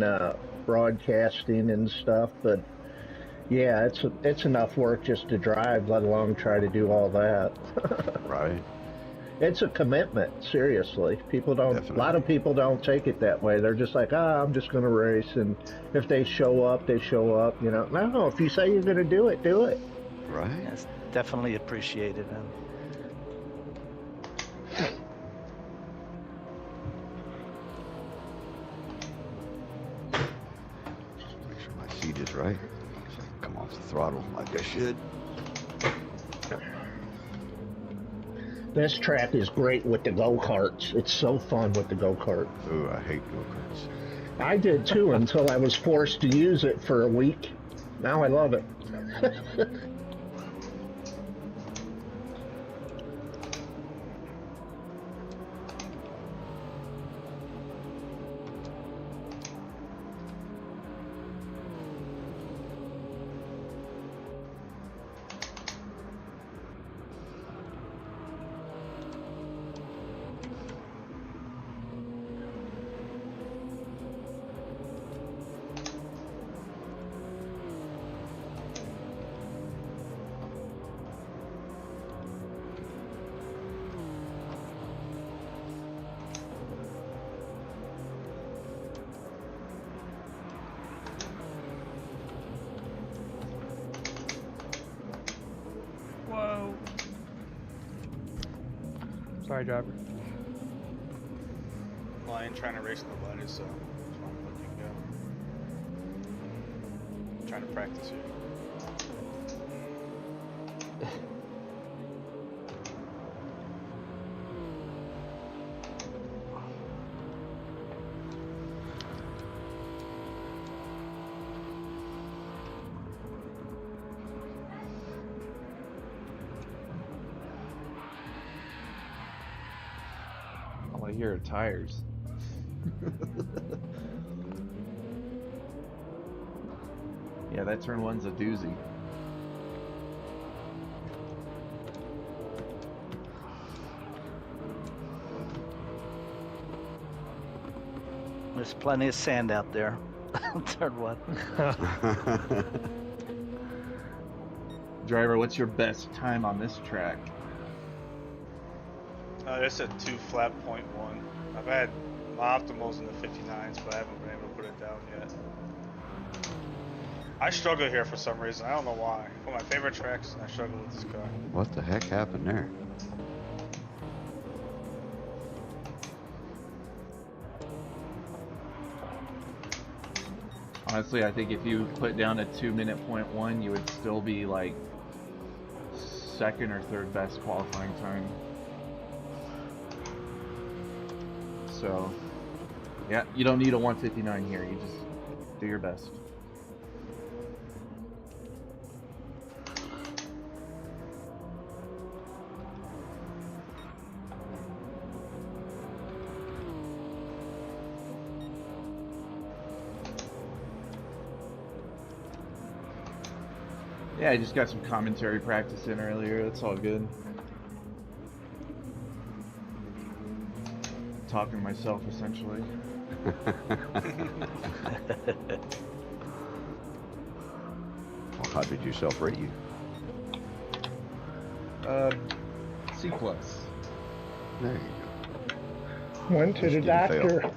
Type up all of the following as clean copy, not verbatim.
and broadcasting and stuff. But yeah, it's enough work just to drive, let alone try to do all that. Right. It's a commitment, seriously. People don't. Definitely. A lot of people don't take it that way. They're just like, I'm just going to race, and if they show up, they show up. You know, no. If you say you're going to do it, do it. Right. It's definitely appreciated. And Make sure my seat is right. So I can come off the throttle like I should. This track is great with the go-karts. It's so fun with the go-kart. Ooh, I hate go-karts. I did too until I was forced to use it for a week. Now I love it. Whoa. Sorry, driver. Well, I ain't trying to race nobody, so just want to let you go. Trying to practice here. All I hear are tires. Yeah, that turn one's a doozy. there's plenty of sand out there. Turn one. Driver, what's your best time on this track? It's a 2 flat .1. I've had my optimals in the 59s, but I haven't been able to put it down yet. I struggle here for some reason. I don't know why. One of my favorite tracks, and I struggle with this car. What the heck happened there? Honestly, I think if you put down a 2-minute .1, you would still be like second or third best qualifying time. So, yeah, you don't need a 159 here. You just do your best. Yeah, I just got some commentary practice in earlier. That's all good. Talking to myself, essentially. Well, how did yourself rate you? C+. There you Went to the Just didn't fail. doctor.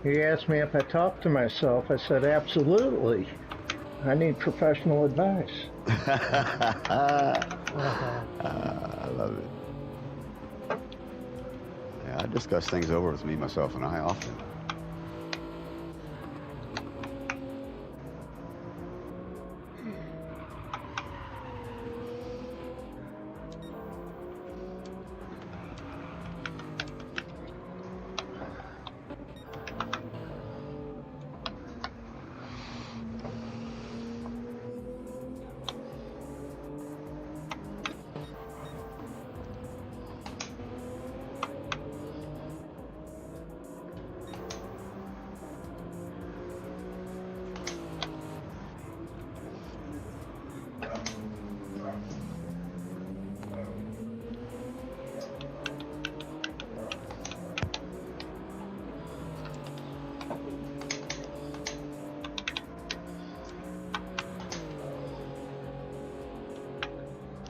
He asked me if I talked to myself. I said, absolutely. I need professional advice. go. I love it. Yeah, I discuss things over with me, myself, and I often.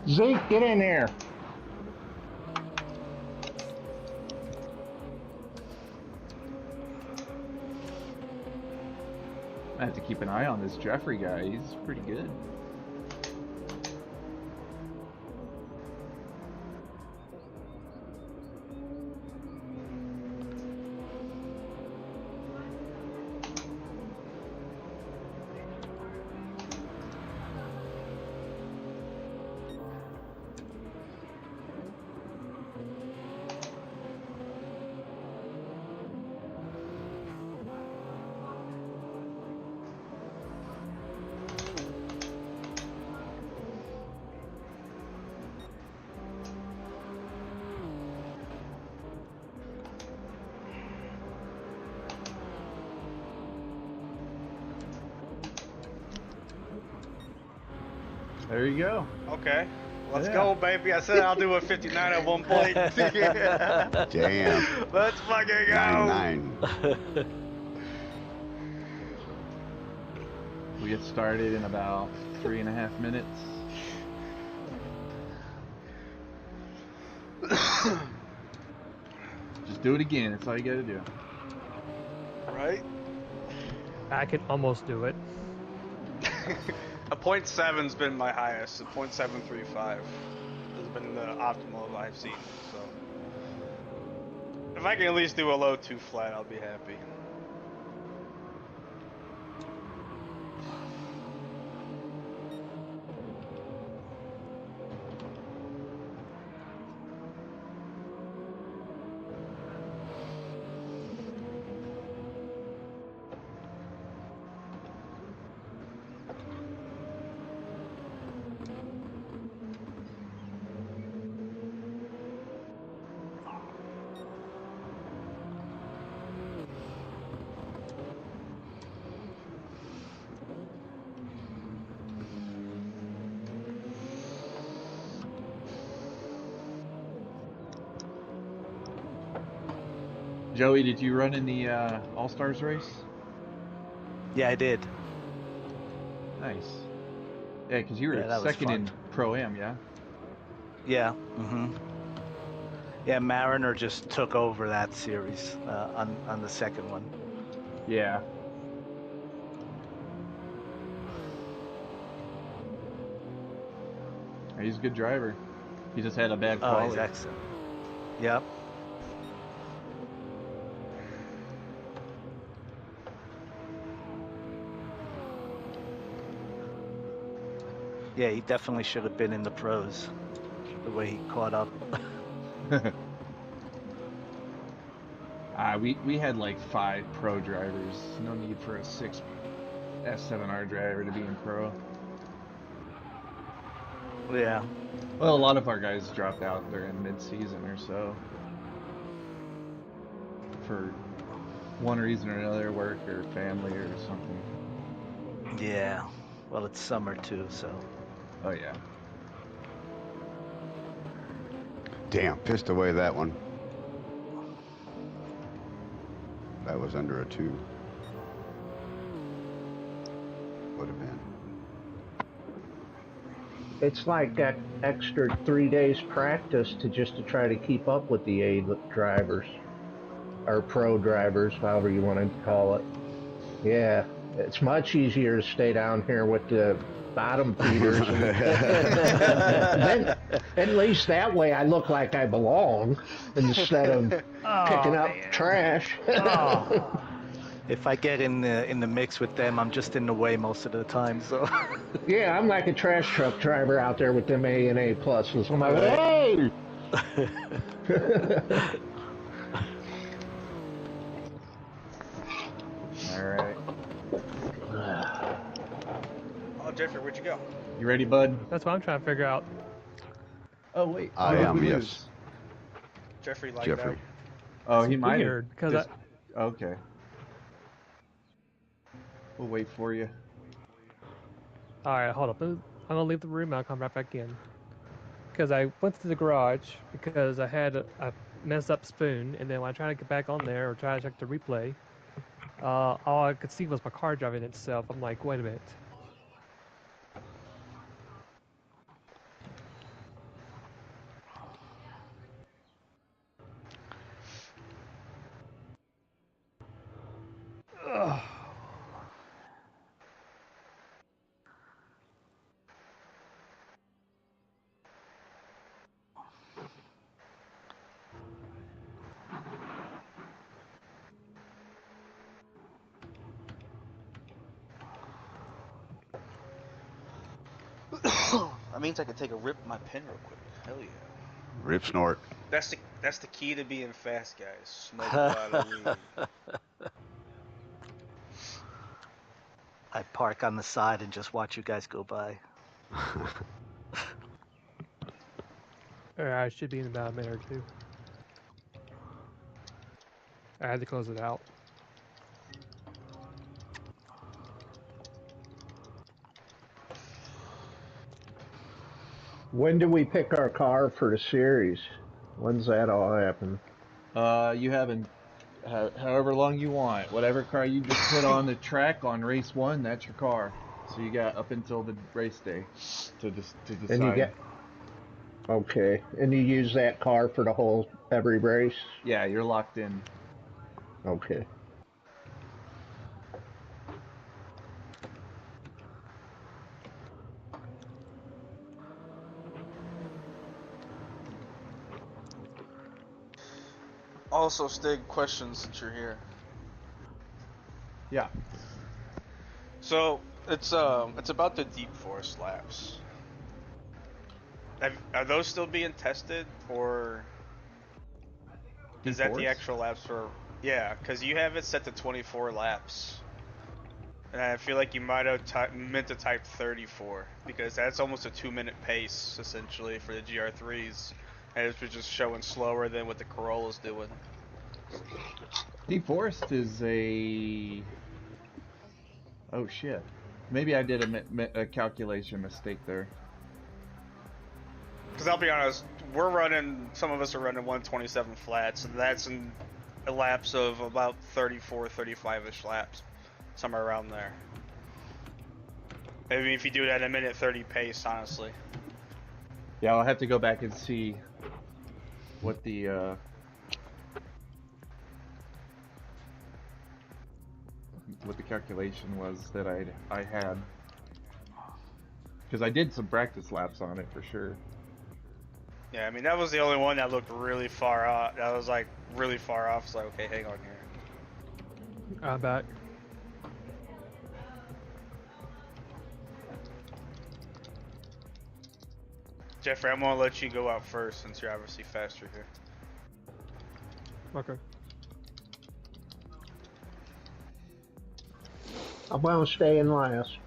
Zeke, get in there. I have to keep an eye on this Jeffrey guy. He's pretty good. There you go. Okay. Let's Yeah. go, baby. I said I'll do a 59 at one point. Damn. Let's fucking go. 9-9. We get started in about 3.5 minutes. Just do it again. That's all you gotta do. Right? I can almost do it. A .7's been my highest. A .735 has been the optimal I've seen. So if I can at least do a low 2 flat, I'll be happy. Joey, did you run in the All-Stars race? Yeah, I did. Nice. Yeah, because you were Yeah, that was second in fun. Pro-Am, yeah? Yeah. Yeah, Mariner just took over that series on the second one. Yeah. He's a good driver. He just had a bad Oh, quality. he's excellent. Yep. Yeah, he definitely should have been in the pros. The way he caught up. We had like 5 pro drivers. No need for a 6 S7R driver to be in pro. Yeah. Well, a lot of our guys dropped out during mid-season or so. For one reason or another, work or family or something. Yeah. Well, it's summer too, so. Oh yeah. Damn, pissed away that one. That was under a 2. Would have been. It's like that extra 3 days practice to try to keep up with the A drivers or pro drivers, however you want to call it. Yeah, it's much easier to stay down here with the bottom feeders. Then at least that way I look like I belong instead of picking up trash. Oh, If I get in the mix with them, I'm just in the way most of the time. So. Yeah, I'm like a trash truck driver out there with them A and A pluses. I'm like, Right. hey! Alright. Oh, Jeffrey, where'd you go? You ready, bud? that's what I'm trying to figure out. Oh, wait. I Who did am, we yes. lose? Jeffrey like Jeffrey. Oh, It's he might have. weird, because just- Okay. We'll wait for you. Alright, hold up. I'm gonna leave the room and I'll come right back in. Because I went to the garage because I had a messed up spoon, and then when I tried to get back on there or try to check the replay, all I could see was my car driving itself. I'm like, wait a minute. Ugh. That means I can take a rip with my pen real quick. Hell yeah. Rip snort. That's the key to being fast, guys. Smoke a lot of weed. I park on the side and just watch you guys go by. Alright, I should be in about a minute or two. I had to close it out. When do we pick our car for the series? When's that all happen? You have however long you want. Whatever car you just put on the track on race 1, that's your car. So you got up until the race day to decide. And you get okay, and you use that car for the whole every race. Yeah, you're locked in. Okay. Also, Stig, questions since you're here. Yeah. So it's about the deep forest laps. Are those still being tested, or is that the actual laps for? Yeah, because you have it set to 24 laps, and I feel like you might have meant to type 34 because that's almost a 2-minute pace essentially for the GR3s, and it's just showing slower than what the Corolla's doing. Deep Forest is a... Oh shit. Maybe I did a calculation mistake there. Because I'll be honest, some of us are running 127 flats, and that's in a lapse of about 34, 35-ish laps. Somewhere around there. Maybe if you do it at a minute 30 pace, honestly. Yeah, I'll have to go back and see what the calculation was that I had. Because I did some practice laps on it for sure. Yeah, I mean, that was the only one that looked really far off. That was like really far off. It's like, okay, hang on here. I'm back. Jeffrey, I'm gonna let you go out first since you're obviously faster here. Okay. I'm gonna stay in last.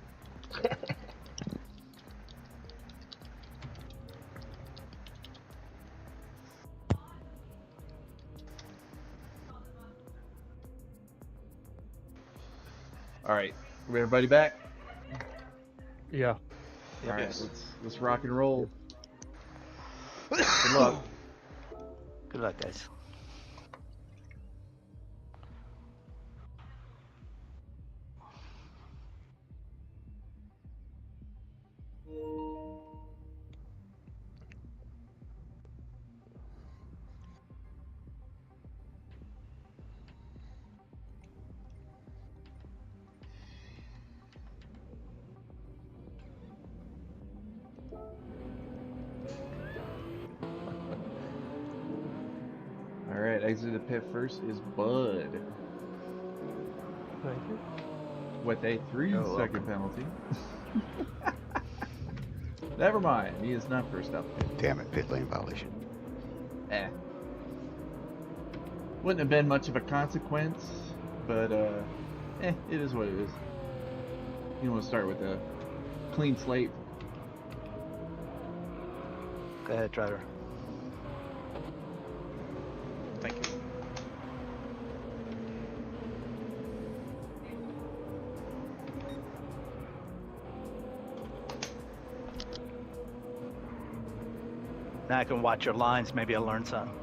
Alright, everybody back? Yeah. Alright, Yes. let's rock and roll. Good luck. Good luck, guys. Alright, exit the pit first is Bud. Thank you. With a 3-second penalty. Never mind, he is not first up. Damn it, pit lane violation. Wouldn't have been much of a consequence, but it is what it is. You want to start with a clean slate. Go ahead, driver. Thank you. Now I can watch your lines. Maybe I'll learn something.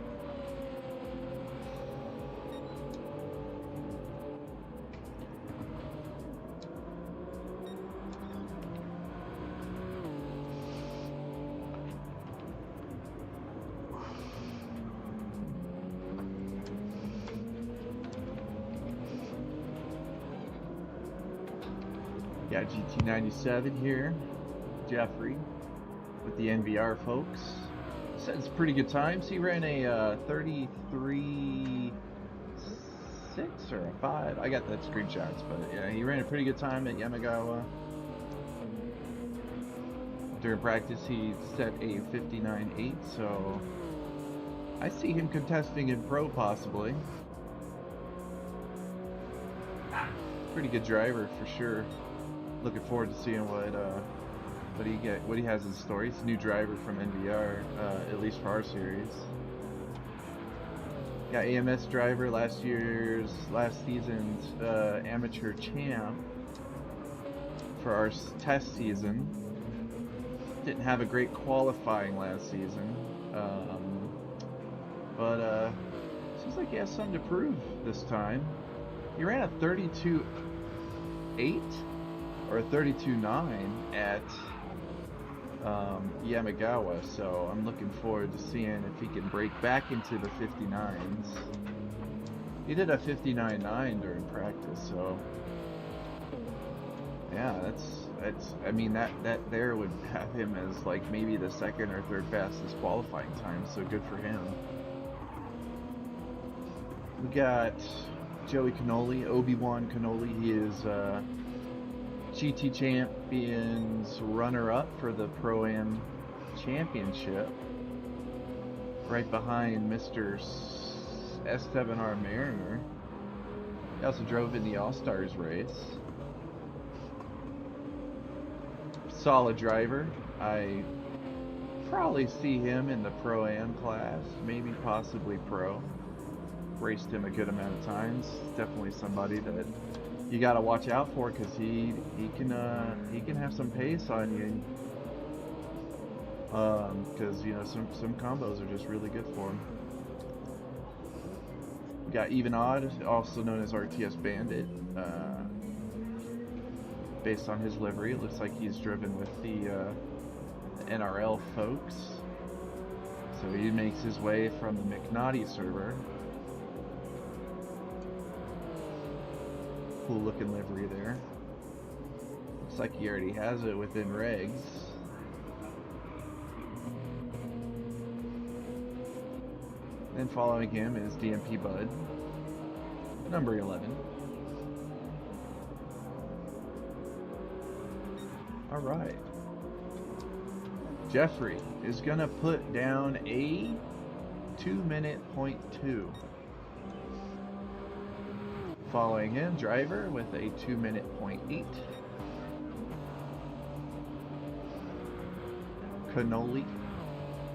Got GT97 here. Jeffrey with the NVR folks. Says pretty good times. He ran a 33.6 or a 5. I got that screenshots, but yeah, he ran a pretty good time at Yamagawa. During practice, he set a 59.8, so I see him contesting in pro possibly. Pretty good driver for sure. Looking forward to seeing what he has in store. He's a new driver from NVR, at least for our series. Got AMS driver, last season's amateur champ for our test season. Didn't have a great qualifying last season, but seems like he has something to prove this time. He ran a 32.8 or a 32.9 at Yamagawa, so I'm looking forward to seeing if he can break back into the 59s. He did a 59.9 during practice, so yeah, that's I mean that there would have him as like maybe the second or third fastest qualifying time, so good for him. We got Joey Cannoli, Obi-Wan Cannoli. He is GT Champions runner-up for the Pro-Am Championship, right behind Mr. S7R Mariner. He also drove in the All-Stars race. Solid driver. I probably see him in the Pro-Am class, maybe possibly Pro. Raced him a good amount of times. Definitely somebody that you got to watch out for, because he can have some pace on you. Because you know some combos are just really good for him. We got Even Odd, also known as RTS Bandit. Based on his livery, it looks like he's driven with the NRL folks. So he makes his way from the McNaughty server. Cool looking livery there. Looks like he already has it within regs. Then following him is DMP Bud, number 11. Alright. Jeffrey is gonna put down a 2-minute .2. Following him, driver with a 2-minute .8. Cannoli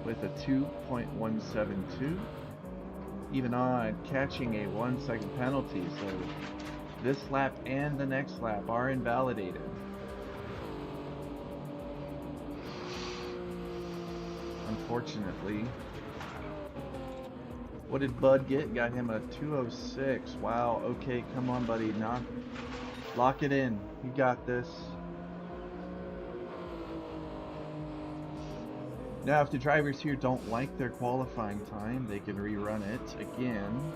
with a 2.172. Even Odd catching a 1-second penalty, so this lap and the next lap are invalidated. Unfortunately. What did Bud get? Got him a 206. Wow, okay, come on buddy, lock it in. You got this. Now if the drivers here don't like their qualifying time, they can rerun it again.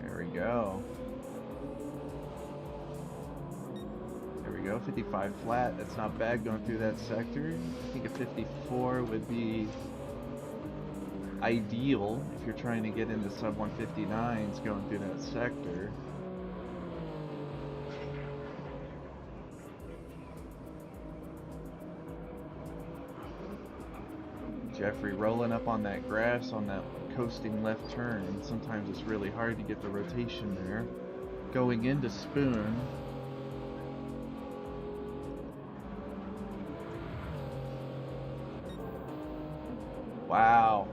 There we go. 55 flat, that's not bad going through that sector. I think a 54 would be ideal if you're trying to get into sub 159s going through that sector. Jeffrey rolling up on that grass on that coasting left turn. Sometimes it's really hard to get the rotation there. Going into Spoon. Wow,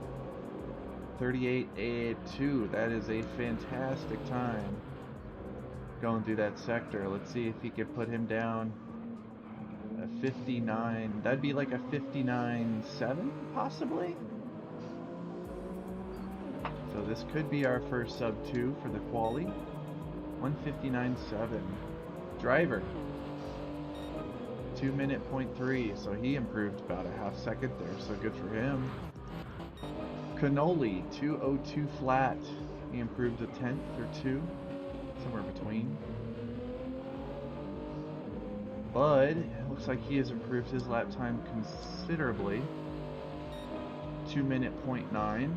38.82. That is a fantastic time going through that sector. Let's see if he can put him down a 59. That'd be like a 59.7 possibly. So this could be our first sub 2 for the quali. 159.7. Driver 2-minute .3, so he improved about a half second there, so good for him. Cannoli, 2:02 flat. He improved a tenth or two, somewhere between. Bud, it looks like he has improved his lap time considerably. 2-minute .9.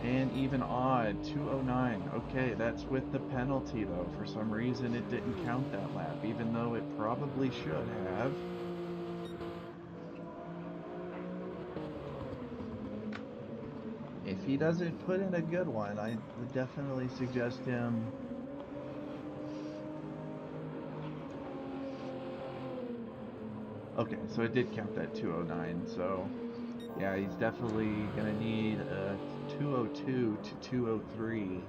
And even odd, 2:09. Okay, that's with the penalty though. For some reason it didn't count that lap, even though it probably should have. If he doesn't put in a good one, I would definitely suggest him. Okay, so it did count that 2:09, so yeah, he's definitely gonna need a 2:02 to 2:03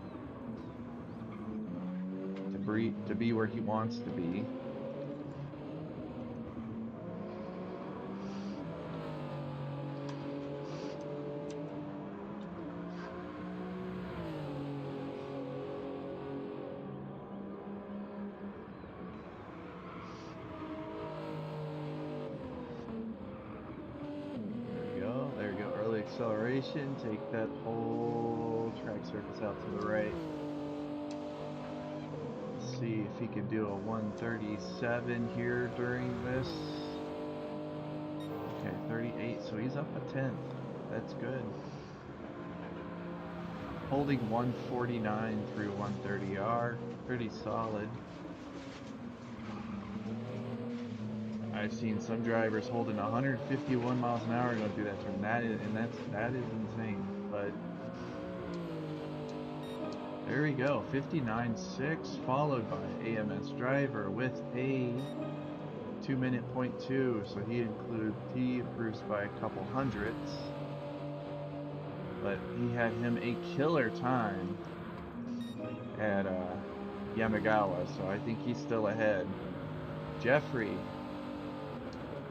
to be where he wants to be. There we go, early acceleration, take that whole track surface out to the right. Let's see if he can do a 1:37 here during this. Okay, 38, so he's up a tenth. That's good. Holding 149 through 130R, pretty solid. I've seen some drivers holding 151 miles an hour going through that turn. That is insane. But there we go, 59.6, followed by AMS driver with a 2-minute .2. So he improves by a couple hundredths. But he had him a killer time at Yamagawa, so I think he's still ahead. Jeffrey,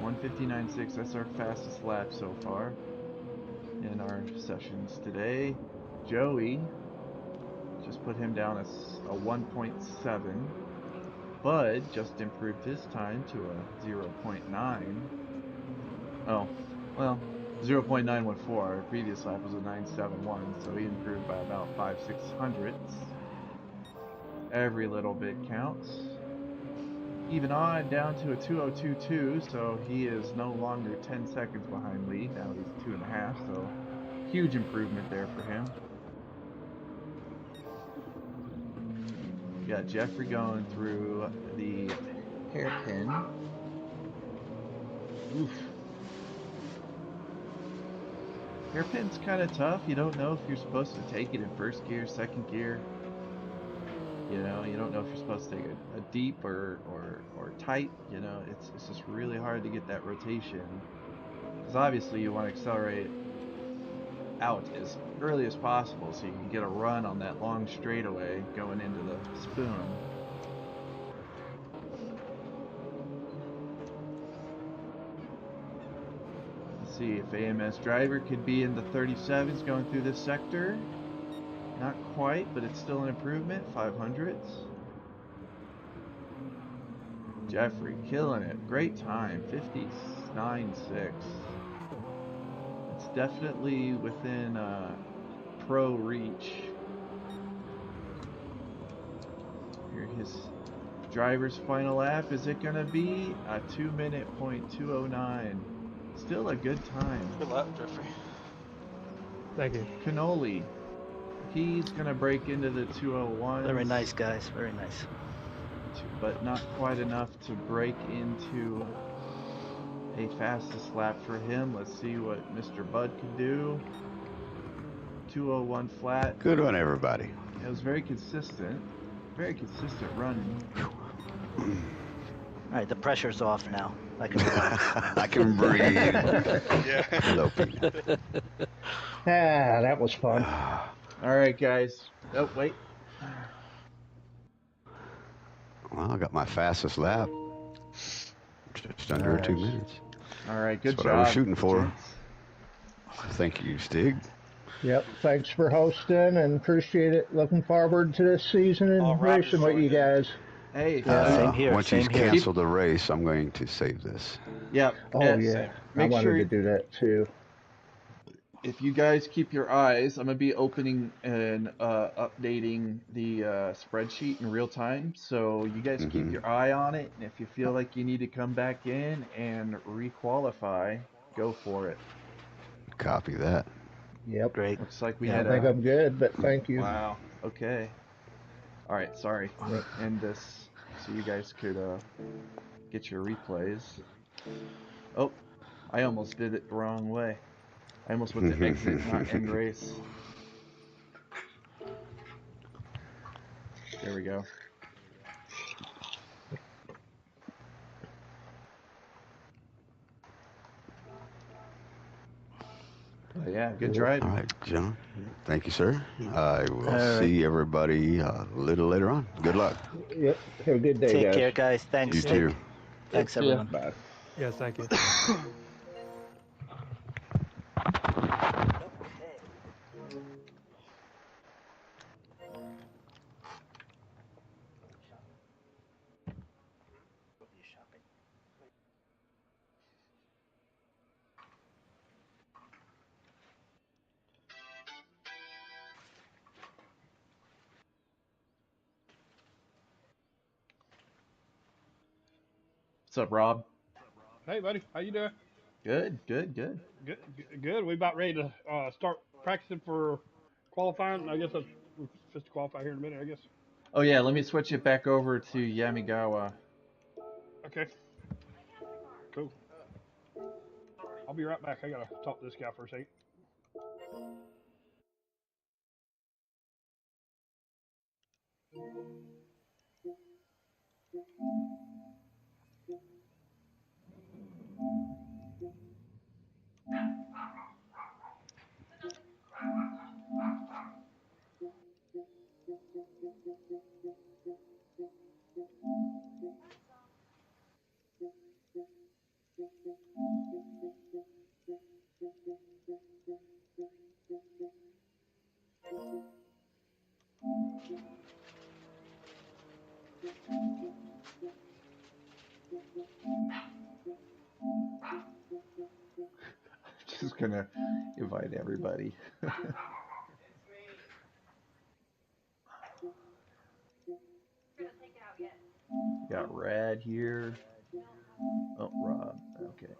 1:59.6, that's our fastest lap so far in our sessions today. Joey, just put him down as a 1.7. Bud just improved his time to a 0.9. Oh, well, 0.914. Our previous lap was a 971, so he improved by about 5-6 hundredths. Every little bit counts. Even odd down to a 2:02.2, so he is no longer 10 seconds behind lead. Now he's 2.5, so huge improvement there for him. We got Jeffrey going through the hairpin. Oof. Hairpin's kind of tough. You don't know if you're supposed to take it in first gear, second gear. You know, you don't know if you're supposed to take a deep or tight. You know, it's just really hard to get that rotation. Because obviously you want to accelerate out as early as possible so you can get a run on that long straightaway going into the spoon. Let's see if AMS driver could be in the 37s going through this sector. Not quite, but it's still an improvement. 500ths. Jeffrey killing it. Great time. 59.6. It's definitely within pro reach. Here his driver's final lap. Is it going to be a 2-minute .209? Still a good time. Good luck, Jeffrey. Thank you. Cannoli. He's going to break into the 201. Very nice, guys. Very nice. But not quite enough to break into a fastest lap for him. Let's see what Mr. Bud can do. 201 flat. Good run, everybody. It was very consistent. Very consistent running. All right, the pressure's off now. I can relax. I can breathe. Yeah. Hello, Peanut. Ah, that was fun. All right, guys. Oh, wait. Well, I got my fastest lap. Just under 2 minutes. All right, good That's job. what I was shooting for. gents. Thank you, Stig. Yep, thanks for hosting and appreciate it. Looking forward to this season and Oh, Rob racing with you joined in. guys. Hey, Yeah, Same here. Once Same he's here. canceled the race, I'm going to save this. yeah. Oh yeah, Same. I Make wanted sure to do that too. if you guys keep your eyes, I'm gonna be opening and updating the spreadsheet in real time. So you guys keep Hmm. your eye on it, and if you feel like you need to come back in and requalify, go for it. Copy that. Yep. Great. Looks like we I had think a I'm good, but thank you. wow. Okay. All right. Sorry. Yep. End this so you guys could get your replays. Oh, I almost did it the wrong way. I almost went to exit, not end race. There we go. But yeah, good Cool. All driving. right, John. Thank you, sir. I will All right. see everybody a little later on. Good luck. Yep. Have a good day, Take guys. care, guys. Thanks. You too. Thanks, See ya. everyone. Bye. Yes, thank you. What's up, Rob? Hey, buddy, how you doing? Good, good, good. Good. We about ready to start practicing for qualifying. I guess we're supposed to qualify here in a minute. I guess. Oh yeah, let me switch it back over to Yamigawa. Okay. Cool. I'll be right back. I gotta talk to this guy for a second. Just gonna invite everybody. Got Rad here. Oh, Rob. Okay.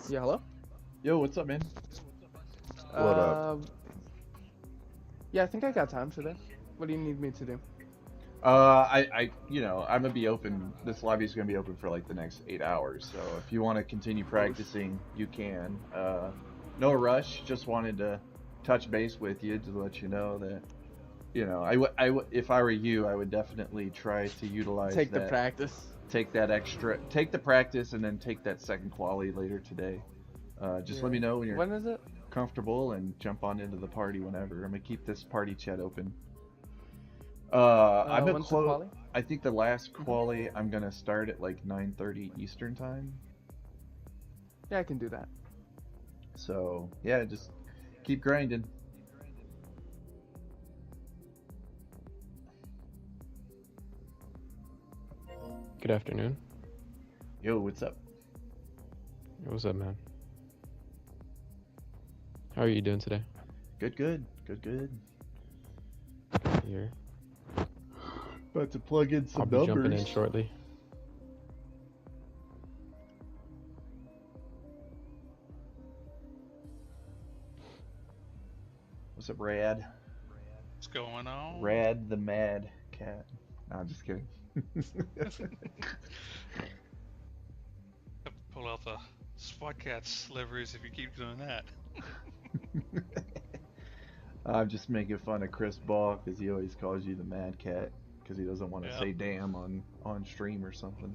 Yeah, hello? Yo, what's up, man? What up? Yeah, I think I got time today. What do you need me to do? I'm gonna be open. This lobby is gonna be open for like the next 8 hours. So if you want to continue practicing, you can. No rush. Just wanted to touch base with you to let you know that, if I were you, I would definitely try to utilize Take the that. practice. Take the practice, and then take that second quali later today. Just let me know when you're When is it? comfortable and jump on into the party whenever. I'm gonna keep this party chat open. I'm gonna when's the quali? I think the last quali I'm gonna start at like 9:30 Eastern time. Yeah, I can do that. So yeah, just keep grinding. Good afternoon. Yo, what's up? What's up, man? How are you doing today? Good, good, good, good. Here. About to plug in some I'll be numbers. jumping in shortly. What's up, Rad? What's going on? Rad the Mad cat. No, I'm just kidding. Pull out the SWAT cat sliveries if you keep doing that. I'm just making fun of Chris Ball because he always calls you the Mad Cat because he doesn't want to Yeah. say damn on stream or something.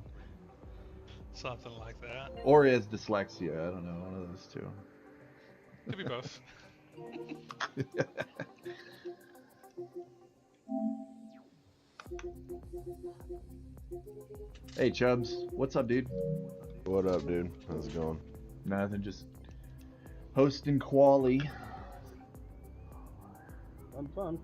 Something like that. Or he has dyslexia. I don't know, one of those two. Could be both. Hey Chubbs, what's up, dude? What up, dude? How's it going? Nothing, just hosting quali. Fun.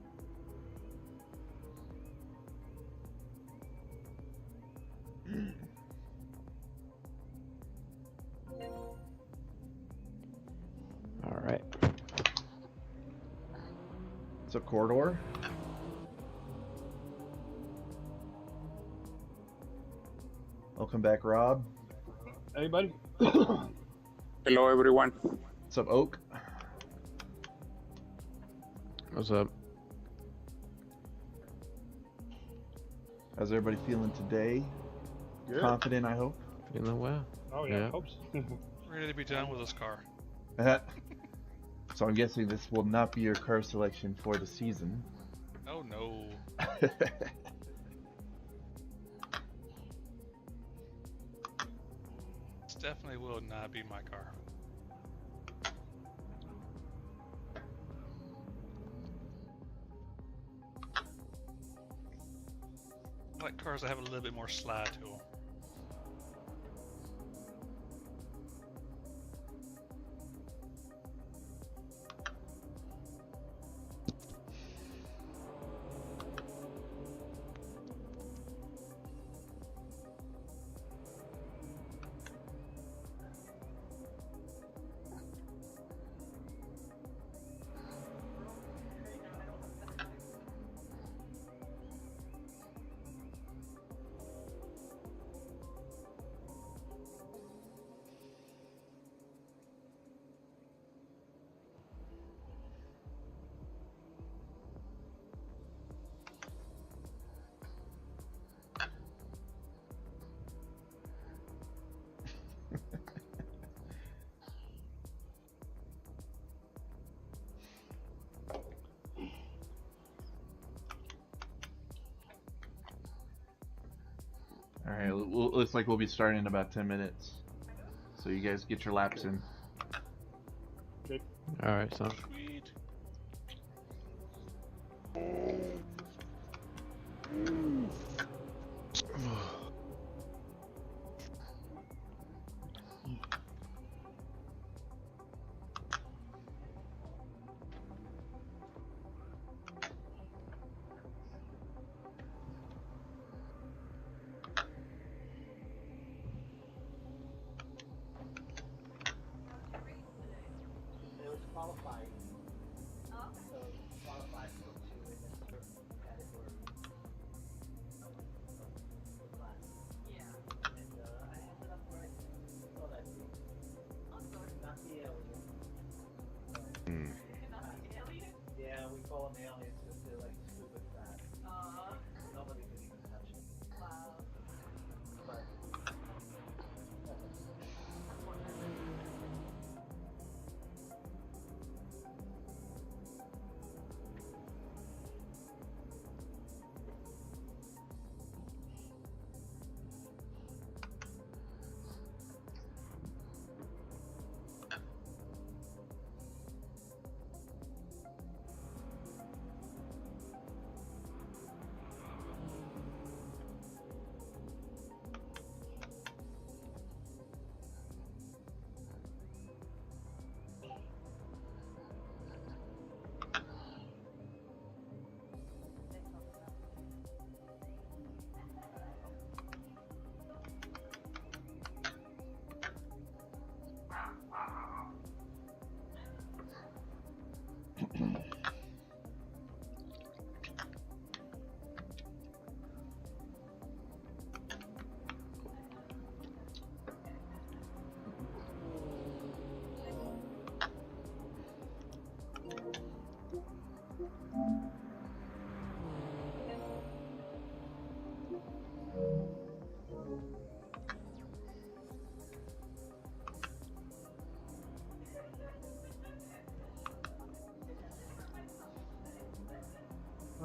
All right. What's up, Corridor? Welcome back, Rob. Hey, buddy. Hello, everyone. What's up, Oak? What's up? How's everybody feeling today? Good. Confident, I hope. Feeling well. Oh yeah, Yeah. hope so. Ready to be done with this car. So I'm guessing this will not be your car selection for the season. Oh no. This definitely will not be my car. I like cars that have a little bit more slide to them. Alright, looks like we'll be starting in about 10 minutes. So you guys get your laps in. All right, son. Sweet.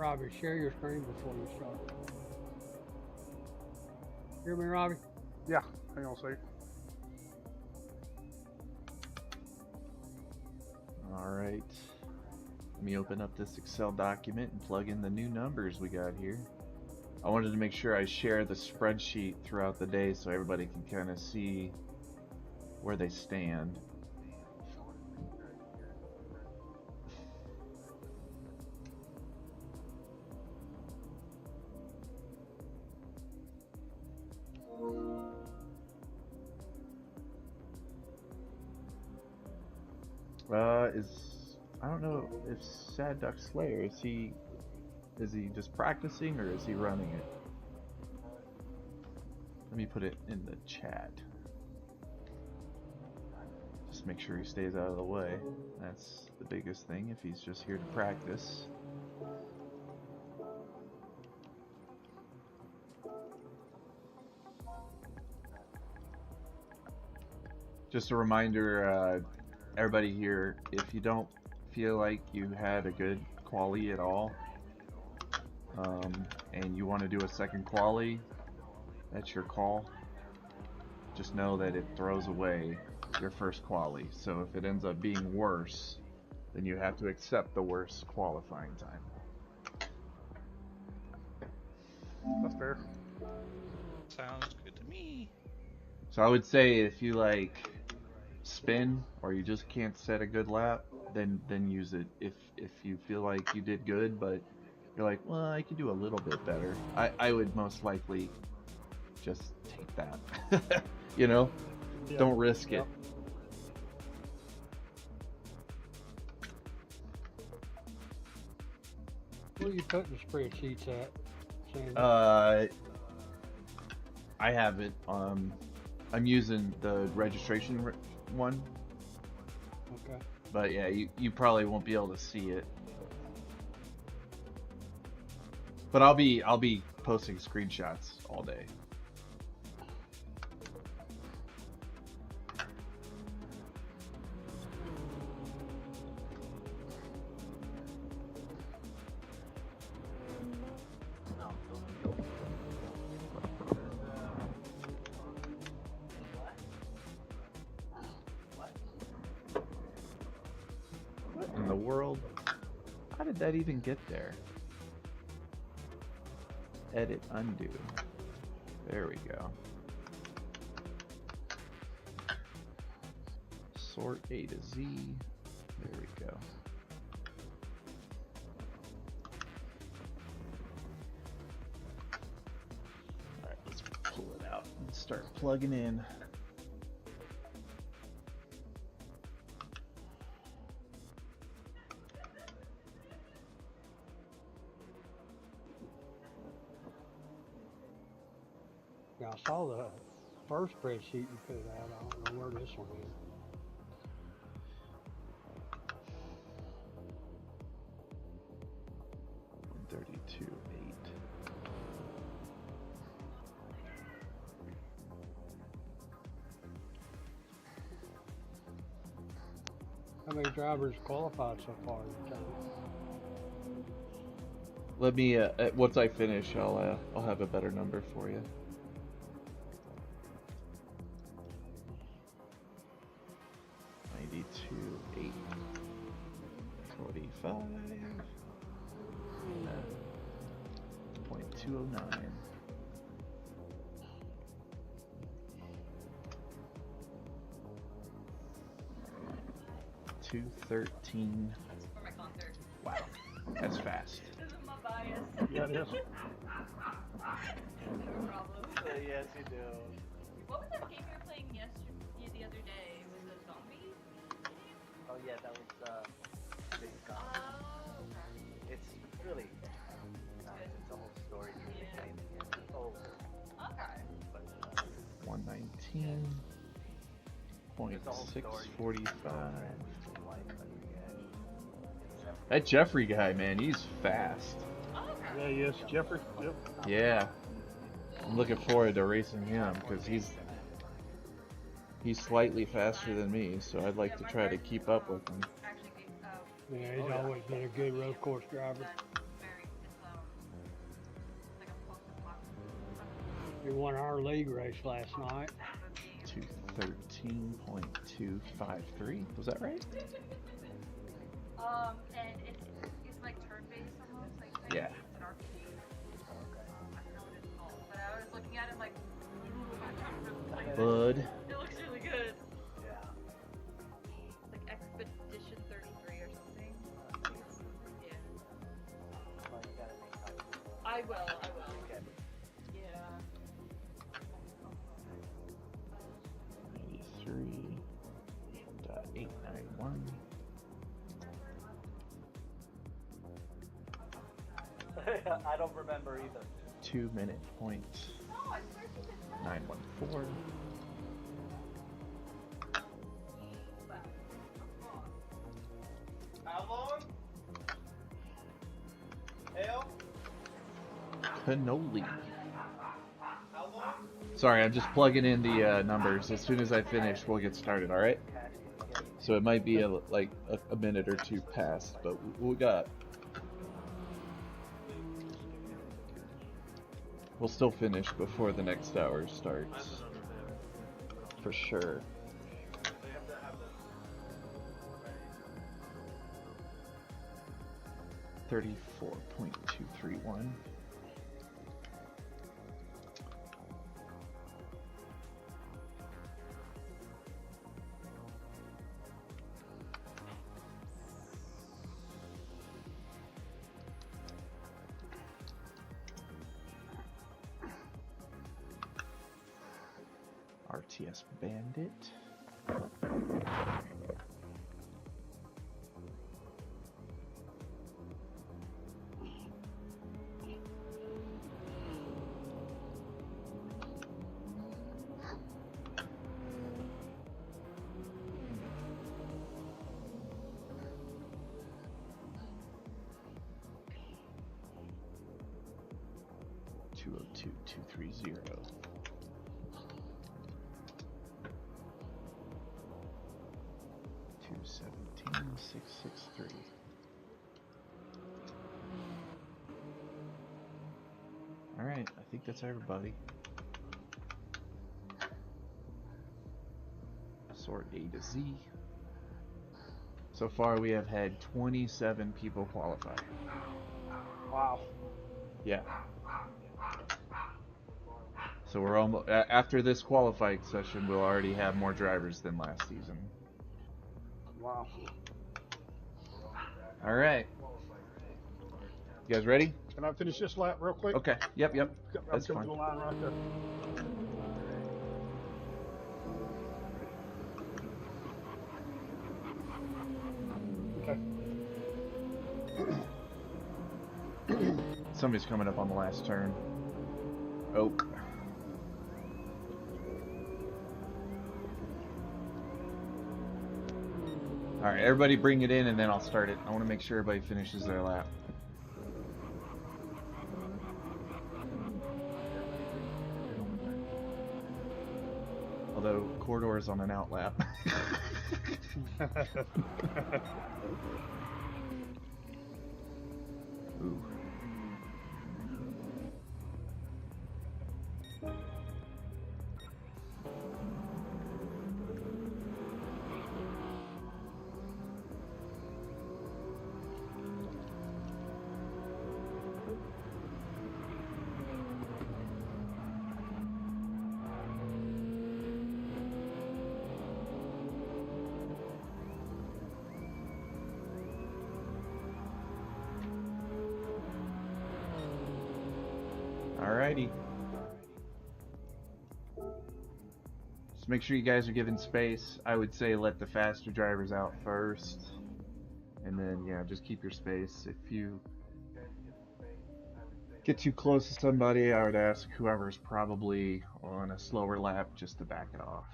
Robbie, share your screen before you start. Hear me, Robbie? Yeah, hang on a sec. Alright. Let me open up this Excel document and plug in the new numbers we got here. I wanted to make sure I share the spreadsheet throughout the day so everybody can kind of see where they stand. I don't know if Sad Duck Slayer, is he just practicing or is he running it? Let me put it in the chat. Just make sure he stays out of the way. That's the biggest thing if he's just here to practice. Just a reminder, everybody here, if you don't feel like you had a good quali at all, and you want to do a second quali, that's your call. Just know that it throws away your first quali. So if it ends up being worse, then you have to accept the worst qualifying time. That's fair. Sounds good to me. So I would say if you like spin or you just can't set a good lap, then use it. If you feel like you did good but you're like, well, I could do a little bit better, I would most likely just take that. You know, Yeah. don't risk it. Where you putting the spreadsheets at, Sandy? I have it. I'm using the registration one. Okay. But yeah, you probably won't be able to see it. But I'll be posting screenshots all day. What in the world? How did that even get there? Edit, undo. There we go. Sort A to Z. There we go. Alright, let's pull it out and start plugging in. Yeah, I saw the first spreadsheet you put out. I don't know where this one is. How many drivers qualified so far? Let me once I finish, I'll have a better number for you. $92,845 .209. $213. Wow, that's fast. Yeah, it is. Yes, you do. What was that game you were playing the other day? Was it Zombie? Oh yeah, that was Big Con. Oh, okay. It's really it's a whole story to the game. It's old. Okay. But, 119.645. That Jeffrey guy, man, he's fast. Yeah, yes, Jeffrey. Yep. Yeah. I'm looking forward to racing him because he's slightly faster than me, so I'd like to try to keep up with him. Yeah, he's always been a good road course driver. You won our league race last night. 213.253. Was that right? And it's like turn-based almost, like Yeah. it's an RPG. I don't know what it's called, but I was looking at it like, Bud. it looks really good. Yeah. Like Expedition 33 or something. Yeah. I will. Yeah. 93.891. I don't remember either. 2 minute point 914. How long? Hell? Cannoli. How long? Sorry, I'm just plugging in the numbers. As soon as I finish, we'll get started. All right. So it might be like a minute or two past, but we got. We'll still finish before the next hour starts. For sure. $34.231. RTS Bandit. $202,230. $217,663. All right, I think that's everybody. Sort A to Z. So far, we have had 27 people qualify. Wow. Yeah. So we're almost after this qualifying session. We'll already have more drivers than last season. Wow. All right. You guys ready? Can I finish this lap real quick? Okay. Yep. I'm That's coming fine. to the line right there. Okay. Somebody's coming up on the last turn. Oak. Alright, everybody bring it in and then I'll start it. I want to make sure everybody finishes their lap. Although, Corridor is on an out lap. Ooh. Alrighty. Just make sure you guys are given space. I would say let the faster drivers out first. And then, yeah, just keep your space. If you get too close to somebody, I would ask whoever's probably on a slower lap just to back it off.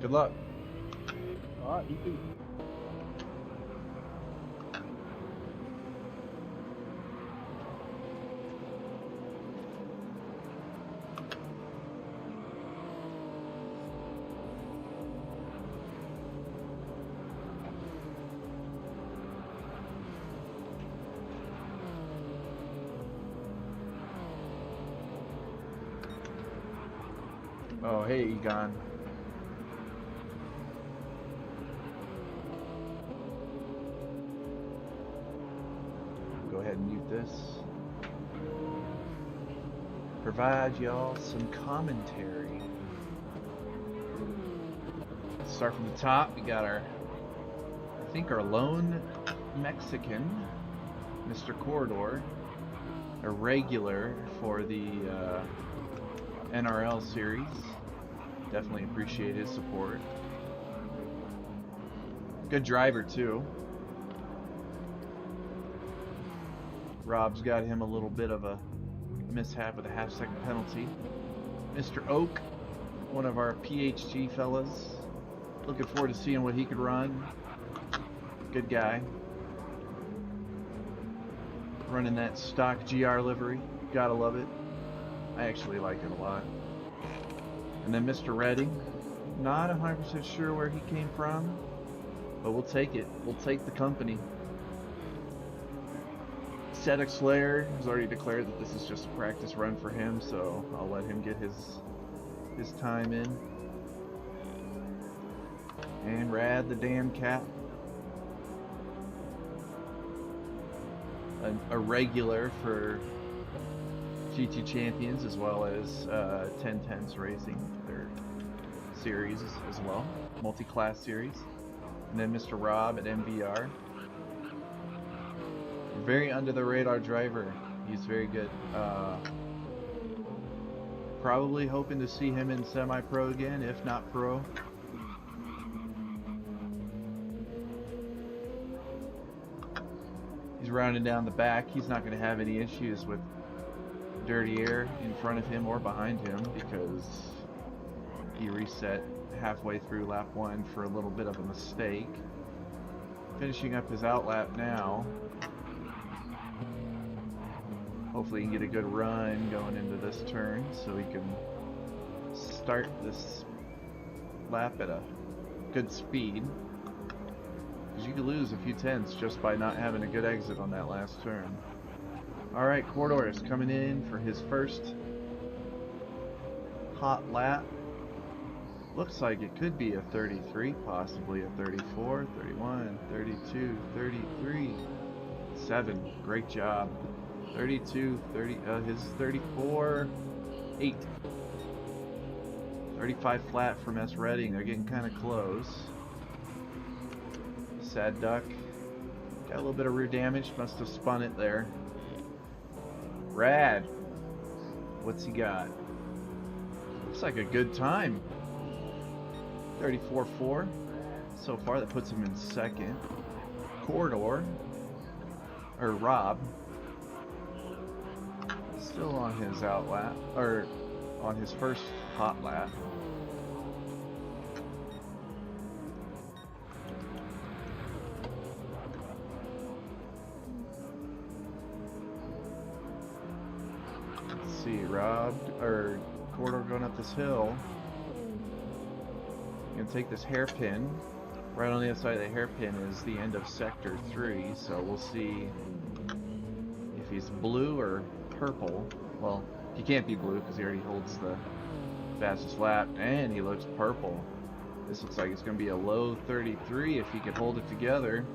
Good luck. All right, you too. Oh, hey, Egon. Go ahead and mute this. Provide y'all some commentary. Let's start from the top. We got our, I think, our lone Mexican, Mr. Corridor, a regular for the NRL series. Definitely appreciate his support. Good driver too. Rob's got him a little bit of a mishap with a half-second penalty. Mr. Oak, one of our PHG fellas. Looking forward to seeing what he could run. Good guy. Running that stock GR livery. Gotta love it. I actually like it a lot. And then Mr. Redding. Not 100% sure where he came from, but we'll take it. We'll take the company. Static Slayer has already declared that this is just a practice run for him, so I'll let him get his time in. And Rad the damn cat. A regular for GT Champions as well as 1010s Racing, their series as well, multi-class series. And then Mr. Rob at MVR. Very under the radar driver. He's very good. Probably hoping to see him in semi-pro again, if not pro. He's rounding down the back. He's not going to have any issues with dirty air in front of him or behind him because he reset halfway through lap 1 for a little bit of a mistake. Finishing up his outlap now. Hopefully he can get a good run going into this turn so he can start this lap at a good speed. Because you could lose a few tenths just by not having a good exit on that last turn. Alright, Corridor is coming in for his first hot lap. Looks like it could be a 33, possibly a 34, 31, 32, 33, 7. Great job. 32, 30, his 34, 8. 35 flat from S. Redding. They're getting kind of close. Sad Duck. Got a little bit of rear damage. Must have spun it there. Rad. What's he got? Looks like a good time. 34.4. So far, that puts him in second. Corridor. Or Rob. Still on his out lap, or on his first hot lap. Let's see, Rob, or Corridor going up this hill. Gonna take this hairpin. Right on the other side of the hairpin is the end of sector 3, so we'll see if he's blue or purple. Well, he can't be blue because he already holds the fastest lap, and he looks purple. This looks like it's going to be a low 33 if he could hold it together.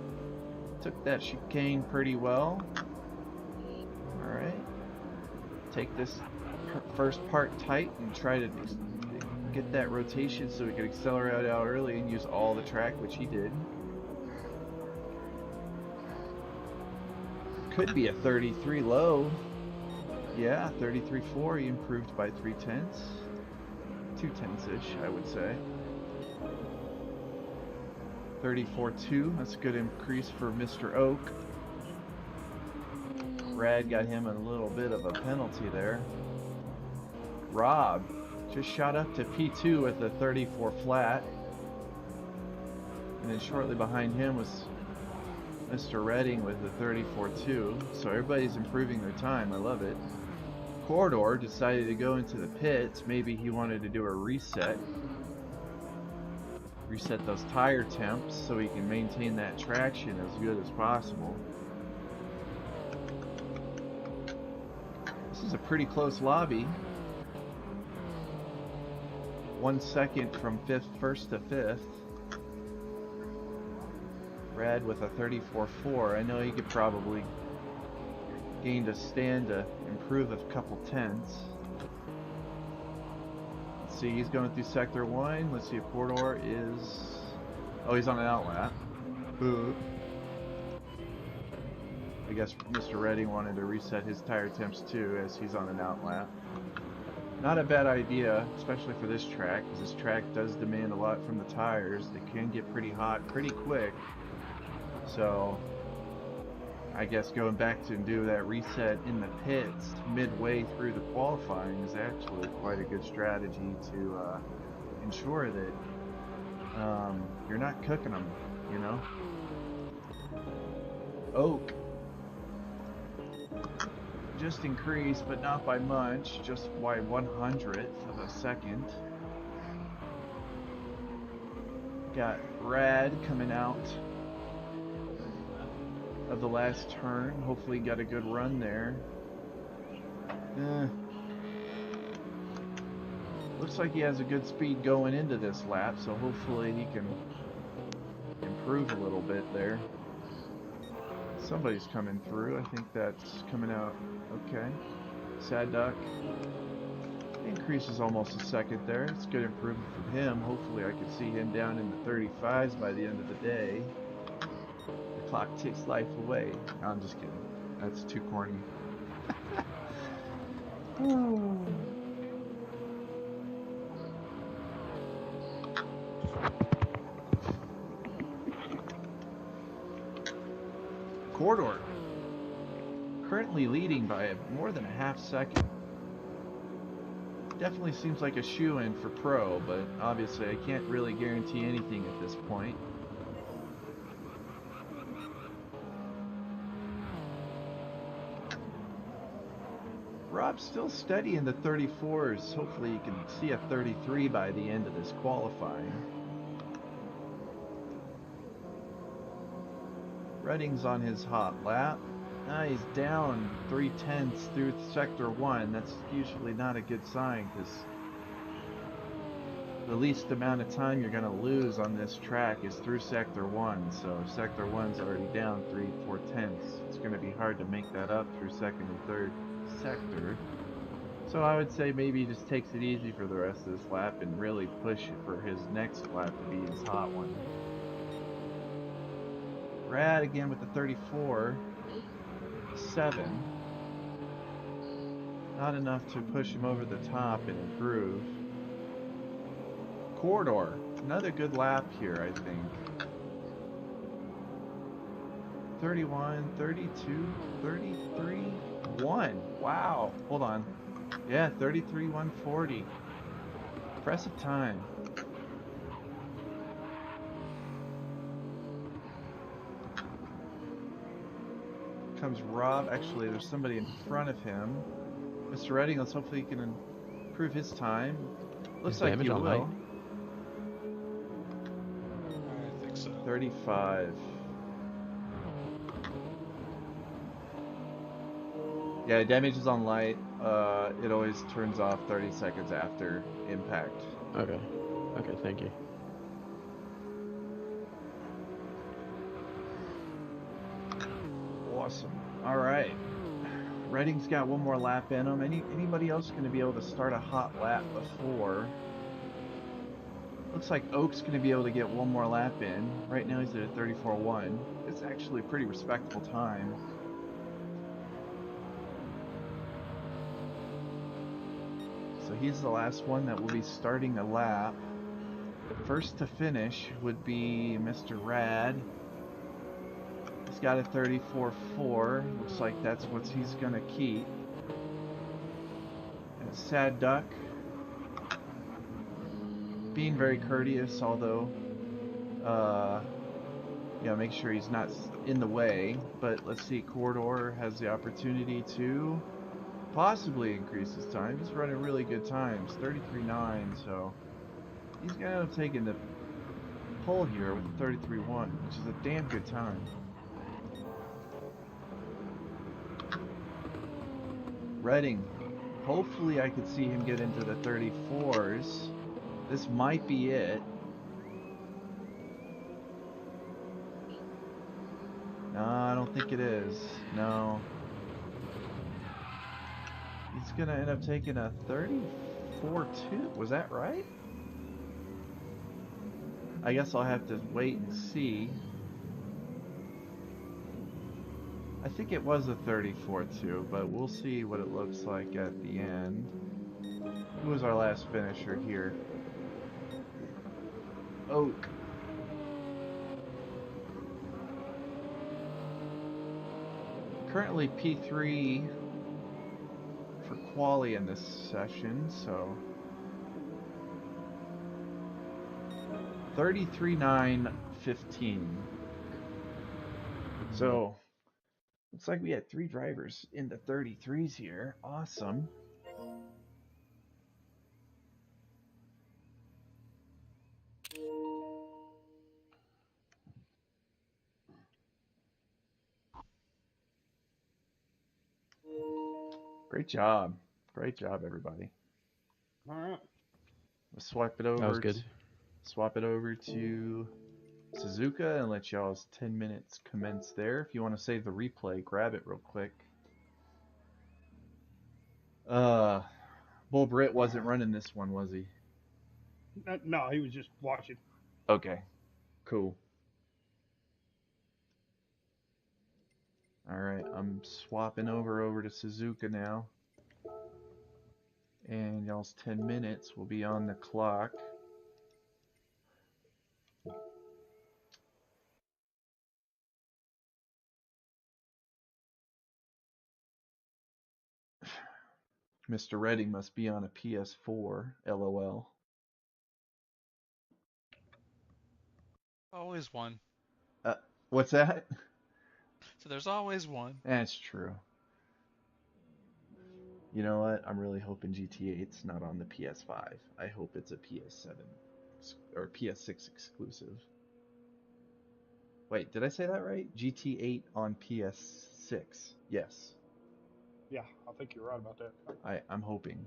Took that chicane pretty well. Alright. Take this first part tight and try to get that rotation so he could accelerate out early and use all the track, which he did. Could be a 33 low. Yeah, 33.4, he improved by 3 tenths. 2 tenths-ish, I would say. 34.2, that's a good increase for Mr. Oak. Rad got him a little bit of a penalty there. Rob just shot up to P2 with a 34 flat. And then shortly behind him was Mr. Redding with the 34.2. So everybody's improving their time, I love it. Corridor decided to go into the pits. Maybe he wanted to do a reset. Reset those tire temps so he can maintain that traction as good as possible. This is a pretty close lobby. 1 second from first to fifth. Rad with a 34.4. I know he could probably gain a stand to improve a couple tenths. Let's see, he's going through sector 1. Let's see if Corridor is... Oh, he's on an outlap. I guess Mr. Redding wanted to reset his tire temps too, as he's on an outlap. Not a bad idea, especially for this track, because this track does demand a lot from the tires. They can get pretty hot pretty quick. So, I guess going back to do that reset in the pits midway through the qualifying is actually quite a good strategy to ensure that you're not cooking them, you know? Oak just increased, but not by much, just by 1/100th of a second. Got Rad coming out of the last turn. Hopefully got a good run there. Looks like he has a good speed going into this lap, so hopefully he can improve a little bit there. Somebody's coming through. I think that's coming out okay. Sad Duck increases almost a second there. It's good improvement from him. Hopefully I can see him down in the 35s by the end of the day. The clock takes life away. No, I'm just kidding. That's too corny. Corridor currently leading by more than a half second. Definitely seems like a shoe-in for Pro, but obviously I can't really guarantee anything at this point. Rob's still steady in the 34s. Hopefully you can see a 33 by the end of this qualifying. Redding's on his hot lap. He's down 3/10 through sector 1. That's usually not a good sign, because the least amount of time you're going to lose on this track is through sector 1. So if sector 1's already down 3/4, it's going to be hard to make that up through second and third sector. So I would say maybe he just takes it easy for the rest of this lap and really push it for his next lap to be his hot one. Rad again with the 34.7. Not enough to push him over the top and improve. Corridor, another good lap here, I think. 31, 32, 33, 1. Wow. Hold on. Yeah, 33.140. Impressive time. Comes Rob. Actually, there's somebody in front of him. Mr. Redding, let's hopefully he can improve his time. Looks like he will. I think so. 35. Yeah, damage is on light. It always turns off 30 seconds after impact. Okay. Okay, thank you. Awesome. All right. Redding's got one more lap in him. Anybody else going to be able to start a hot lap before? Looks like Oak's going to be able to get one more lap in. Right now he's at a 34.1. It's actually a pretty respectable time. So he's the last one that will be starting a lap. First to finish would be Mr. Rad. He's got a 34.4. Looks like that's what he's going to keep. And Sad Duck. Being very courteous, although, make sure he's not in the way. But let's see, Corridor has the opportunity to possibly increase his time. He's running really good times, 33.9, so he's going to end up taking the pole here with a 33.1, which is a damn good time. Redding, hopefully I could see him get into the 34s. This might be it. No, I don't think it is. No. He's gonna end up taking a 34-2. Was that right? I guess I'll have to wait and see. I think it was a 34-2, but we'll see what it looks like at the end. Who was our last finisher here? Oak. Currently P3 for quali in this session, so 33.915. So looks like we had 3 drivers in the 33s here. Awesome. Great job. Great job, everybody. All right. Let's swap it That was over. good. Swap it over to Suzuka and let y'all's 10 minutes commence there. If you want to save the replay, grab it real quick. Bull Britt wasn't running this one, was he? No, he was just watching. Okay. Cool. Alright, I'm swapping over to Suzuka now. And y'all's 10 minutes will be on the clock. Mr. Redding must be on a PS4, LOL. Always one. What's that? So there's always one. That's true. You know what? I'm really hoping GTA 8's not on the PS5. I hope it's a PS7 or PS6 exclusive. Wait, did I say that right? GT8 on PS6. Yes. Yeah, I think you're right about that. I'm hoping.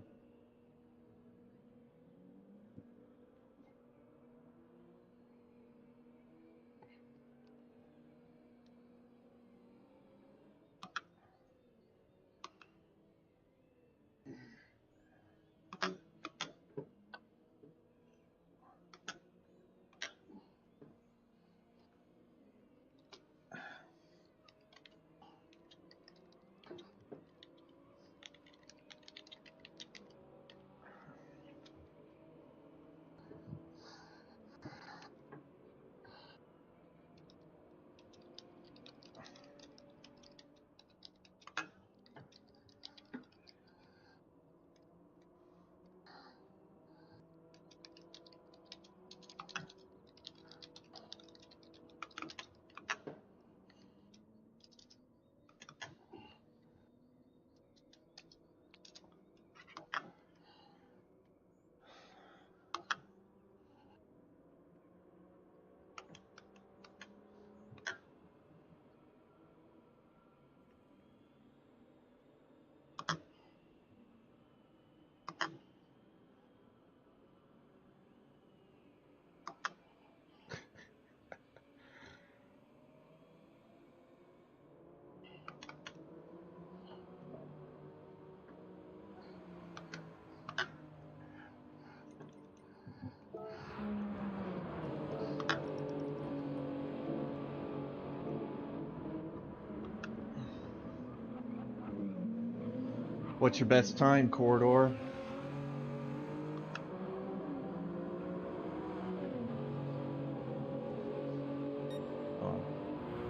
What's your best time, Corridor?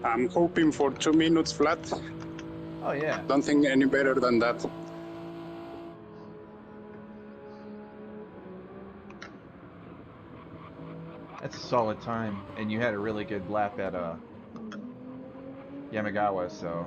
I'm hoping for 2 minutes flat. Oh, yeah. Don't think any better than that. That's a solid time. And you had a really good lap at Yamagawa, so...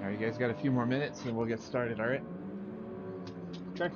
Alright, you guys got a few more minutes and we'll get started, alright? Okay.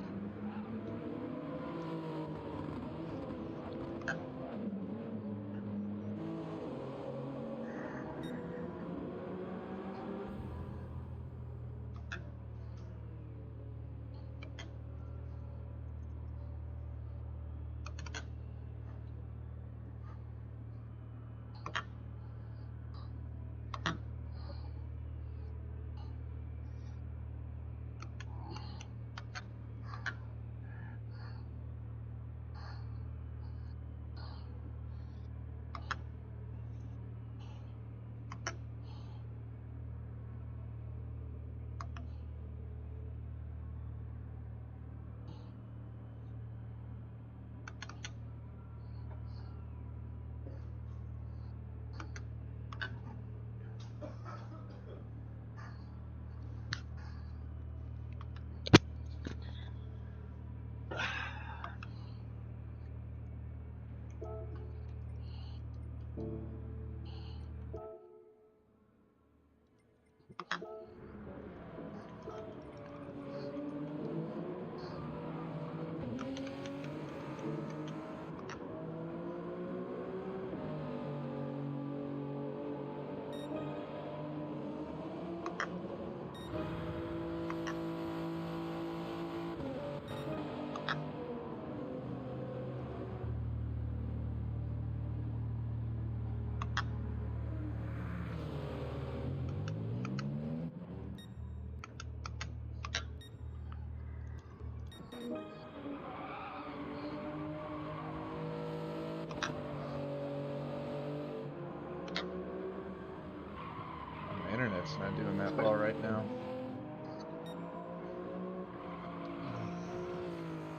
My internet's not doing that well right now.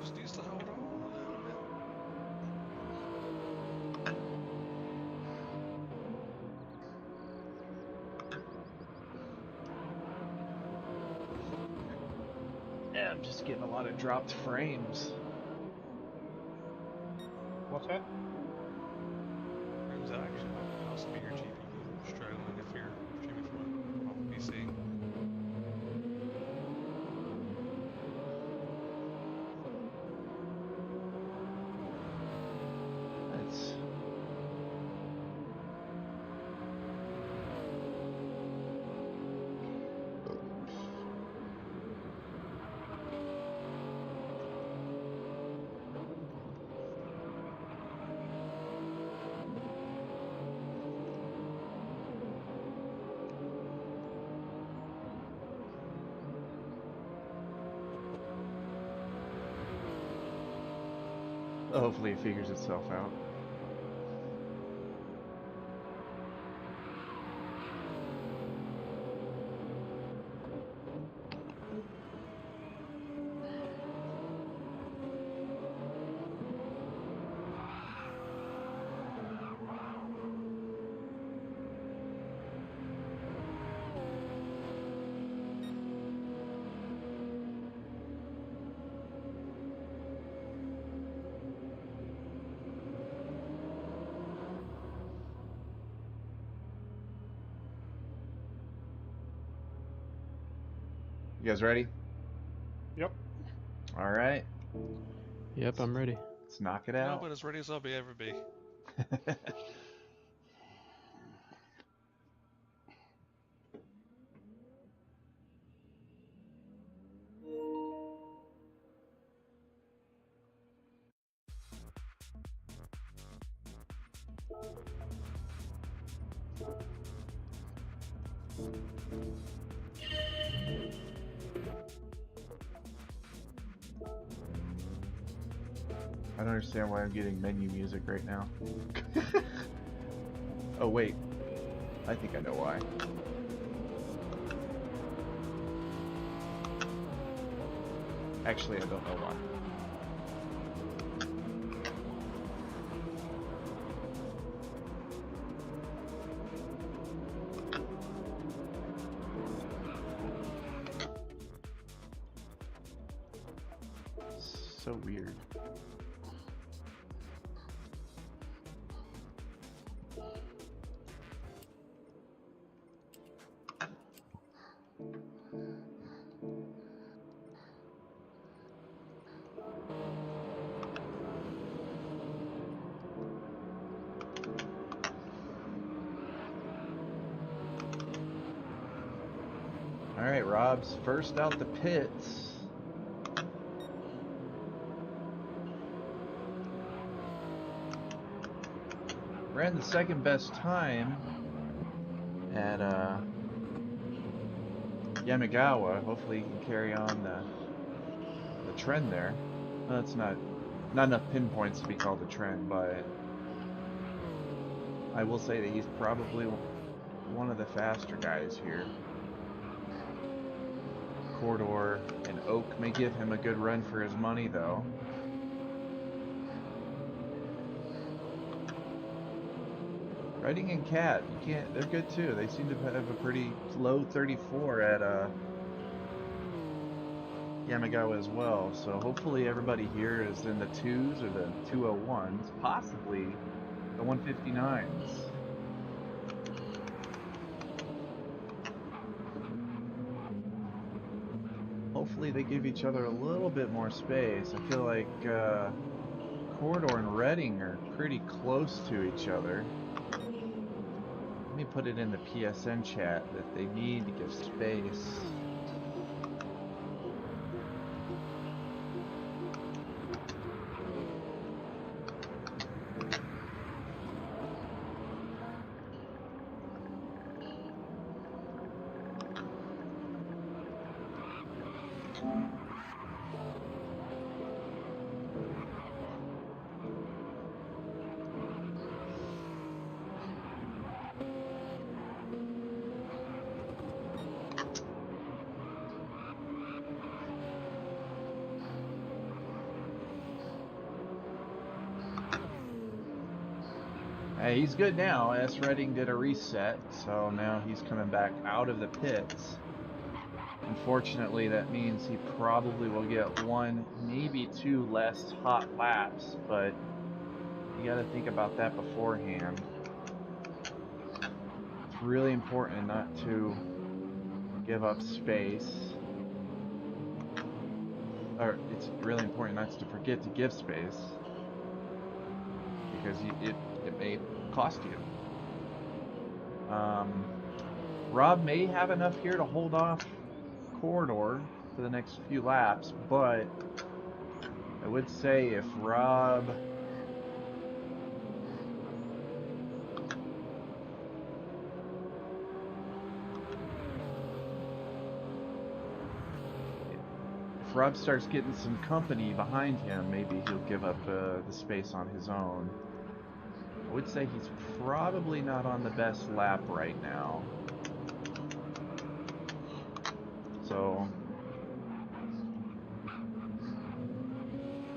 Just needs to hold on a little bit. Yeah, I'm just getting a lot of dropped frames. What's that? Frames action might also be your GPU struggling if you're streaming from a PC. That's... Hopefully it figures itself out. You guys ready? Yep. All right. Yep, I'm ready. Let's knock it No, out. but as ready as I'll be ever be. I don't understand why I'm getting menu music right now. Oh wait, I think I know why. Actually, I don't know why. So weird. Alright, Rob's first out the pits. Ran the second best time at Yamagawa. Hopefully he can carry on the trend there. Well, that's not enough pinpoints to be called a trend, but I will say that he's probably one of the faster guys here. Corridor and Oak may give him a good run for his money, though. Redding and Cat, you can't. They're good too. They seem to have a pretty low 34 at Yamagawa as well. So hopefully everybody here is in the 2s or the 201s, possibly the 159s. Hopefully they give each other a little bit more space. I feel like Corridor and Redding are pretty close to each other. Let me put it in the PSN chat that they need to give space. Hey, he's good now. S. Redding did a reset, so now he's coming back out of the pits. Unfortunately, that means he probably will get 1, maybe 2 less hot laps, but you gotta think about that beforehand. It's really important not to give up space. Or, it's really important not to forget to give space, because it may cost you. Rob may have enough here to hold off Corridor for the next few laps, but I would say if Rob starts getting some company behind him, maybe he'll give up the space on his own. I would say he's probably not on the best lap right now. So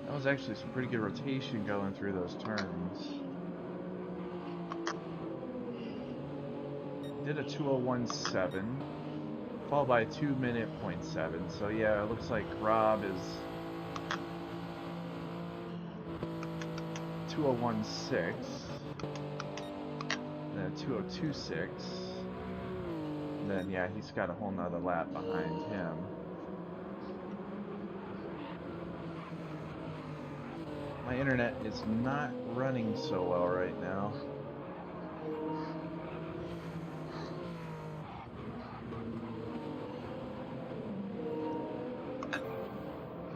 that was actually some pretty good rotation going through those turns. Did a 2:01.7, followed by a 2:07. So yeah, it looks like Rob is 2:01.6. Then 2:02.6. Then yeah, he's got a whole nother lap behind him. My internet is not running so well right now.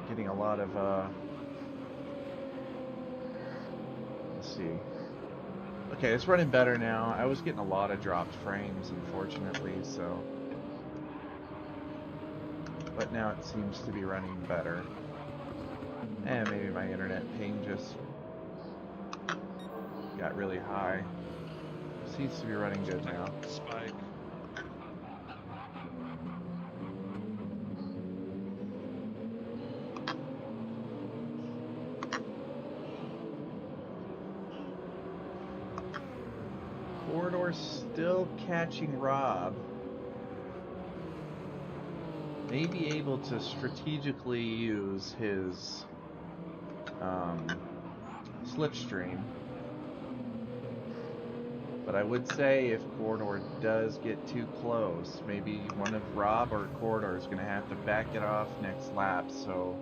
Getting a lot of let's see. Okay, it's running better now. I was getting a lot of dropped frames, unfortunately, so. But now it seems to be running better. And maybe my internet ping just got really high. Seems to be running good now. Spike. Corridor still catching Rob. May be able to strategically use his slipstream. But I would say if Corridor does get too close, maybe one of Rob or Corridor is going to have to back it off next lap, so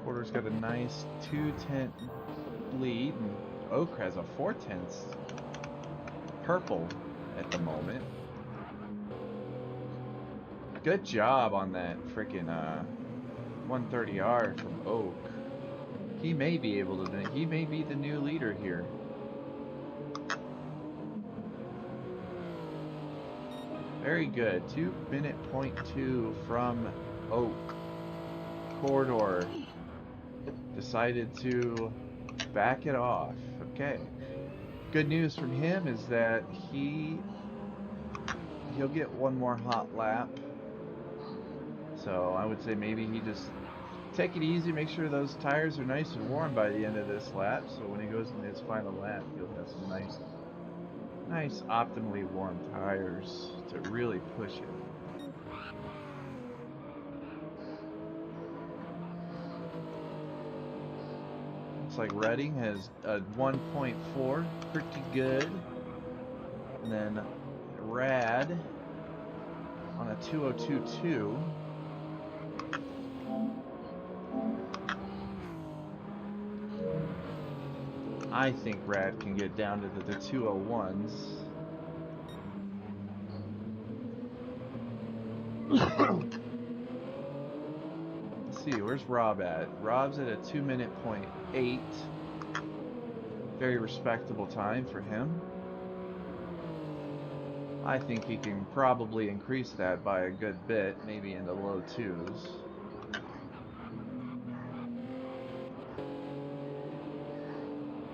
Corridor's got a nice 2/10 lead, and Oak has a 4/10 purple at the moment. Good job on that freaking 130R from Oak. He may be able to. He may be the new leader here. Very good. 2-minute point 2 from Oak. Corridor decided to back it off. Okay. Good news from him is that he'll get one more hot lap. So I would say maybe he just take it easy, make sure those tires are nice and warm by the end of this lap, so when he goes into his final lap, he'll have some nice optimally warm tires to really push it. Looks like Redding has a 1.4, pretty good. And then Rad on a 202.2. I think Rad can get down to the 201s. Let's see, where's Rob at? Rob's at a 2-minute point 8. Very respectable time for him. I think he can probably increase that by a good bit, maybe in the low 2s.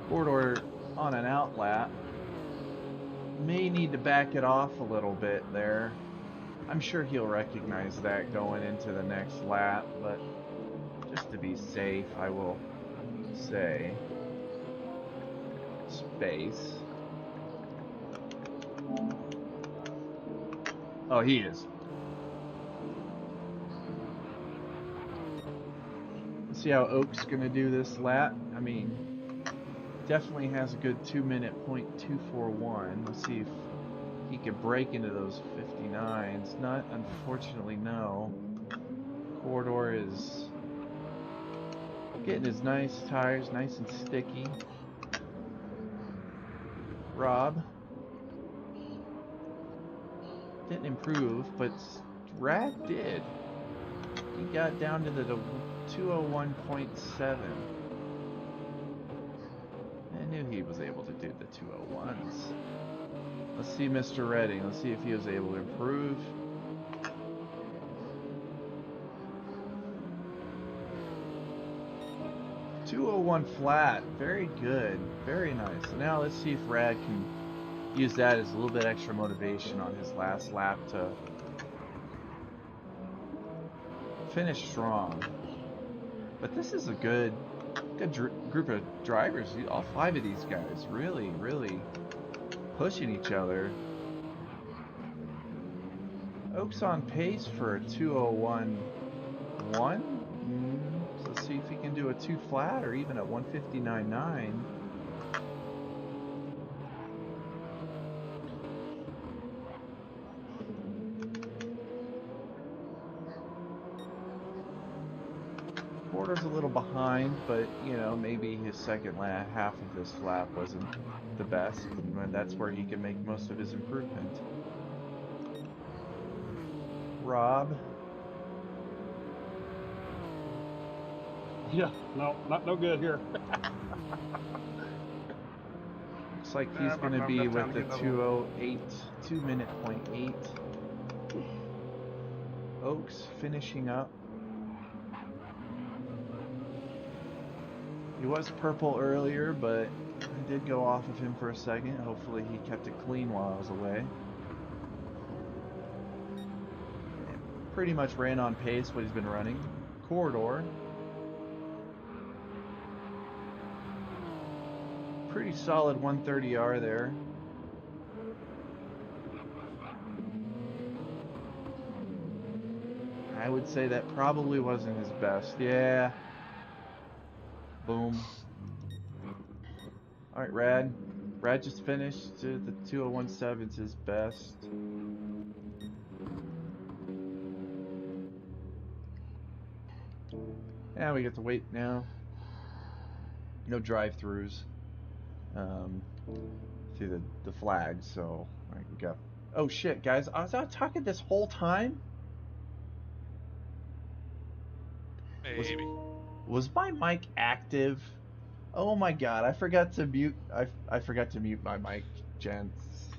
Corridor on an out lap. May need to back it off a little bit there. I'm sure he'll recognize that going into the next lap, but just to be safe, I will say space. Oh, he is. Let's see how Oak's gonna do this lap. I mean, definitely has a good 2-minute point 241. Let's see if he can break into those 59s. Not, unfortunately, no. Corridor is getting his nice tires, nice and sticky. Rob didn't improve, but Rad did. He got down to the 201.7. I knew he was able to do the 201s. Let's see Mr. Redding. Let's see if he was able to improve. .201 flat. Very good. Very nice. So now let's see if Rad can use that as a little bit extra motivation on his last lap to finish strong. But this is a good group of drivers. All 5 of these guys really pushing each other. Oak's on pace for a 201.1. So let's see if he can do a 2 flat or even a 159.9. Corridor's a little behind, but you know, maybe his second half of this lap wasn't the best, and that's where he can make most of his improvement. Rob. Yeah, no, no good here. Looks like he's going to be with the 208, 2-minute point 8. Oaks finishing up. He was purple earlier, but I did go off of him for a second. Hopefully he kept it clean while I was away. Pretty much ran on pace what he's been running. Corridor. Pretty solid 130R there. I would say that probably wasn't his best. Yeah. Boom. Alright, Rad. Rad just finished. The 201.7's his best. Yeah, we get to wait now. No drive-throughs. through the flags. So we got. Oh shit, guys! I was out talking this whole time. Maybe. Was my mic active? Oh my god! I forgot to mute. I forgot to mute my mic, gents.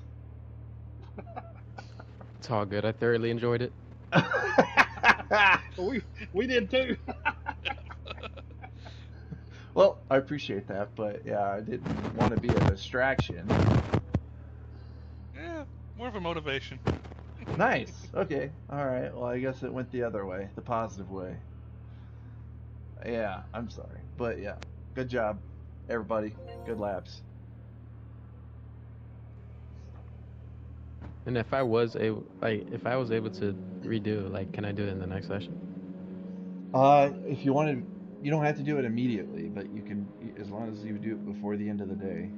It's all good. I thoroughly enjoyed it. we did too. Well, I appreciate that, but yeah, I didn't want to be a distraction. Yeah, more of a motivation. Nice. Okay. All right. Well, I guess it went the other way, the positive way. Yeah, I'm sorry, but yeah, good job, everybody. Good laps. And if I was able, if I was able to redo, can I do it in the next session? If you wanted, you don't have to do it immediately, but you can, as long as you do it before the end of the day.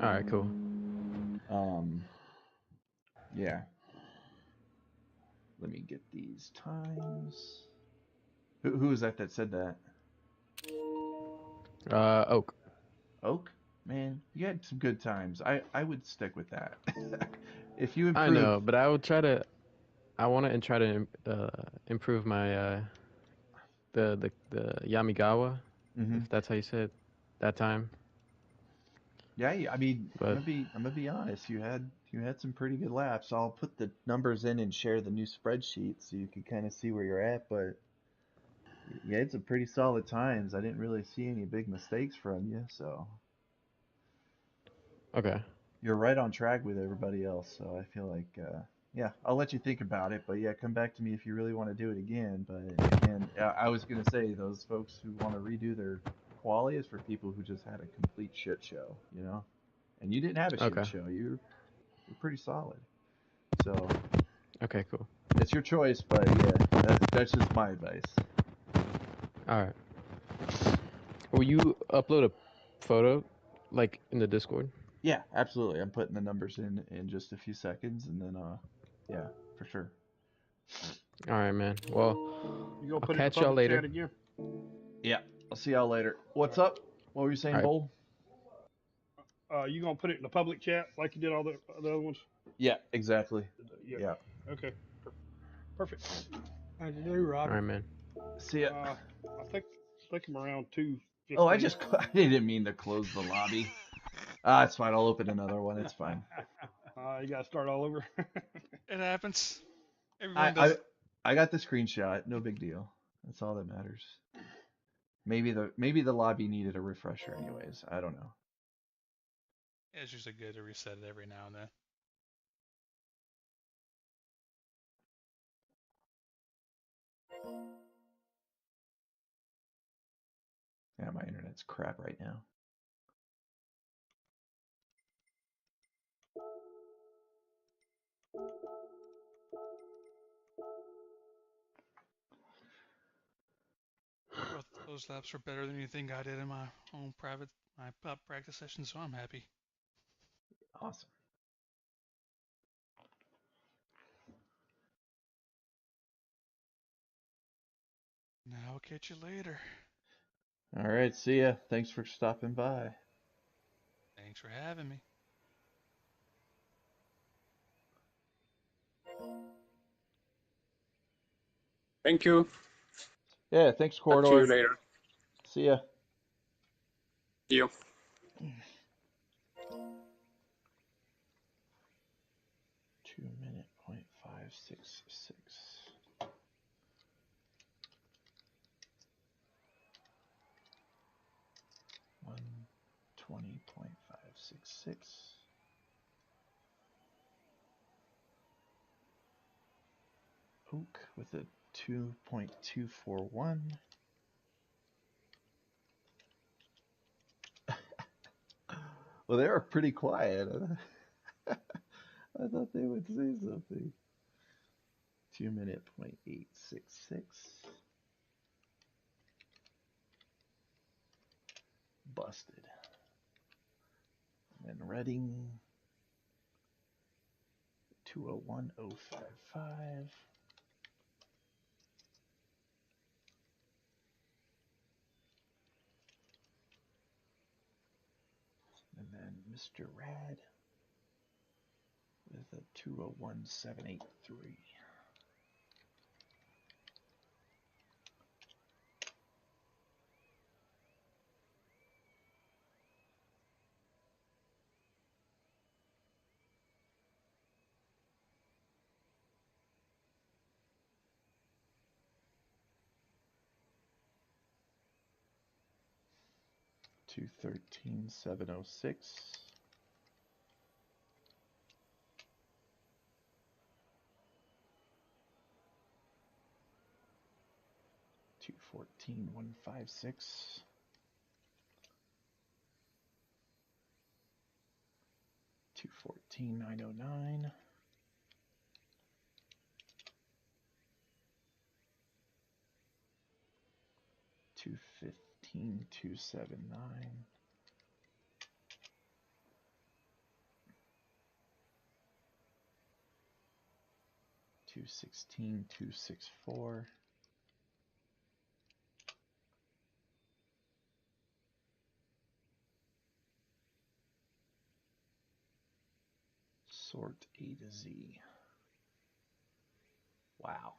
All right, cool. Yeah. Let me get these times. Who was that said that? Oak. Oak? Man, you had some good times. I would stick with that. If you I improve. know, but I would try to. I want to try to improve my the Yamigawa, if that's how you say it, that time. Yeah, I mean, But I'm gonna be honest. You had some pretty good laps. I'll put the numbers in and share the new spreadsheet so you can kind of see where you're at. But you had some pretty solid times. I didn't really see any big mistakes from you, so okay. you're right on track with everybody else. So I feel like, yeah, I'll let you think about it. But yeah, come back to me if you really want to do it again. But again, I was gonna say those folks who want to redo their quali is for people who just had a complete shit show, you know. And you didn't have a shit Okay. show. You're pretty solid. So Okay, cool. it's your choice, but yeah, that's just my advice. All right. Will you upload a photo, in the Discord? Yeah, absolutely. I'm putting the numbers in just a few seconds, and then yeah, for sure. All right, man. Well, You gonna I'll put it in the catch y'all public later. chat again? Yeah, I'll see y'all later. What's up? What were you saying, All right. Bold? You gonna put it in the public chat like you did all the other ones? Yeah, exactly. Yeah. Yeah. Okay. Perfect. How'd you do, All Robbie? right, man. See ya. I think I'm around 2:15. Oh, I didn't mean to close the lobby. It's fine. I'll open another one. It's fine. You gotta start all over. It happens. Everyone does. I got the screenshot. No big deal. That's all that matters. Maybe the lobby needed a refresher anyways. I don't know. Yeah, it's usually good to reset it every now and then. Yeah, my internet's crap right now. Well, those laps are better than anything I did in my own practice session, so I'm happy. Awesome. Now I'll catch you later. All right, see ya. Thanks for stopping by. Thanks for having me. Thank you. Yeah, thanks, Talk to you Corridor. later. See ya. See you. 2 minute .566. 1:20.566. Oak with a 2.241. Well, they were pretty quiet. I thought they would say something. 2 minute .866. Busted. And then Reading 201.055. And then Mr. Rad with a 201.783. Two 13.706. 214.156. 214.909. 215.279. 216.264. 'Sort A to Z. Wow.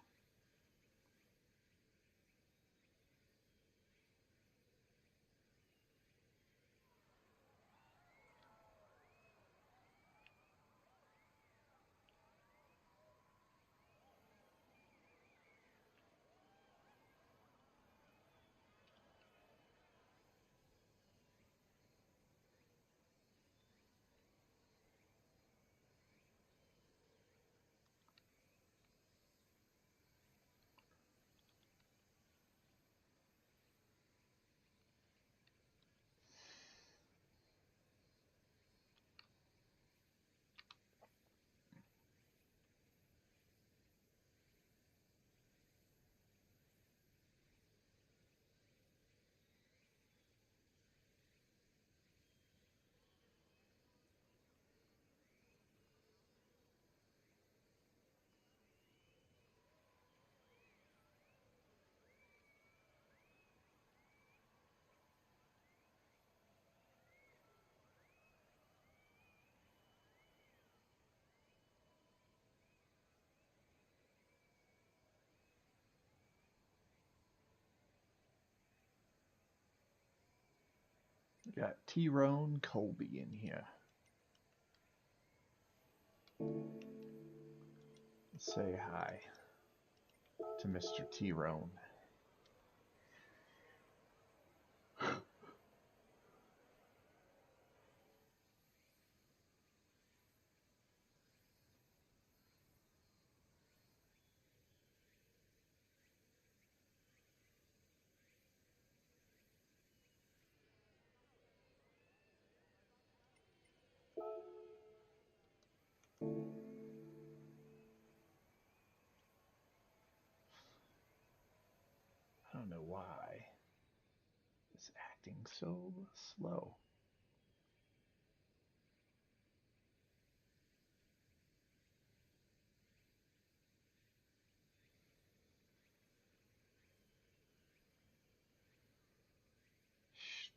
We got Tyrone Colby in here. Let's say hi to Mr. Tyrone. I don't know why it's acting so slow.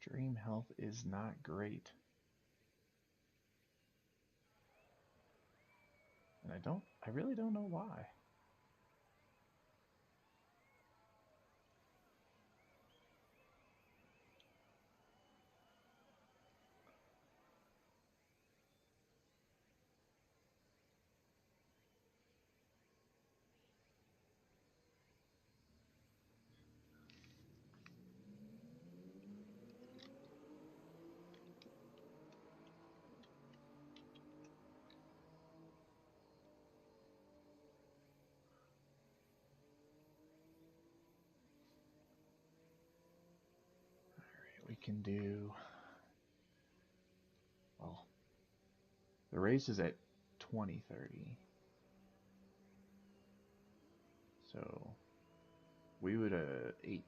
Stream health is not great. And I really don't know why. Alright, we can do, well, the race is at 20:30. So we would 18.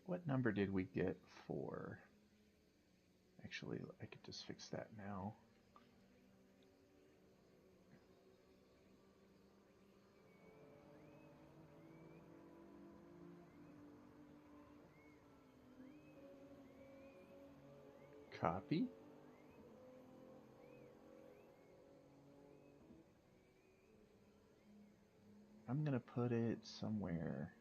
What number did we get for? Actually, I could just fix that now. Copy. I'm gonna put it somewhere.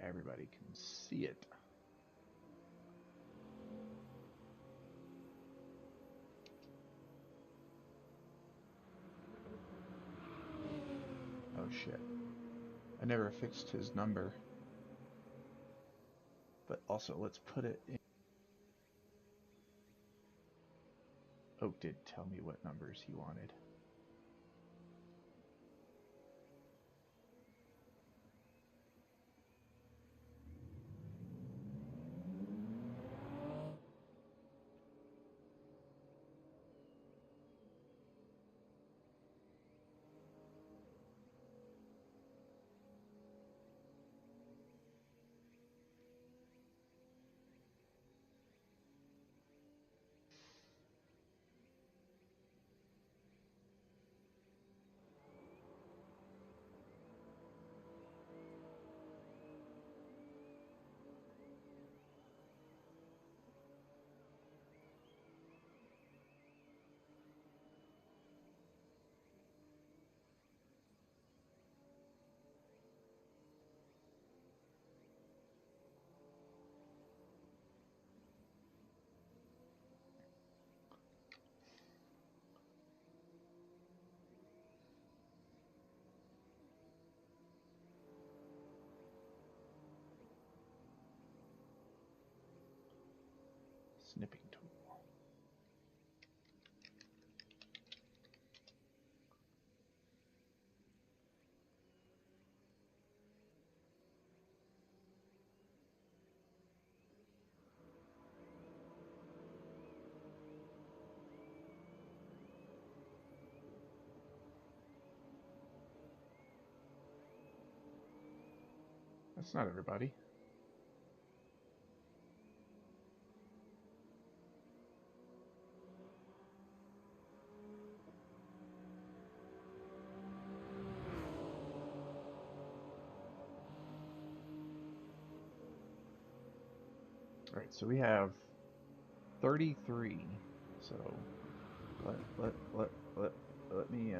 Everybody can see it. Oh shit. I never fixed his number. But also, let's put it in. Oak did tell me what numbers he wanted. Snipping tool. That's not everybody. Alright, so we have 33. So let me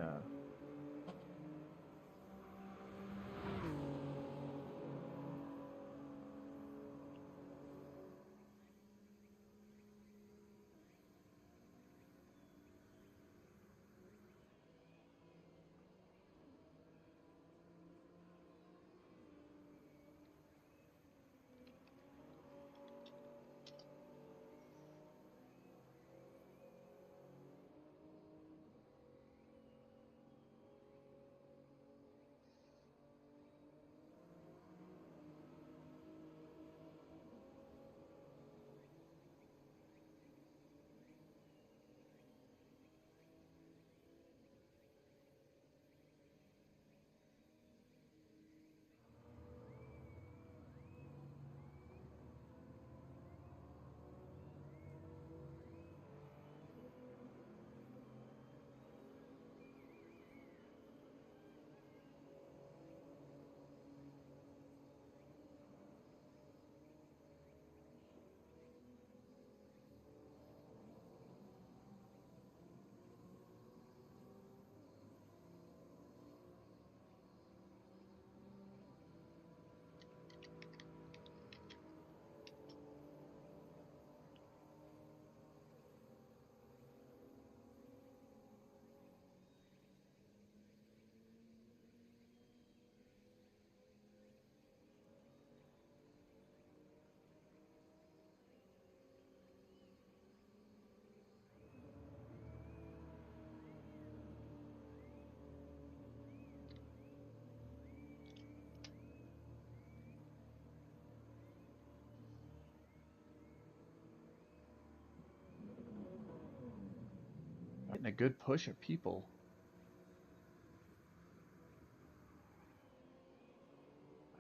getting a good push of people.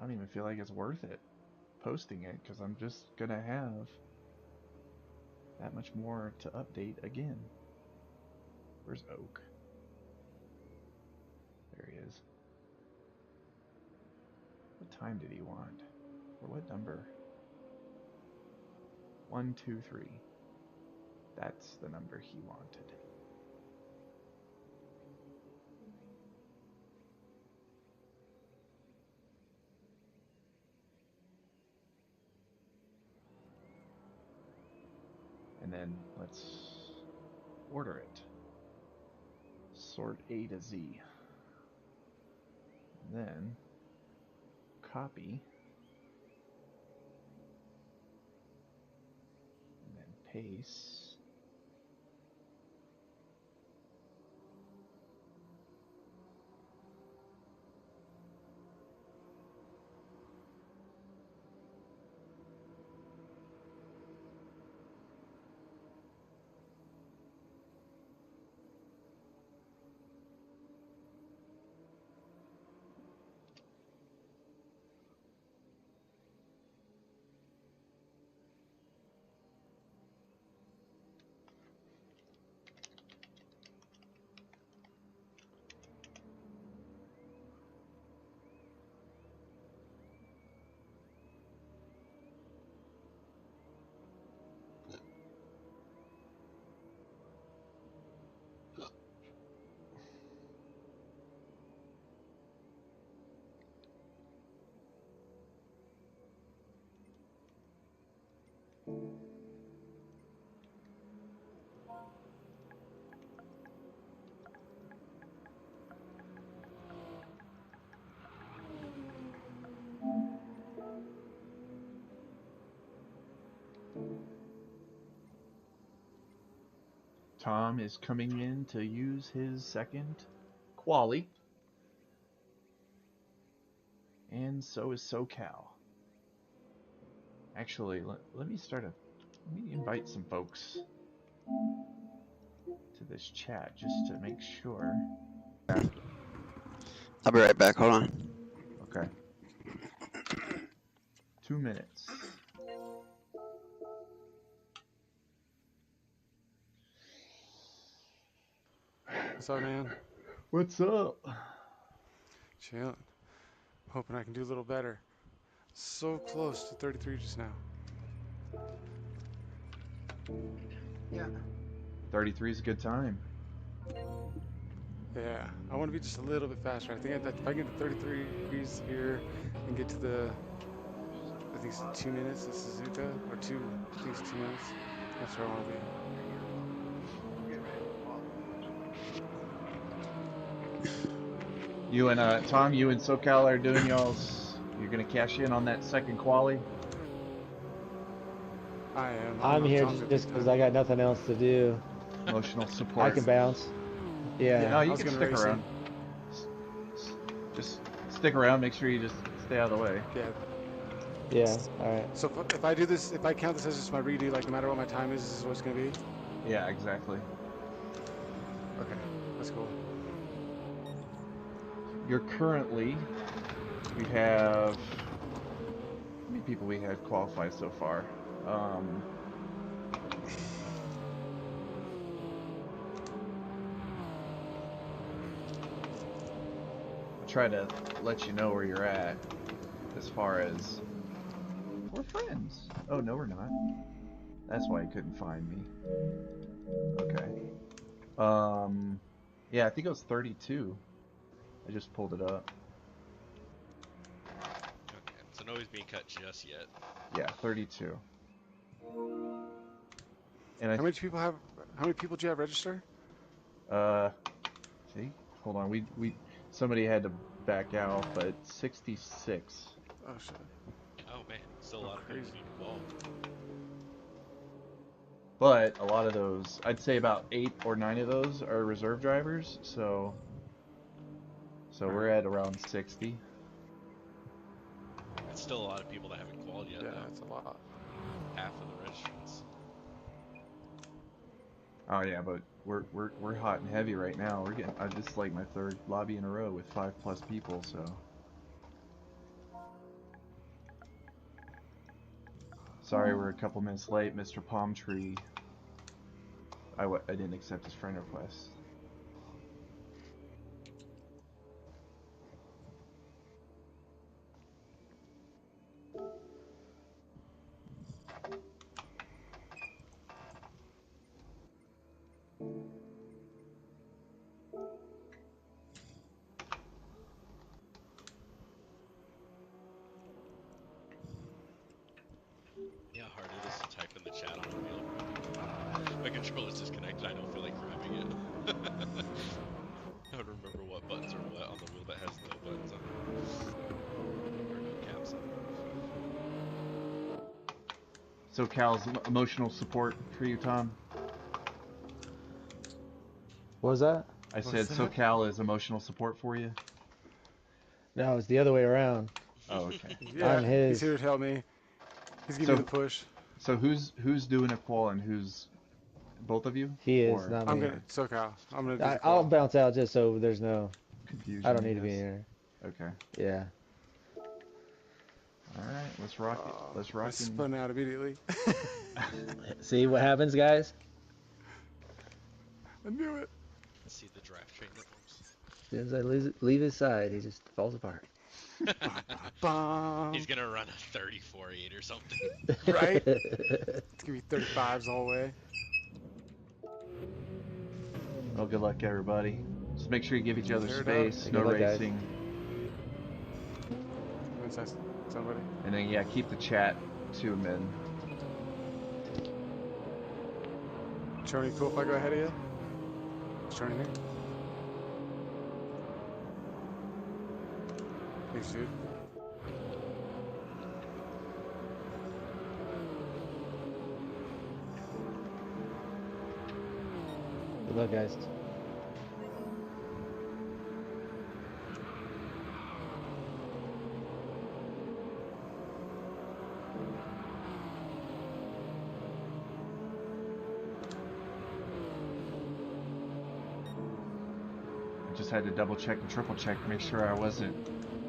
don't even feel like it's worth it posting it because I'm just gonna have that much more to update again. Where's Oak? There he is. What time did he want? Or what number? 1, 2, 3. That's the number he wanted. And then let's order it. Sort A to Z. And then copy. And then paste. Tom is coming in to use his second quali. And so is SoCal. Actually, let me invite some folks to this chat just to make sure. I'll be right back. Hold on. Okay. 2 minutes. What's up, man? What's up? Chilling. Hoping I can do a little better. So close to 33 just now. Yeah. 33 is a good time. Yeah, I want to be just a little bit faster. I think if I get to 33 degrees here and get to I think it's 2 minutes to Suzuka, or I think it's 2 minutes. That's where I want to be. You and Tom, you and SoCal are doing y'all's. You're gonna cash in on that second quali. I am. I'm here just because I got nothing else to do. Emotional support. I can bounce. Yeah. No, you can stick around. Just stick around. Make sure you just stay out of the way. Yeah. Yeah. All right. So if I do this, if I count this as just my redo, like no matter what my time is, this is what it's gonna be. Yeah, exactly. Okay, that's cool. You're currently. We have. How many people we had qualify so far? I'll try to let you know where you're at as far as we're friends. Oh no, we're not. That's why he couldn't find me. Okay. Yeah, I think it was 32. I just pulled it up. Okay, so nobody's being cut just yet. Yeah, 32. And How many people do you have register? See, hold on. Somebody had to back out, but 66. Oh shit. Oh man, still a lot of people being involved. But a lot of those, I'd say about 8 or 9 of those are reserve drivers, so we're at around 60. It's still a lot of people that haven't qualified yet. Yeah, though. that's a lot. Half of the registrants. Oh yeah, but we're hot and heavy right now. This is like my third lobby in a row with 5+ people, so Sorry we're a couple minutes late, Mr. Palm Tree. I didn't accept his friend request. Yeah, hard it is to type in the chat on the wheel. My controller's disconnected. I don't feel like grabbing it. I don't remember what buttons are what on the wheel that has no buttons on it. Or no caps on it. SoCal's emotional support for you, Tom? What was that? I said that? SoCal is emotional support for you? No, it's the other way around. Oh, okay. Yeah, I'm his. he's here to help me. He's giving me the push. So who's doing a qual and who's both of you? He is, Or not I'm me. gonna SoCal. I'm gonna do the I'll call. bounce out just so there's no confusion. I don't need to be guess. here. Okay. Yeah. All right, let's rock it. Let's rock I it. spun out immediately. See what happens, guys? I knew it. See the drive train that moves. As soon as I leave his side, he just falls apart. He's gonna run a 34.8 or something. Right? It's gonna be 35s the whole way. Well, good luck, everybody. Just make sure you give each other Fair space. enough. No Good luck, guys. racing. Somebody. And then, yeah, keep the chat to a min. Tony, cool if I go ahead of you? Is Tony here? Thanks, dude. Good luck, guys. I just had to double check and triple check to make sure I wasn't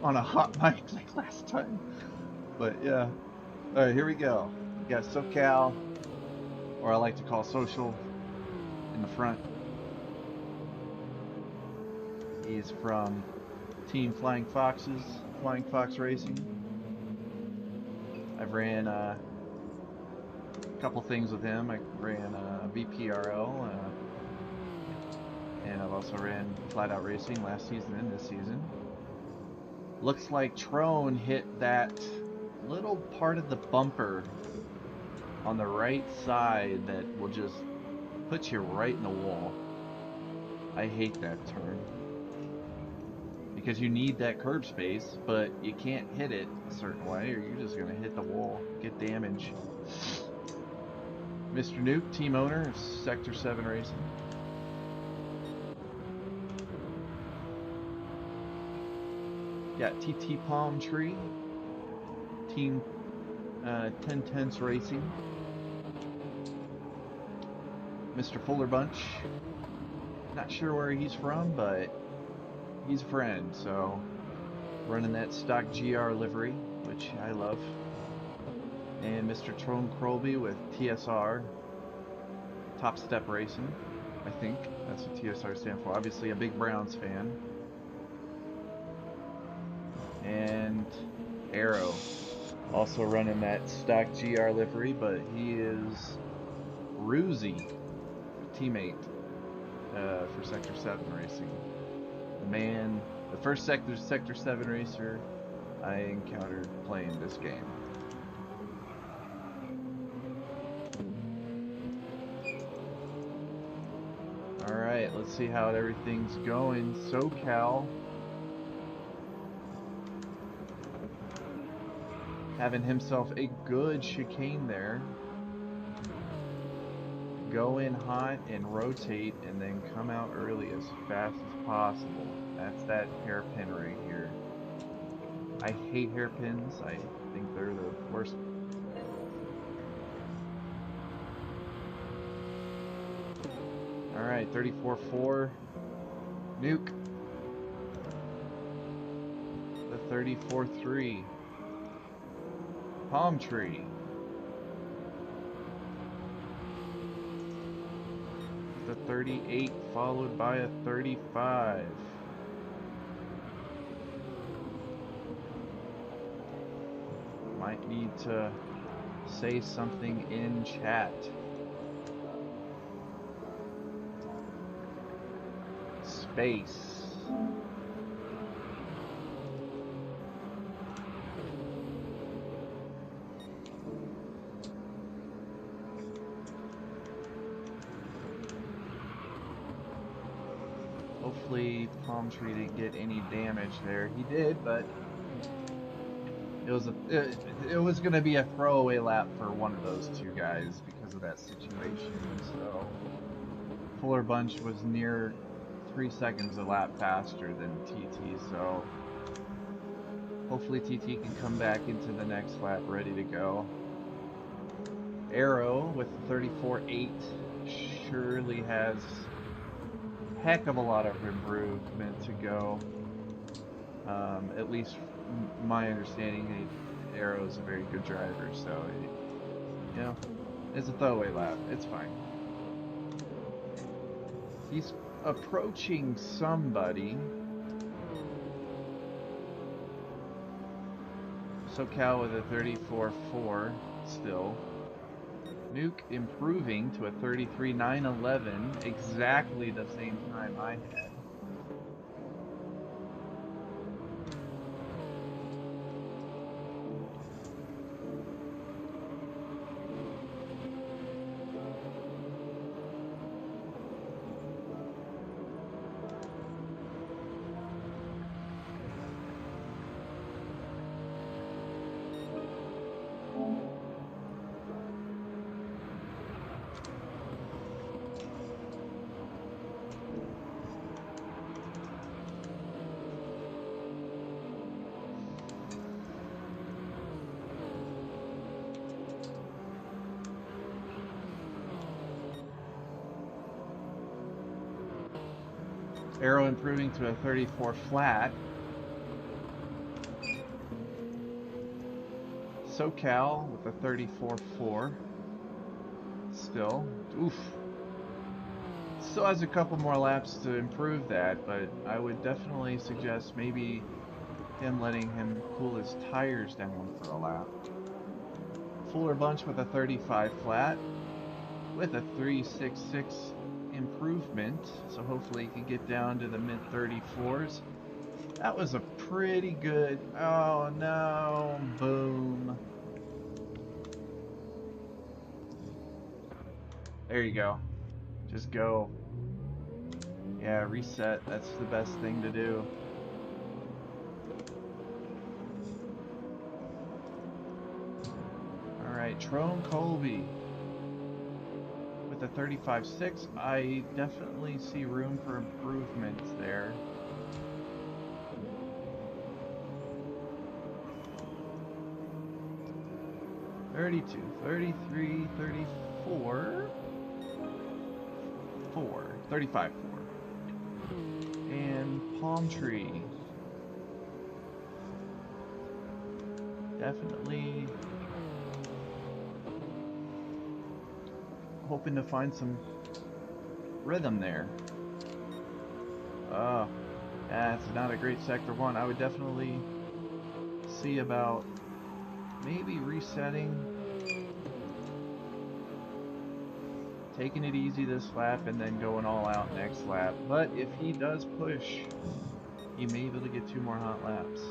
on a hot mic like last time. But yeah. Alright, here we go. We got SoCal, or I like to call Social, in the front. He's from Team Flying Foxes, Flying Fox Racing. I've ran a couple things with him. I ran VPRL, and I've also ran Flat Out Racing last season and this season. Looks like Trone hit that little part of the bumper on the right side that will just put you right in the wall. I hate that turn. Because you need that curb space, but you can't hit it a certain way or you're just going to hit the wall, get damage. Mr. Nuke, team owner of Sector 7 Racing. Got TT Palm Tree, Team 10 Tenths Racing. Mr. Fuller Bunch, not sure where he's from, but he's a friend, so running that stock GR livery, which I love. And Mr. Trone Crowley with TSR, Top Step Racing, I think that's what TSR stands for. Obviously a big Browns fan. And Arrow, also running that stock GR livery, but he is Roozy, teammate for Sector 7 Racing. The man, the first Sector 7 racer I encountered playing this game. Alright, let's see how everything's going. SoCal having himself a good chicane there. Go in hot and rotate and then come out early as fast as possible. That's that hairpin right here. I hate hairpins. I think they're the worst. Alright, 34.4. Nuke. The 34.3. Palm Tree. 38 followed by a 35. Might need to say something in chat. Space. Hopefully Palm Tree didn't get any damage there. He did, but it was gonna be a throwaway lap for one of those two guys because of that situation. So Fuller Bunch was near 3 seconds a lap faster than TT. So hopefully TT can come back into the next lap ready to go. Arrow with 34.8 surely has heck of a lot of improvement to go. At least my understanding, Arrow's a very good driver, so you know, it's a throwaway lap. It's fine. He's approaching somebody. SoCal with a 34.4 still. Nuke improving to a 33.911, exactly the same time I had. Arrow improving to a 34 flat. SoCal with a 34.4. Still. Oof. Still has a couple more laps to improve that, but I would definitely suggest maybe letting him cool his tires down for a lap. Fuller Bunch with a 35 flat with a 3.66 improvement, so hopefully he can get down to the mid 34s. That was a pretty good, oh no, boom. There you go. Just go. Yeah, reset, that's the best thing to do. Alright, Trone Colby with a 35.6, I definitely see room for improvement there. $32, $33, $34, $35.4. And Palm Tree. Definitely hoping to find some rhythm there. That's not a great sector one. I would definitely see about maybe resetting, taking it easy this lap, and then going all out next lap. But if he does push, he may be able to get 2 more hot laps.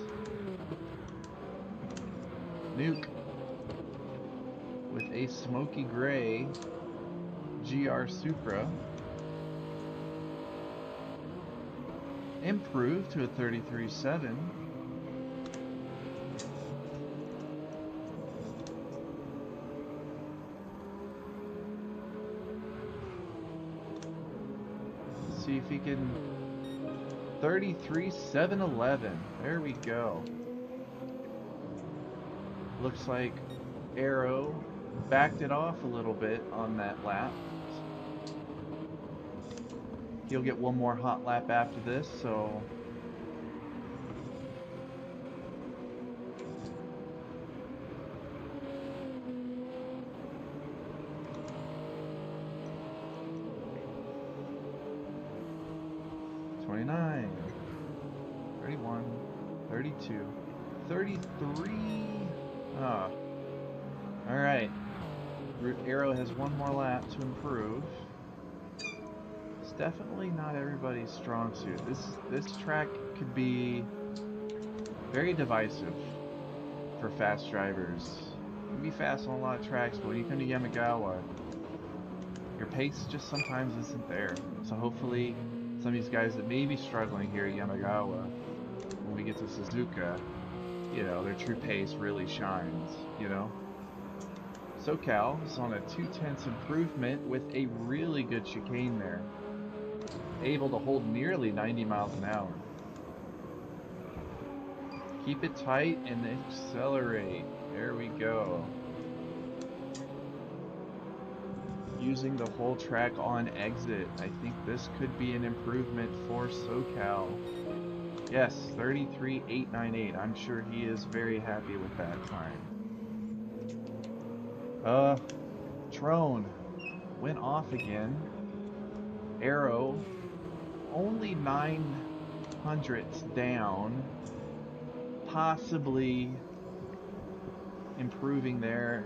Nuke with a smoky gray GR Supra. Improved to a 33.7. See if he can 33.711. There we go. Looks like Arrow backed it off a little bit on that lap. He'll get 1 more hot lap after this, so 29, 31, 32, 33. Ah. Alright. Arrow has one more lap to improve. It's definitely not everybody's strong suit. This track could be very divisive for fast drivers. You can be fast on a lot of tracks, but when you come to Yamagawa, your pace just sometimes isn't there. So hopefully some of these guys that may be struggling here at Yamagawa, when we get to Suzuka, you know, their true pace really shines, you know? SoCal is on a 2/10 improvement with a really good chicane there. Able to hold nearly 90 miles an hour. Keep it tight and accelerate. There we go. Using the whole track on exit. I think this could be an improvement for SoCal. Yes, 33.898. I'm sure he is very happy with that time. Trone went off again. Arrow only 900ths down. Possibly improving there.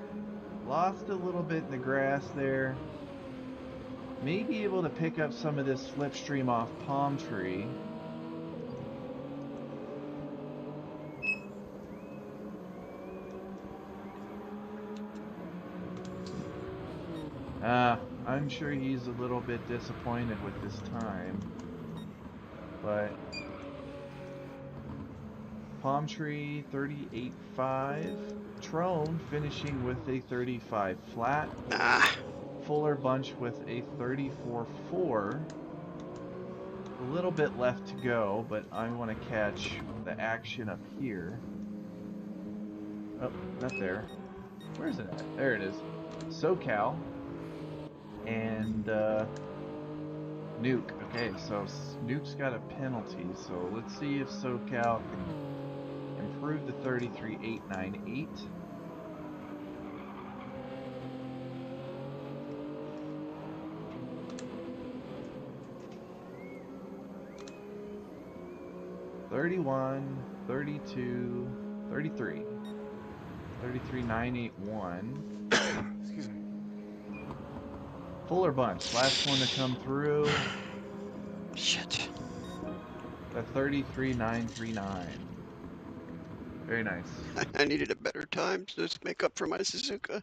Lost a little bit in the grass there. May be able to pick up some of this slipstream off Palm Tree. I'm sure he's a little bit disappointed with this time. But Palm Tree 38.5. Trone finishing with a 35 flat. Fuller Bunch with a 34.4. A little bit left to go, but I want to catch the action up here. Oh, not there. Where's it at? There it is. SoCal and Nuke. Okay, so Nuke's got a penalty, so let's see if SoCal can improve the 33.898. $31, $32, $33. 33.981. Excuse me. Fuller Bunch, last one to come through. Shit. The 33.939. Very nice. I needed a better time to just make up for my Suzuka.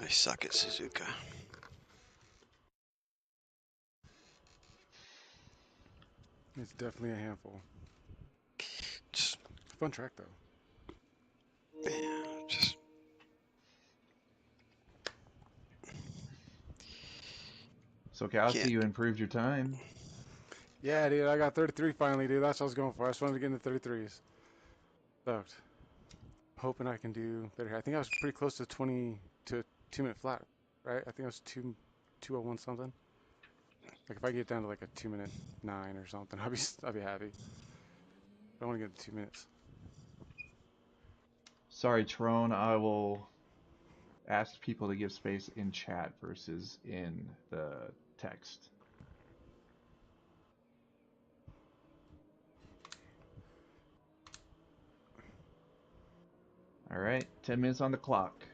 I suck at Suzuka. It's definitely a handful. Just fun track though. Yeah, just SoCal, I see you improved your time. Yeah, dude, I got 33 finally, dude. That's what I was going for. I just wanted to get in the 33s. Sucked. Hoping I can do better. I think I was pretty close to 20 to a 2-minute flat, right? I think I was 2:01 something. Like if I get down to like a 2:09 or something, I'll be happy. I want to get to 2 minutes. Sorry, Trone, I will ask people to give space in chat versus in the text. All right, 10 minutes on the clock.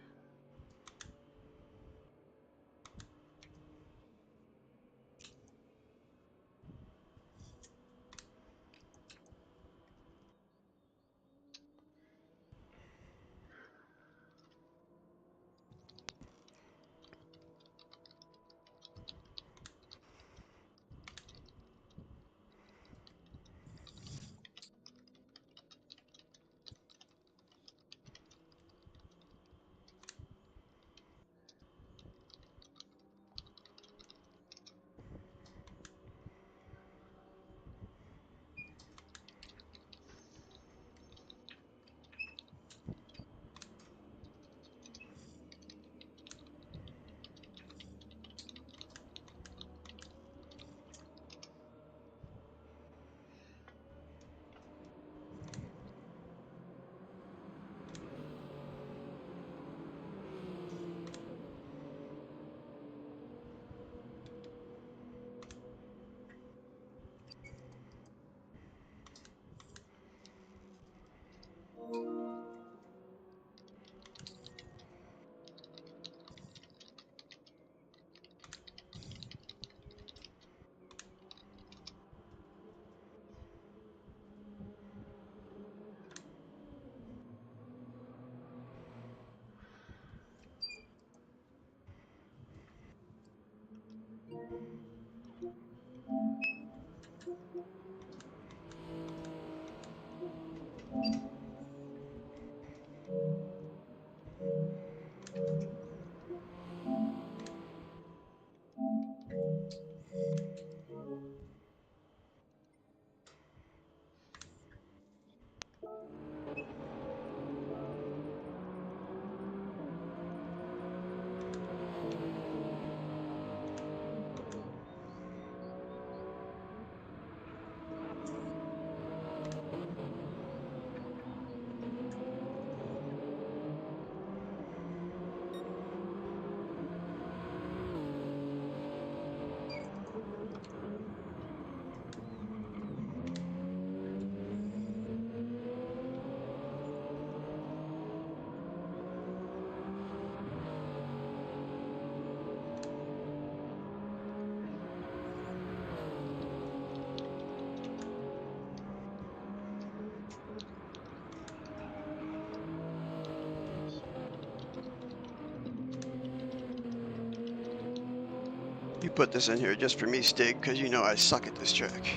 You put this in here just for me, Stig, because you know I suck at this track.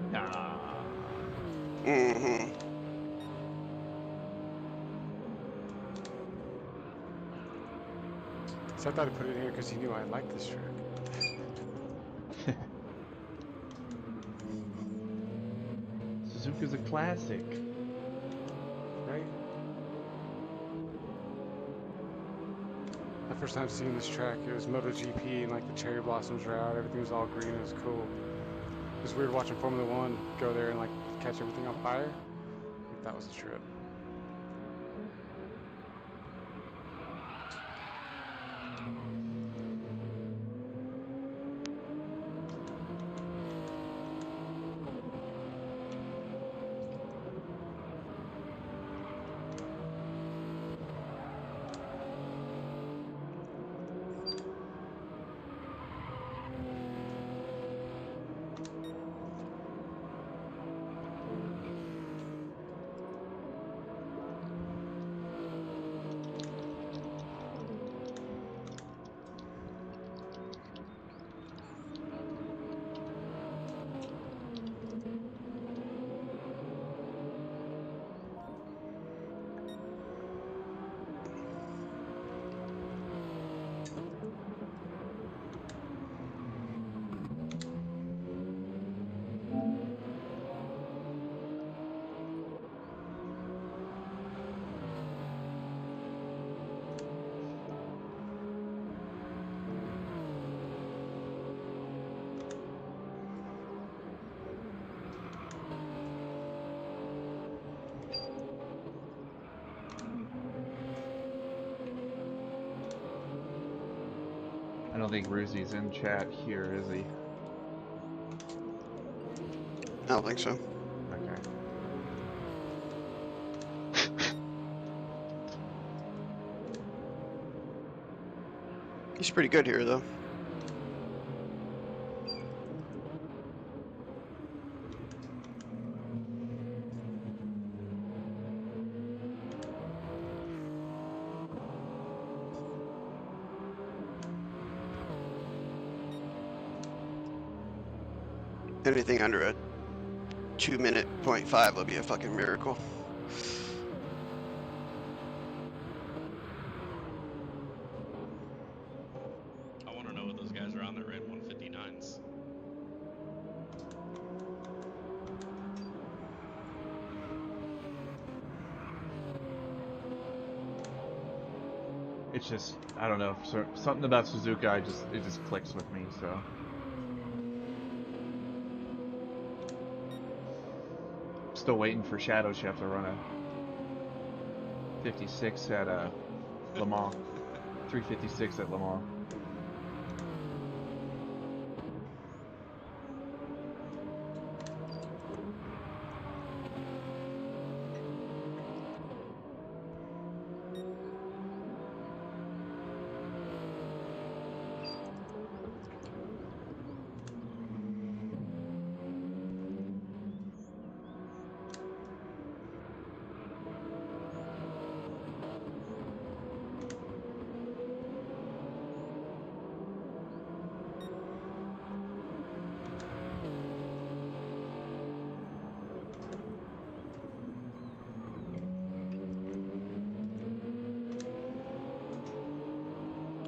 Nah. Mm-hmm. So I thought he put it in here because he knew I liked this track. Suzuka's a classic. Right? My first time seeing this track, it was MotoGP and like the cherry blossoms were out, everything was all green, it was cool. It was weird watching Formula One go there and like catch everything on fire. Like, that was a trip. I don't think Ruzi's in chat here, is he? I don't think so. Okay. He's pretty good here, though. Anything under a 2-minute .5 will be a fucking miracle. I want to know what those guys are on that ran 159s. It's just, I don't know, something about Suzuka, it just clicks with me, so. Still waiting for Shadow Chef to run a 56 at Le Mans. 356 at Le Mans.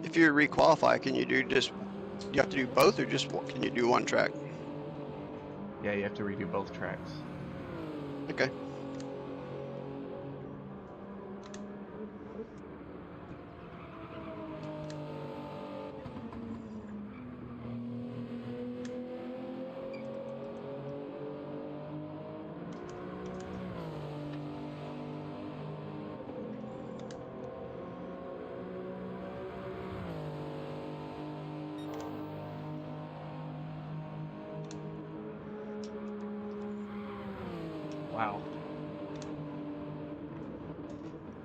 If you requalify, can you do just, you have to do both, or just can you do one track? Yeah, you have to redo both tracks. Okay. Wow.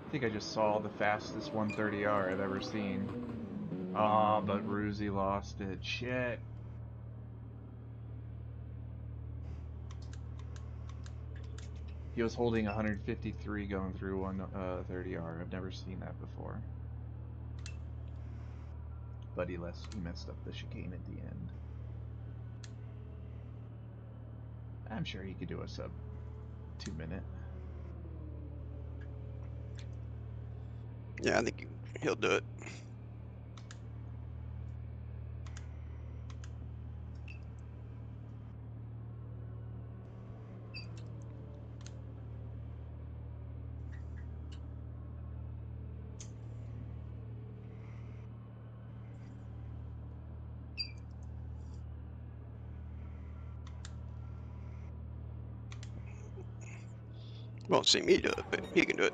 I think I just saw the fastest 130R I've ever seen. Ah, but Ruzi lost it. Shit. He was holding 153 going through 130R. I've never seen that before. but he messed up the chicane at the end. I'm sure he could do a sub 2 minute. Yeah, I think he'll do it. Won't see me do it, but he can do it.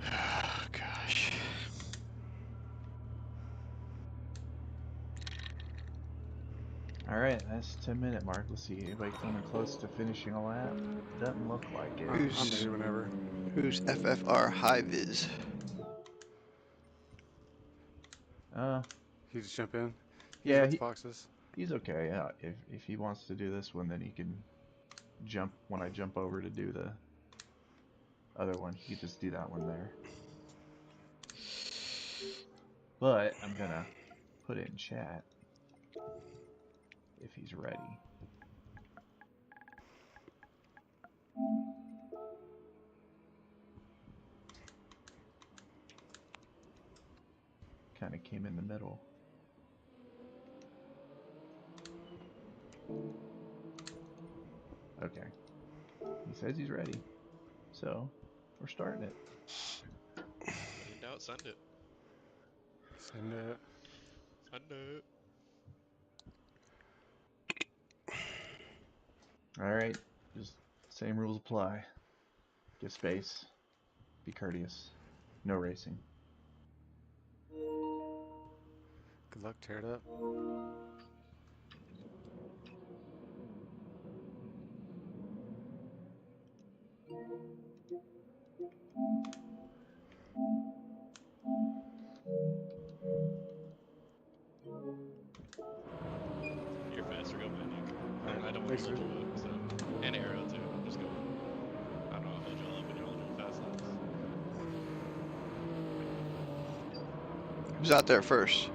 Oh, gosh. Alright, that's 10-minute mark. Let's see. Anybody coming close to finishing a lap? Doesn't look like it. I'm ready whenever. Who's FFR High Viz? He just jump in. Yeah, He's boxes. he's okay. Yeah, if he wants to do this one, then he can jump when I jump over to do the other one. He can just do that one there. But I'm gonna put it in chat if he's ready. Kind of came in the middle. Okay. He says he's ready. So, we're starting it. When in doubt, send it. Send it. Send it. Alright, just same rules apply. Give space. Be courteous. No racing. Good luck, tear it up. You're faster, go Manic. Alright, I don't want to hold you up, so. And Arrow, too. Just go. I don't know, I'll hold y'all up and y'all do fast laps. Who's out there first?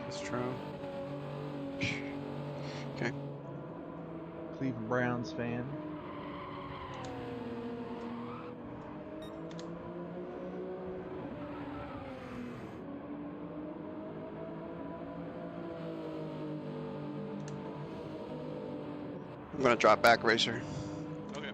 It's Tron. Okay. Cleveland Browns fan. I'm gonna drop back, Racer. Okay.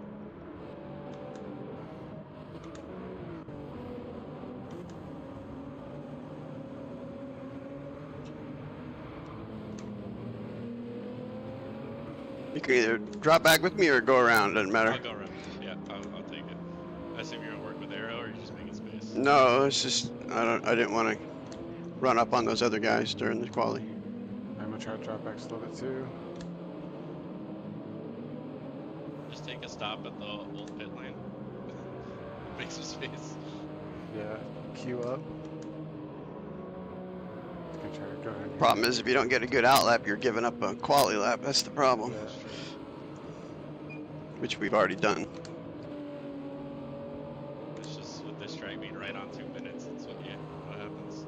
You can either drop back with me or go around, doesn't matter. I'll go around. Yeah, I'll take it. I assume you're gonna work with Arrow, or you're just making space? No, it's just, I didn't want to run up on those other guys during the quali. I'm gonna try to drop back a little bit too. Just take a stop at the old pit lane. Make some space. Yeah, queue up. Gonna try to go ahead. Problem is, if you don't get a good out lap, you're giving up a quali lap. That's the problem. That's true. Which we've already done. It's just with this track being right on 2 minutes, that's what happens.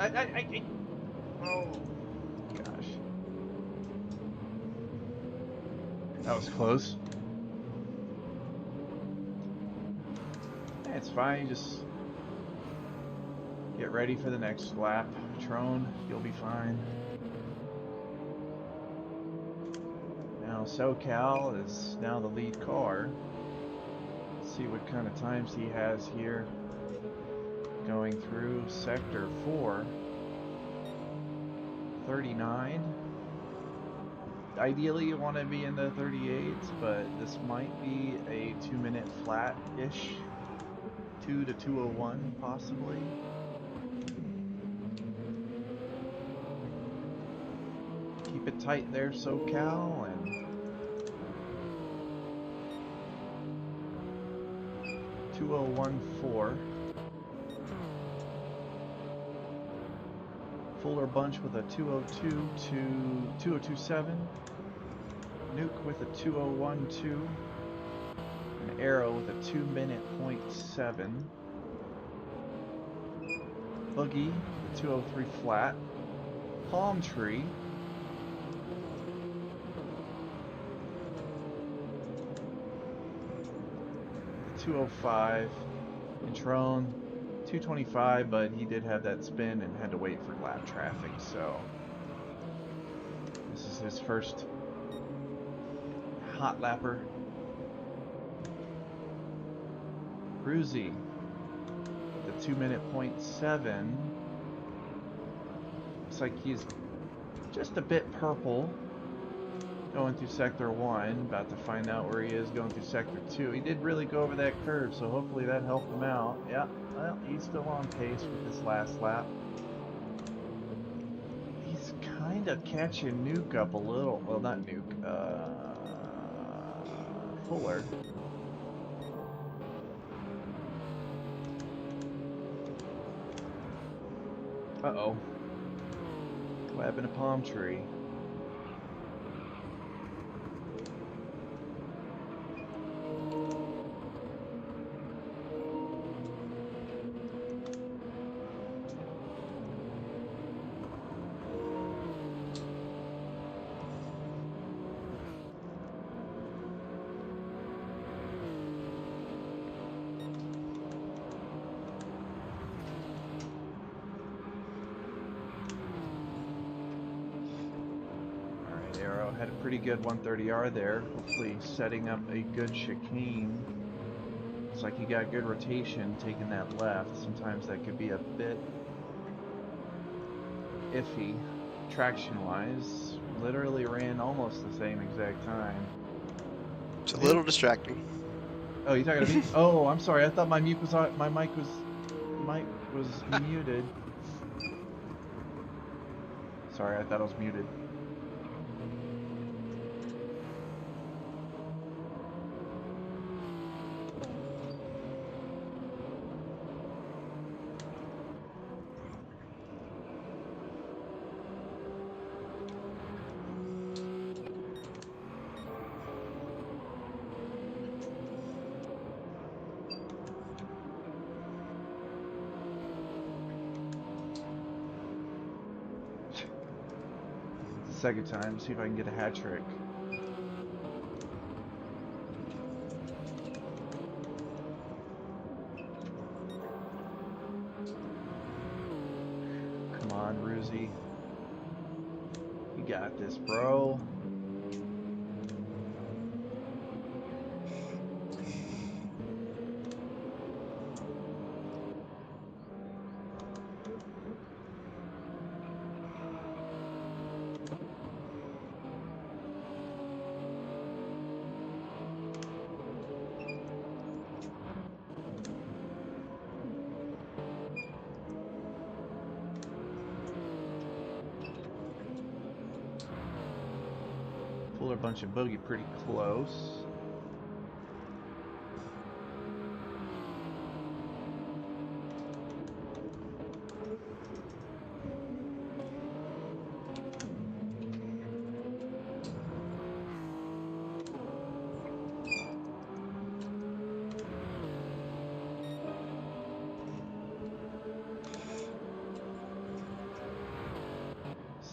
Oh, gosh. That was close. Yeah, it's fine. You just get ready for the next lap. Trone, you'll be fine. Now SoCal is now the lead car. Let's see what kind of times he has here. Going through sector 4. 39. Ideally you want to be in the 38s, but this might be a 2-minute flat-ish. 2 to 2:01 possibly. Keep it tight there, SoCal, and 2:01.4. Fuller Bunch with a 2:02 to 2:02.7. Nuke with a 2:01.2. And Arrow with a 2-minute .7. Boogie, the 2:03 flat. Palm Tree. The 2:05. And Trone, 2:25, but he did have that spin and had to wait for lap traffic, so this is his first hot lapper. Cruzy, the 2-minute .7. Looks like he's just a bit purple going through sector 1. About to find out where he is going through sector 2. He did really go over that curve, so hopefully that helped him out. Yeah, well, he's still on pace with this last lap. He's kind of catching Nuke up a little. Well, not Nuke. Fuller. Uh-oh. What happened to Palm Tree? Had a pretty good 130R there, hopefully setting up a good chicane. Looks like he got good rotation taking that left. Sometimes that could be a bit iffy traction wise. Literally ran almost the same exact time. It's a little distracting. Oh, you talking to me? Oh, I'm sorry. I thought my mic was muted. Sorry, I thought I was muted. Second time, see if I can get a hat trick. Come on, Ruzy. You got this, bro. Fuller Bunch and Boogie pretty close.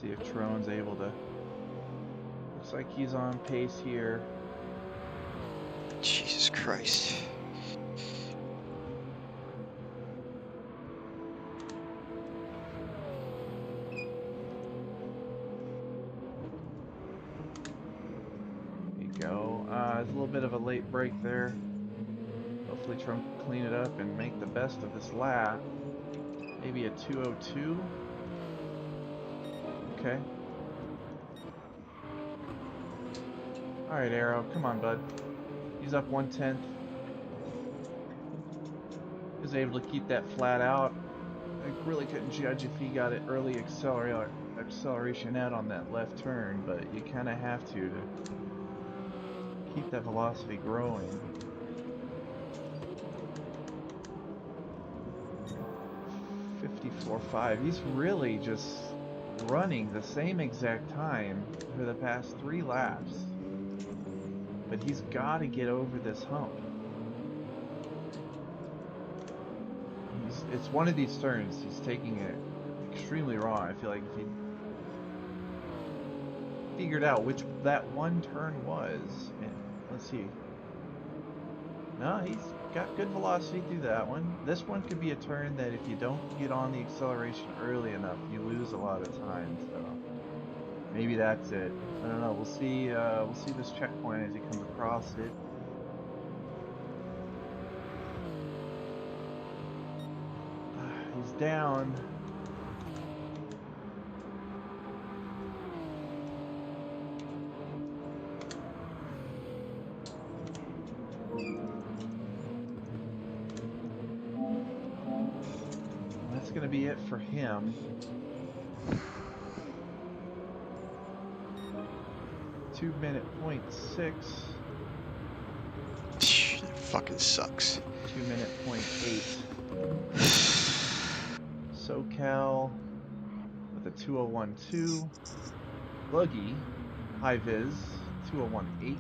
See if Trone's able to. Looks like he's on pace here. Jesus Christ. There you go. There's a little bit of a late break there. Hopefully Trone can clean it up and make the best of this lap. Maybe a 2:02. Okay. Alright, Arrow. Come on, bud. He's up 1/10. He was able to keep that flat out. I really couldn't judge if he got it early acceleration out on that left turn, but you kind of have to keep that velocity growing. 54.5. He's really just running the same exact time for the past 3 laps. But he's got to get over this hump. It's one of these turns. He's taking it extremely wrong. I feel like if he figured out which that one turn was, and let's see. No, he's got good velocity through that one. This one could be a turn that if you don't get on the acceleration early enough, you lose a lot of time. So maybe that's it. I don't know. We'll see. We'll see this checkpoint as he comes across it. He's down. That's gonna be it for him. .6. That fucking sucks. 2:08. SoCal with a 2:01.2. Buggy, High Viz, 2:01.8.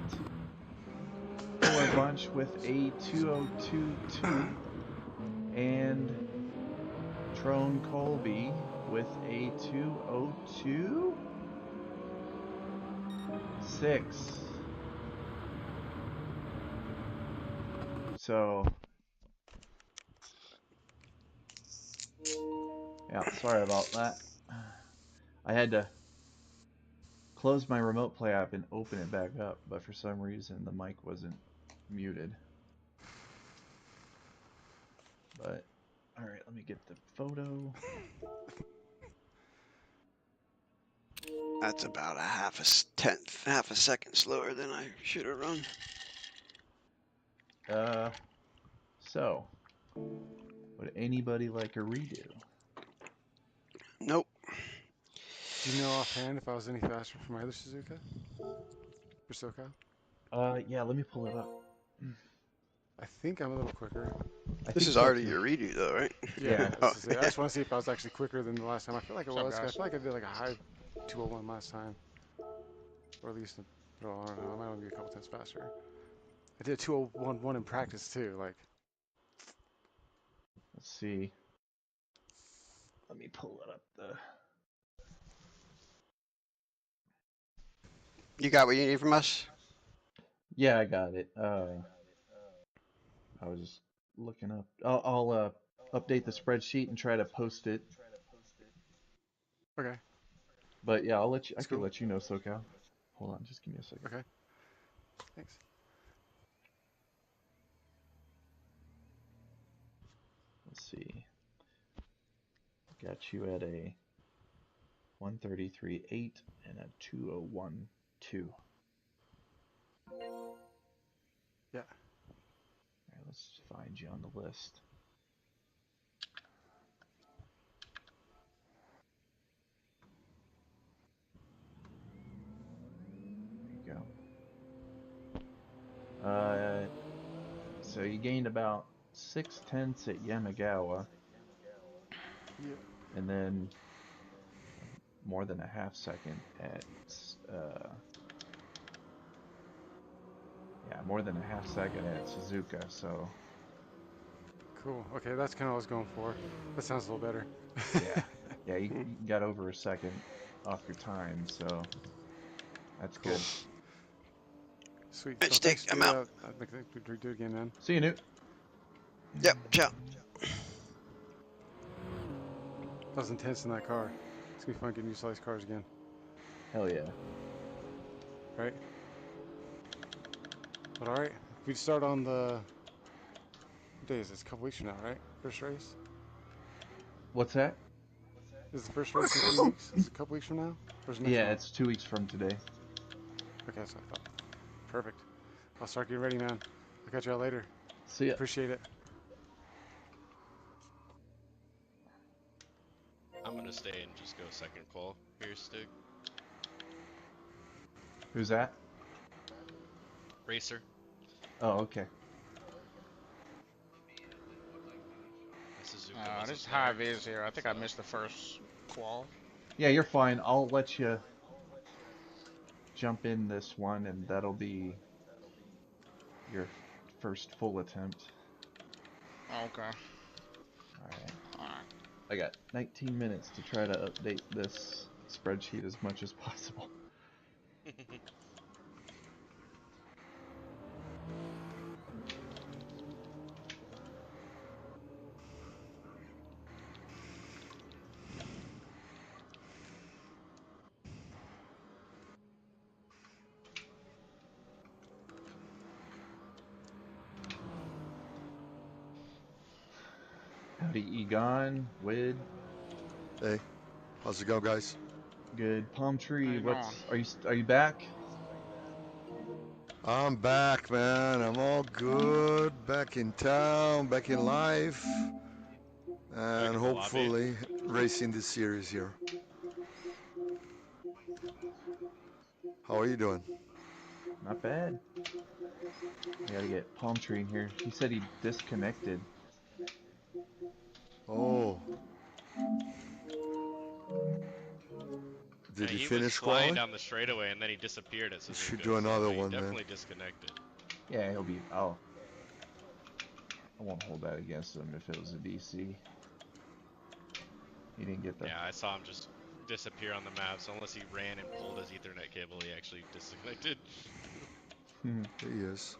Polar Bunch with a 2:02.2. And Trone Colby with a 2:02.6. So, yeah, sorry about that. I had to close my remote play app and open it back up, but for some reason the mic wasn't muted. But, alright, let me get the photo. That's about a half a second slower than I should have run. So, would anybody like a redo? Nope. Do you know offhand if I was any faster for my other Suzuka? For SoCal? Yeah, let me pull it up. I think I'm a little quicker. This is already your redo though, right? Yeah, Oh, this is it. I just want to see if I was actually quicker than the last time. I feel like it What's up, was. I guys? feel like I did like a high 2:01 last time. Or at least, well, I don't know. I might only be a couple times faster. I did a 2:01.1 in practice too. Like, Let's see. Let me pull it up. You got what you need from us? Yeah, I got it. I was just looking up. I'll update the spreadsheet and try to post it. okay. But yeah, I'll let you. I That's can cool. let you know, SoCal. Hold on, just give me a second. Okay. Thanks. Let's see. Got you at a 1:33.8 and a 2:01.2. Yeah. Alright, let's find you on the list. There you go. So you gained about 6/10 at Yamagawa. Yeah. And then more than a half second at more than a half second at Suzuka, so Cool. Okay, that's kind of what I was going for. That sounds a little better. yeah, you got over a second. off your time, so that's Cool. good. Sweet. Right, So Stick, thanks, I'm dude. out. I'd like to redo it again, man. See you, Newt. Yep, ciao. That was intense in that car. It's gonna be fun getting used to all these cars again. Hell yeah. Right? But alright. We start on the... What day is this? A couple weeks from now, right? First race? What's that? Is the first race in 3 weeks? Is it a couple weeks from now? Or is it next Yeah, month? it's 2 weeks from today. Okay, that's what I thought. Perfect. I'll start getting ready, man. I'll catch y'all later. See ya. Appreciate it. I'm gonna stay and just go second qual here, Stick. Who's that? Racer. Oh, okay. Suzuka was a This start. Hive is here. I think I missed the first qual. Yeah, you're fine. I'll let you jump in this one, and that'll be your first full attempt. Okay. Alright. Alright. I got 19 minutes to try to update this spreadsheet as much as possible. Howdy, Egon, Wid. Hey, how's it going, guys? Good. Palm Tree, you what's are you back? I'm back, man. I'm all good. Back in town, back in life, and in the lobby. hopefully racing this series here. How are you doing? Not bad. I gotta get Palm Tree in here. He said he disconnected. Oh. Did Yeah, he he was finish flying quali? down the straightaway and then he disappeared at Suzuka. Should do another so he one, man. definitely disconnected. Yeah, he'll be. I won't hold that against him if it was a DC. He didn't get the. Yeah, I saw him just disappear on the map, so unless he ran and pulled his Ethernet cable, he actually disconnected. He is.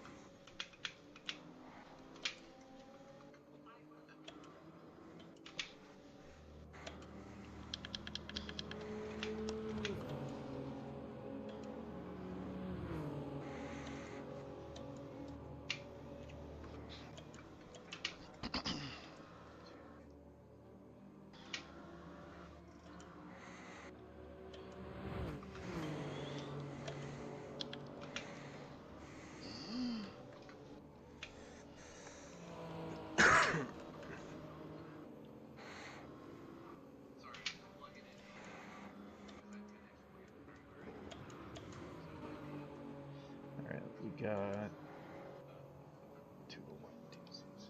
Alright, we got 201 DCs.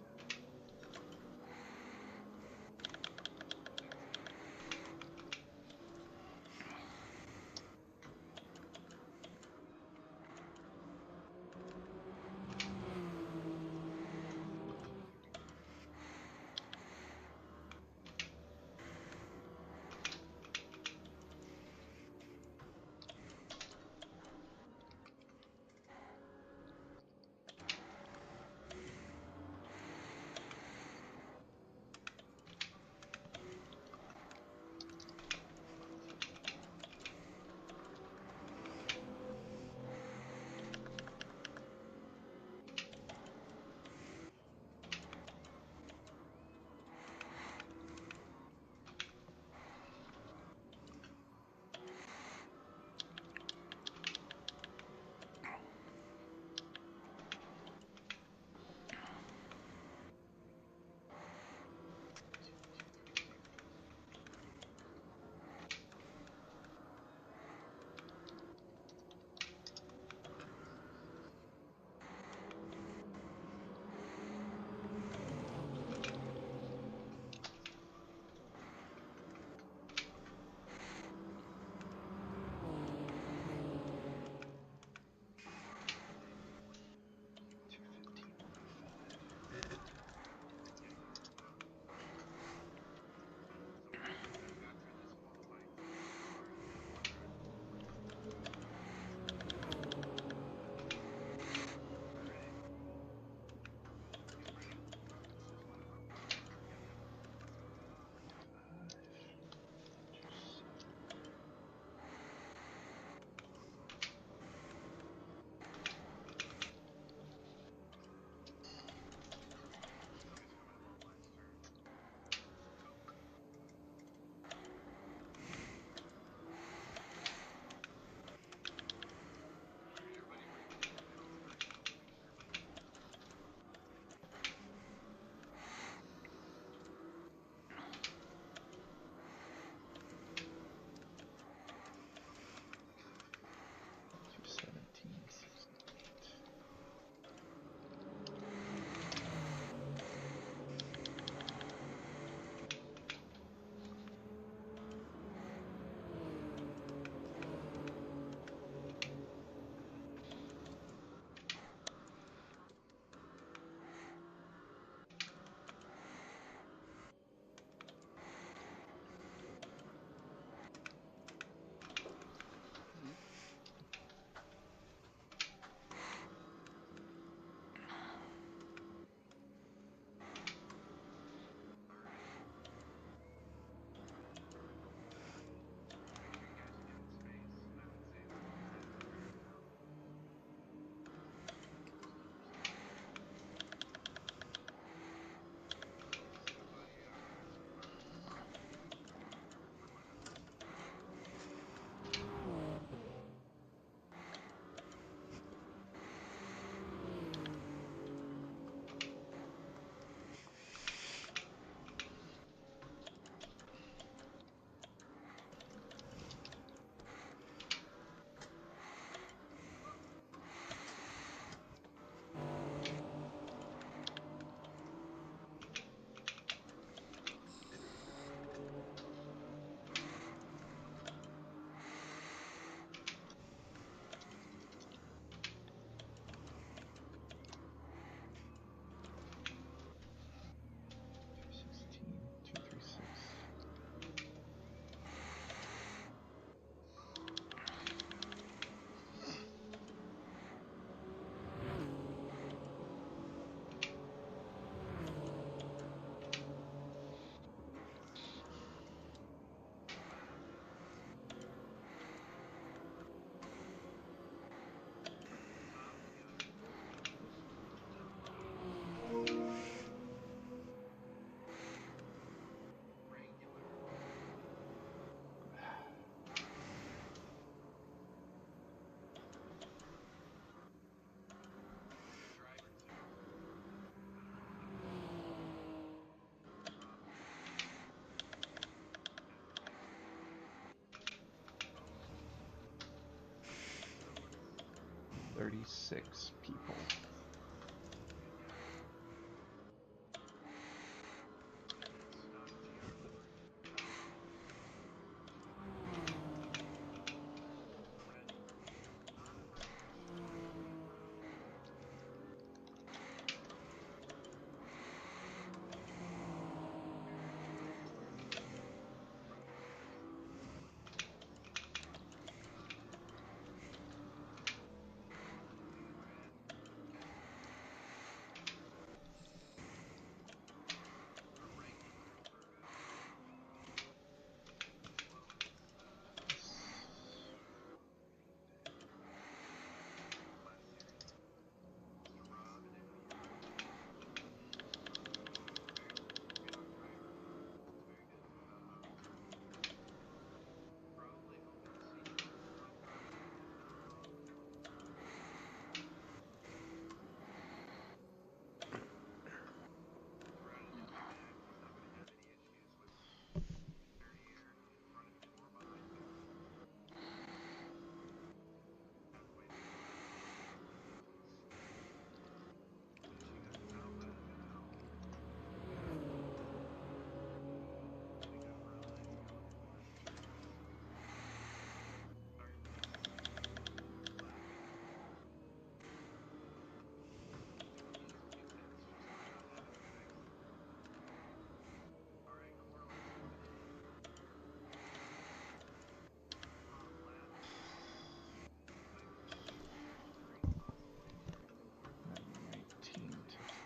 36 people.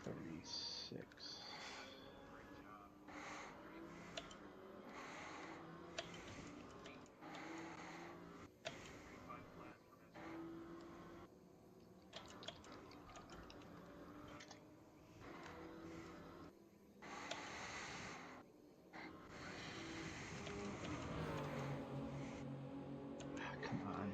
To 36. Come on.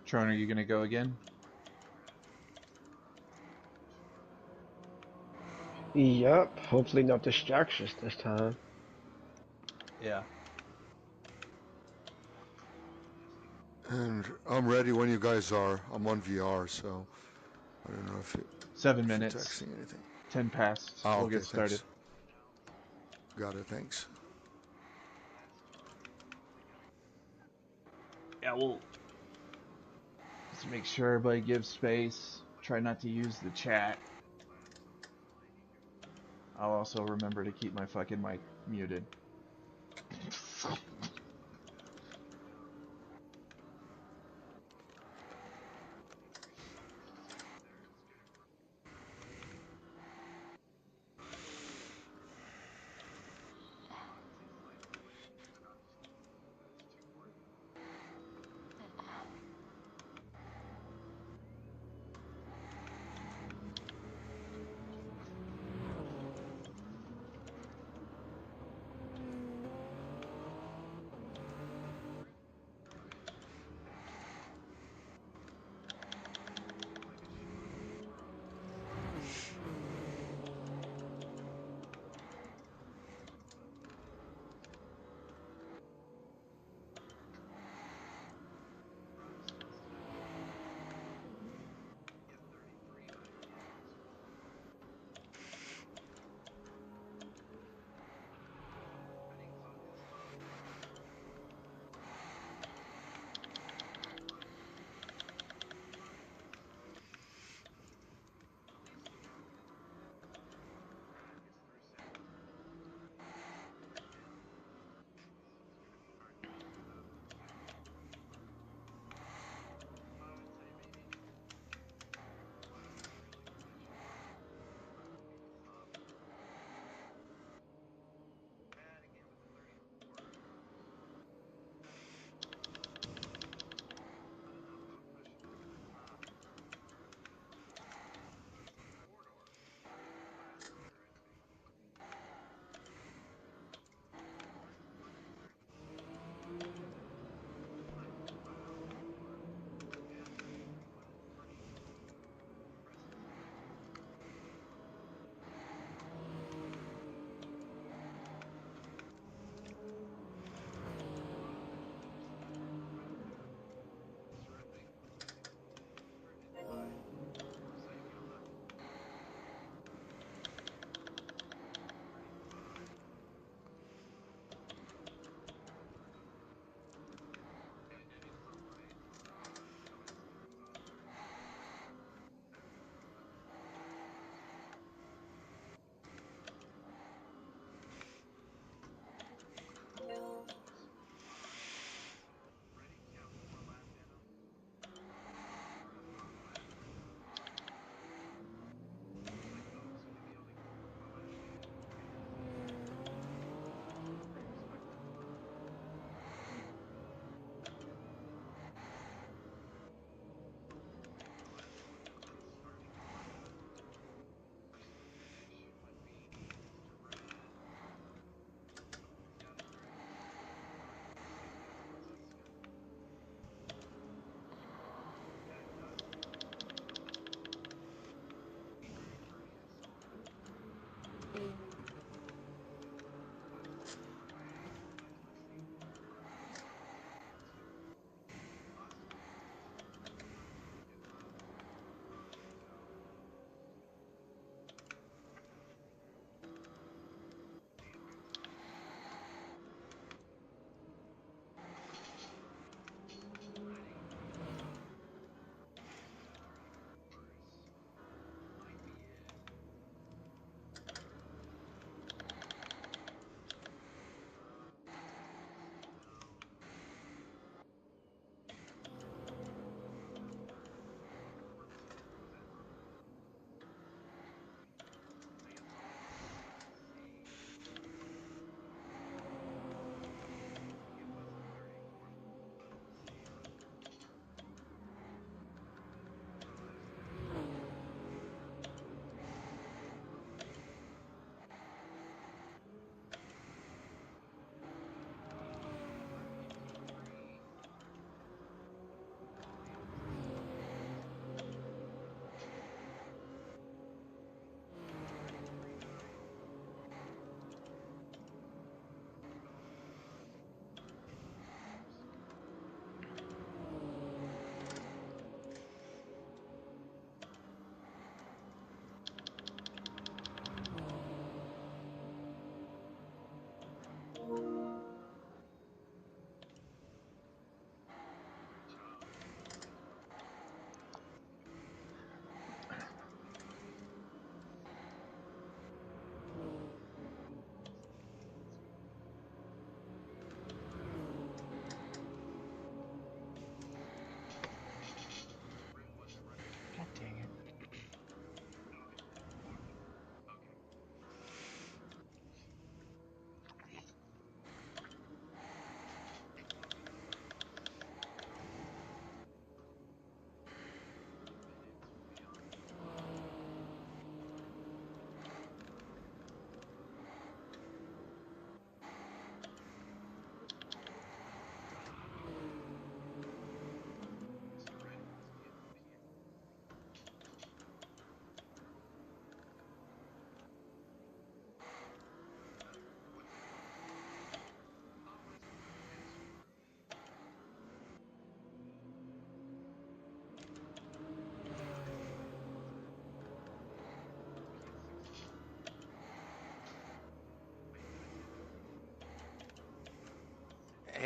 Tron, are you gonna go again? Yup. Hopefully no distractions this time. Yeah. And I'm ready when you guys are. I'm on VR, so I don't know if, 7 if you're minutes. texting anything. 10 past. Oh, We'll okay, get started. thanks. Got it, thanks. Yeah, we'll just make sure everybody gives space. Try not to use the chat. I'll also remember to keep my fucking mic muted.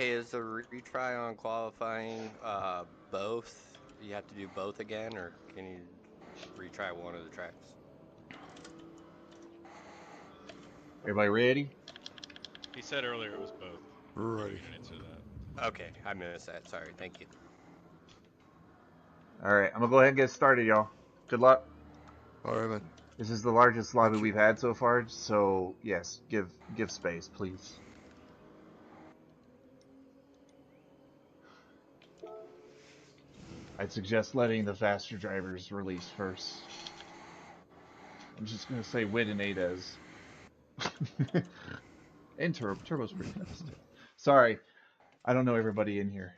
Hey, is the retry on qualifying both? You have to do both again, or can you retry one of the tracks? Everybody ready? He said earlier it was both. Ready. You can answer that. Okay, I missed that. Sorry. Thank you. All right, I'm gonna go ahead and get started, y'all. Good luck. All right, man. This is the largest lobby we've had so far, so yes, give space, please. I'd suggest letting the faster drivers release first. I'm just gonna say Wid and Adez. And Turbo's pretty fast too. Sorry, I don't know everybody in here.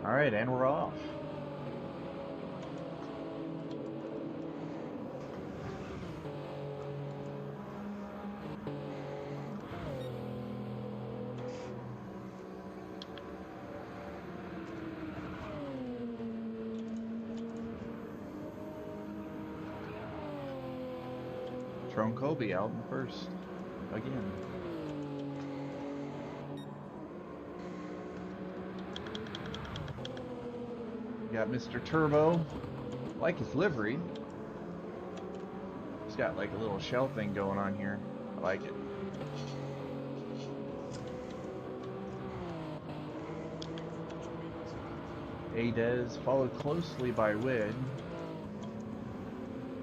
Alright, and we're off. Tron Colby out in first. Again. We got Mr. Turbo. I like his livery. He's got like a little shell thing going on here. I like it. Adez followed closely by Wid.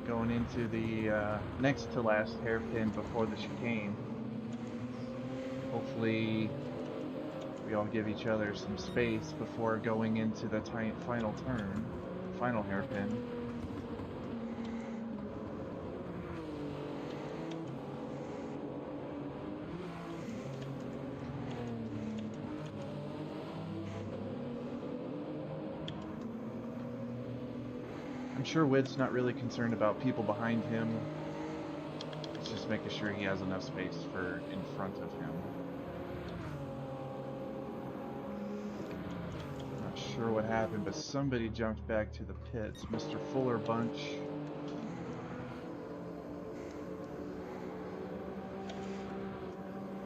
Going into the next to last hairpin before the chicane. Hopefully we all give each other some space before going into the final turn, final hairpin. I'm sure Wid's not really concerned about people behind him. He's just making sure he has enough space for in front of him. Not sure what happened, but somebody jumped back to the pits. Mr. Fuller Bunch.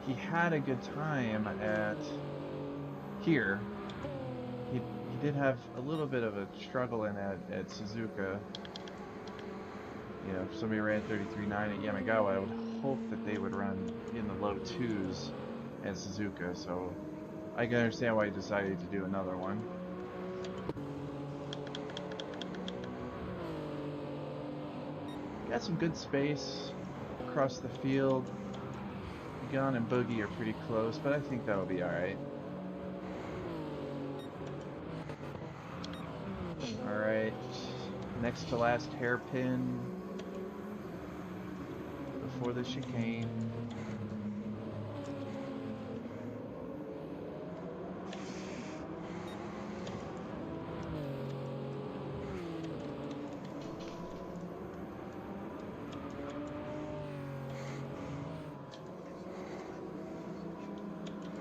He had a good time at here. He did have a little bit of a struggle in at Suzuka. You know, if somebody ran 33.9 at Yamagawa, I would hope that they would run in the low 2s at Suzuka, so I can understand why he decided to do another one. Got some good space across the field. Gun and Boogie are pretty close, but I think that'll be alright. Alright, next to last hairpin before the chicane.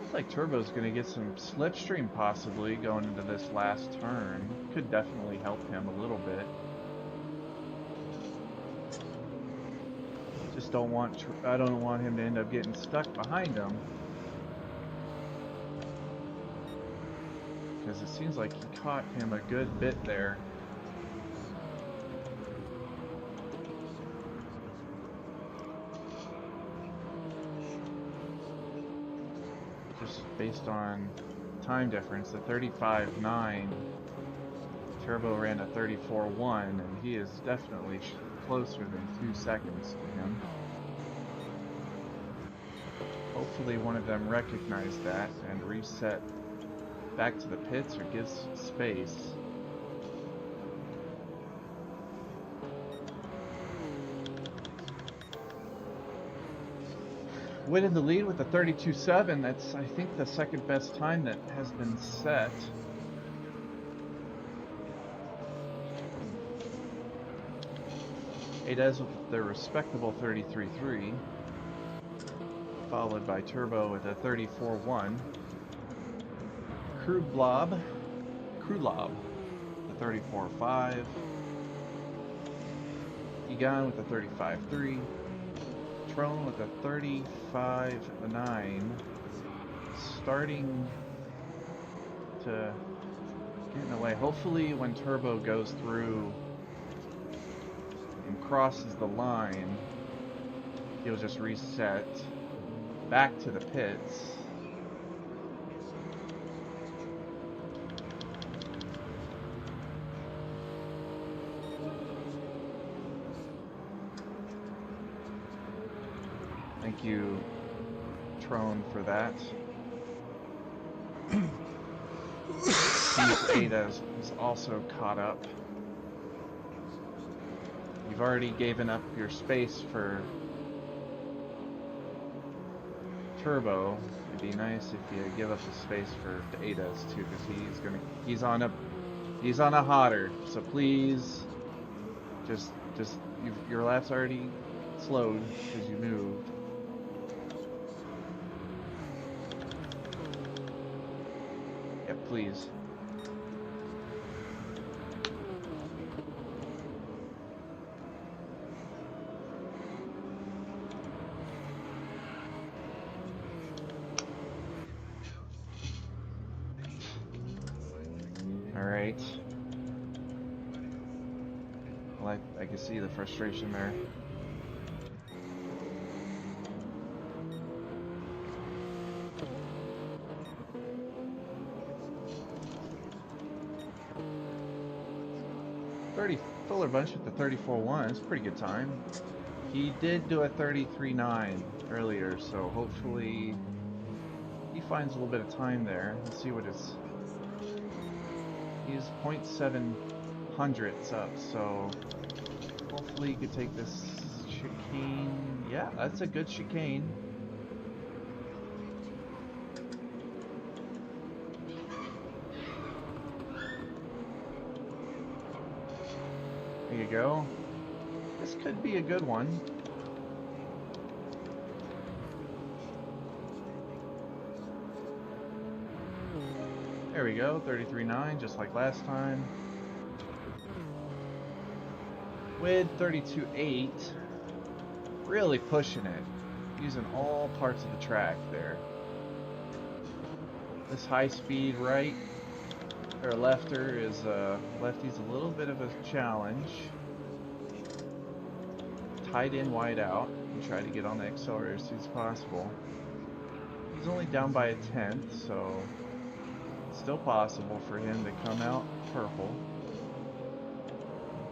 Looks like Turbo's gonna get some slipstream possibly going into this last turn. Could definitely help him a little bit. Just don't want I don't want him to end up getting stuck behind him. Because it seems like he caught him a good bit there. Just based on time difference, the 35.9, Turbo ran a 34.1, and he is definitely closer than 2 seconds to him. Hopefully one of them recognized that and reset back to the pits or gives space. Win in the lead with the 32.7. That's, I think, the second best time that has been set. Adez with the respectable 33.3, followed by Turbo with a 34.1. Krudlob, the 34.5. Egon with the 35.3. Trone with a 35.9. Starting to get in the way. Hopefully when Turbo goes through and crosses the line, he'll just reset back to the pits. Thank you, Trone, for that. Steve Ada is also caught up. You've already given up your space for Turbo. It'd be nice if you give up the space for Ada's too, because he's on a hotter. So please, just your lap's already slowed because you moved. Yeah, please. Alright. Well, I can see the frustration there. Fuller Bunch with the 34.1. It's a pretty good time. He did do a 33.9 earlier, so hopefully he finds a little bit of time there. Let's see what his... He's 0.7 hundredths up, so hopefully he could take this chicane. Yeah, that's a good chicane. There you go. This could be a good one. There we go, 33.9, just like last time. With 32.8, really pushing it, using all parts of the track there. This high speed right or lefter is lefty's a little bit of a challenge. Tight in, wide out, and try to get on the accelerator as soon as possible. He's only down by a tenth, so it's still possible for him to come out purple.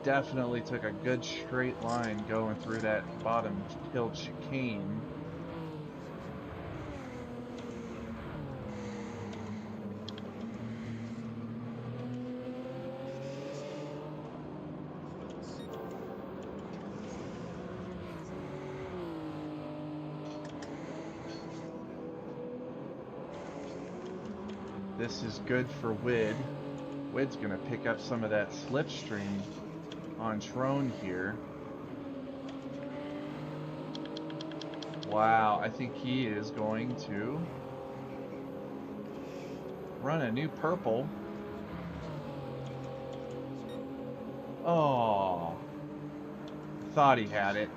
Definitely took a good straight line going through that bottom hill chicane. This is good for Wid. Wid's gonna pick up some of that slipstream on Trone here. Wow, I think he is going to run a new purple. Oh, thought he had it.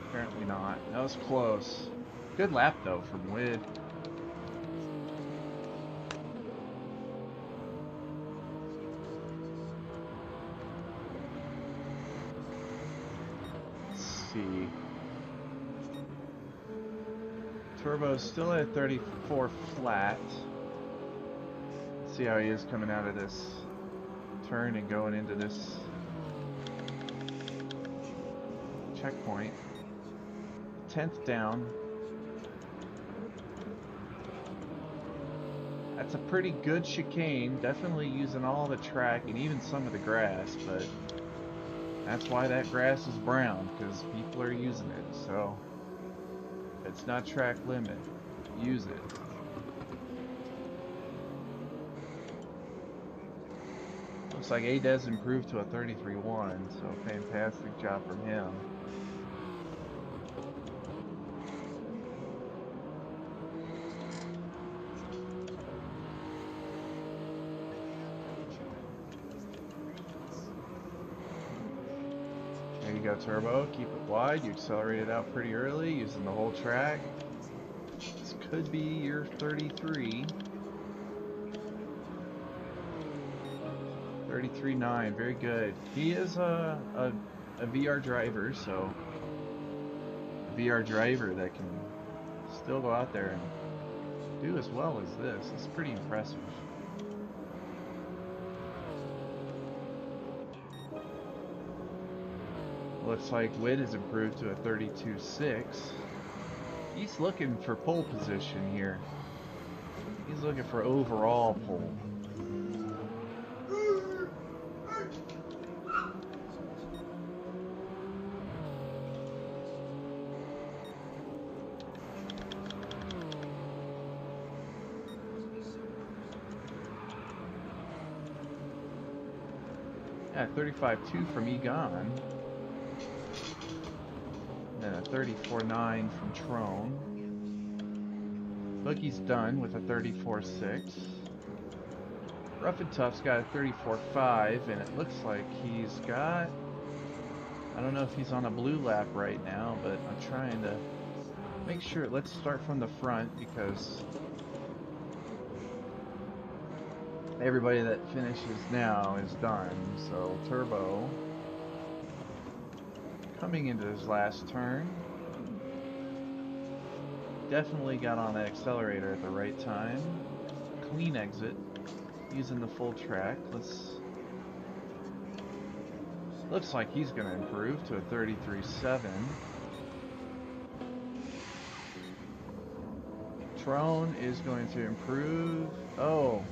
Apparently not. That was close. Good lap though from Wid. See. Turbo's still at 34 flat. See how he is coming out of this turn and going into this checkpoint. 10th down. That's a pretty good chicane. Definitely using all the track and even some of the grass, but that's why that grass is brown, because people are using it. So it's not track limit. Use it. looks like Adez improved to a 33.1, so fantastic job from him. There you go, Turbo. Keep it wide. You accelerated out pretty early using the whole track. This could be your 33. 33.9, very good. He is a VR driver, so a VR driver that can still go out there and do as well as this. It's pretty impressive. Looks like Witt has improved to a 32.6. He's looking for pole position here. He's looking for overall pole. Yeah, 35.2 from Egon. Then a 34.9 from Trone. Boogie's done with a 34.6. Rough and Tough's got a 34.5, and it looks like he's got... I don't know if he's on a blue lap right now, but I'm trying to make sure. Let's start from the front because everybody that finishes now is done. So Turbo coming into his last turn. Definitely got on that accelerator at the right time. Clean exit using the full track. Looks like he's going to improve to a 33.7. Trone is going to improve. Oh,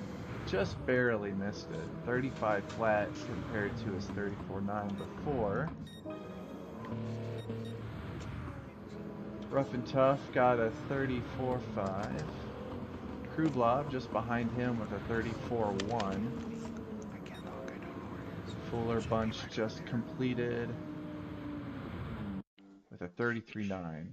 just barely missed it. 35 flat compared to his 34.9 before. Rough and Tough got a 34.5. Kruglob just behind him with a 34.1. Fuller Bunch just completed with a 33.9.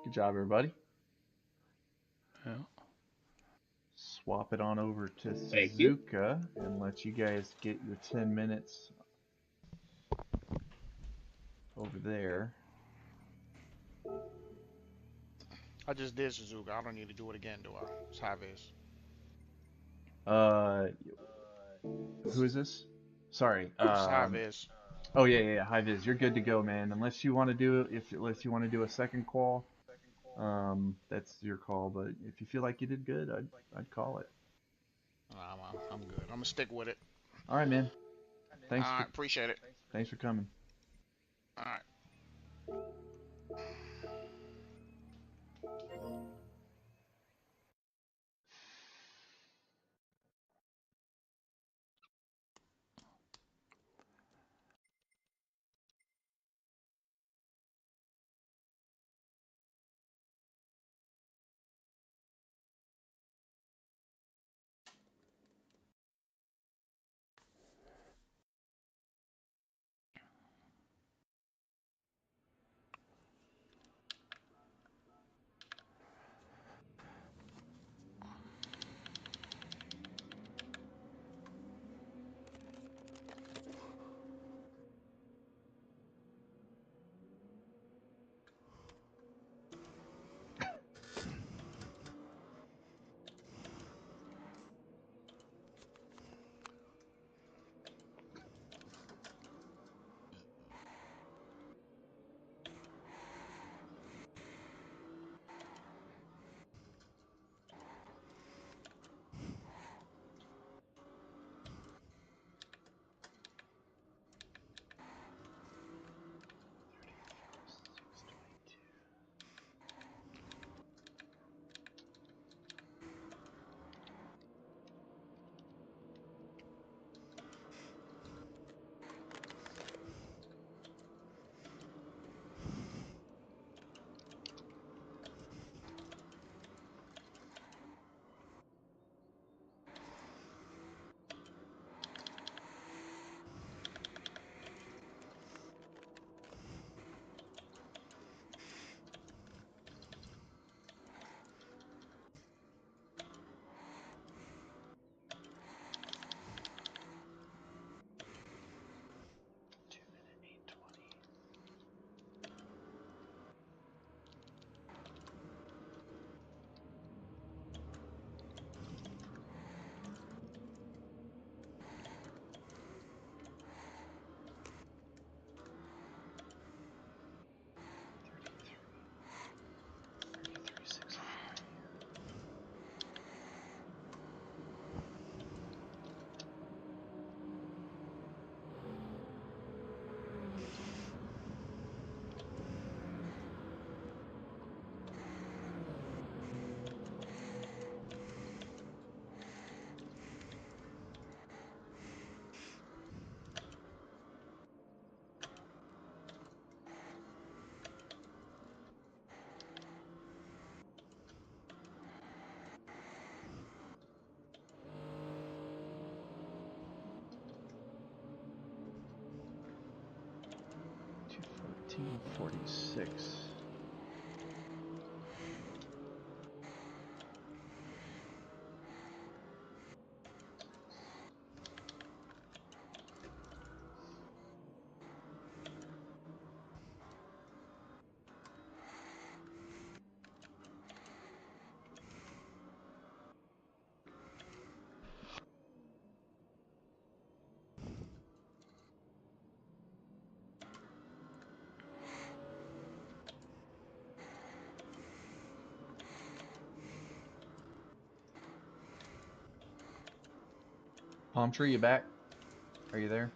Good job, everybody. Yeah. Swap it on over to Thank you. Suzuka and let you guys get your 10 minutes over there. I just did Suzuka. I don't need to do it again, do I? It's high vis. Who is this? Sorry. It's high vis. Oh yeah, High Viz. You're good to go, man. Unless you want to do unless you want to do a second qual, that's your call. But if you feel like you did good, I'd call it. I'm good. I'm gonna stick with it. All right, man. Thanks. All right, appreciate it. Thanks for coming. All right. 1946. Palm tree, you back? Are you there?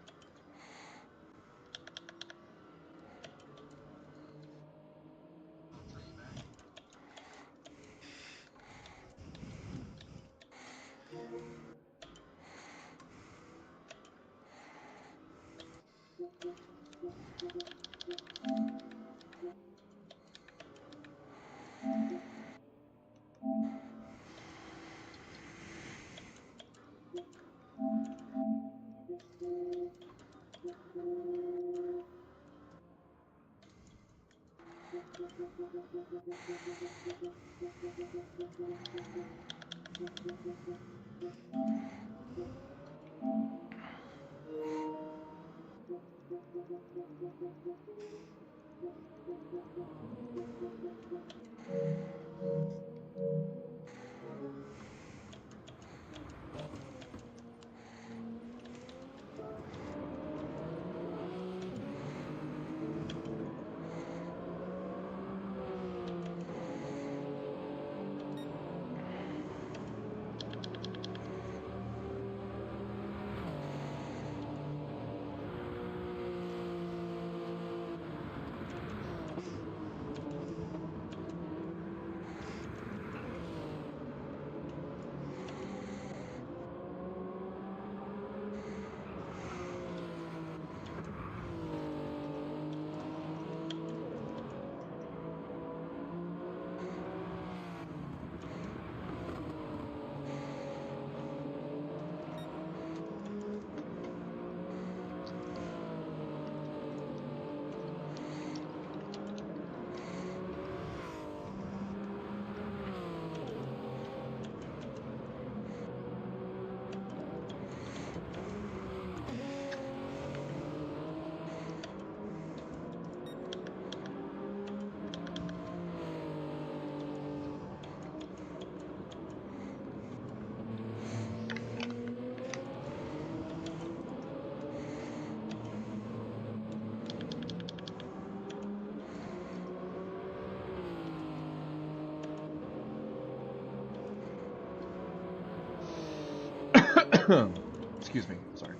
Excuse me, sorry.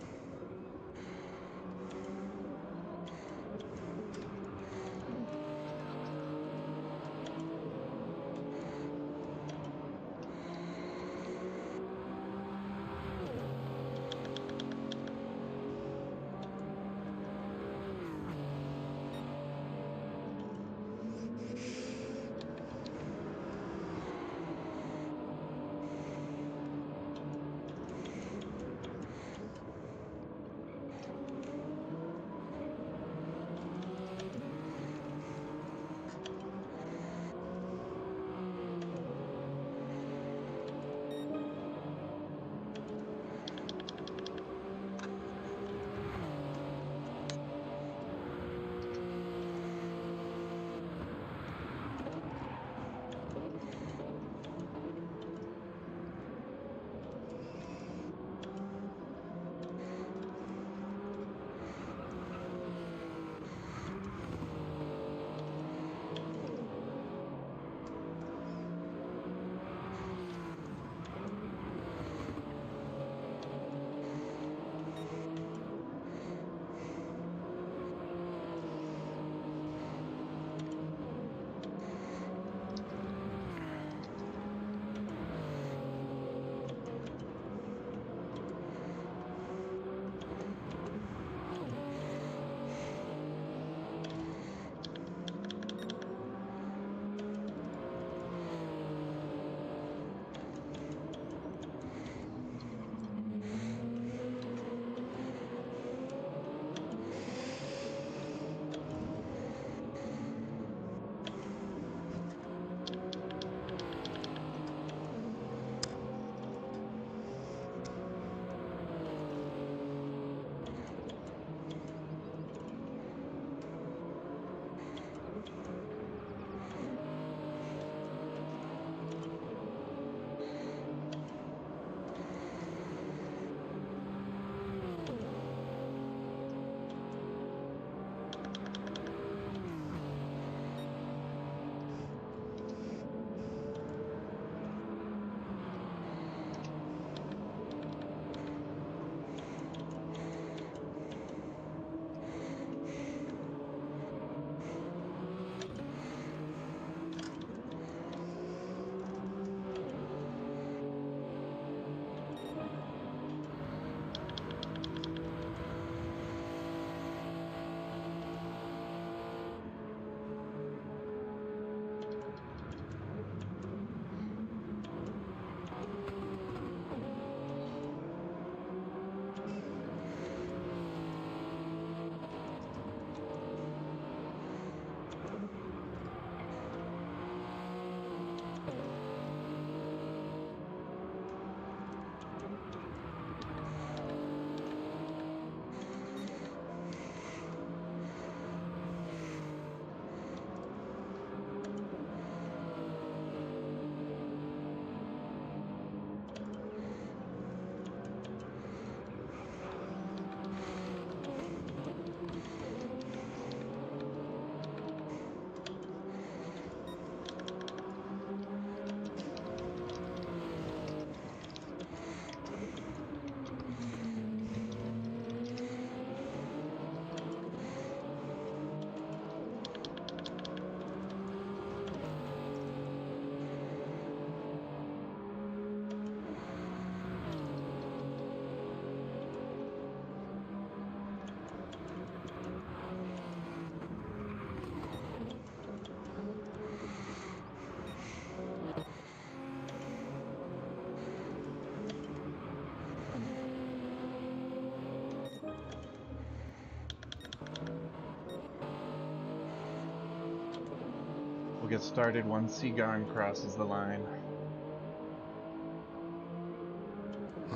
get started once Seagarn crosses the line.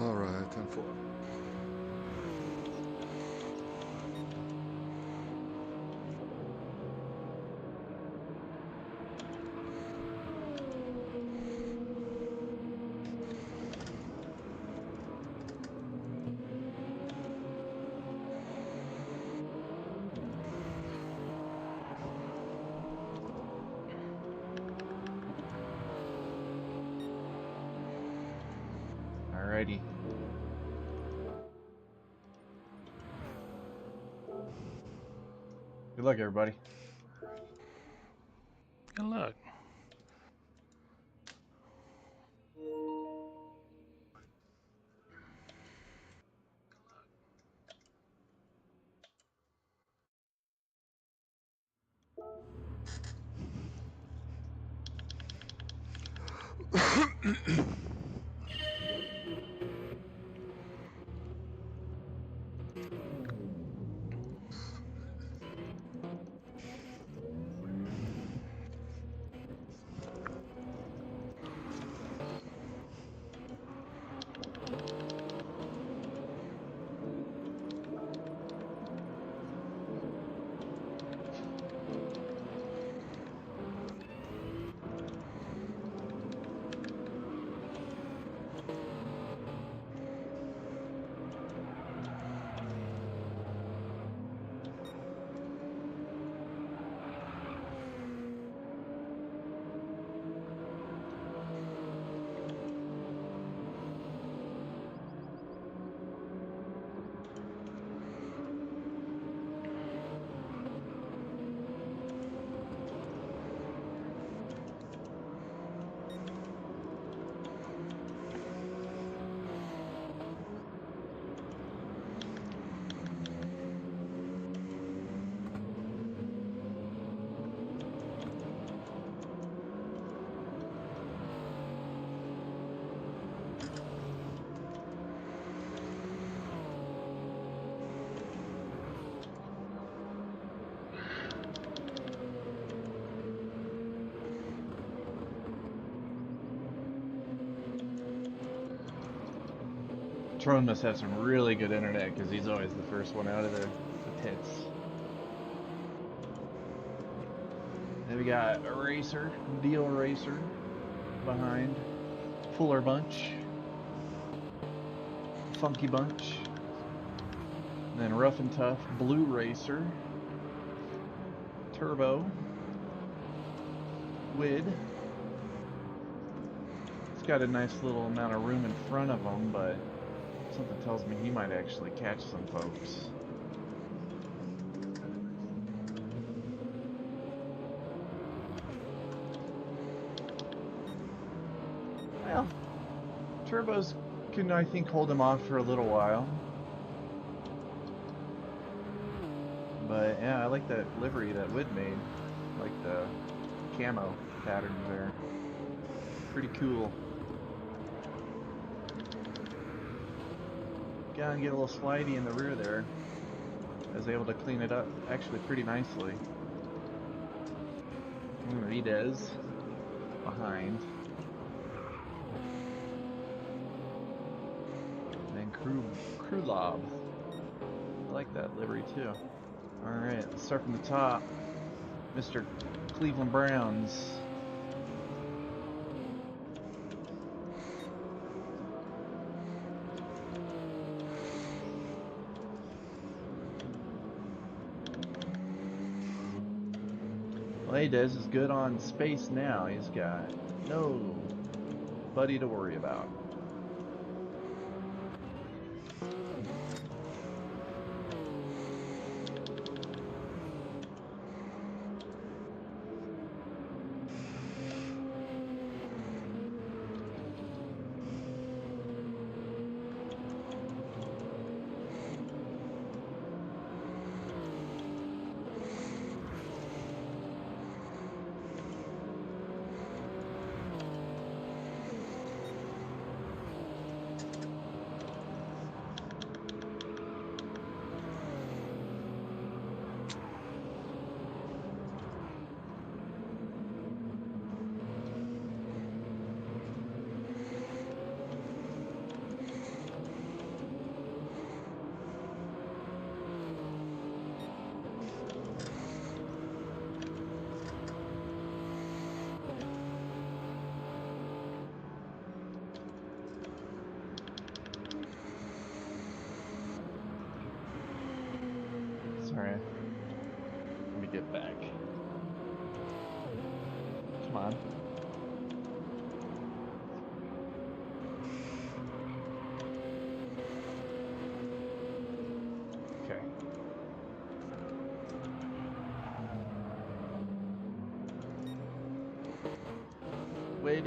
All right, 10-4. Alrighty. Good luck, everybody. Good luck. Tron must have some really good internet because he's always the first one out of the pits. Then we got Eraser, Deal Racer behind, Fuller Bunch, Funky Bunch, and then Rough and Tough, Blue Racer, Turbo, Wid. He's got a nice little amount of room in front of him, but something tells me he might actually catch some folks. Well, Turbos can, I think, hold him off for a little while. But yeah, I like that livery that Wood made. I like the camo pattern there. Pretty cool. Got and get a little slidey in the rear there. I was able to clean it up actually pretty nicely. Videz behind. And then Krulov. I like that livery too. Alright, let's start from the top. Mr. Cleveland Browns. Videz is good on space now. He's got nobody to worry about.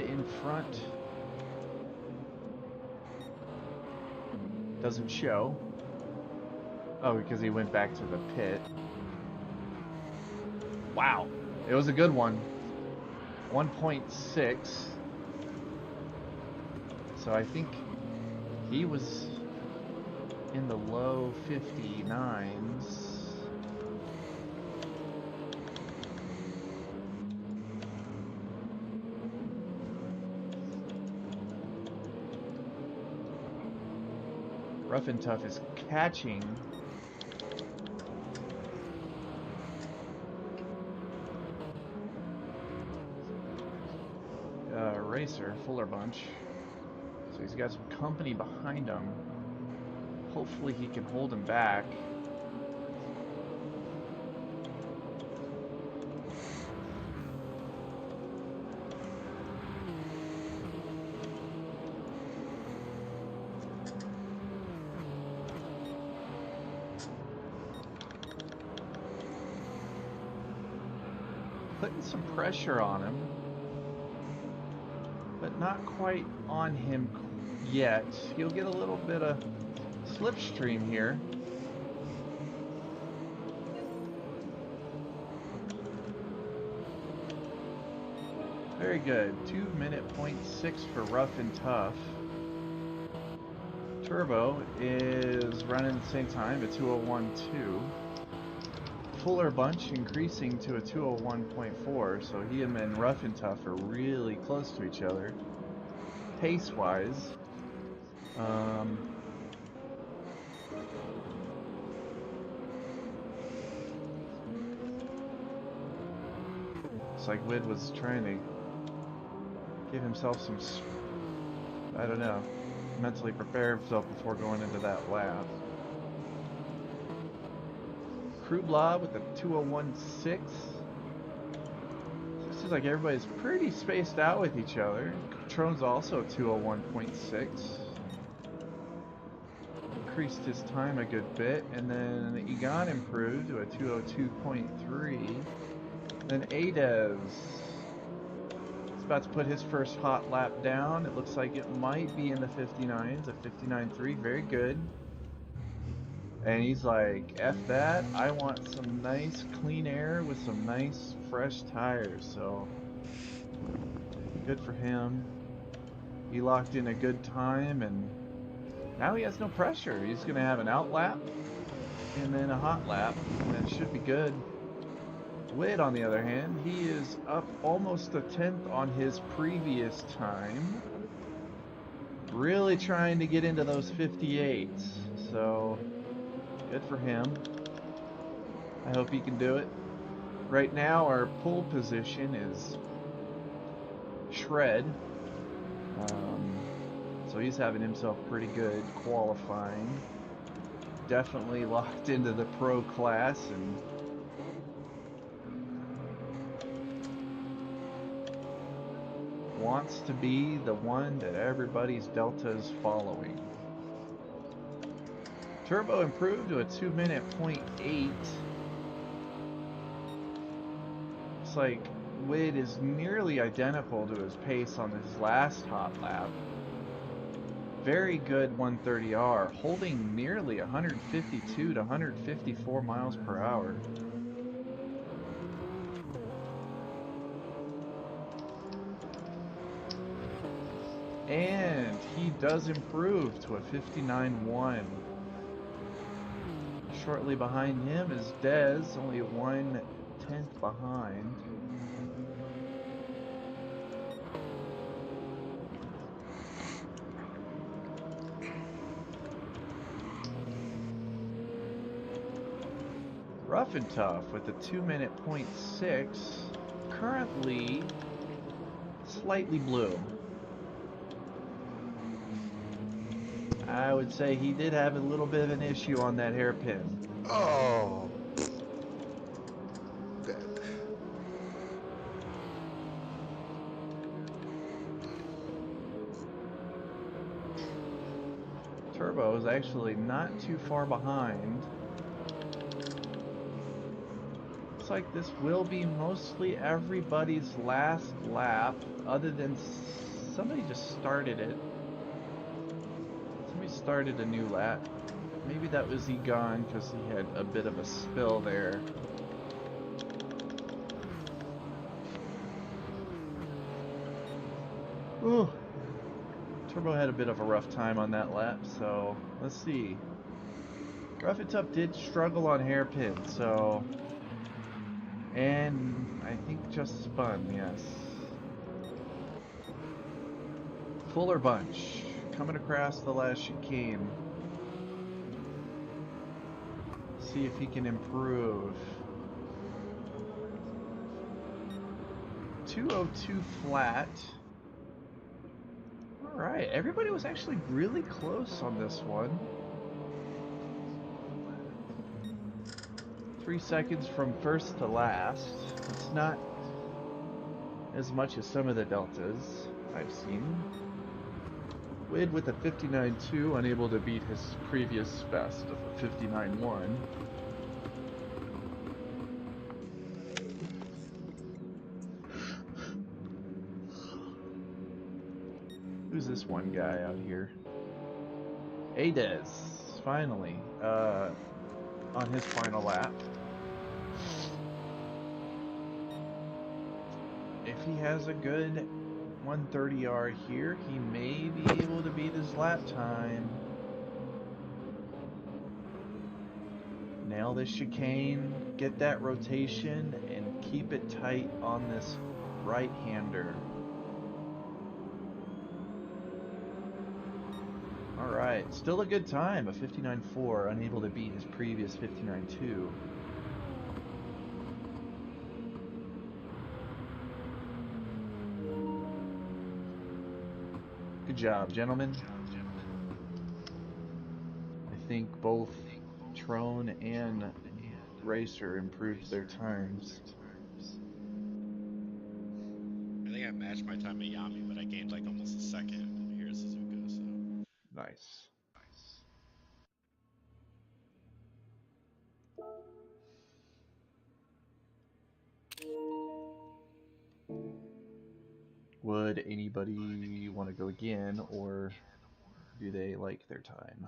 Wid in front. Doesn't show. Oh, because he went back to the pit. Wow. It was a good one. 1.6. So I think he was in the low 59s. Rough and Tough is catching. Racer, Fuller Bunch. So he's got some company behind him. Hopefully he can hold him back. Putting some pressure on him, but not quite on him yet. He'll get a little bit of slipstream here. Very good. 2-minute 0.6 for Rough and Tough. Turbo is running at the same time at 2:01.2. Fuller Bunch increasing to a 2:01.4, so he and Rough and Tough are really close to each other, pace-wise. It's like Wid was trying to give himself some, I don't know, mentally prepare himself before going into that lap. Krubla with the 2:01.6. So it seems like everybody's pretty spaced out with each other. Trone's also 2:01.6. Increased his time a good bit, and then Egon improved to a 2:02.3. Then Adez is about to put his first hot lap down. It looks like it might be in the 59s, a 59.3, very good. And he's like, F that, I want some nice clean air with some nice fresh tires. So good for him. He locked in a good time, and now he has no pressure. He's gonna have an out lap and then a hot lap, and that should be good. Wid, on the other hand, he is up almost a 10th on his previous time. Really trying to get into those 58s. So good for him. I hope he can do it. Right now, our pole position is Shred. So he's having himself pretty good qualifying. Definitely locked into the pro class and wants to be the one that everybody's Delta is following. Turbo improved to a 2-minute 0.8. Looks like Wid is nearly identical to his pace on his last hot lap. Very good 130R, holding nearly 152 to 154 miles per hour. And he does improve to a 59.1. Shortly behind him is Dez, only 1/10 behind. Rough and Tough with a 2-minute 0.6, currently slightly blue. I would say he did have a little bit of an issue on that hairpin. Oh. Turbo is actually not too far behind. looks like this will be mostly everybody's last lap, other than somebody just started it. Somebody started a new lap. Maybe that was Egon because he had a bit of a spill there. Ooh. Turbo had a bit of a rough time on that lap, so let's see. Rough It Up did struggle on hairpin, so... And I think just spun, yes. Fuller Bunch, coming across the last chicane. See if he can improve. 202 flat. Alright, everybody was actually really close on this one. 3 seconds from first to last. It's not as much as some of the deltas I've seen. Wid with a 59.2, unable to beat his previous best of a 59.1. Who's this one guy out here? Adez, finally, on his final lap. If he has a good 130R here, he may be able to beat his lap time. Nail this chicane, get that rotation, and keep it tight on this right-hander. Alright, still a good time, a 59.4, unable to beat his previous 59.2. Good job, gentlemen. I think both Trone and Racer improved their times. I think I matched my time at Yami, but I gained like almost a second here at Suzuka, so. Nice. Would anybody want to go again, or do they like their time?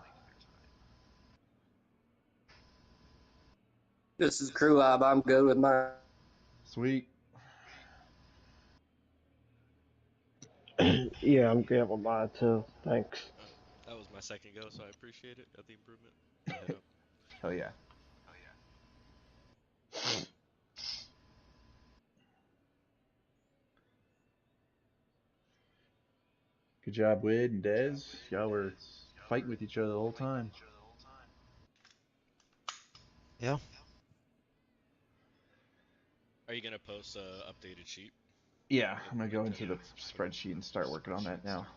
This is Crew Lab. I'm good with mine. Sweet. Yeah, I'm good with mine too. Thanks. That was my second go, so I appreciate it. Got the improvement. Head up. Hell yeah. Good job, Wid and Dez. Y'all were fighting with each other the whole time. Yeah. Are you gonna post a updated sheet? Yeah, I'm gonna go into the spreadsheet and start working on that now.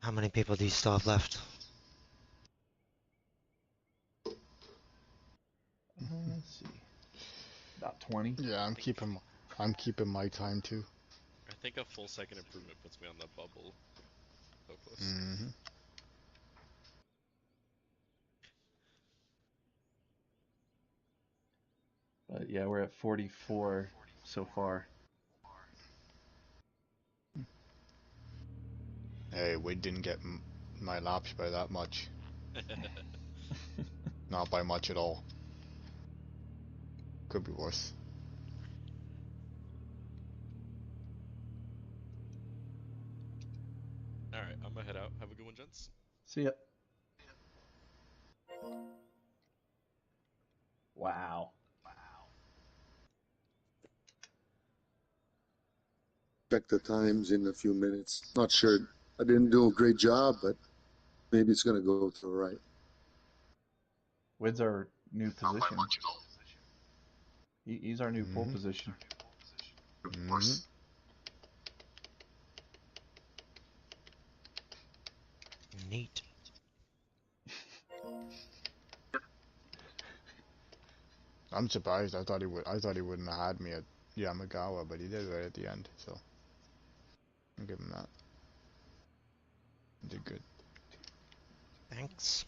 How many people do you still have left? Let's see. About 20. Yeah, I'm keeping my time too. I think a full second improvement puts me on the bubble. So close. Mm-hmm. But yeah, we're at 44 so far. Hey, we didn't get my laps by that much. Not by much at all. Could be worse. Alright, I'm gonna head out. Have a good one, gents. See ya. Wow. Check the times in a few minutes. Not sure. I didn't do a great job, but maybe it's going to go to the right. Wid's our new position. He's our new pole position. Neat. I'm surprised. I thought he wouldn't have had me at Yamagawa, but he did right at the end. So I'll give him that. He did good. Thanks.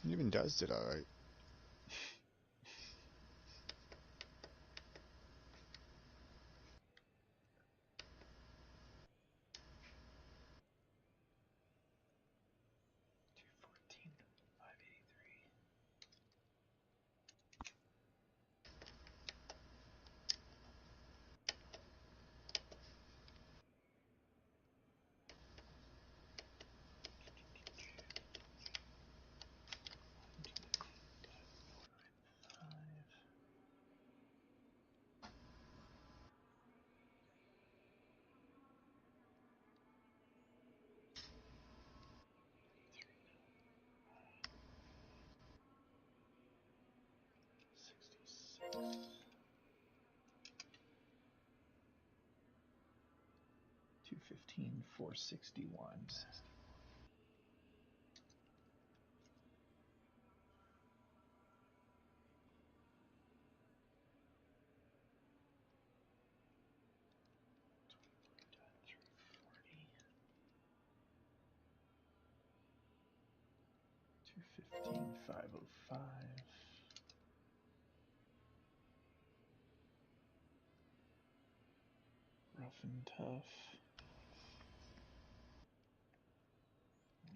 Even Dez did alright. $215,461. $215,505. Rough and tough. 120.656.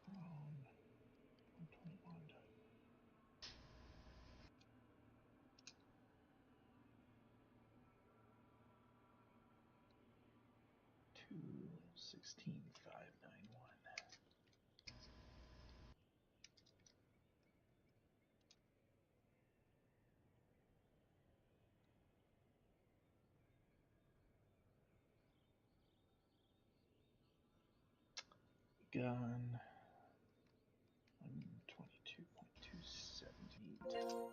Drone 121. 216,591. Gun 122.278.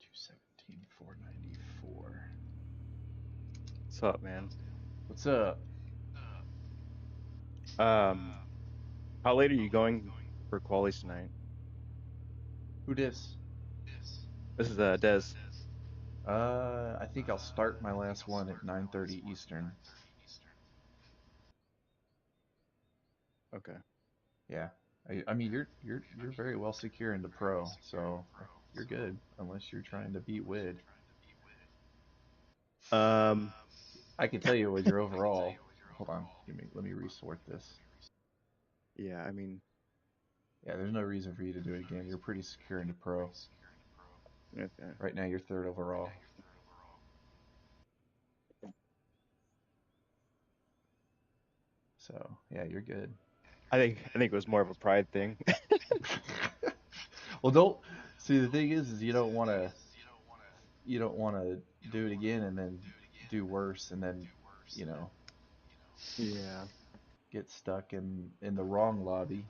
217,494. What's up, man? What's up? How late are you going for qualies tonight? Who dis? This is Dez. I think I'll start my last one at 9:30 Eastern. Okay. Yeah. I mean you're very well secure into pro, so you're good unless you're trying to beat Wid. I can tell you with your overall. Hold on, let me resort this. Yeah, I mean, yeah, there's no reason for you to do it again. You're pretty secure into pro. Okay. Right now you're 3rd overall. So yeah, you're good. I think it was more of a pride thing. Well, don't see the thing is you don't want to do it again and then do worse and then Yeah. get stuck in the wrong lobby.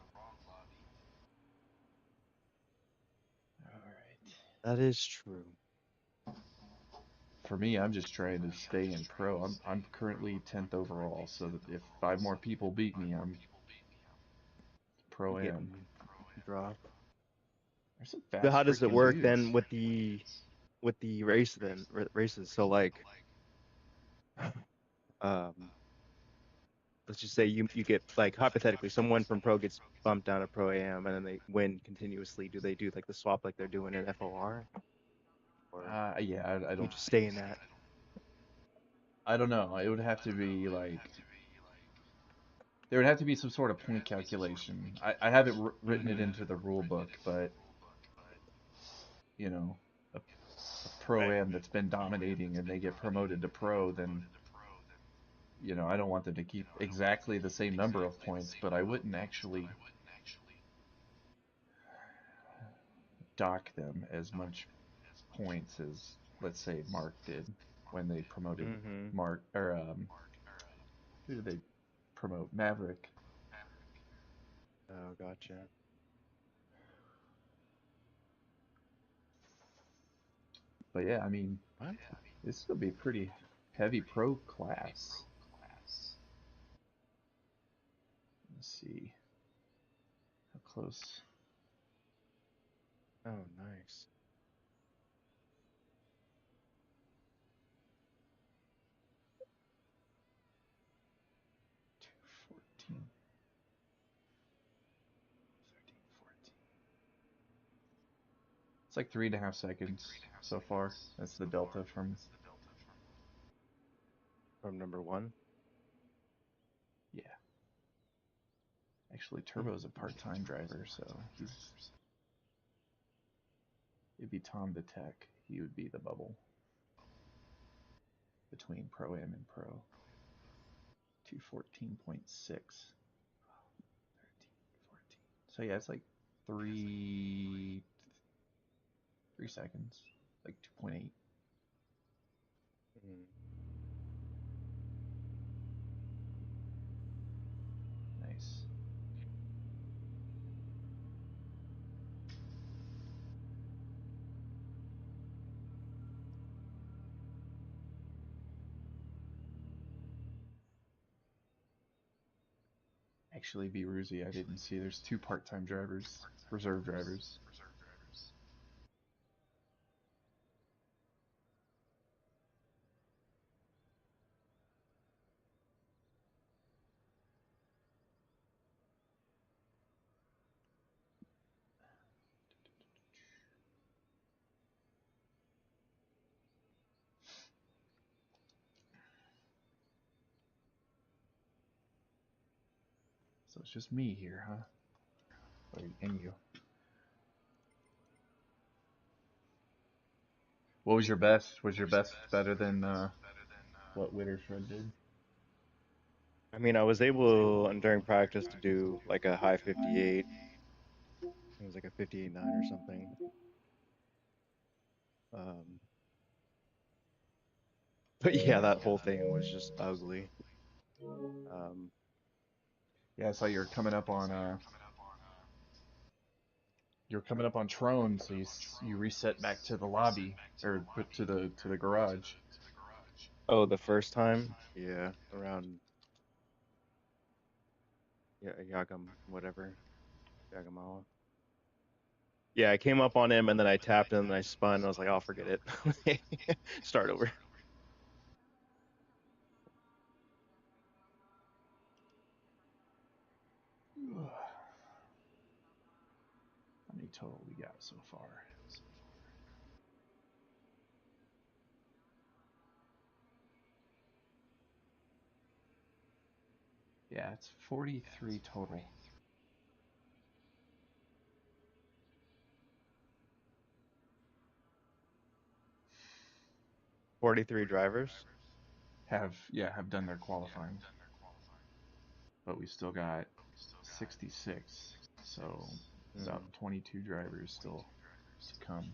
All right. That is true. For me, I'm just trying to stay in pro. I'm currently 10th overall, so that if 5 more people beat me, I'm pro am. Drop. There's some But fast how does it freaking work dudes. then with the races? So like, let's just say you get, like, hypothetically someone from pro gets bumped down to pro am and then they win continuously. Do they do like the swap like they're doing in FOR? Or Yeah, I you don't. just stay in that. I don't know. It would have to be like there would have to be some sort of point calculation. I haven't written it into the rule book, but a pro am that's been dominating and they get promoted to pro, then I don't want them to keep exactly the same number of points, but I wouldn't actually dock them as much points as, let's say, Mark did when they promoted Mark, or who did they promote? Maverick. Oh, gotcha. But yeah, I mean, What? This will be pretty heavy pro class. Let's see. How close? Oh, nice. It's like 3.5 seconds so far. That's the delta from number one. Yeah. Actually, Turbo's a part-time driver, so it'd be Tom the Tech. He would be the bubble between Pro-Am and Pro. 214.6. 13, 14. So yeah, it's like 3 seconds, like 2.8. Nice. Actually, Ruzi, I didn't see. There's 2 part-time drivers, reserve drivers. So it's just me here, huh? And you. What was your best? Was your best better than what Wittershred did? I mean, I was able during practice to do like a high 58. It was like a 58.9 or something. But yeah, that whole thing was just ugly. Yeah, I saw you're coming up on Trone, so you reset back to the lobby or to the garage. Oh, the first time? Yeah, around Yagamawa. Yeah, I came up on him and then I tapped him and I spun and I was like, I'll forget it. Start over. How many total we got so far? Yeah, it's 43 total. $43 drivers have done their qualifying, but we still got 66, so about 22 drivers still to come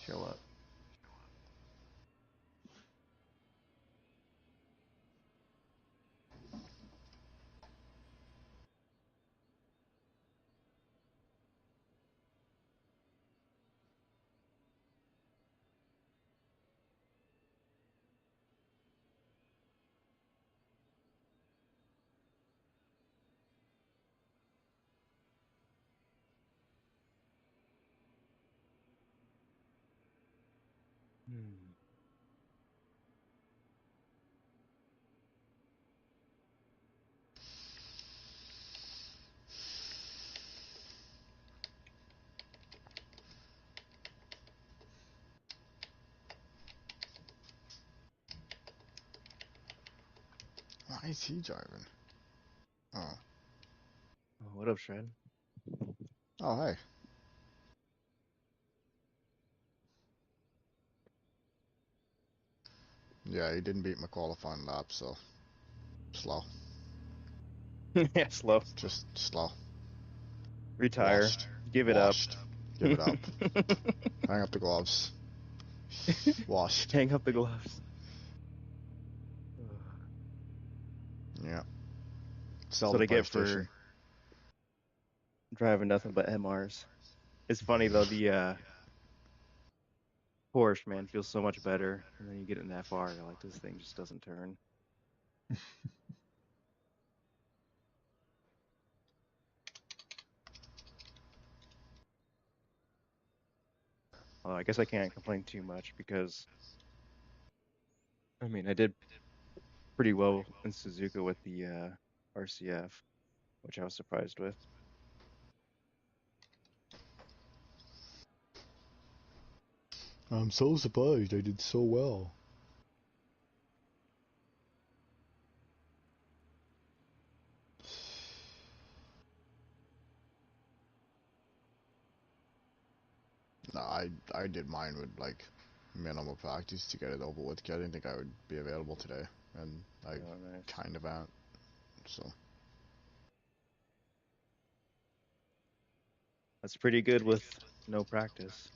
show up. Why is he driving? Oh. What up, Shred? Oh, hey. Yeah, he didn't beat my qualifying lap, so slow. Yeah, slow. Just slow. Retire. Washed. Give it Washed. up. Give it up. Hang up the gloves. Washed. Hang up the gloves. Yeah. That's what I get for driving nothing but MRs. It's funny though, Porsche, man, feels so much better. And then you get an FR, you're like, this thing just doesn't turn. Although I guess I can't complain too much because, I mean, I did pretty well in Suzuka with the RCF, which I was surprised with. I'm so surprised I did so well. No, I did mine with like minimal practice to get it over with. I didn't think I would be available today, and I kind of am. So That's pretty good with no practice.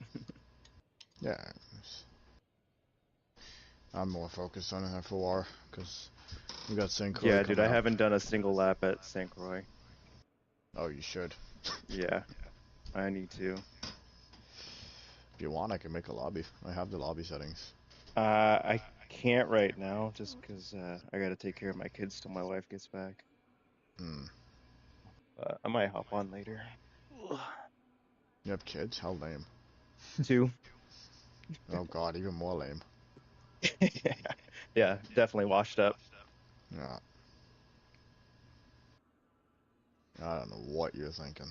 yeah, I'm more focused on an FOR because we got St. Croix Yeah, dude, coming I up. haven't done a single lap at St. Croix. Oh, you should. Yeah, I need to. If you want, I can make a lobby. I have the lobby settings. I can't right now just because I gotta take care of my kids till my wife gets back. Hmm. I might hop on later. You have kids? How lame. 2. Oh god, even more lame. Yeah, definitely washed up. Yeah. I don't know what you're thinking.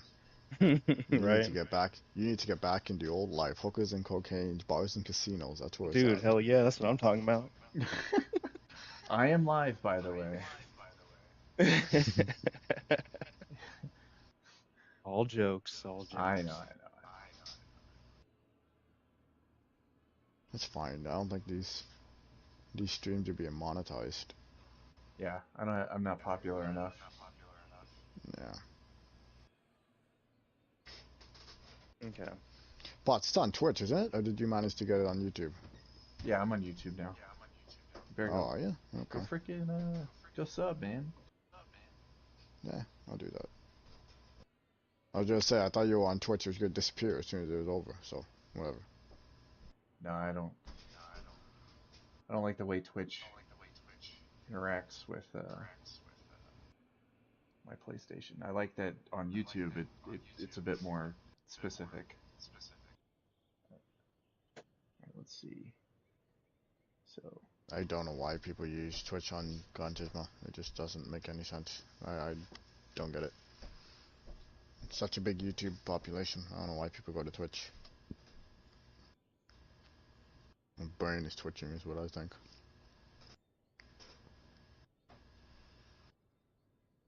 You need Right? to get back. You need to get back into the old life. Hookers and cocaine, bars and casinos. That's where it's Dude, at. hell yeah, that's what I'm talking about. I am live, by the way. All jokes, all jokes. I know. That's fine. I don't think these streams are being monetized. Yeah, I'm not popular enough. Yeah. Okay. But it's on Twitch, isn't it? Or did you manage to get it on YouTube? Yeah, I'm on YouTube now. Better Oh, are you? Go Okay. freaking go sub, man. Yeah, I'll do that. I was gonna say, I thought you were on Twitch. It was gonna disappear as soon as it was over. So, whatever. No, I don't like the way Twitch interacts with my PlayStation. I like that on YouTube it's a bit more specific. Let's see. So I don't know why people use Twitch on Gran Turismo. It just doesn't make any sense. I don't get it. It's such a big YouTube population. I don't know why people go to Twitch. My brain is twitching is what I think.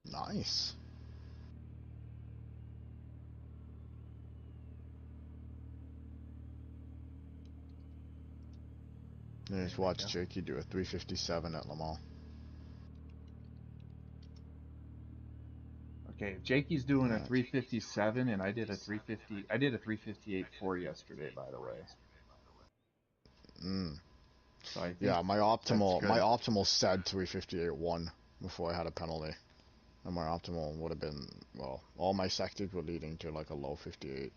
Nice. I just watched Jakey do a 357 at Le Mans. okay, if Jakey's doing a 357 and I did a 358.4 yesterday, by the way. So I think Yeah, my optimal that's good. said 358.1 before I had a penalty. And my optimal would have been, well, all my sectors were leading to like a low 58.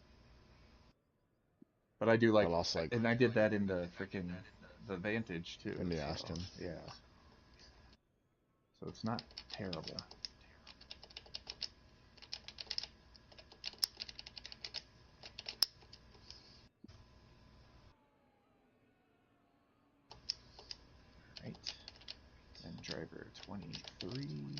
But I do I lost like and I did that in the freaking the Vantage too. in the Aston. Yeah. So it's not terrible. Right. And driver 23.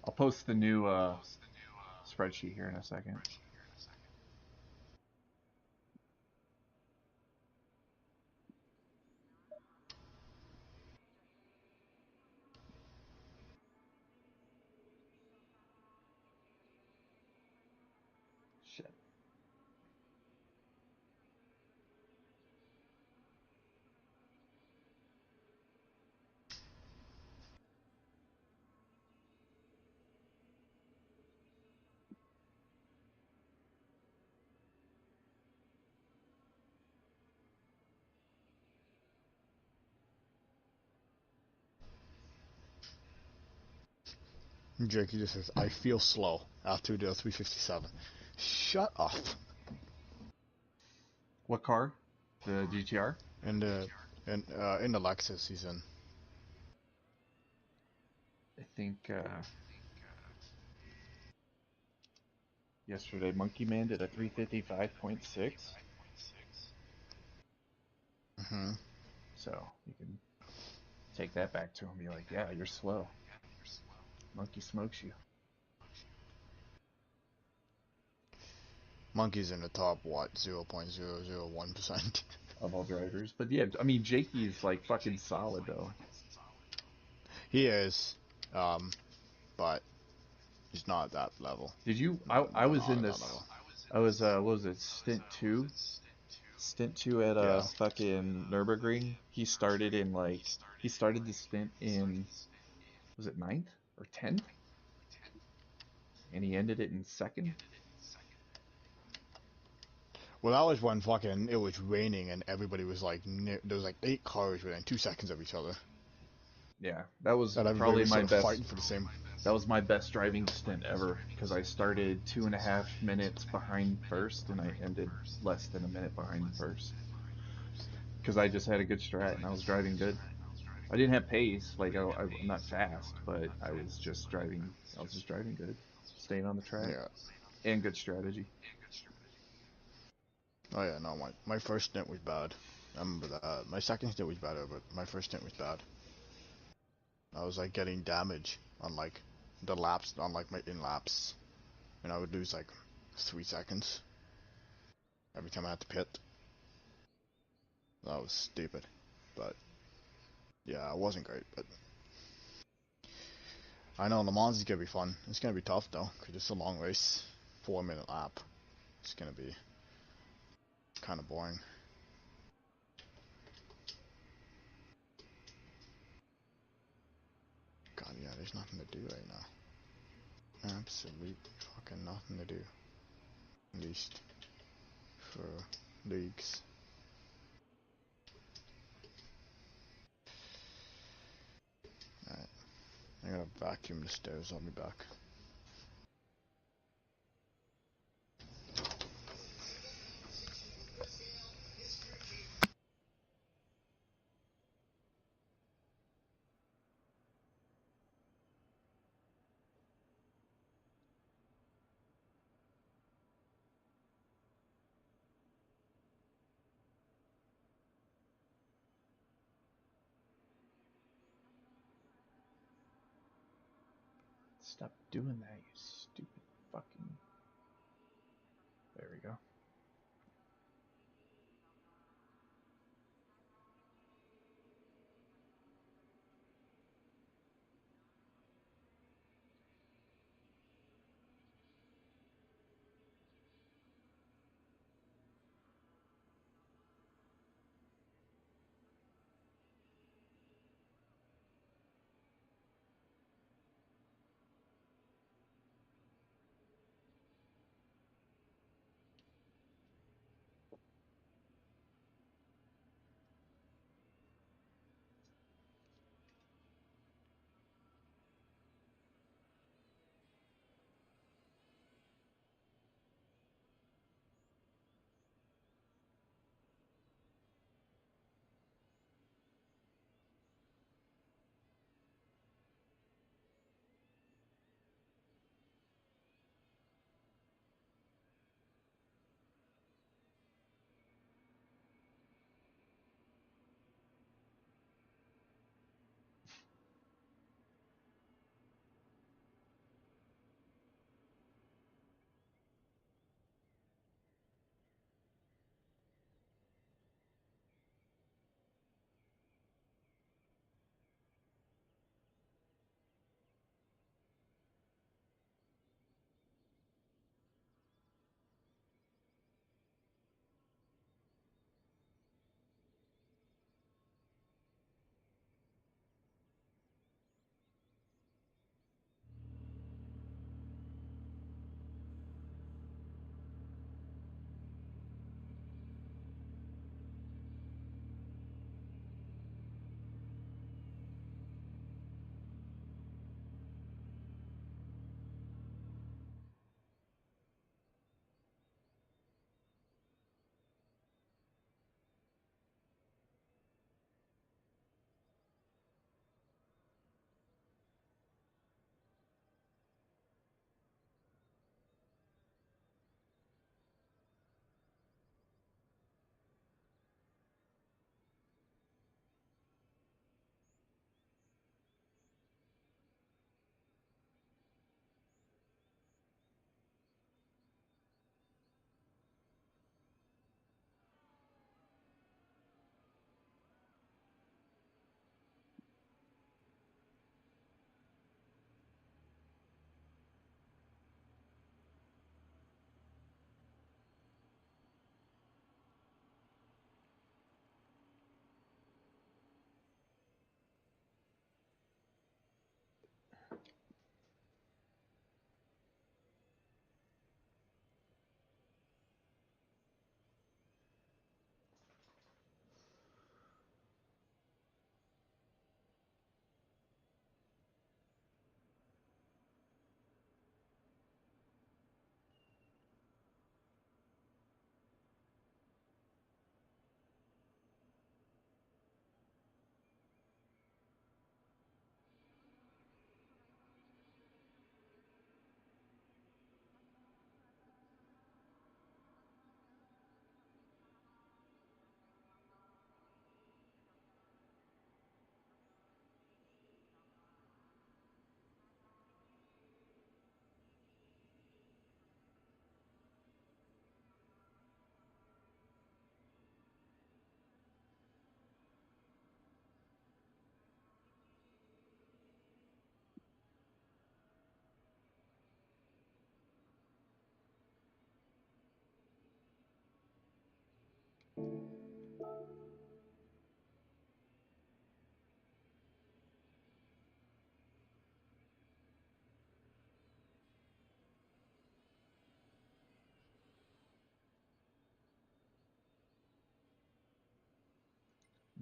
I'll post the new spreadsheet here in a second. Jakey just says, I feel slow after the 357. Shut up. What car? The GTR? In the Lexus he's in. I think yesterday Monkey Man did a 355.6. Mm-hmm. So you can take that back to him and be like, yeah, you're slow. Monkey smokes you. Monkey's in the top, what, 0.001% of all drivers. But yeah, I mean, Jakey's like fucking solid though. He is, but he's not at that level. Did you? I was in this. I was what was it? Stint 2. Stint 2 at fucking Nürburgring. He started the stint in, was it 9th or 10th? And he ended it in 2nd. Well, that was when fucking it was raining and everybody was like, there was like 8 cars within 2 seconds of each other. Yeah, that was and probably was my best. Fighting for the same. That was my best driving stint ever because I started 2.5 minutes behind first and I ended less than a minute behind first. Because I just had a good strat and I was driving good. I didn't have pace, like I'm not fast, but I was just driving. I was just driving good, staying on the track, and good strategy. Oh yeah, no, my first stint was bad. I remember that. My second stint was better, but my first stint was bad. I was like getting damage on like the laps, on like my in laps, and I would lose like 3 seconds every time I had to pit. That was stupid, but yeah, it wasn't great. But I know Le Mans is gonna be fun. It's gonna be tough though, cause it's a long race, 4-minute lap. It's gonna be kind of boring. God, yeah, there's nothing to do right now. Absolute fucking nothing to do. At least for leagues. Alright. I gotta vacuum the stairs, I'll be back. Stop doing that, you stupid fucking. There we go.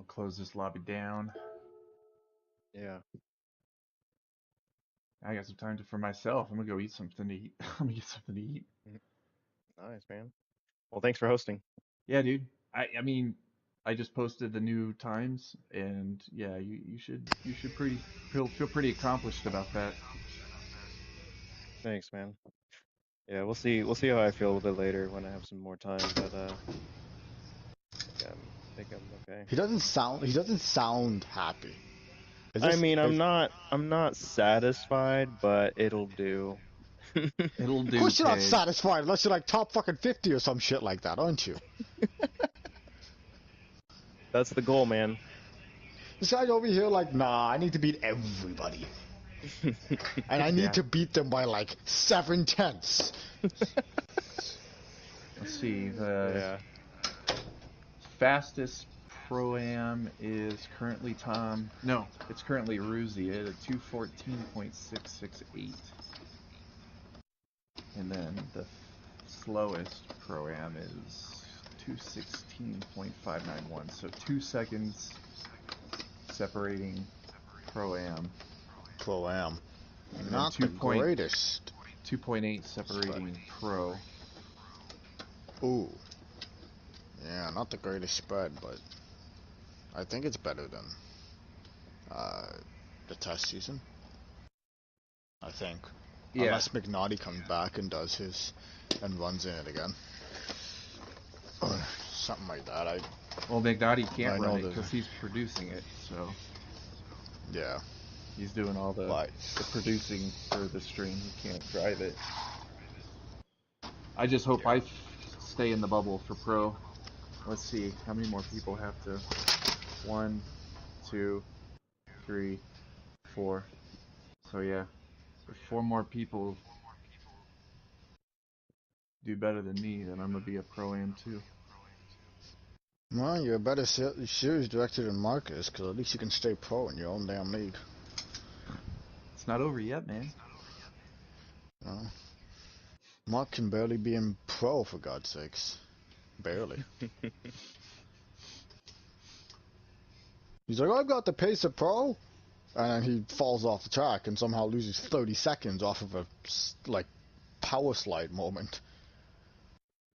We'll close this lobby down. Yeah. I got some time for myself. I'm gonna go eat something to eat. I'm gonna get something to eat. Nice, man. Well, thanks for hosting. Yeah, dude. I mean, I just posted the new times, and yeah, you should feel pretty accomplished about that. Thanks, man. Yeah, we'll see how I feel a little bit later when I have some more time, but I think I'm okay. He doesn't sound happy. I mean, I'm not satisfied, but it'll do. It'll Of do. course you're not Pig. satisfied unless you're like top fucking 50 or some shit like that, aren't you? That's the goal, man. This guy's over here like, nah, I need to beat everybody. And I need to beat them by like 7/10. Let's see. The fastest Pro-Am is currently Tom. No, it's currently Ruzi at a 2:14.668. And then the slowest Pro-Am is 2:16.591. So 2 seconds separating Pro-Am. Pro-Am. And Not the greatest. 2.8 separating Pro. Ooh. Yeah, not the greatest spread, but I think it's better than the test season. I think. Yeah. Unless McNaughty comes back and does his and runs in it again. Or something like that. Well, McNaughty can't know run it there's- because he's producing it, so Yeah. he's doing all the producing for the stream. He can't drive it. I just hope I stay in the bubble for Pro. Let's see, how many more people have to? 1, 2, 3, 4. So yeah, if 4 more people do better than me, then I'm gonna be a Pro-Am too. Well, you're a better series director than Marcus, because at least you can stay pro in your own damn league. It's not over yet, man. No. Mark can barely be in pro, for God's sakes. Barely. He's like, I've got the pace of pro, and then he falls off the track and somehow loses 30 seconds off of a, like, power slide moment.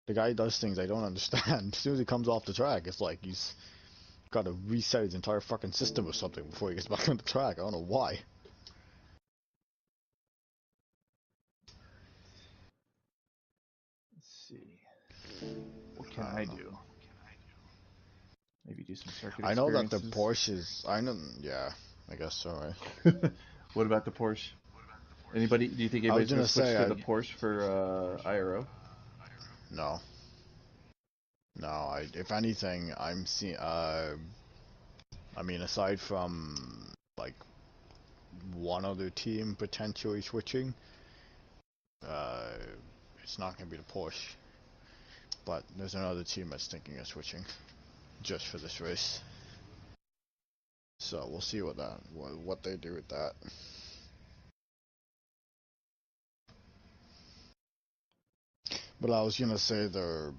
The guy does things I don't understand. As soon as he comes off the track, it's like he's got to reset his entire fucking system or something before he gets back on the track. I don't know why. Let's see. What can I do? Maybe do some circuit I know that the experiences. Porsches. Yeah, I guess so, right? What about the Porsche? Anybody? Do you think anybody's gonna switch to the Porsche for IRO? No. No, if anything, I'm seeing, I mean, aside from, like, one other team potentially switching, it's not going to be the Porsche. But there's another team that's thinking of switching, just for this race. So we'll see what they do with that. But I was going to say the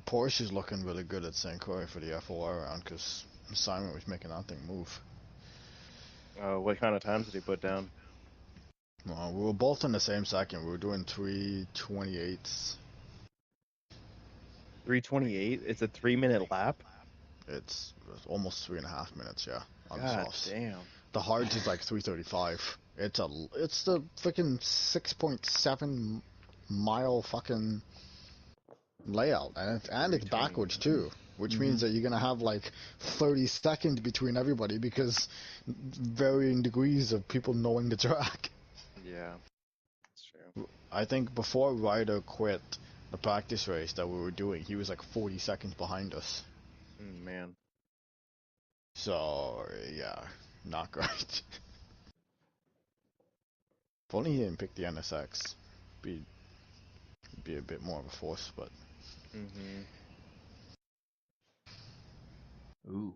Porsche is looking really good at St. Croix for the FOR round, because Simon was making that thing move. What kind of times did he put down? Well, we were both in the same second. We were doing 3:28. 3:28? It's a 3-minute lap? It's almost 3.5 minutes, yeah. On God the softs. damn. The hards is like 3:35. It's the freaking 6.7 mile fucking layout, and it's backwards too, which means that you're gonna have like 30 seconds between everybody because varying degrees of people knowing the track. Yeah, that's true. I think before Ryder quit the practice race that we were doing, he was like 40 seconds behind us. Man. So yeah, not great. If only he didn't pick the NSX, be a bit more of a force, but. Ooh.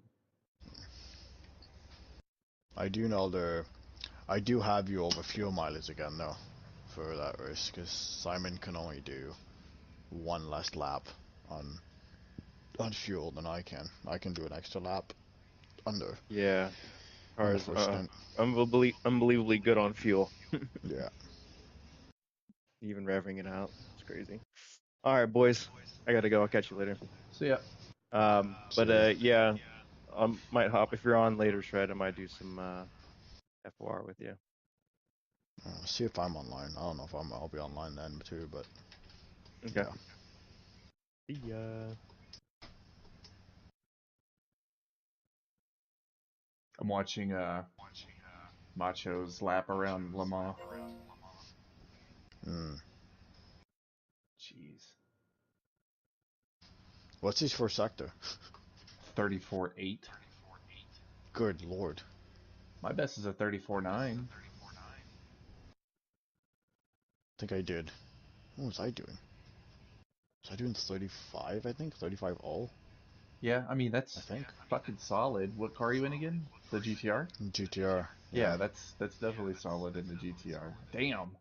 I do know I do have you over fuel mileage again though, for that race, because Simon can only do one less lap on fuel than I can. I can do an extra lap under. Yeah. On the Cars, first stint. unbelievably good on fuel. Yeah. Even revving it out. It's crazy. All right, boys. I gotta go. I'll catch you later. See ya. But See ya. yeah, I might hop if you're on later, Shred. I might do some FOR with you. See if I'm online. I don't know if I'll be online then too, but Okay. yeah. See ya. I'm watching Macho's lap around Le Mans. Jeez. What's his first sector? 34.8. Good lord. My best is a 34.9. I think I did. What was I doing? Was I doing 35, I think? 35 all? Yeah, I mean that's fucking solid. What car are you in again? The GTR? GTR. Yeah, that's definitely solid in the GTR. Damn.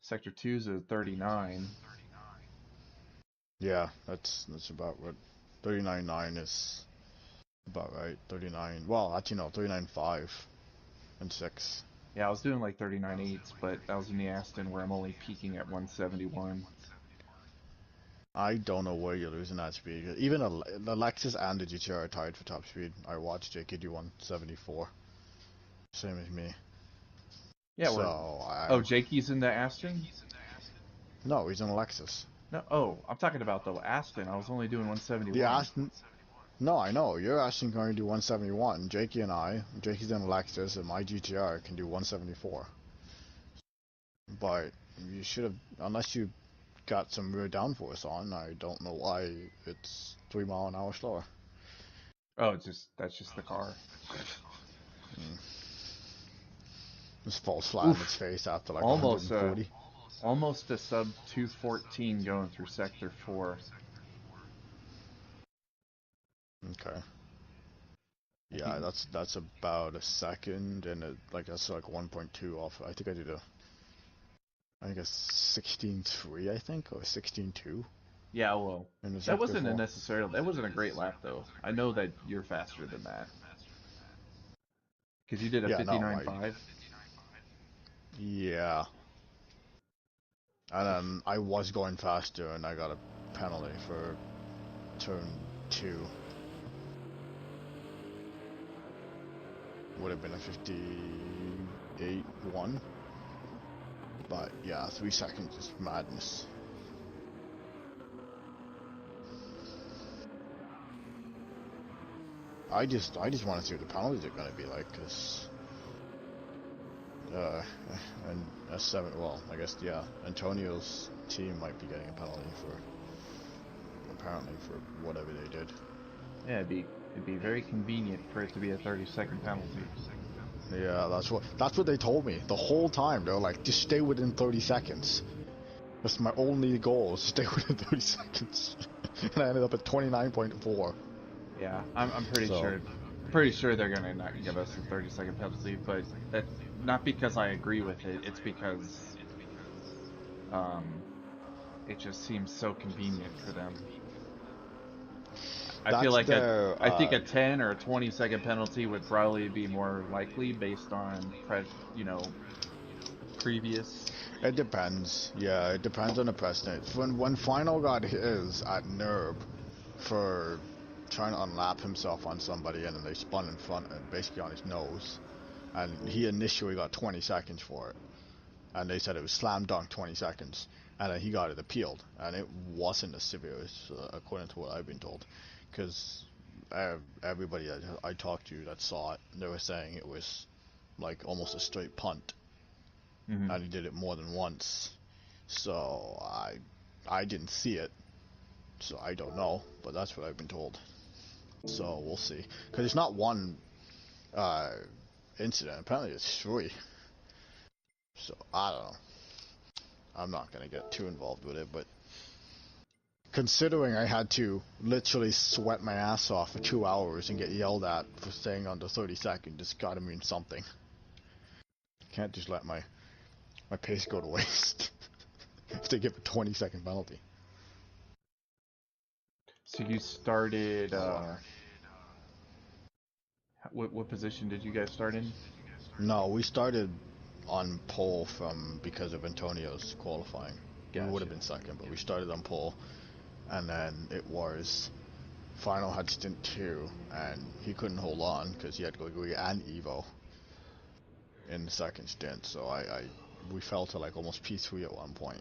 Sector 2's a 39. Yeah, that's about what 39.9 is about right. 39. Well, actually no, 39.5 and 6. Yeah, I was doing like 39.8s, but I was in the Aston where I'm only peaking at 171. I don't know where you're losing that speed. Even the Lexus and the GTR are tied for top speed. I watched Jakey do 174. Same as me. Yeah, so Jakey's in the Aston? No, he's in a Lexus. No, I'm talking about the Aston. I was only doing 171. The Aston. No, I know. Your Aston going to do 171. Jakey's in a Lexus, and my GTR can do 174. But you should have, unless you got some rear downforce on, I don't know why it's 3 mile an hour slower. Oh, that's just the car. Just falls flat on its face after like almost 140. Almost a sub 214 going through sector 4. Okay. Yeah, that's about a second, and that's like 1.2 off. I think I think a 16.3, I think, or 16.2. Yeah, well, in the that sector wasn't 4. that wasn't a great lap though. I know that you're faster than that. Because you did a 59.5. Yeah. And then I was going faster, and I got a penalty for turn 2. Would have been a 58.1. But yeah, 3 seconds is madness. I just want to see what the penalties are going to be like, because and S7, well, I guess, yeah, Antonio's team might be getting a penalty apparently for whatever they did. Yeah, it'd be very convenient for it to be a 30-second penalty. Yeah, that's what they told me the whole time. They were like, just stay within 30 seconds. That's my only goal, is stay within 30 seconds. And I ended up at 29.4. Yeah, I'm pretty sure. Pretty sure they're gonna not give us a 30-second penalty, but that's not because I agree with it. It's because it just seems so convenient for them. I feel like I think a 10 or a 20-second penalty would probably be more likely based on previous. It depends. Yeah, it depends on the precedent. When Final got his at NERB for trying to unlap himself on somebody, and then they spun in front, basically on his nose, and he initially got 20 seconds for it, and they said it was slam dunk 20 seconds, and then he got it appealed, and it wasn't as severe as according to what I've been told, because everybody that I talked to that saw it, they were saying it was like almost a straight punt. And he did it more than once, so I didn't see it, so I don't know, but that's what I've been told. So we'll see, because it's not one incident. Apparently it's 3. So I don't know. I'm not gonna get too involved with it, but considering I had to literally sweat my ass off for 2 hours and get yelled at for staying under 30 seconds, it's gotta mean something. Can't just let my pace go to waste if they give a 20-second penalty. So you started What position did you guys start in? No, we started on pole because of Antonio's qualifying. We would have been second, but we started on pole, and then it was Final had stint 2, and he couldn't hold on because he had Gligui and Evo in the second stint. So we fell to like almost P3 at one point,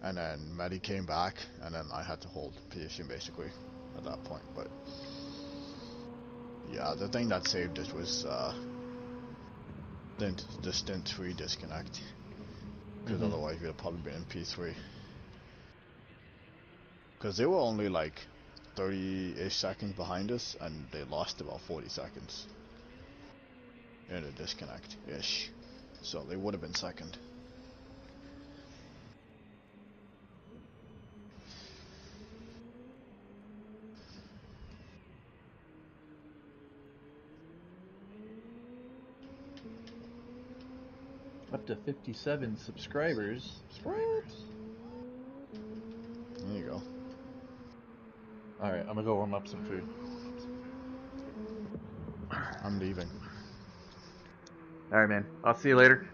and then Medi came back, and then I had to hold the position basically at that point. But yeah, the thing that saved us was the stint 3 disconnect, because otherwise we'd have probably been in P3. Because they were only like 30-ish seconds behind us, and they lost about 40 seconds in a disconnect-ish. So they would have been second. Up to 57 subscribers. What? There you go. Alright, I'm gonna go warm up some food. I'm leaving. Alright, man. I'll see you later.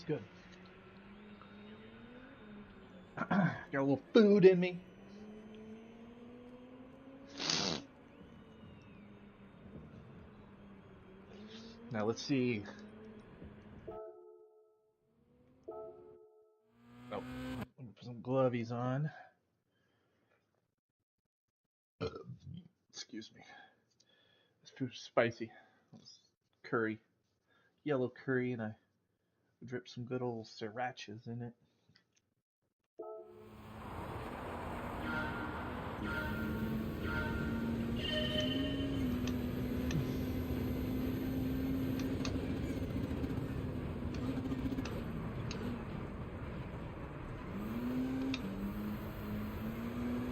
Feels good. Got a little food in me. Now let's see. Oh, put some glovies on. Excuse me. This food's spicy. It's curry, yellow curry, and I drip some good old srirachas in it.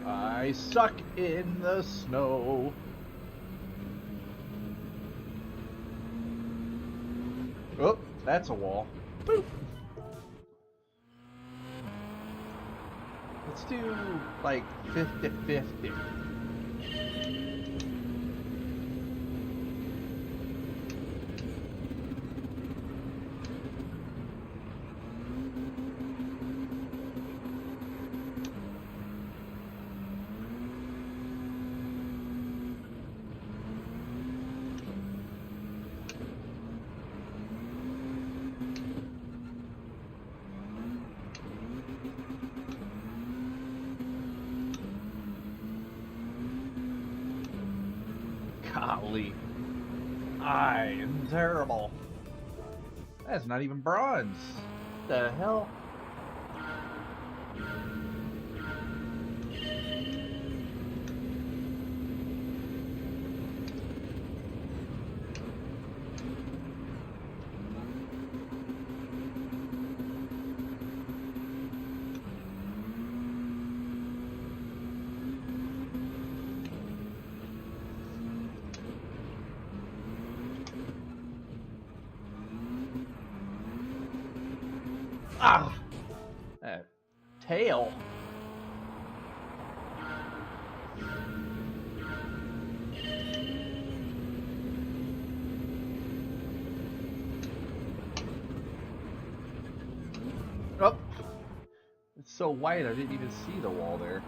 I suck in the snow. Oh, that's a wall. Boop. Let's do like 50-50. Golly, I am terrible. That's not even bronze. The hell? Ah! That tail. Oh! It's so white I didn't even see the wall there.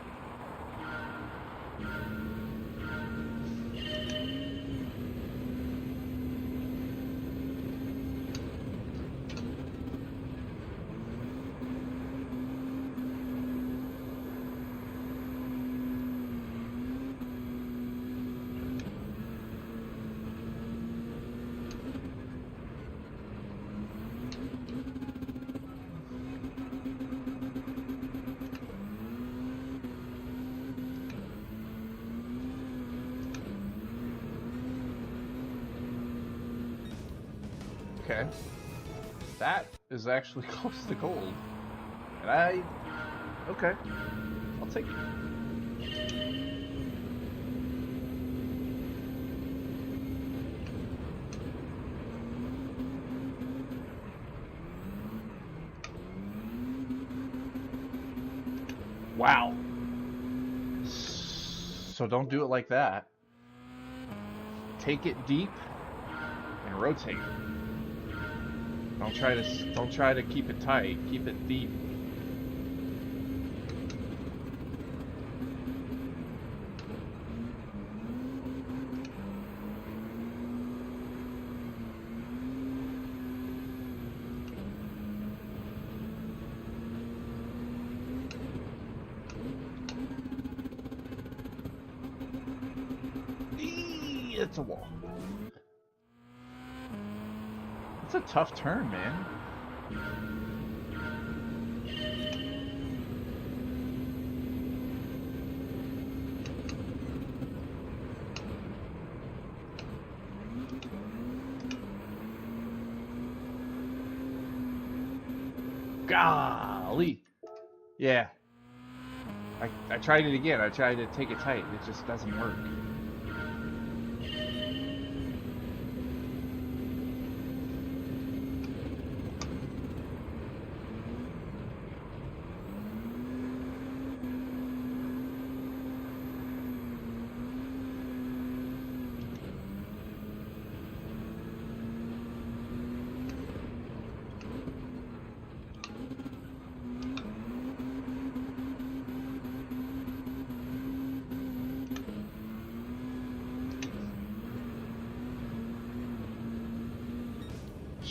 Okay. That is actually close to gold. And okay. I'll take it. Wow. So don't do it like that. Take it deep and rotate. Don't try to keep it tight. Keep it deep. It's a wall. It's a tough turn, man. Golly. Yeah. I tried it again. I tried to take it tight. It just doesn't work.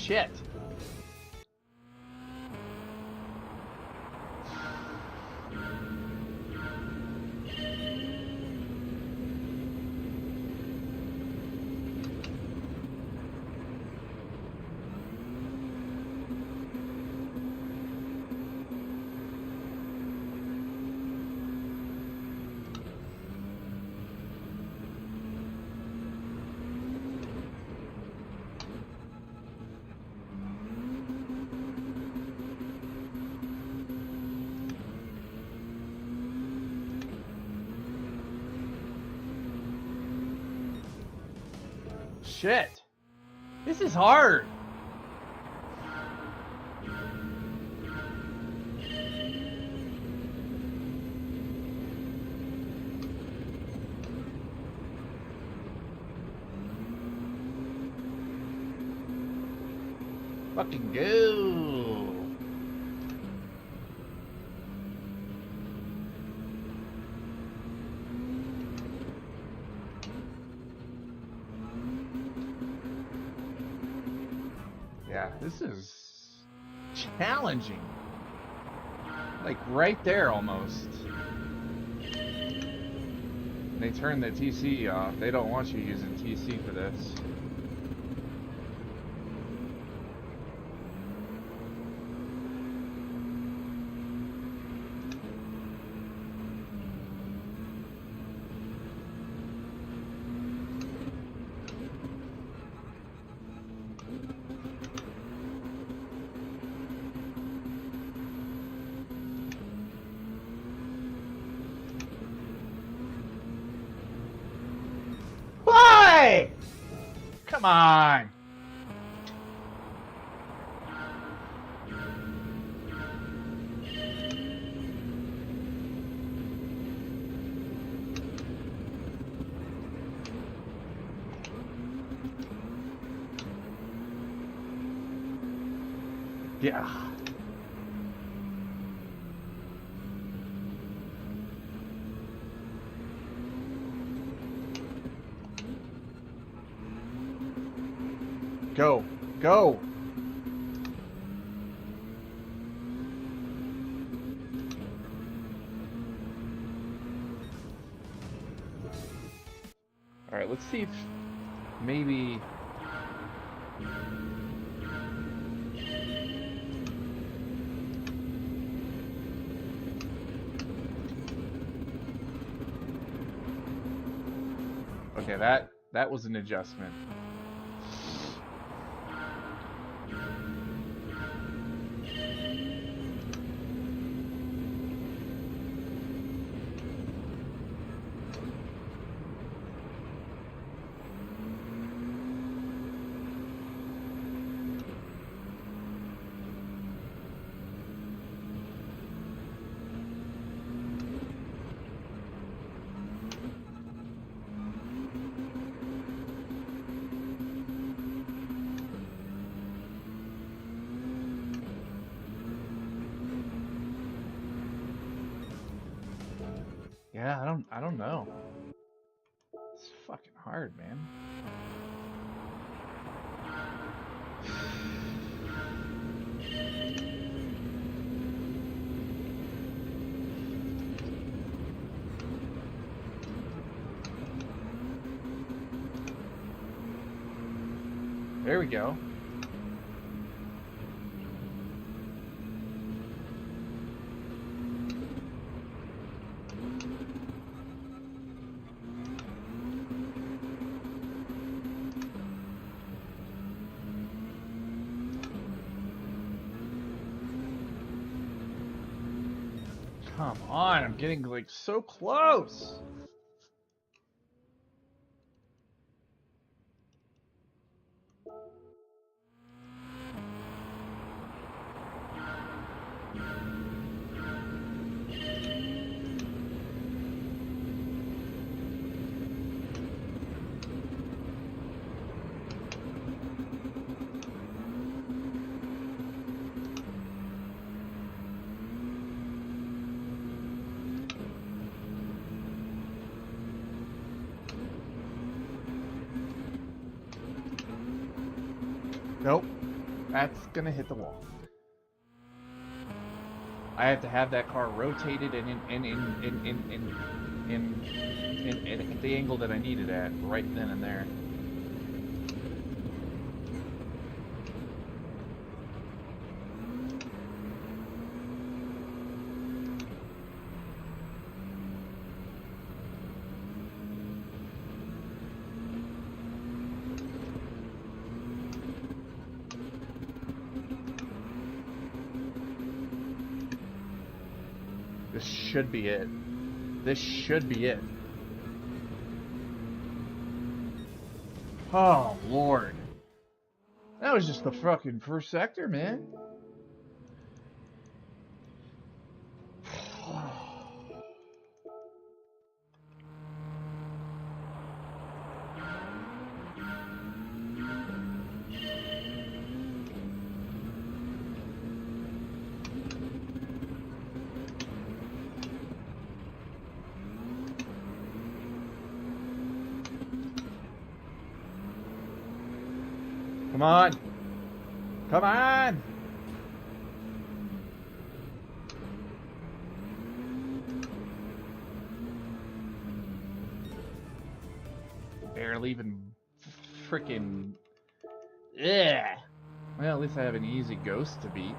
Shit. Shit. This is hard. Fucking go. Yeah, this is challenging. Like right there almost. They turned the TC off. They don't want you using TC for this. Why? Come on. Yeah. Go. Go. All right, let's see if maybe okay, that was an adjustment. Yeah, I don't know. It's fucking hard, man. There we go. Come on, I'm getting like so close. Nope. That's gonna hit the wall. I have to have that car rotated and at the angle that I need it at right then and there. This should be it. This should be it. Oh, Lord. That was just the fucking first sector, man. Come on. Come on. Barely even freaking. Yeah. Well, at least I have an easy ghost to beat.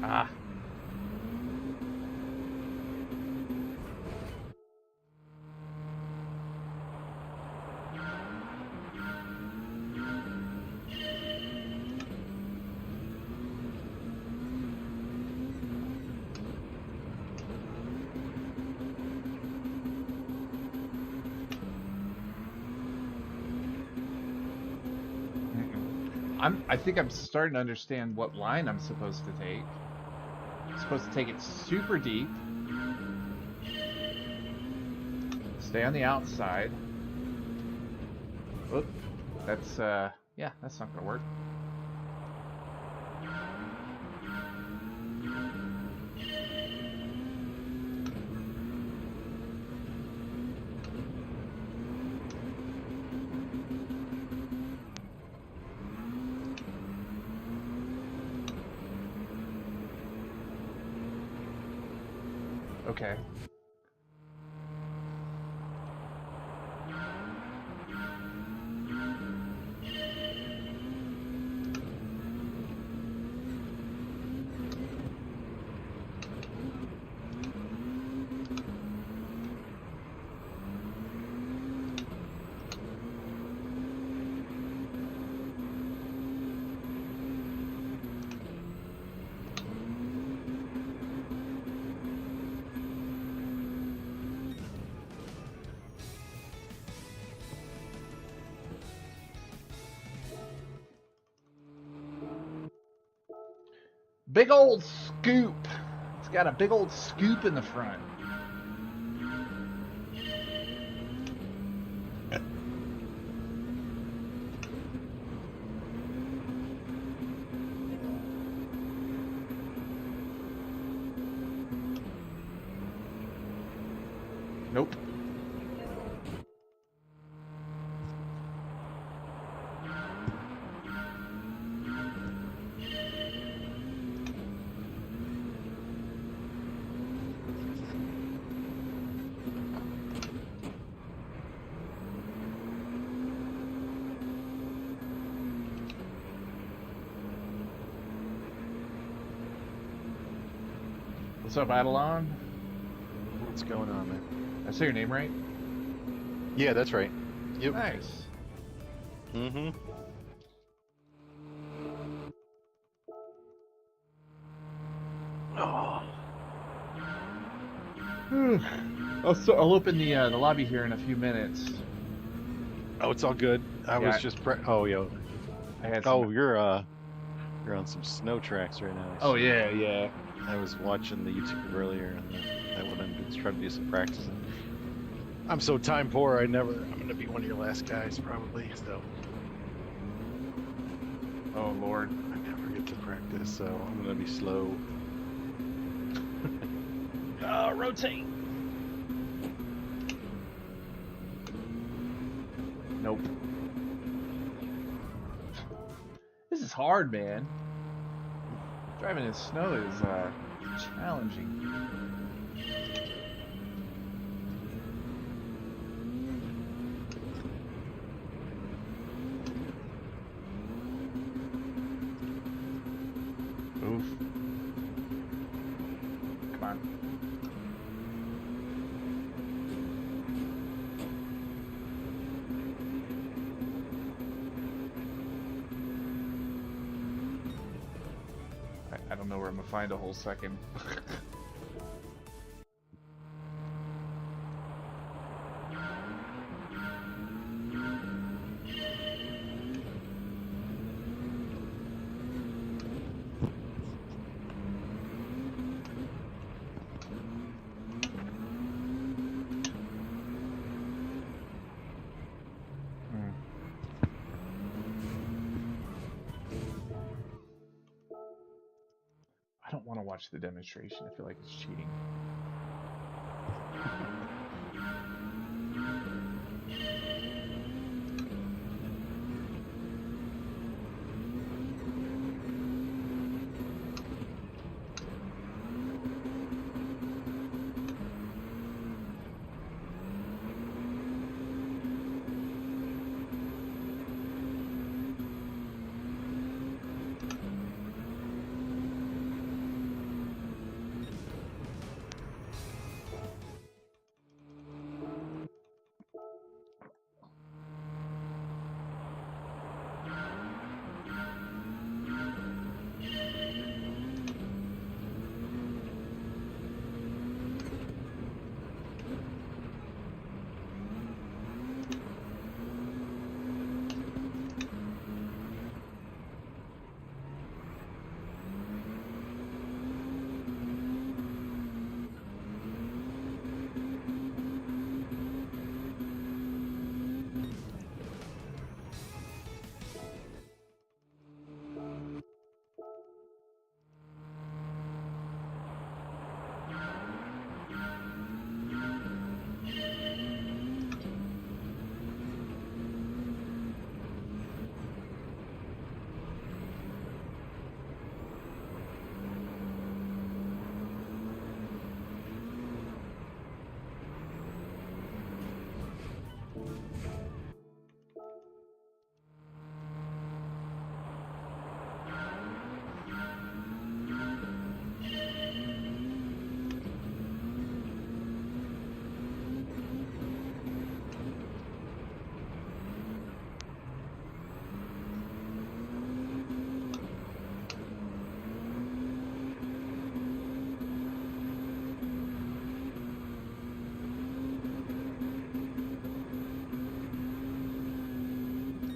Ah. I think I'm starting to understand what line I'm supposed to take. I'm supposed to take it super deep. Stay on the outside. Oop. That's, yeah, that's not gonna work. Okay. Big old scoop. It's got a big old scoop in the front. Nope. What's up, Adelon? What's going on, man? I say your name right? Yeah, that's right. Yep. Nice. Mm-hmm. Oh. I'll open the lobby here in a few minutes. Oh, it's all good. I was just oh, yo. I had oh, you're on some snow tracks right now. Oh yeah, yeah. I was watching the YouTube earlier, and I went in to try to do some practicing. I'm so time poor. I'm gonna be one of your last guys probably. So. Oh Lord. I'm never gonna to practice, so I'm gonna be slow. Rotate. Nope. This is hard, man. Driving in snow is challenging. Oof. Come on. I don't know where I'm gonna find a whole second. I don't want to watch the demonstration. I feel like it's cheating.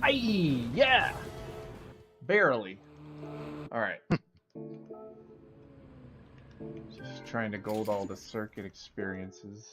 Aye, yeah. Barely. All right. Just trying to gold all the circuit experiences.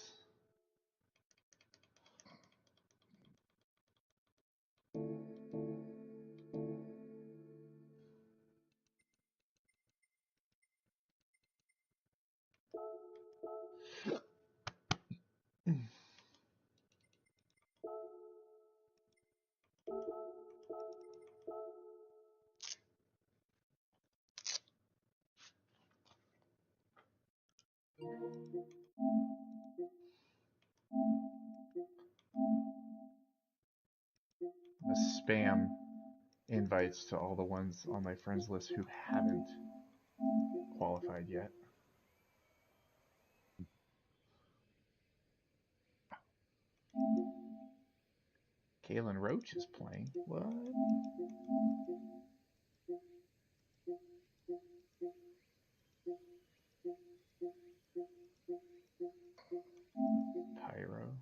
I'm gonna spam invites to all the ones on my friends list who haven't qualified yet. Kalen Roach is playing. What? Pyro.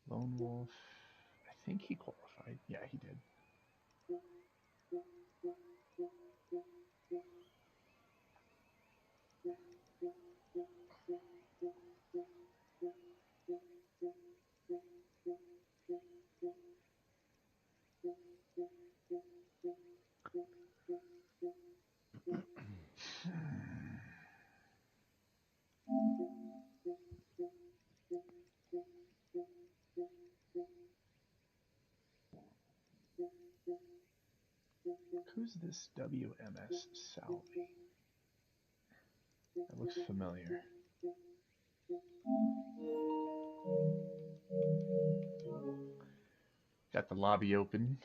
Lone Wolf. I think he qualified. Yeah, he did. Where's this WMS Salvi? That looks familiar. Got the lobby open.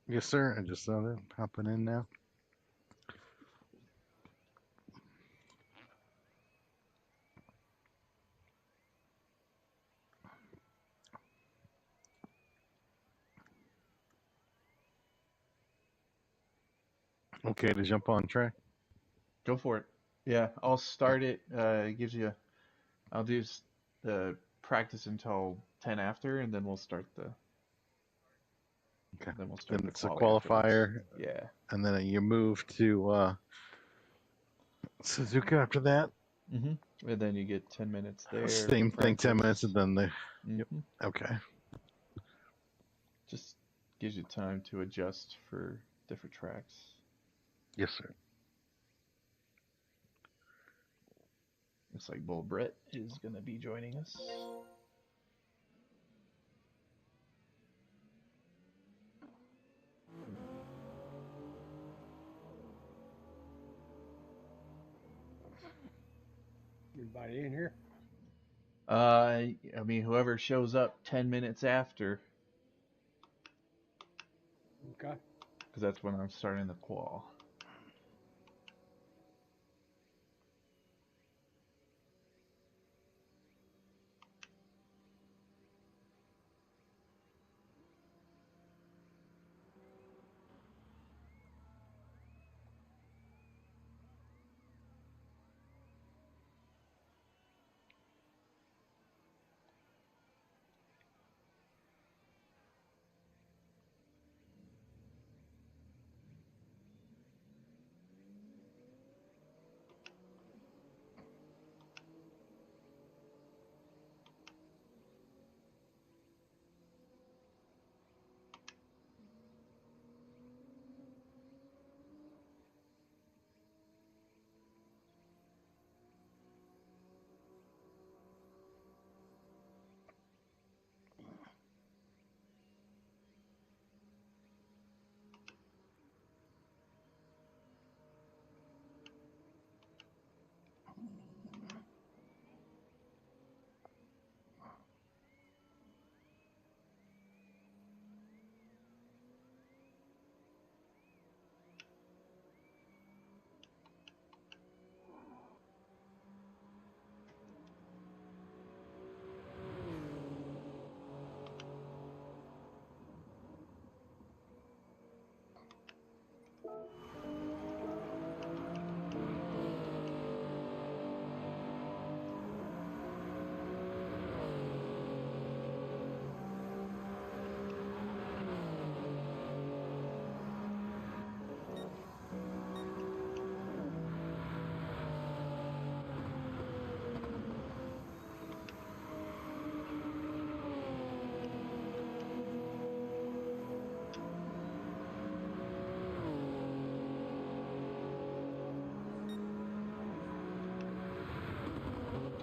Yes, sir. I just saw that. Hopping in now. Okay to jump on track. Go for it. Yeah, I'll start it. It gives you. I'll do the practice until 10 after, and then we'll start the. Okay. Then we'll start Then the it's a quali afterwards. qualifier. Yeah. And then you move to Suzuka after that. Mm-hmm. And then you get 10 minutes there. Same thing, 10 minutes, and then Yep. Okay. Just gives you time to adjust for different tracks. Yes, sir. Looks like Bull Brett is going to be joining us. Everybody in here? I mean, whoever shows up 10 minutes after. Okay. Because that's when I'm starting the qual.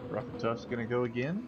Rough and Tough's gonna go again.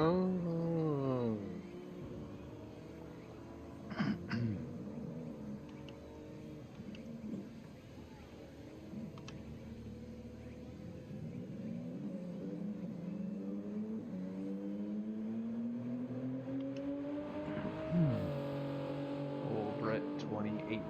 Oh. Old Brett 28.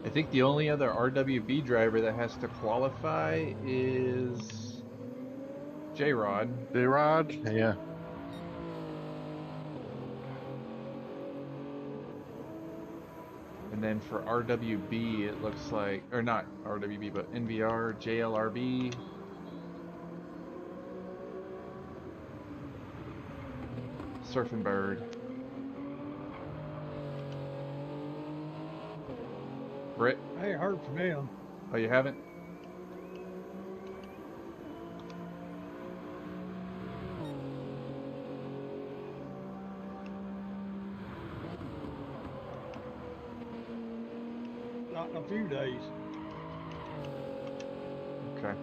I think the only other RWB driver that has to qualify is J-Rod. J-Rod? Yeah. And then for RWB, it looks like, or not RWB, but NVR, JLRB. Surfing Bird. Britt? I ain't heard from them. Oh, you haven't? Not in a few days. Okay.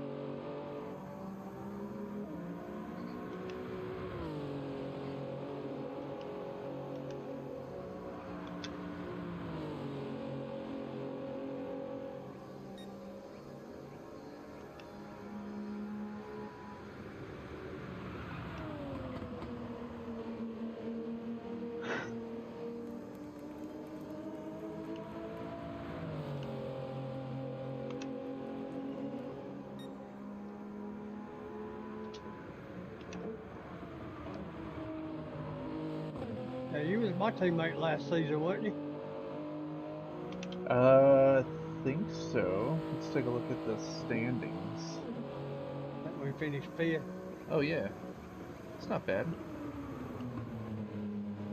Now, you was my teammate last season, wasn't you? Think so. Let's take a look at the standings. I think we finished fifth. Oh yeah, it's not bad.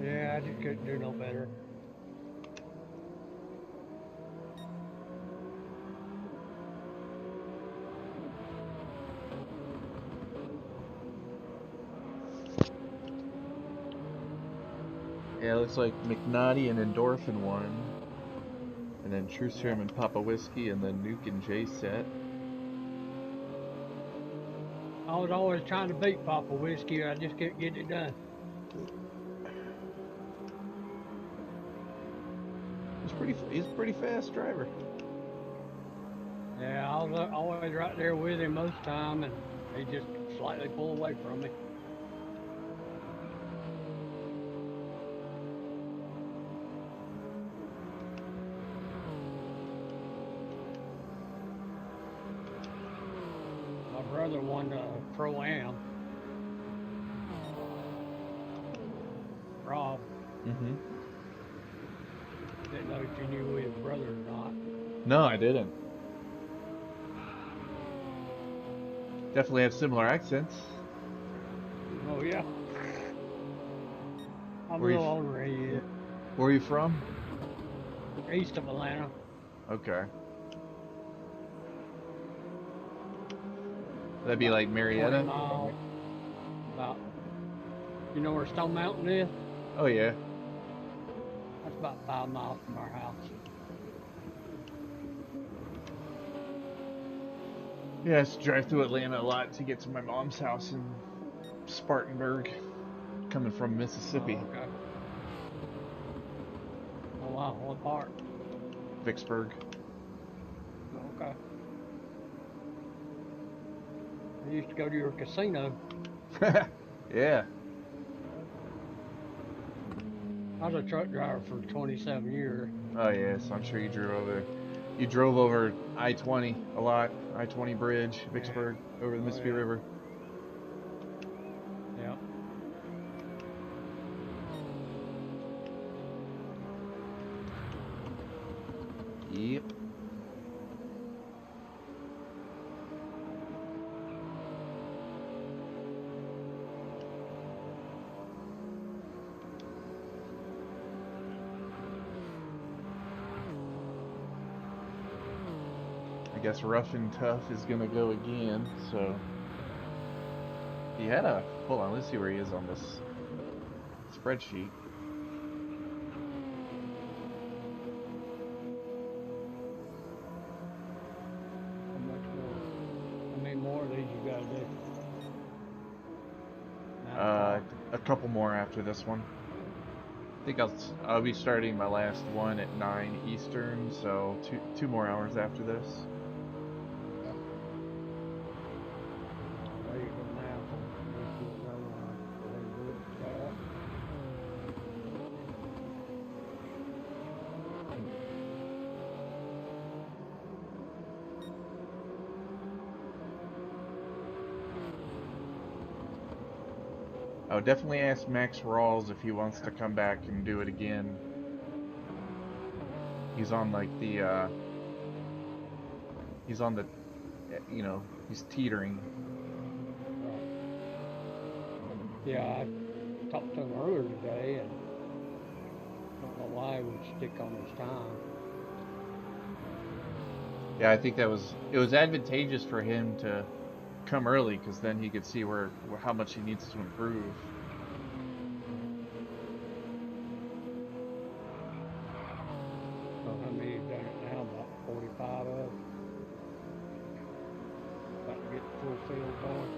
Yeah, I just couldn't do no better. Yeah, it looks like McNaughty and Endorphin won. And then True Serum and Papa Whiskey, and then Nuke and J Set. I was always trying to beat Papa Whiskey, I just couldn't get it done. He's a pretty fast driver. Yeah, I was always right there with him most time, and he just slightly pulled away from me. My brother won the Pro-Am. Rob. Mm-hmm. Didn't know if you knew his brother or not. No, I didn't. Definitely have similar accents. Oh yeah. I'm Where a you little older than he is. Where are you from? East of Atlanta. Okay. That'd be like 20 Marietta? miles. About, you know where Stone Mountain is? Oh, yeah. That's about 5 miles from our house. Yeah, I used to drive through Atlanta a lot to get to my mom's house in Spartanburg, coming from Mississippi. Oh, okay. Oh, wow. What part? Vicksburg. Okay. I used to go to your casino. Yeah. I was a truck driver for 27 years. Oh, yeah, so I'm sure you drove over I-20 a lot. I-20 bridge, Vicksburg, over the Mississippi River. Yeah. Yep. I guess Rough and Tough is gonna go again, so he had a hold on, let's see where he is on this spreadsheet. How many more of these you gotta do? A couple more after this one. I think I'll be starting my last one at 9 Eastern, so two more hours after this. There you go now. I would definitely ask Max Rawls if he wants to come back and do it again. He's on like the, he's on the, you know, he's teetering. Yeah, I talked to him earlier today, and I don't know why he would stick on his time. Yeah, I think it was advantageous for him to come early, because then he could see how much he needs to improve. So how many have done it now? About 45 of us. About to get the full field going.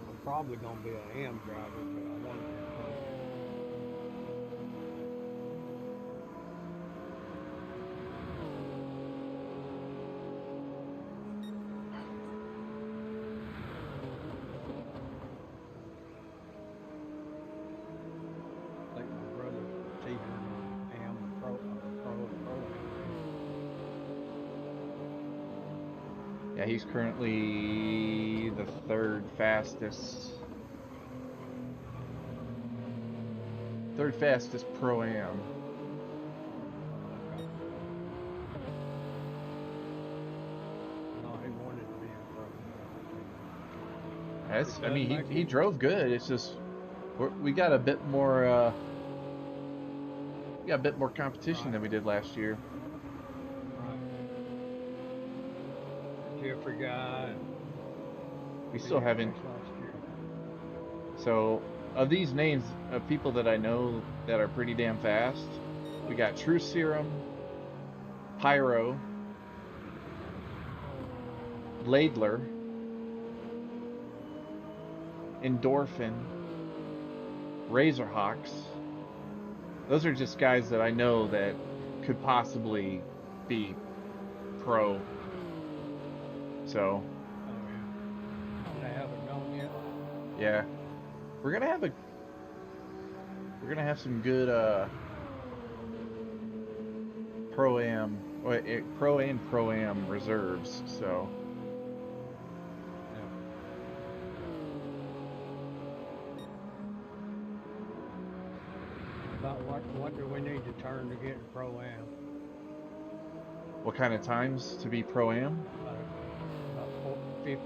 I'm probably gonna be an AM driver, but I want to be a pro. I think my brother teacher AM pro. Yeah, he's currently the third fastest pro-am. No, he wanted to be a pro. I mean, he drove good. It's just we got a bit more competition than we did last year. Jeffrey guy. We still haven't. So, of these names of people that I know that are pretty damn fast, we got True Serum, Pyro, Ladler, Endorphin, Razorhawks. Those are just guys that I know that could possibly be pro. So, They haven't gone yet. yeah, we're gonna have some good pro-am and pro-am reserves. So, About what do we need to turn to get in pro-am? what kind of times to be pro-am? About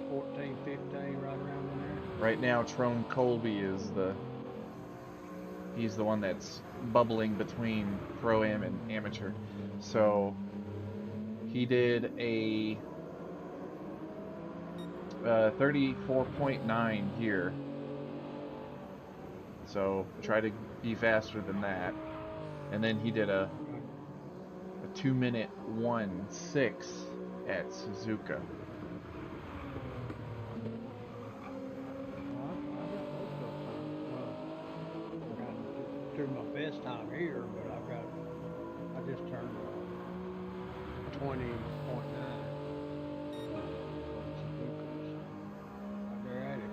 14, 15, right around in there. Right now, Trone Colby is he's the one that's bubbling between Pro-Am and Amateur. So he did a 34.9 here. So try to be faster than that. And then he did a 2-minute 1.6 at Suzuka. Do my best time here, but I just turned 20.9. They're at it.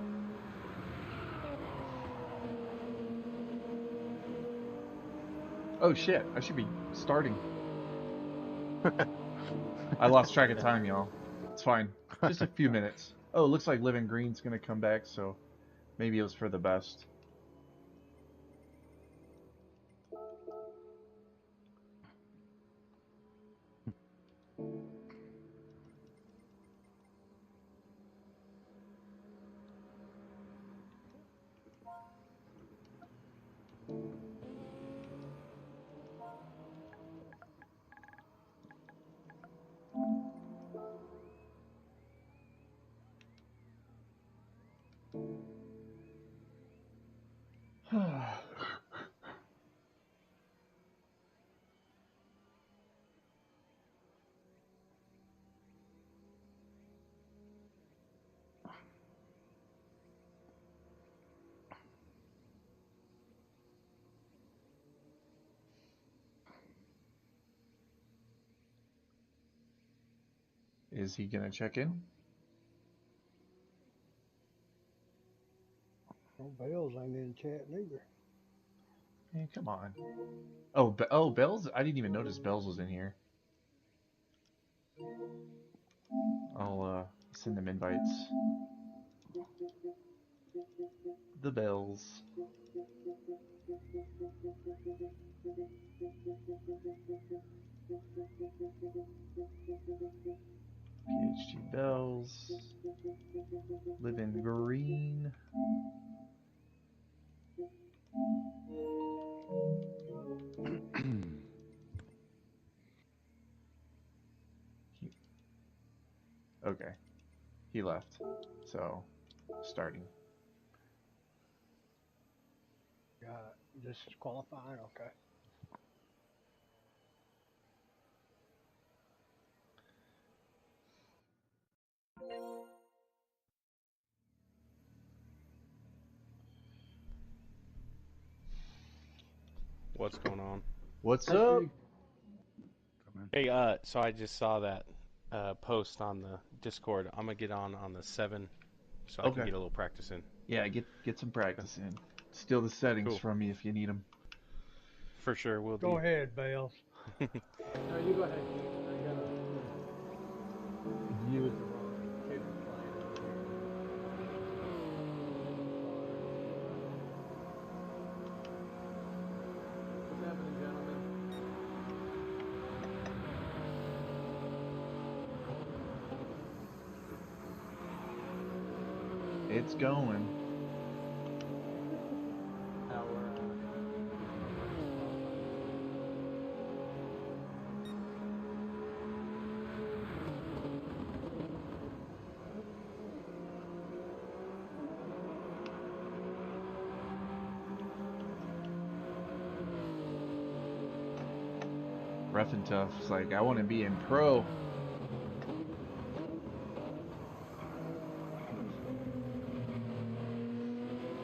Oh shit, I should be starting. I lost track of time, y'all. It's fine. Just a few minutes. Oh, it looks like Living Green's gonna come back, so maybe it was for the best. Is he gonna check in? Well, Bells ain't in chat neither. Man, come on. Oh, Bells? I didn't even notice Bells was in here. I'll send them invites. The Bells. PhD Bells. Living Green. Okay. He left. So, starting. Got this is qualifying, okay. What's going on? What's up? Hey, so I just saw that post on the Discord. I'm gonna get on the 7, so I can Okay. get a little practice in. Yeah, get some practice in. Steal the settings Cool. from me if you need them. For sure, we'll do. Go ahead, Bells. No, you go ahead. I gotta. You was the wrong kid playing over here. What's happening, gentlemen? It's going. Rough and tough. It's like, I want to be in pro.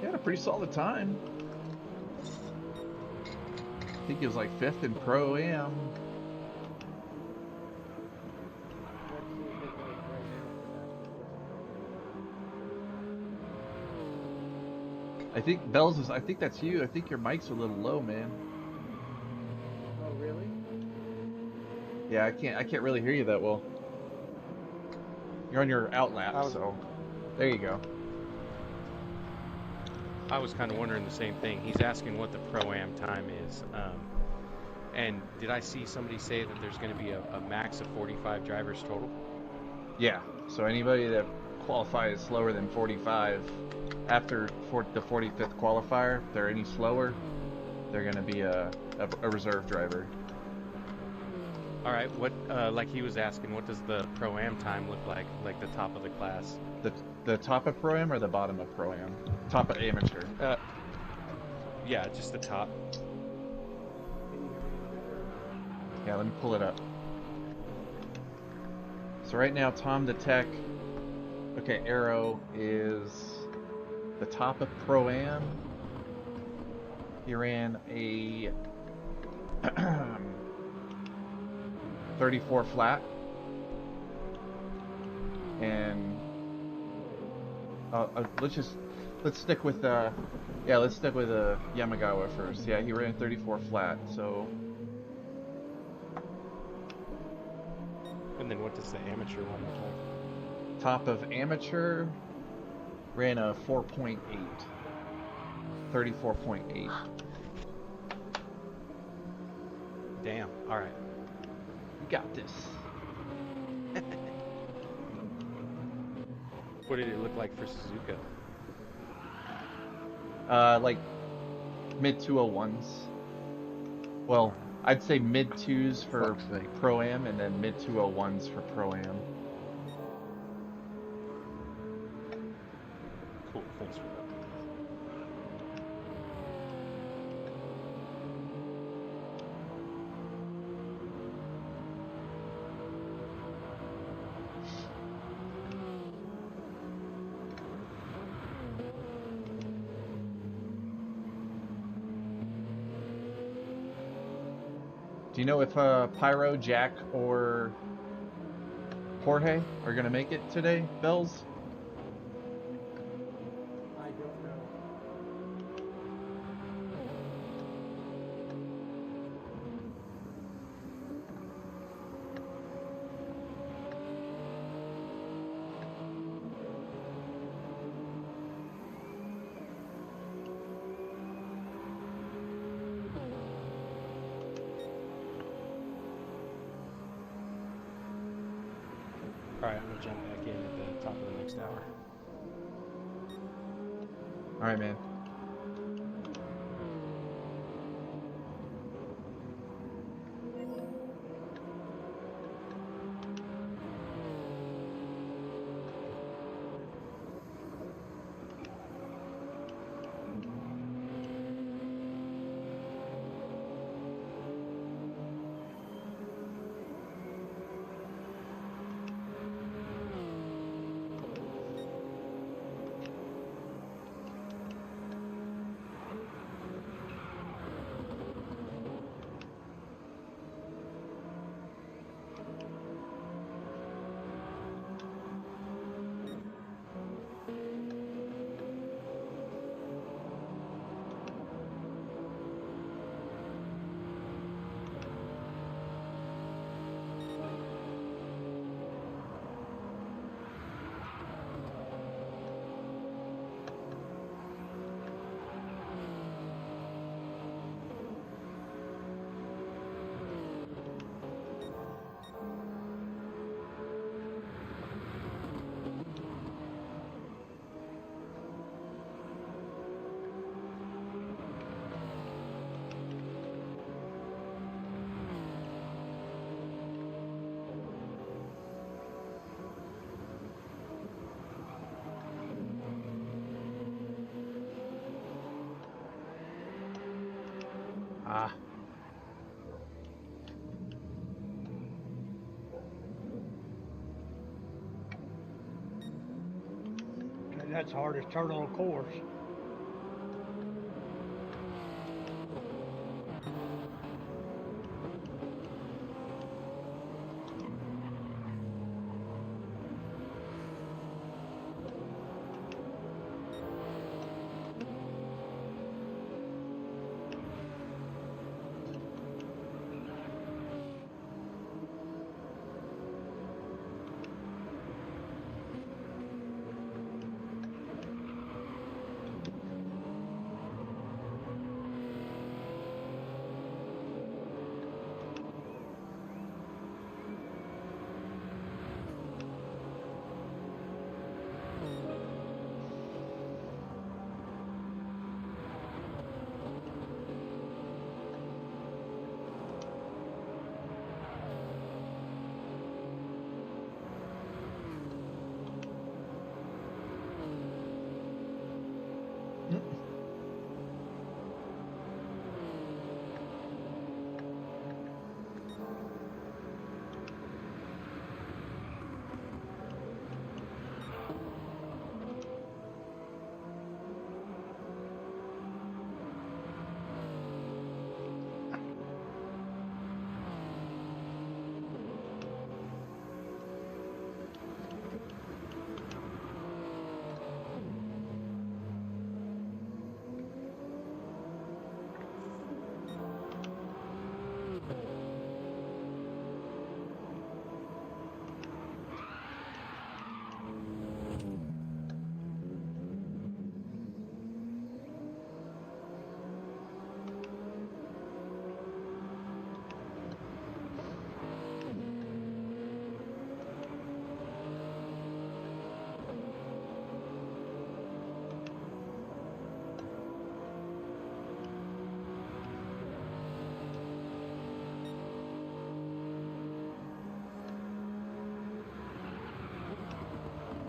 He had a pretty solid time. I think he was like 5th in Pro-Am. I think Bells is, I think that's you. I think your mic's a little low, man. Oh, really? Yeah, I can't really hear you that well. You're on your outlap, so there you go. I was kind of wondering the same thing. He's asking what the Pro-Am time is. And did I see somebody say that there's going to be a max of 45 drivers total? Yeah, so anybody that qualify as slower than 45, after the 45th qualifier, if they're any slower, they're going to be a reserve driver. All right. What, like he was asking, what does the Pro-Am time look like the top of the class? The top of Pro-Am or the bottom of Pro-Am? Top of Amateur. Yeah, just the top. Yeah, let me pull it up. So right now, Tom the Tech, okay, Arrow is the top of Pro-Am. He ran a 34 flat. And let's stick with Yamagawa first. Yeah, he ran 34 flat, so. And then what does the amateur one look like? Top of Amateur ran a 4.8. 34.8. Damn. All right. You got this. What did it look like for Suzuka? Like mid 201s. Well, I'd say mid 2s for Pro-Am and then mid 201s for Pro-Am. Cool, thanks for that. Do you know if Pyro, Jack, or Jorge are gonna make it today, Bells? I don't know. Alright, I'm gonna jump back in at the top of the next hour. Alright, man. Ah. That's the hardest turn on course.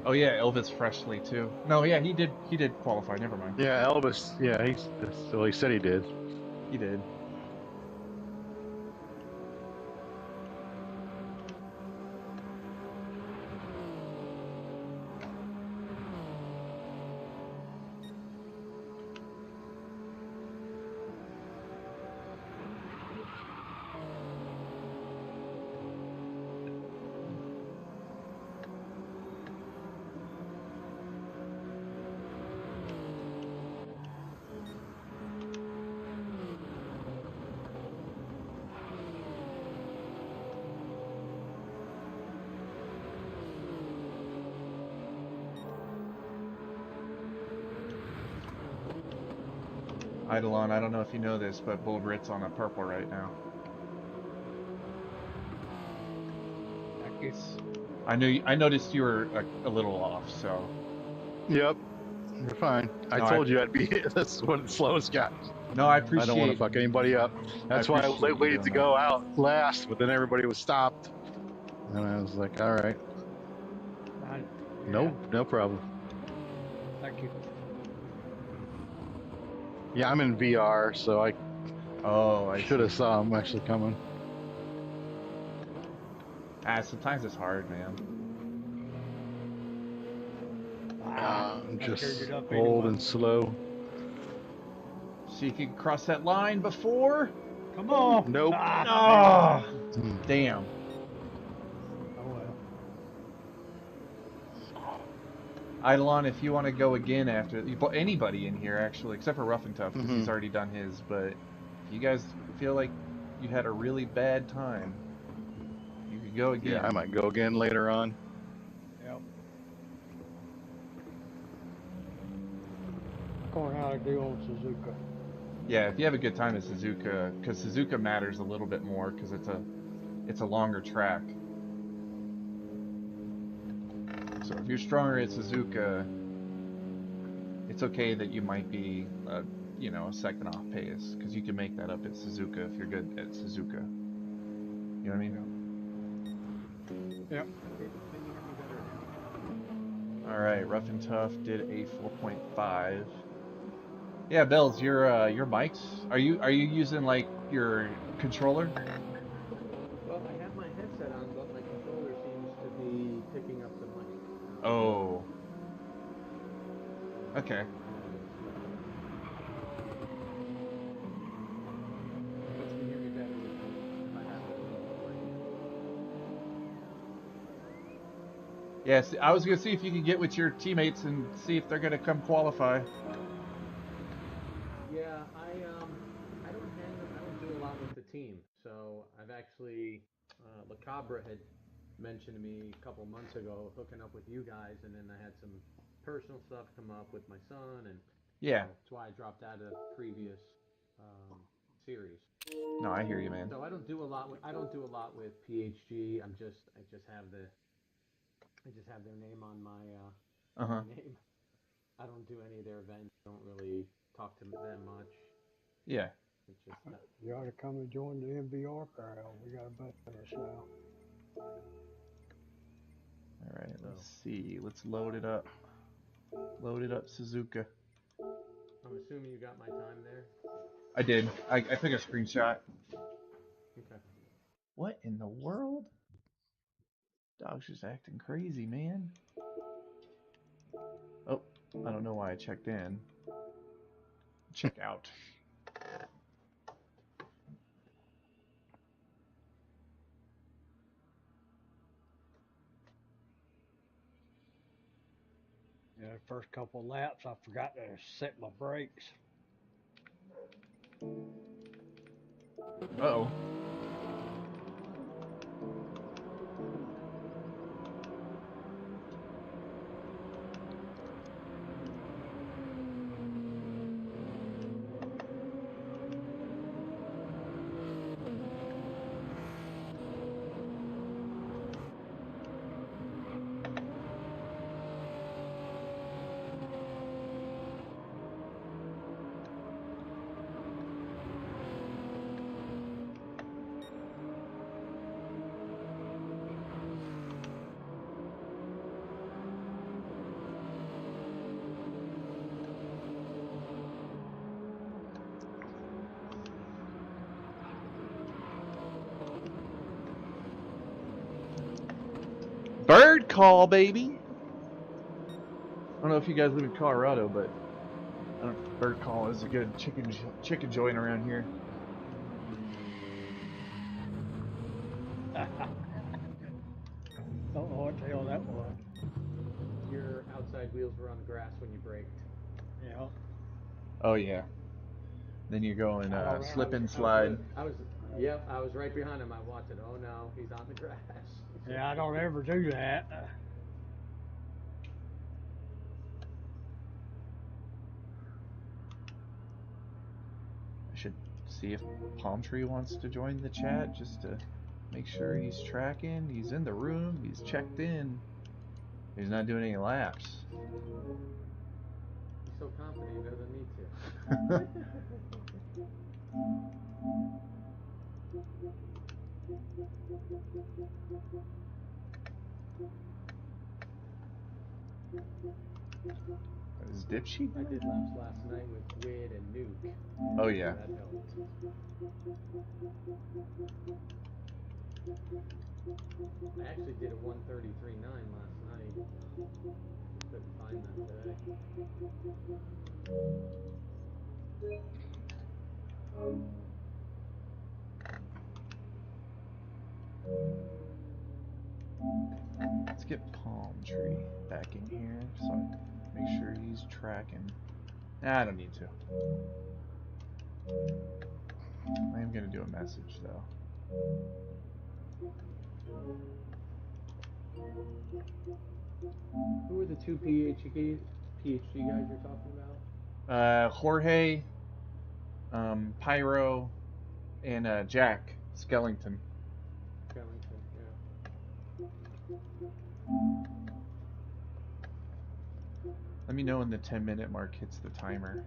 Oh yeah, Elvis Presley too. No, yeah, he did qualify. Never mind. Yeah, Elvis. Yeah, well, he said he did. He did. Eidolon, I don't know if you know this, but Bull Rit's on a purple right now. I noticed you were a little off, so. Yep, you're fine. I No, told you I'd be. That's what the slowest got. No, I I don't want to appreciate. fuck anybody up. That's why I appreciate you waited to doing go out last, but then everybody was stopped, and I was like, all right, no problem. Thank you. Yeah, I'm in VR, so I should have see. saw him actually coming. Sometimes it's hard, man. I'm I just figured it up old anyway. and slow. See if you can cross that line before. Come on. Nope. Ah, damn. Oh well. Eidolon, if you want to go again after anybody in here actually, except for Rough and Tough, because he's Mhm. already done his. But if you guys feel like you had a really bad time, you could go again. Yeah, I might go again later on. Yep. Going how to do on Suzuka. Yeah, if you have a good time at Suzuka, because Suzuka matters a little bit more because it's a longer track. So if you're stronger at Suzuka, it's okay that you might be, a second off pace because you can make that up at Suzuka if you're good at Suzuka. You know what I mean? Yep. All right, Rough and Tough did a 4.5. Yeah, Bells, your mics. Are you using like your controller? Well, I have my headset on, but my controller seems to be picking up the mic. Oh. Okay. But you can hear me better if I have it on. Yes, I was gonna see if you could get with your teammates and see if they're gonna come qualify. Yeah, I don't do a lot with the team. So I've actually La Cabra had mentioned to me a couple months ago hooking up with you guys, and then I had some personal stuff come up with my son, and Yeah. that's why I dropped out of previous series. No, I hear you, man. So I don't do a lot with PHG. I just have their name on my Uh-huh. my name. I don't do any of their events. Don't really talk to them much. Yeah. It's just You ought to come and join the MVR crowd. We got a bunch of us now. All right, let's see. Let's load it up. Load it up, Suzuka. I'm assuming you got my time there. I did. I took a screenshot. Okay. What in the world? Dog's just acting crazy, man. Oh, I don't know why I checked in. Check out. Yeah, the first couple laps, I forgot to set my brakes. Uh-oh. call, baby. I don't know if you guys live in Colorado, but I don't know if bird call is a good chicken joint around here. Don't know what the hell that was. Your outside wheels were on the grass when you braked. Yeah. Oh yeah. Then you're going slip and slide. Yep, I was right behind him. I watched it. Oh no, he's on the grass. Yeah, I don't ever do that. I should see if Palm Tree wants to join the chat just to make sure he's tracking. He's in the room. He's checked in. He's not doing any laps. He's so confident he doesn't need to. Is Dipshy I doing did it? laps last night with Wid and Nuke. Oh yeah. That helped. I actually did a 133.9 last night. Just couldn't find that today. Let's get Palm Tree back in here so I can make sure he's tracking. Nah, I don't need to. I am gonna do a message though. Who are the two PhD guys you're talking about? Jorge, Pyro, and Jack Skellington. Skellington, yeah. Let me know when the 10-minute mark hits the timer.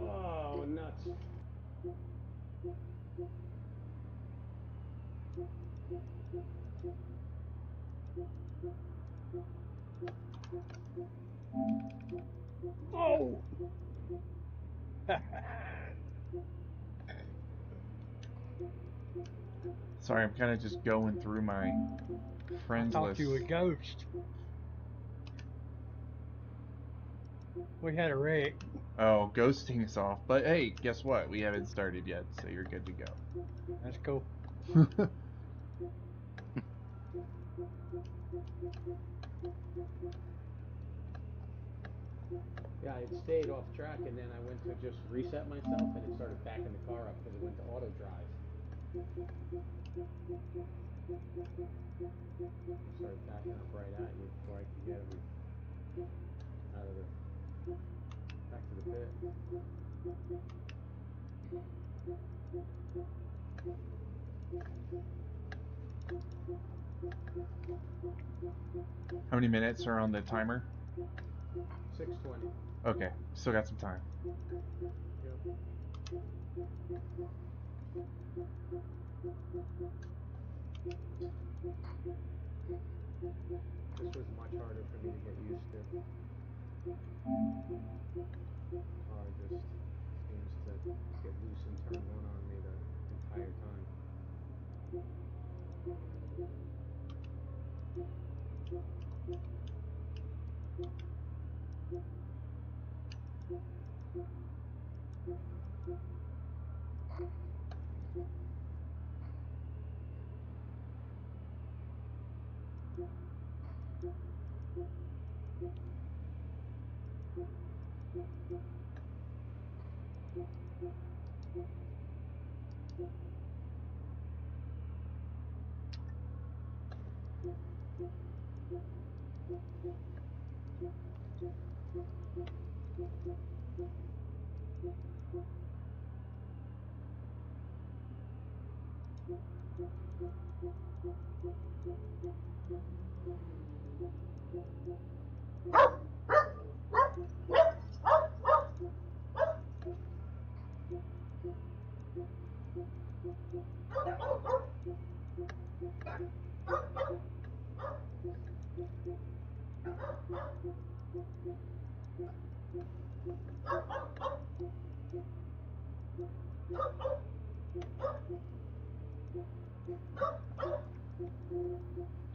Oh, nuts. Oh! Sorry, I'm kind of just going through my friends I thought list. you were a ghost. We had a wreck. Oh, ghosting's off. But hey, guess what? We haven't started yet, so you're good to go. That's cool. Yeah, it stayed off track, and then I went to just reset myself, and it started backing the car up because it went to auto drive. It started backing up right at you before I could get him out of the back to the pit. How many minutes are on the timer? 6:20. Okay, still got some time. Yep. This was much harder for me to get used to. Car just seems to get loose in turn one on me the entire time.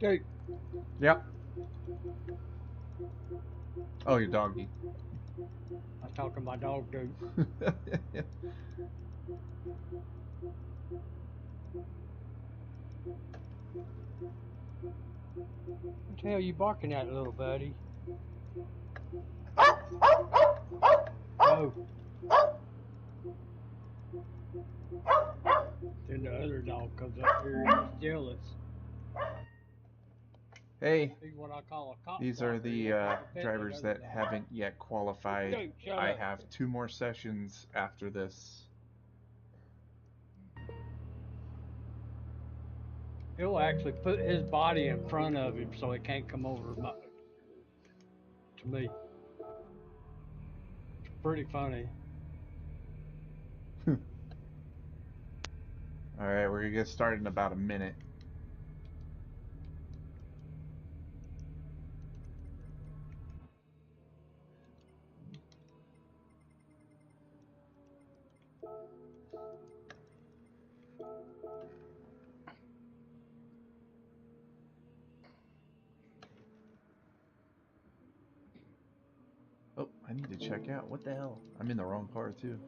Dude, Yep. Oh, your doggy. I was talking to my dog, dude. What the hell you barking at, little buddy? Go. Then the other dog comes up here and he's jealous. Hey, He's what I call a cop these are blocker. He the wants to pet drivers other that dog. haven't yet qualified. Dude, shut I up. have 2 more sessions after this. He'll actually put his body in front of him so he can't come over to me. It's pretty funny. All right, we're gonna get started in about a minute. Oh, I need to check out. What the hell? I'm in the wrong car too.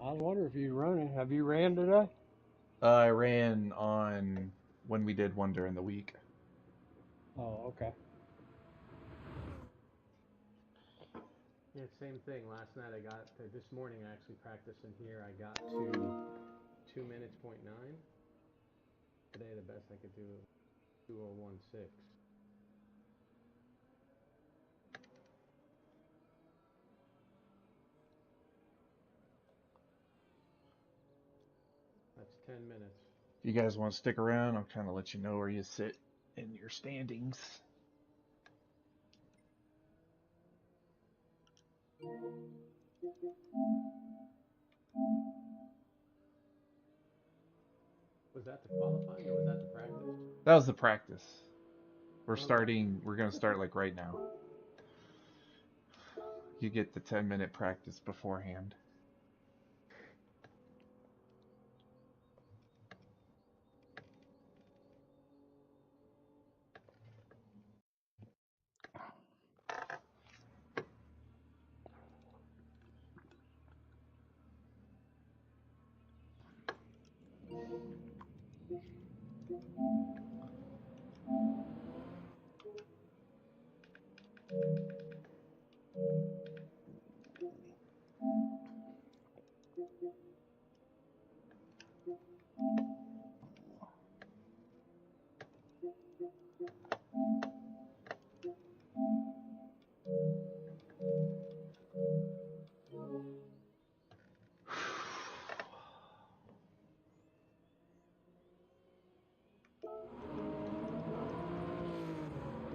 I wonder if you running. Have you ran today? I ran on when we did one during the week. Oh, okay. Yeah, same thing. Last night this morning I actually practiced in here. I got to 2 minutes .9. Today the best I could do 2:01.6. That's 10 minutes. If you guys want to stick around, I'll kind of let you know where you sit in your standings. Was that the qualifying or was that the practice? That was the practice. Okay. We're gonna start like right now. You get the 10-minute practice beforehand.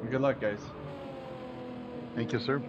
Well, good luck, guys. Thank you, sir.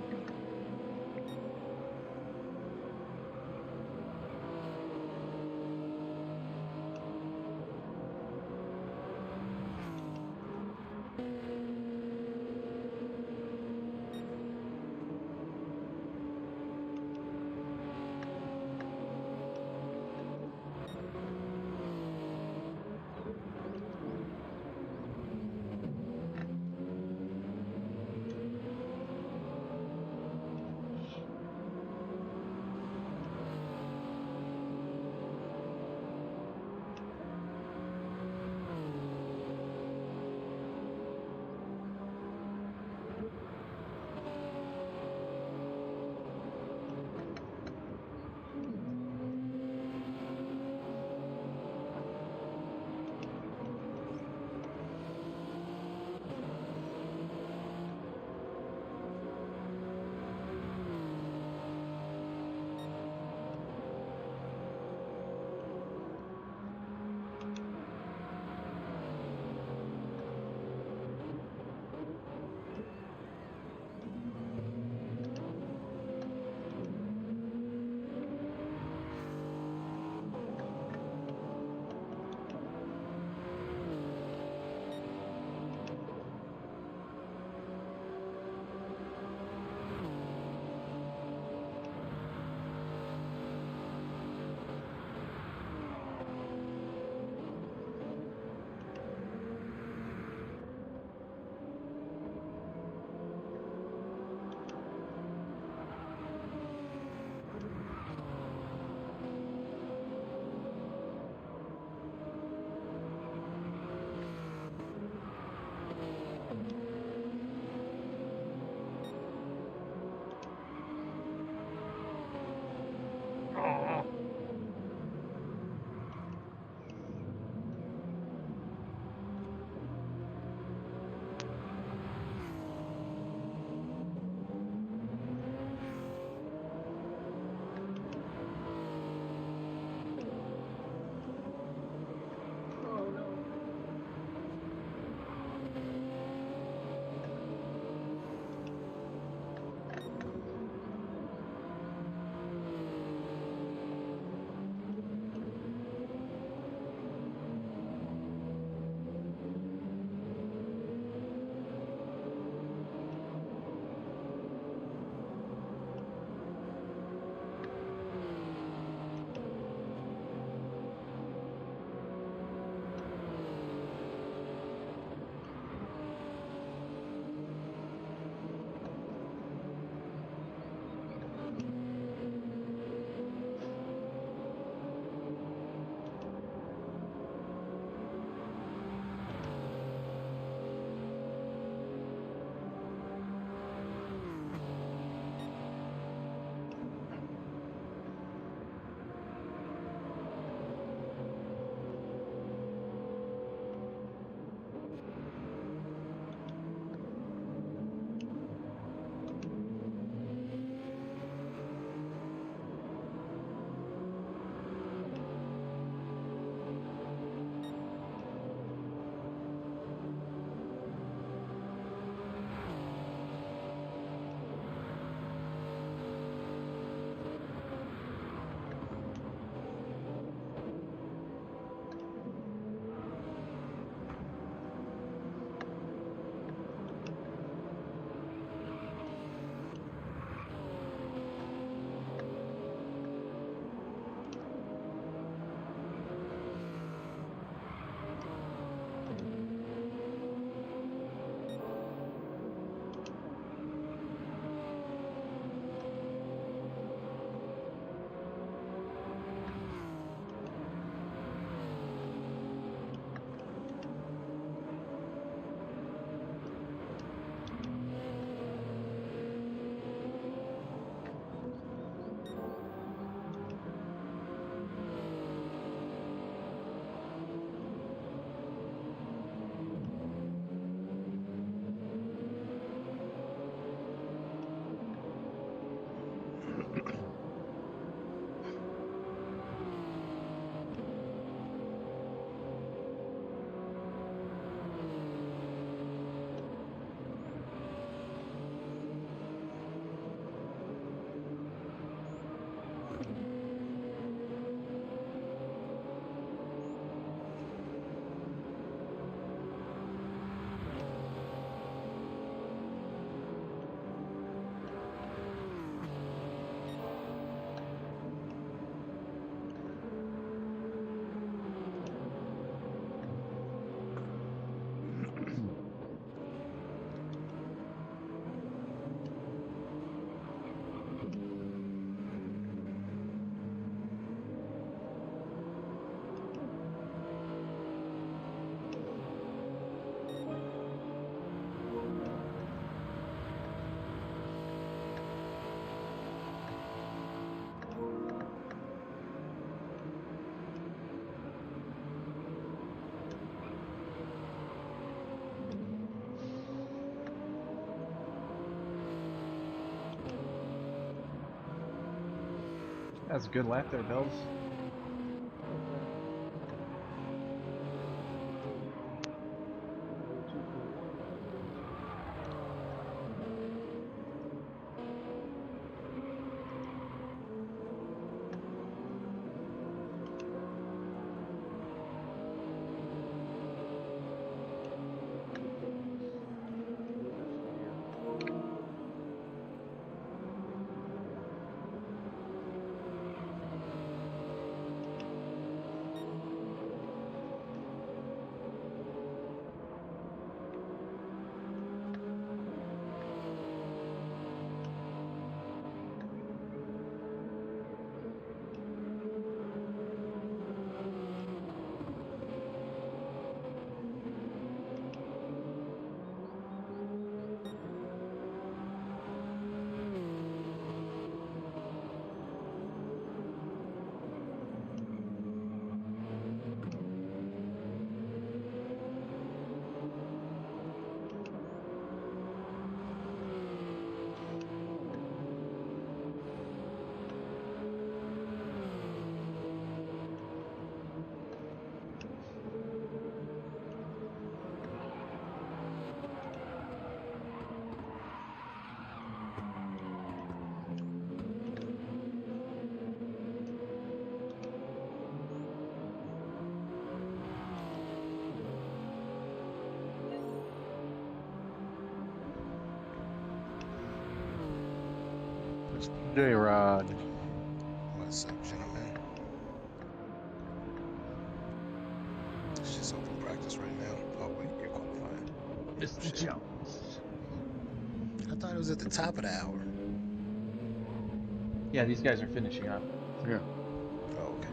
That's a good lap there, Bells. J-Rod. What's up, gentlemen? It's just open practice right now. Oh wait, you're qualifying. Mr. Jones. I thought it was at the top of the hour. Yeah, these guys are finishing up. Yeah. Oh, okay.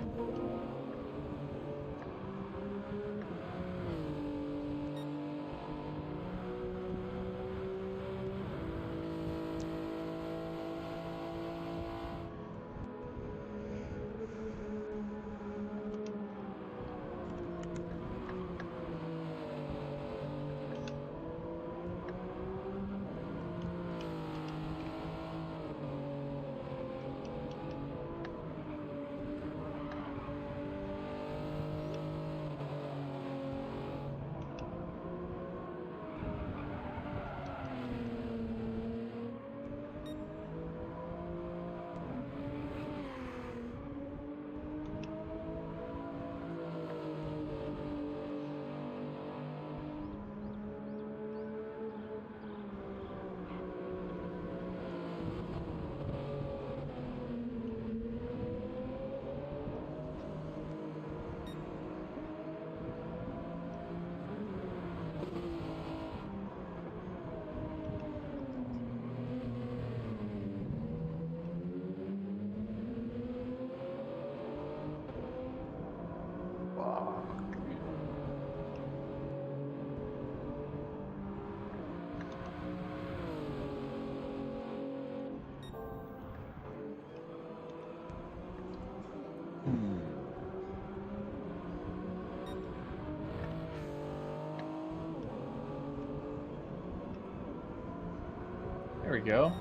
There we go.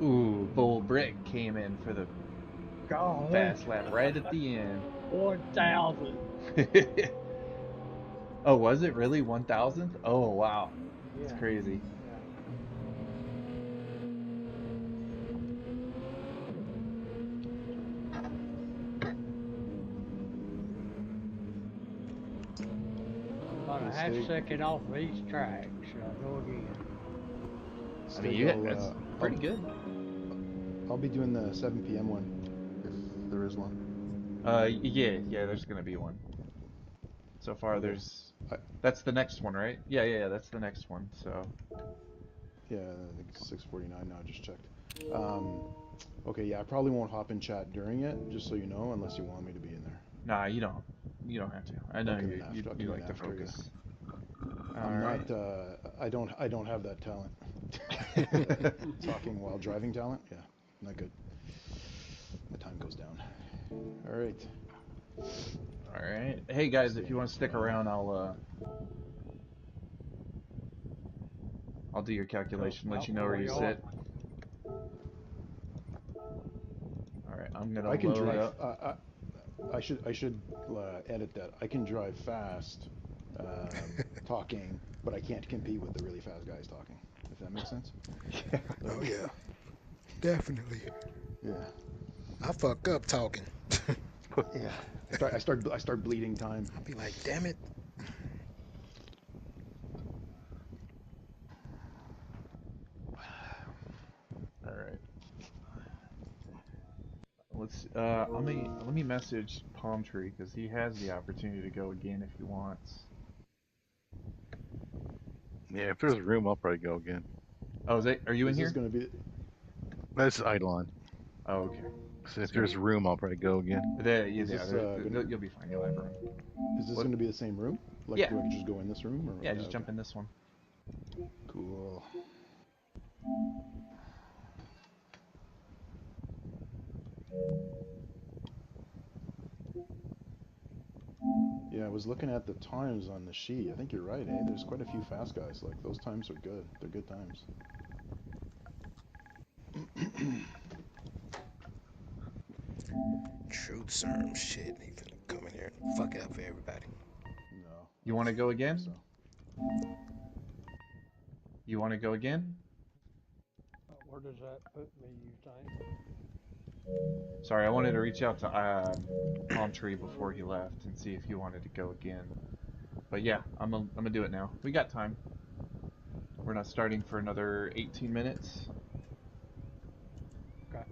Ooh, Bull Brick came in for the God, fast lap right at the end. 1,000. Oh, was it really 1,000th? Oh, wow. That's Yeah. crazy. About a half second off of each track, so I'll go again. I mean, that's pretty good. I'll be doing the 7 p.m. one, if there is one. Yeah, there's gonna be one. So far, Okay. that's the next one, right? Yeah, that's the next one. So. Yeah, I think it's 6:49 now. I just checked. Okay, yeah, I probably won't hop in chat during it, just so you know, unless you want me to be in there. Nah, you don't. You don't have to. I know Okay, you like to focus. I'm not. I don't have that talent. Talking while driving talent. Yeah, not good. My time goes down. All right. All right. Hey guys, if you want to stick around, I'll do your calculation, let you know where you sit. All right. I'm gonna I can load drive. up. I should edit that. I can drive fast, talking, but I can't compete with the really fast guys talking. If that makes sense. Oh yeah, definitely. Yeah. I fuck up talking. Yeah. I start bleeding time. I'll be like, damn it. All right. Let me message Palm Tree because he has the opportunity to go again if he wants. Yeah, if there's room, I'll probably go again. Oh, are you in This here? is gonna be. That's Eidolon. Oh, okay. So if there's room, I'll probably go again. Is this, You'll be fine. You'll have room. Is this What? going to be the same room? Like, Yeah. do I just go in this room? Or Yeah, just jump in this one. Cool. Yeah, I was looking at the times on the sheet. I think you're right, eh? There's quite a few fast guys. Like, those times are good. They're good times. Truth serum shit. He finna come in here and fuck it up for everybody. No. You want to go again? You want to go again? Where does that put me, you think? Sorry, I wanted to reach out to Palm Tree before he left and see if he wanted to go again. But yeah, I'm gonna do it now. We got time. We're not starting for another 18 minutes. Okay.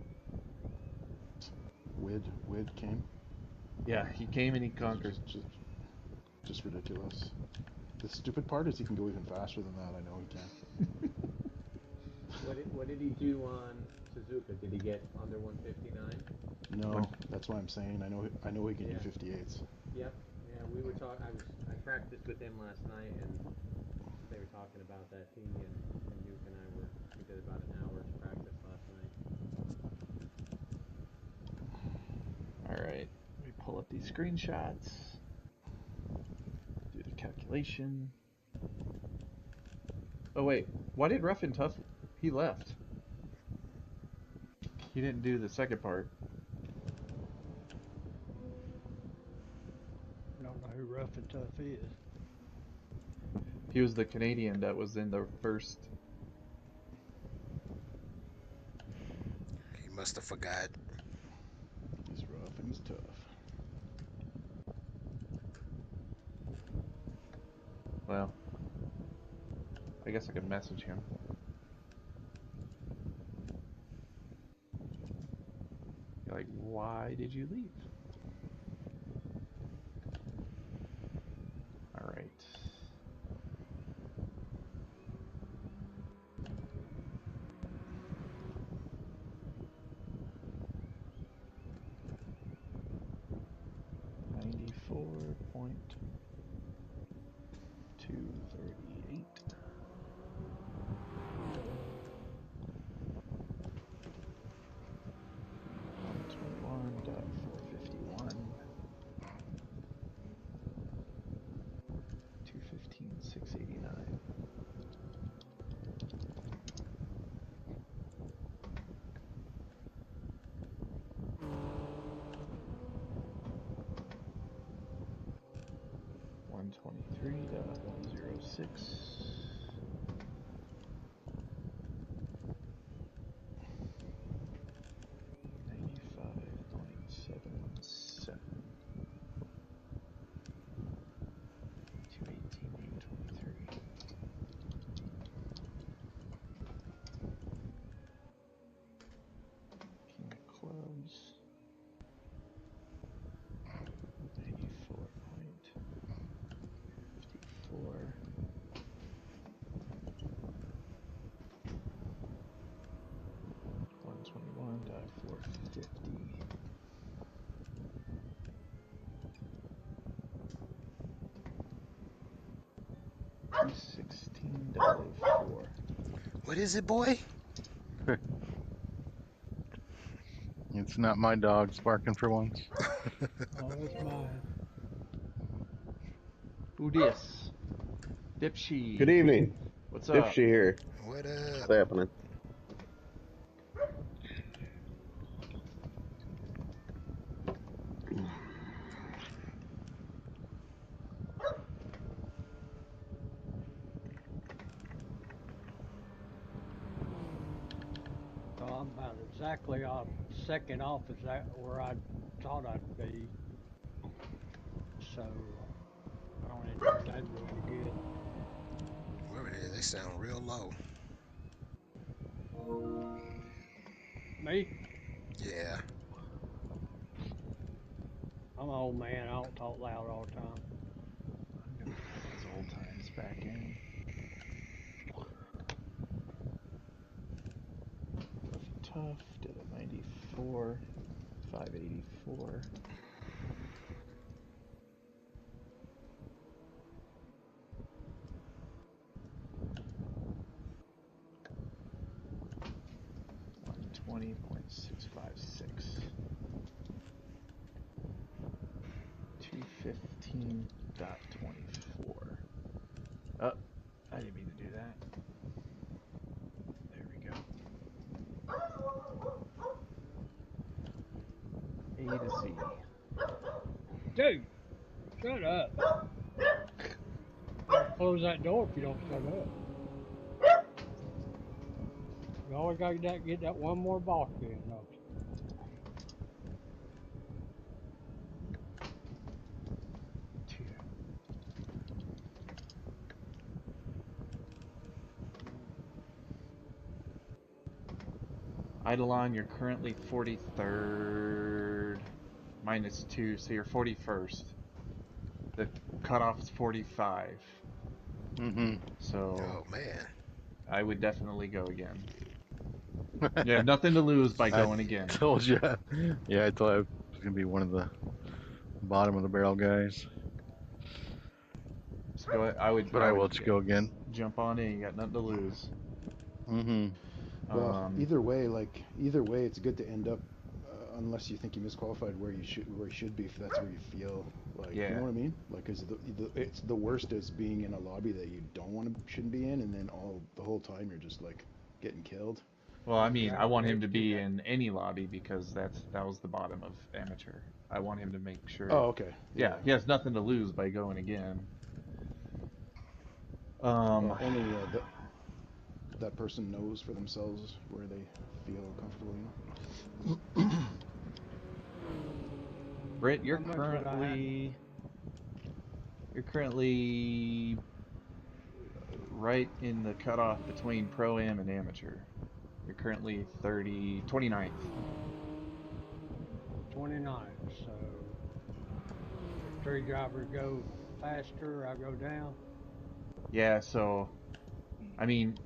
Wid came. Yeah, he came and he conquered. Just ridiculous. The stupid part is he can go even faster than that. I know he can. What did he do on Suzuka? Did he get under 159? No, that's what I'm saying. I know he can do 58s. Yep. Yeah, we were talking. I practiced with him last night, and they were talking about that. He and Duke and I we did about an hour's practice last night. All right, let me pull up these screenshots. Do the calculation. Oh wait, why did Rough and Tough? He left. He didn't do the second part. I don't know who Rough and Tough is. He was the Canadian that was in the first. He must have forgot. He's rough and he's tough. Well, I guess I could message him. Like, why did you leave? All right. $94.238. $121.451. 215.689. $123.106. 95.77. 218.823. King of clubs. 94.54. 121.450. 216.04. What is it, boy? It's not my dog's barking for once. Oh, it's mine. Who dis? Dipshy. Good evening. What's up? Dipshy here. What up? What's happening? exactly off second off is that where I thought I'd be. So I don't end up that really good. Whoever it is, they sound real low. Me? Yeah. I'm an old man. I don't talk loud all the time. I'm gonna put these old times back in. Tough did a 94, 584. $120.656. 215.24. Oh, I didn't mean to do that. There we go. A to Z. Dude, shut up. I'll close that door if you don't shut up. You always got to get that one more box in, don't you? Eidolon, you're currently 43rd, -2, so you're 41st. The cutoff is 45. Mm-hmm. So. Oh man. I would definitely go again. You have nothing to lose by going again. I told you. Yeah, I thought I was gonna be one of the bottom of the barrel guys. So go. I would. But I will just go again. Jump on in. You got nothing to lose. Mm-hmm. Well, either way, it's good to end up, unless you think you misqualified where you should be, if that's where you feel like, you know what I mean? Like, cause it's the worst is being in a lobby that you shouldn't be in, and then the whole time you're just like getting killed. Well, I mean, I want him to be in any lobby because that was the bottom of amateur. I want him to make sure. Oh, okay. Yeah, he has nothing to lose by going again. Only that person knows for themselves where they feel comfortable, you know. Britt, you're currently right in the cutoff between pro-am and amateur. You're currently 29th. 29. So if 3 drivers go faster, I go down. Yeah, so I mean,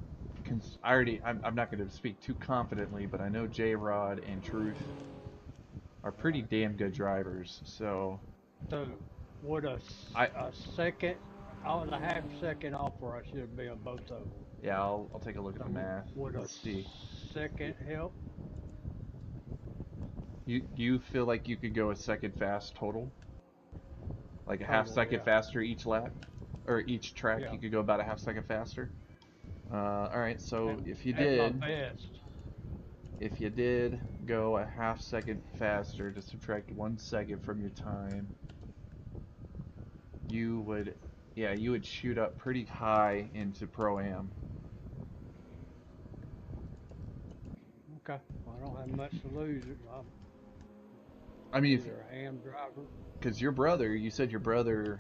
I'm not going to speak too confidently, but I know J-Rod and Truth are pretty damn good drivers. So would a second, I was a half second off where I should be on both of them. Yeah, I'll take a look at the math. Let's see. Second help? You feel like you could go a second fast total? Like a half second faster each lap? Or each track, you could go about a half second faster? Alright, so if you did go a half second faster to subtract 1 second from your time, you would shoot up pretty high into Pro-Am. Okay, well, I don't have much to lose. I mean, either a ham driver. Because you said your brother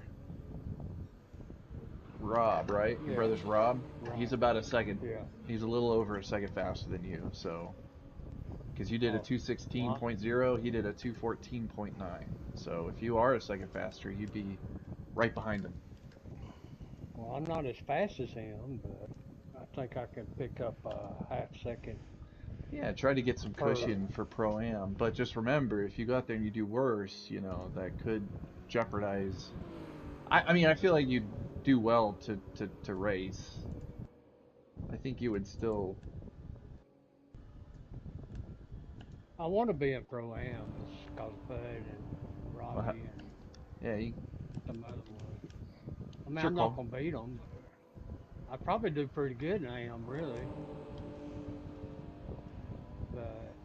Rob, right? Your brother's Rob? He's about a second. Yeah. He's a little over a second faster than you, so. Because you did a 216.0, he did a 214.9. So if you are a second faster, you'd be right behind him. Well, I'm not as fast as him, but I think I can pick up a half second. Yeah, try to get some cushion for Pro-Am. But just remember, if you go out there and you do worse, that could jeopardize. I mean, I feel like you'd do well to race. I think you would still. I want to be in Pro-Am because Bud and Robbie and some other ones. I mean, I'm not going to beat them, but I probably do pretty good in AM, really. But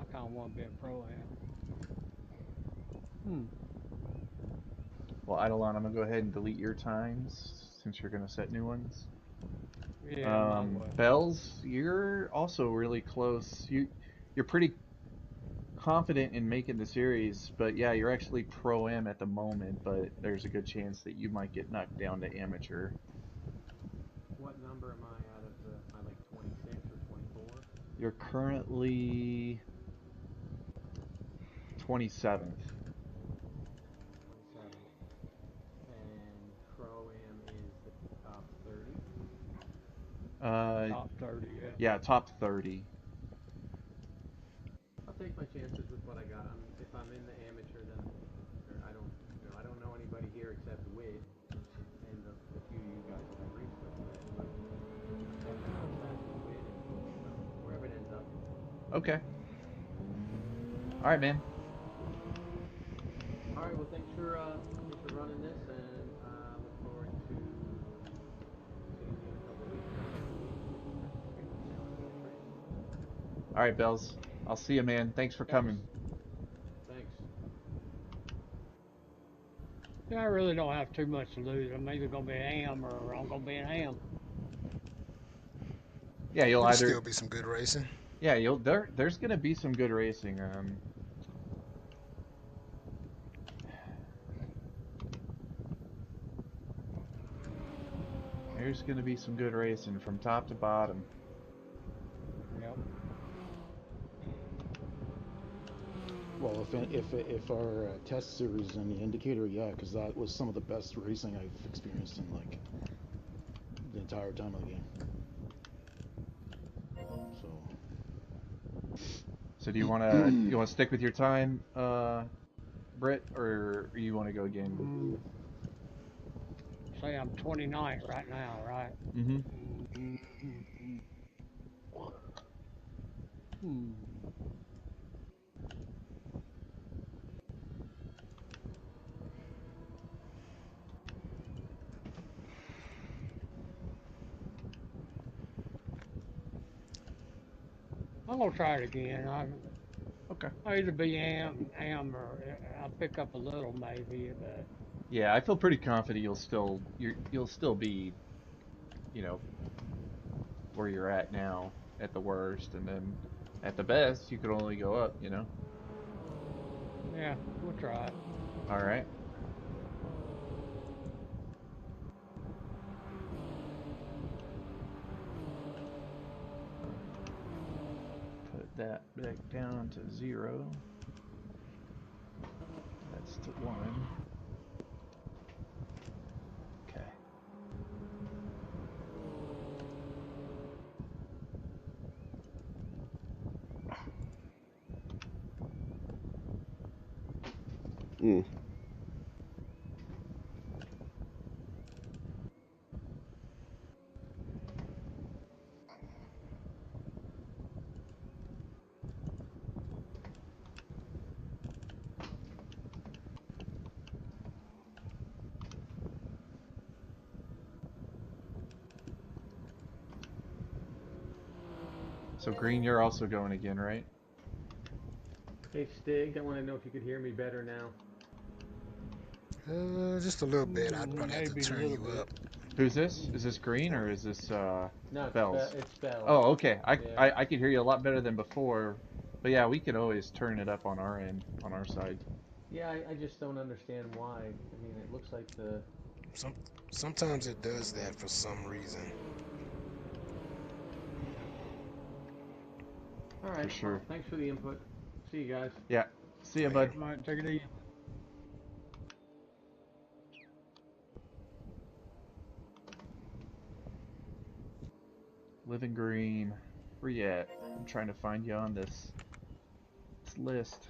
I kind of want to be in Pro-Am. Well, Eidolon, I'm going to go ahead and delete your times since you're going to set new ones. Yeah, my way. Bells, you're also really close. You're pretty confident in making the series, but yeah, you're actually pro-am at the moment, but there's a good chance that you might get knocked down to amateur. What number am I out of the? Am I like 26 or 24? You're currently 27th. 27th. And pro-am is the top 30? Top 30, yeah. Yeah, top 30. I'll take my chances with what I got. If I'm in the amateur, then I don't know anybody here except Wid and the few of you guys that I raced with today. But I'm definitely going back with Wid and wherever it ends up. Okay. All right, man. All right. Well, thanks for running this, and look forward to seeing you in a couple of weeks. All right, Bells. I'll see you, man. Thanks for coming. Thanks. Yeah, I really don't have too much to lose. I'm either gonna be an AM or I'm gonna be an AM. Yeah, you'll There'll either still be some good racing. Yeah, there's gonna be some good racing. There's gonna be some good racing from top to bottom. Yep. Well, if our test series is any indicator, yeah, because that was some of the best racing I've experienced in like the entire time of the game. So do you wanna stick with your time, Britt, or you wanna go again? Say I'm 29 right now, right? Mm-hmm. I'm gonna try it again. Okay. I either be AM or I'll pick up a little maybe, but Yeah, I feel pretty confident you'll still be, where you're at now at the worst, and then at the best you could only go up, Yeah, we'll try it. All right. Put that back down to 0. That's to 1. Okay. So Green, you're also going again, right? Hey Stig, I want to know if you could hear me better now. Just a little bit. I'd probably have to turn you up. Who's this? Is this Green or is this No, Bells? it's Bells. Oh, okay. I could hear you a lot better than before, but yeah, we could always turn it up on our end, on our side. Yeah, I just don't understand why. I mean, it looks like the... Sometimes it does that for some reason. All right, For sure. well, thanks for the input. See you guys. Yeah. See ya, bud. All right, take it easy. Living Green. Where you at? I'm trying to find you on this list.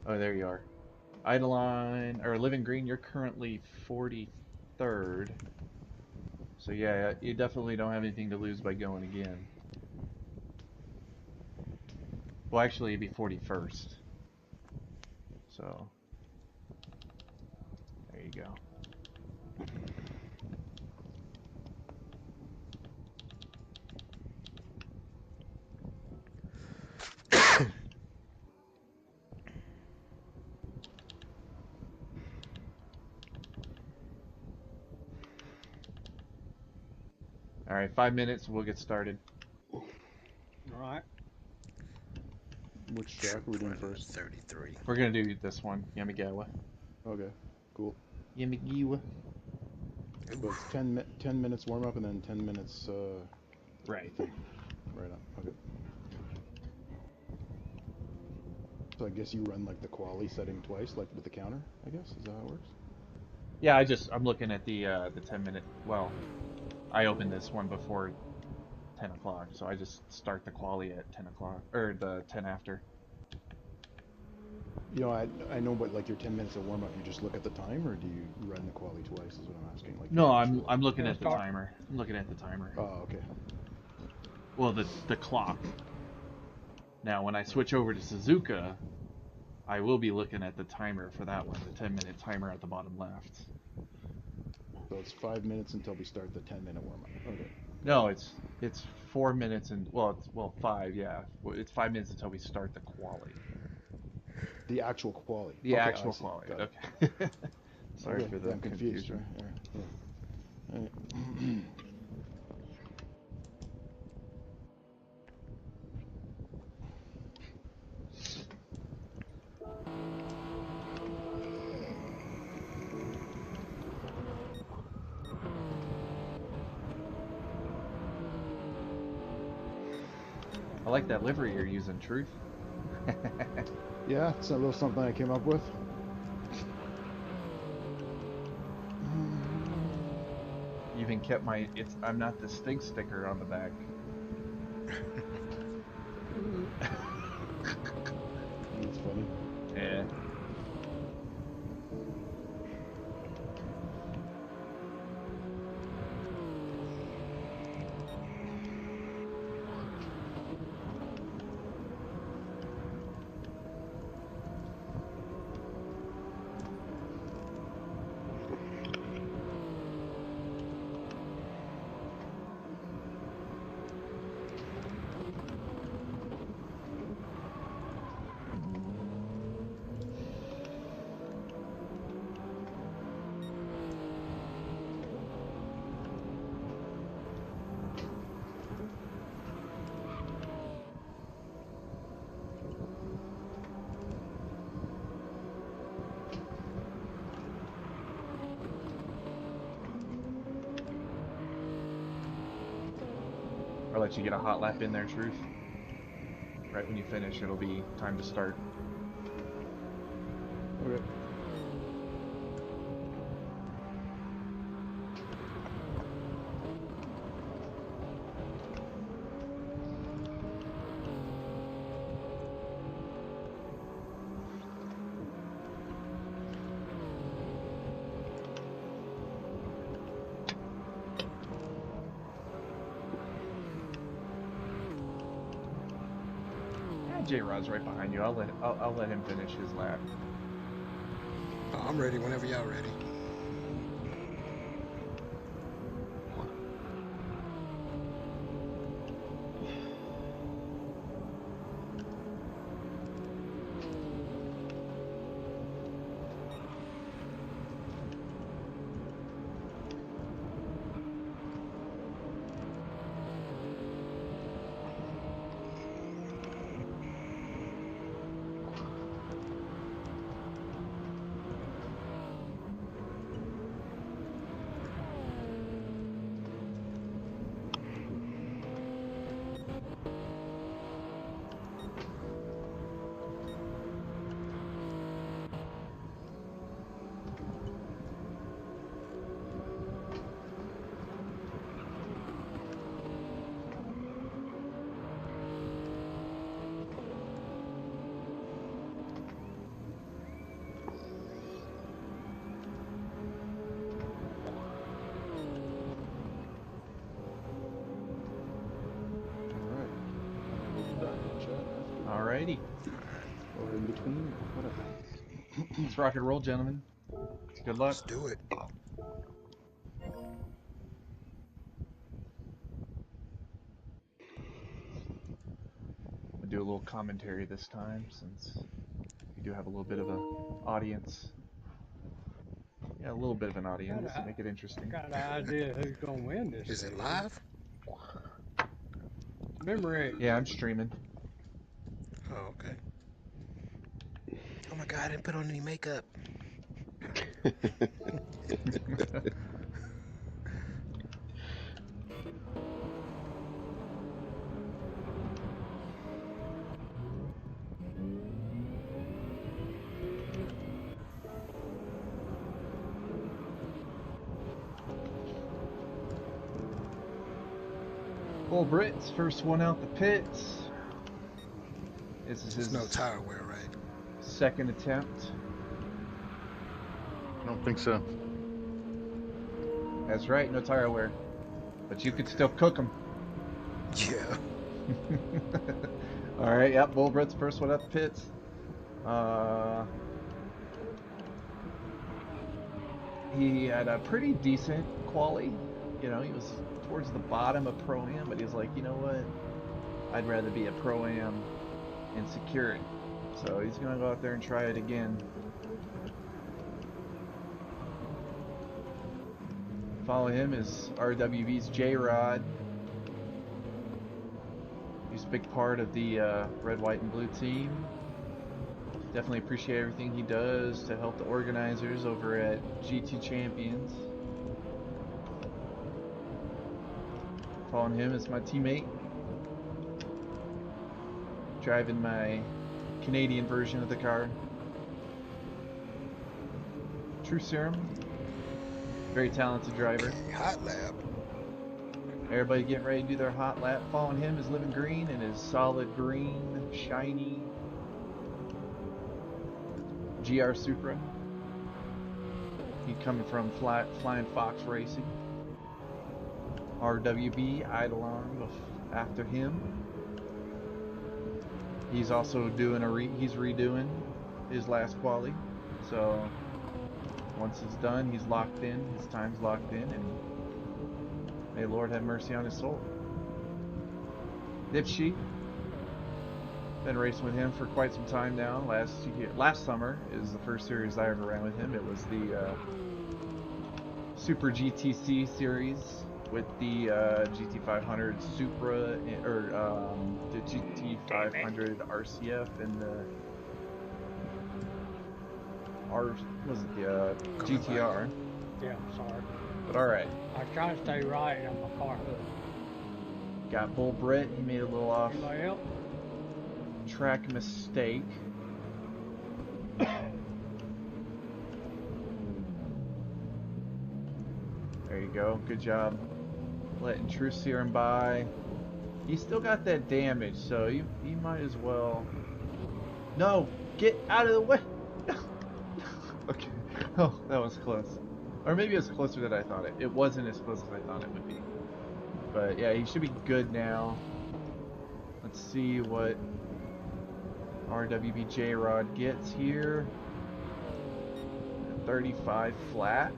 Oh, there you are. Eidolon, or Living Green, you're currently 43rd. So yeah, you definitely don't have anything to lose by going again. Well, actually, it'd be 41st. So, there you go. All right, 5 minutes. We'll get started. All right. Which track are we doing first? 33. We're gonna do this one, Yamigawa. Okay, cool. Yamigawa. So it's 10 minutes warm up and then 10 minutes. Right. Thing. Right on. Okay. So I guess you run like the quali setting twice, like with the counter. I guess is that how it works? Yeah, I'm looking at the 10-minute. Well, I opened this one before 10 o'clock, so I just start the quali at 10 o'clock or the 10 after. You know, I know, but like your 10 minutes of warm up, you just look at the time, or do you run the quali twice? Is what I'm asking. Like no, I'm looking at the timer. I'm looking at the timer. Oh, okay. Well, the clock. Now, when I switch over to Suzuka, I will be looking at the timer for that one, the 10-minute timer at the bottom left. So it's 5 minutes until we start the 10-minute warm up. Okay. No, it's 4 minutes and it's 5, yeah. It's 5 minutes until we start the quali. The actual quali. The okay, actual quali. Okay. Sorry for the I'm confused. confusion. All right. I like that livery you're using, Truth. Yeah, it's a little something I came up with. Even kept my I'm not the stink sticker on the back. That's funny. Yeah. I'll let you get a hot lap in there, Truth. Right when you finish, it'll be time to start. Okay. J-Rod's right behind you. I'll let him finish his lap. I'm ready whenever y'all ready. Alrighty. Or in between, whatever. Let's rock and roll, gentlemen. Good luck. Let's do it. I'll do a little commentary this time since we do have a little bit of an audience. Yeah, a little bit of an audience. Make it interesting. I got an idea who's gonna win this. Is it live? Memory. Yeah, I'm streaming. Oh, okay. Oh my god, I didn't put on any makeup. Bull Brit's first one out the pits. This is There's his no tire wear, right? second attempt. I don't think so. That's right, no tire wear. But you could still cook them. Yeah. Alright, yep, Bull Brit's first one out the pits. He had a pretty decent quali. You know, he was towards the bottom of Pro-Am, but he was like, you know what? I'd rather be a Pro-Am and secure it. So he's going to go out there and try it again. Follow him is RWB's J-Rod. He's a big part of the red, white, and blue team. Definitely appreciate everything he does to help the organizers over at GT Champions. Following him is my teammate, driving my Canadian version of the car. True Serum, very talented driver. Hot lap. Everybody getting ready to do their hot lap. Following him is Living Green in his solid green, shiny GR Supra. He coming from Flying Fox Racing. RWB Eidolon after him. He's also doing he's redoing his last quali. So once it's done, he's locked in. His time's locked in, and may Lord have mercy on his soul. Dipshy. Been racing with him for quite some time now. Last summer is the first series I ever ran with him. It was the Super GTC series with the GT500 Supra, or the GT500 RCF and the GTR. Yeah, sorry. But alright. I was trying to stay right on my car hood. Got Bull Brit. He made a little off Anybody else? track mistake. There you go. Good job letting True Serum by. He's still got that damage, so he might as well. No! Get out of the way! Okay. Oh, that was close. Or maybe it was closer than I thought it. It wasn't as close as I thought it would be. But yeah, he should be good now. Let's see what RWB J-Rod gets here. 35 flat.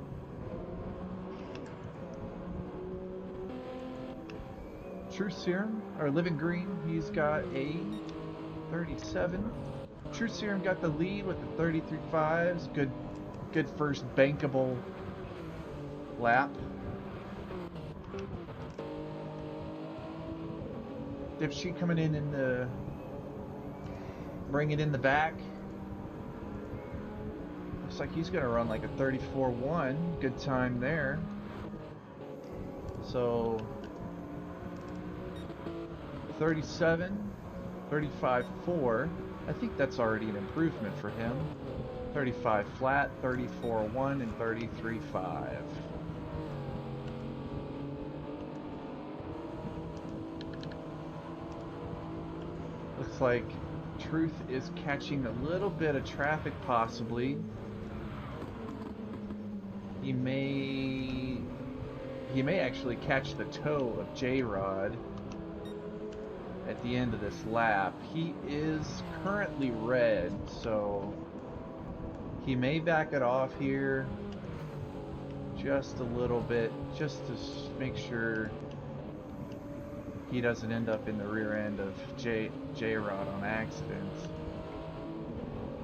True Serum, or Living Green, he's got a 37. True Serum got the lead with the 33.5s. Good first bankable lap. Dipshy coming in the bring it in the back. Looks like he's gonna run like a 34.1. Good time there. So 37, 35.4. I think that's already an improvement for him. 35 flat, 34.1, and 33.5. Looks like Truth is catching a little bit of traffic, possibly. He may actually catch the toe of J-Rod at the end of this lap. He is currently red, so he may back it off here just a little bit, just to make sure he doesn't end up in the rear end of J-Rod on accident.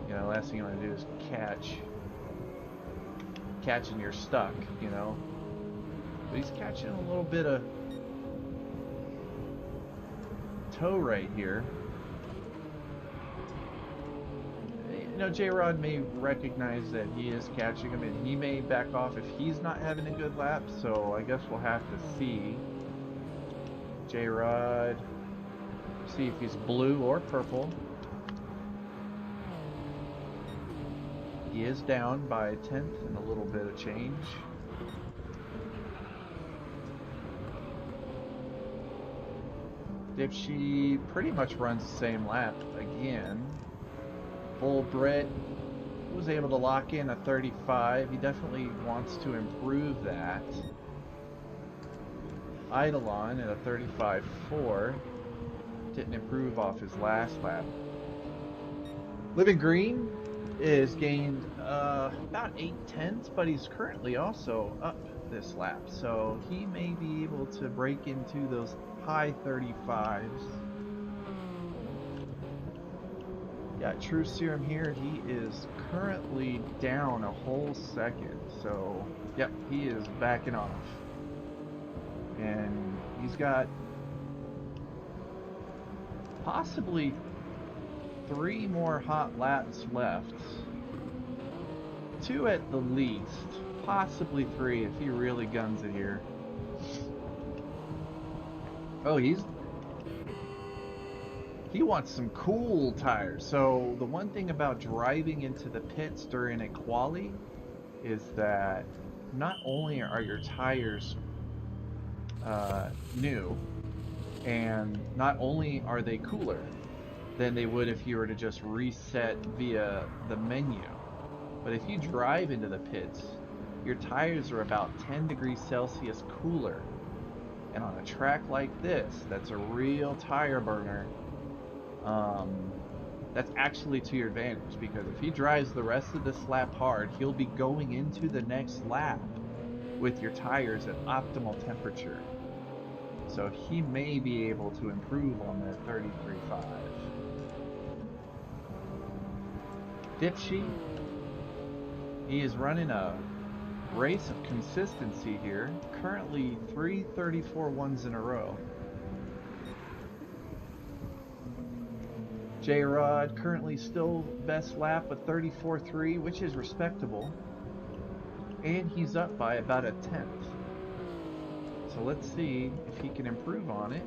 You know, last thing you want to do is catch and you're stuck, you know. But he's catching a little bit of toe right here. You know, J-Rod may recognize that he is catching him, and he may back off if he's not having a good lap, so I guess we'll have to see. J-Rod, see if he's blue or purple. He is down by a tenth and a little bit of change. Dipshy pretty much runs the same lap again. Bull Brit was able to lock in a 35. He definitely wants to improve that. Eidolon at a 35.4. Didn't improve off his last lap. Living Green is gained about 8/10, but he's currently also up this lap, so he may be able to break into those high 35s. Yeah, True Serum here, he is currently down a whole second, so yep, he is backing off. And he's got possibly 3 more hot laps left. 2 at the least, possibly 3 if he really guns it here. Oh, he wants some cool tires. So the one thing about driving into the pits during a quali is that not only are your tires new, and not only are they cooler than they would if you were to just reset via the menu, but if you drive into the pits, your tires are about 10 degrees Celsius cooler. And on a track like this, that's a real tire burner, that's actually to your advantage, because if he drives the rest of this lap hard, he'll be going into the next lap with your tires at optimal temperature. So he may be able to improve on that 33.5. Dipshy, he is running a race of consistency here. Currently 3 34.1s in a row. J-Rod currently still best lap with 34.3, which is respectable. And he's up by about a tenth. So let's see if he can improve on it.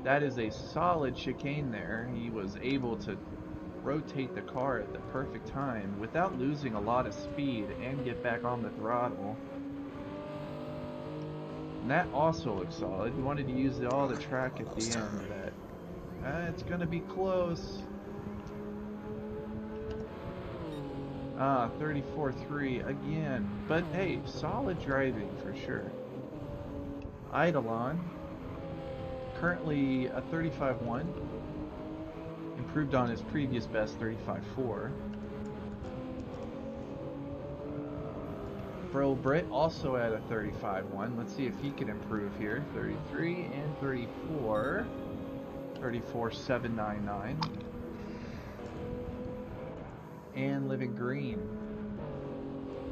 That is a solid chicane there. He was able to rotate the car at the perfect time without losing a lot of speed and get back on the throttle. And that also looks solid. He wanted to use all the track at the end, but it's gonna be close. 34.3 again, but hey, solid driving for sure. Eidolon, currently a 35.1, improved on his previous best 35.4. Bro Brit also at a 35.1. Let's see if he can improve here. 33 and 34. 34.799. And Living Green,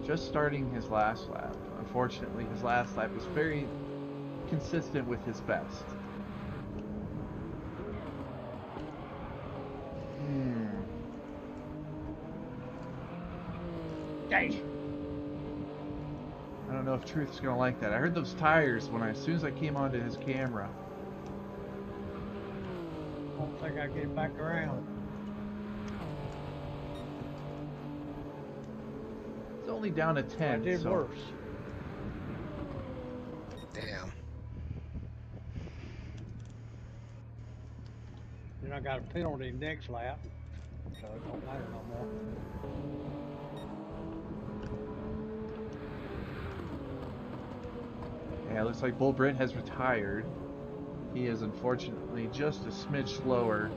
just starting his last lap. Unfortunately, his last lap was very consistent with his best. Dang. I don't know if Truth's gonna like that. I heard those tires as soon as I came onto his camera. I don't think I get back around. It's only down to 10. I did worse. Damn. Then I got a penalty next lap, so it don't matter no more. Yeah, it looks like Bull Brit has retired. He is unfortunately just a smidge slower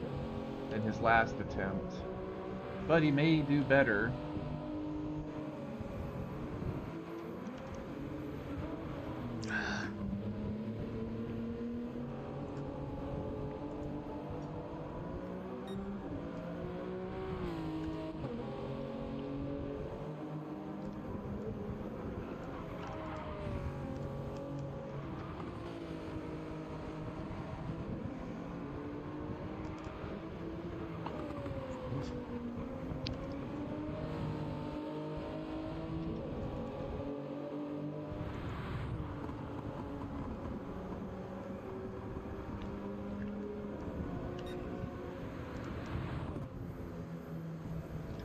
than his last attempt, but he may do better.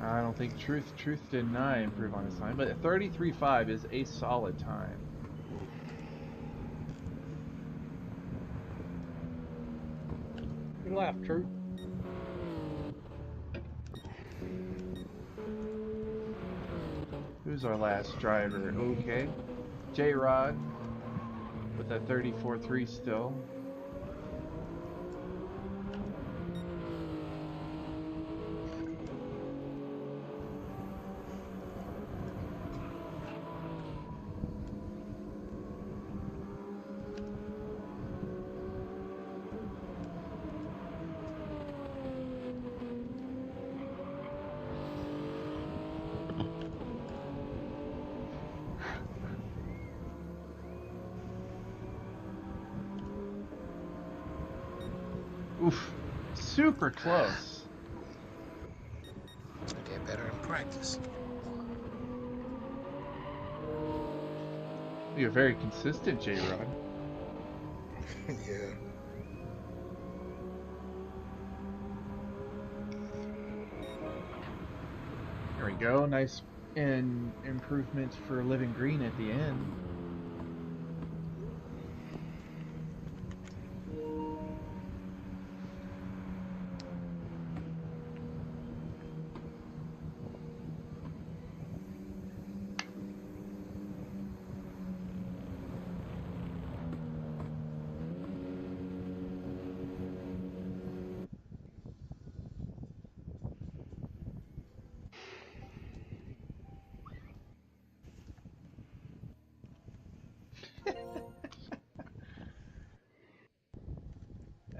I don't think Truth did not improve on his time, but 33.5 is a solid time. You left, Truth. Who's our last driver? Okay. J-Rod with that 34.3 still. Oof. Super close. It's gonna get better in practice. You're very consistent, J-Rod. Yeah. There we go. Nice improvement for Living Green at the end.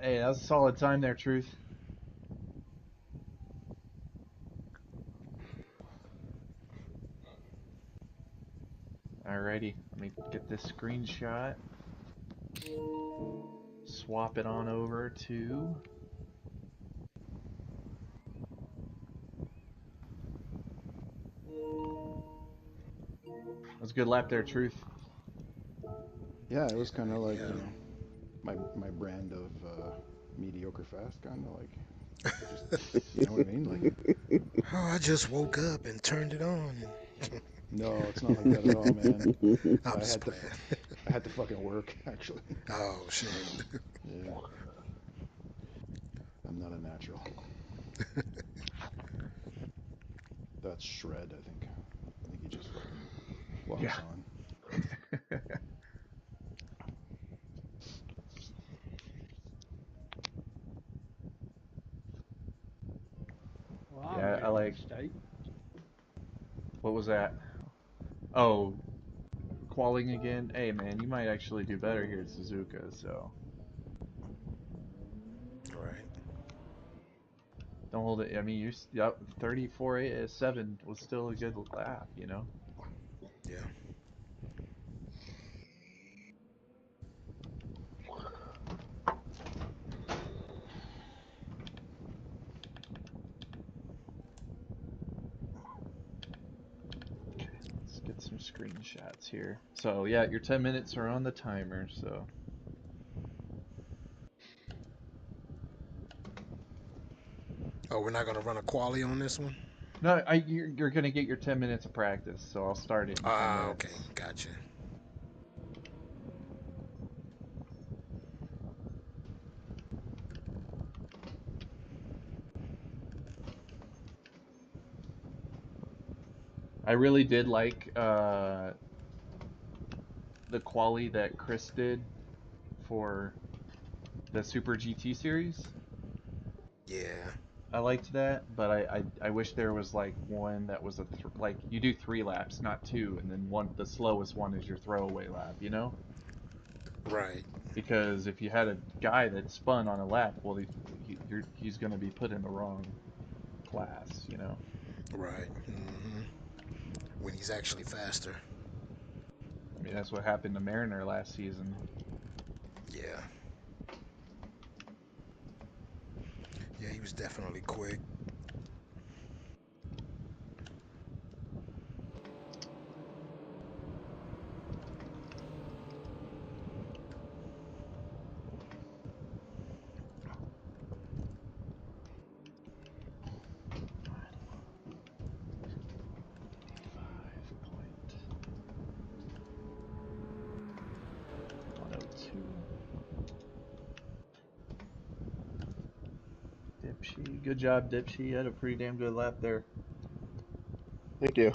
Hey, that was a solid time there, Truth. Alrighty, let me get this screenshot. Swap it on over to... That was a good lap there, Truth. Yeah, it was kind of like, you know, my brand of mediocre fast, kind of like, just, you know what I mean? Like, oh, I just woke up and turned it on. No, it's not like that at all, man. I'm just playing. I had to fucking work, actually. Oh, shit. Yeah. I'm not a natural. That's Shred, I think. I think he just fucking walks on. Well, Yeah, I like... State. What was that? Oh, qualing again? Hey, man, you might actually do better here at Suzuka, so... Right. Don't hold it. I mean, you're... Yep, 34.7 was still a good lap, you know? Yeah. Let's get some screenshots here. So, yeah, your 10 minutes are on the timer, so... Oh, we're not gonna run a quali on this one? No, you're gonna get your 10 minutes of practice, so I'll start it in 10 minutes. Okay, gotcha. I really did like the quali that Chris did for the Super GT series. Yeah. I liked that, but I wish there was like one that was like you do 3 laps, not 2, and then the slowest one is your throwaway lap, you know? Right. Because if you had a guy that spun on a lap, well, he's going to be put in the wrong class, you know? Right. Mm-hmm. When he's actually faster. I mean, that's what happened to Mariner last season. Yeah. Yeah, he was definitely quick. Dipshy. Good job, Dipshy. You had a pretty damn good lap there. Thank you.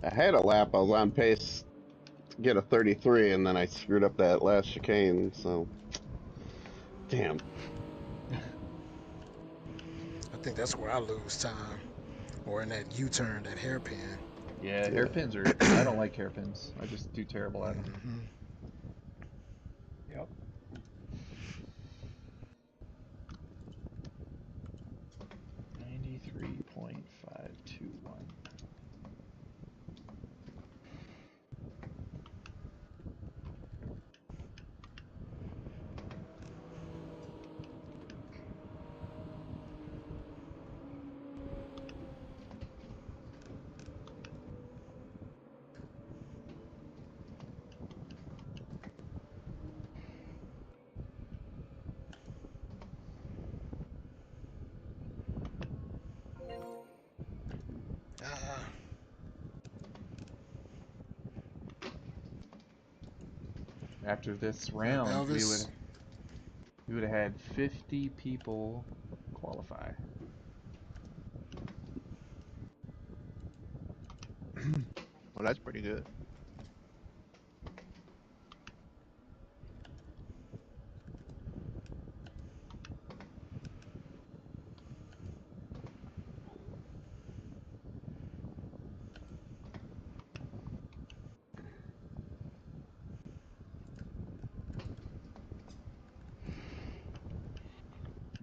I had a lap. I was on pace to get a 33, and then I screwed up that last chicane, so... Damn. I think that's where I lose time. Or in that U-turn, that hairpin. Yeah, hairpins are... I don't like hairpins. I just do terrible at them. Yep. .521. After this round, we would have had 50 people qualify. Well, that's pretty good.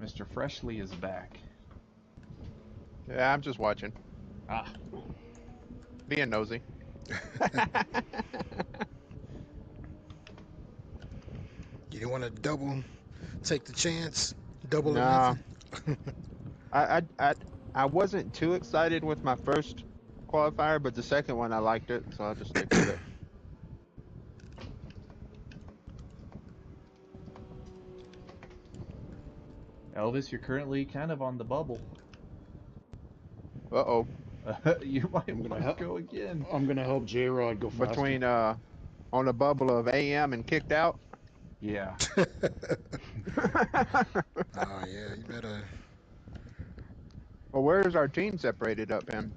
Mr. Freshly is back. Yeah, I'm just watching. Ah. Being nosy. You didn't want to take the chance, double Nah. or nothing? I wasn't too excited with my first qualifier, but the second one I liked it, so I'll just stick with it. Elvis, you're currently kind of on the bubble. Uh-oh. You might want to go again. I'm gonna help J-Rod go faster. Between on a bubble of AM and kicked out. Yeah. Oh yeah, you better. Well, where is our team separated up in?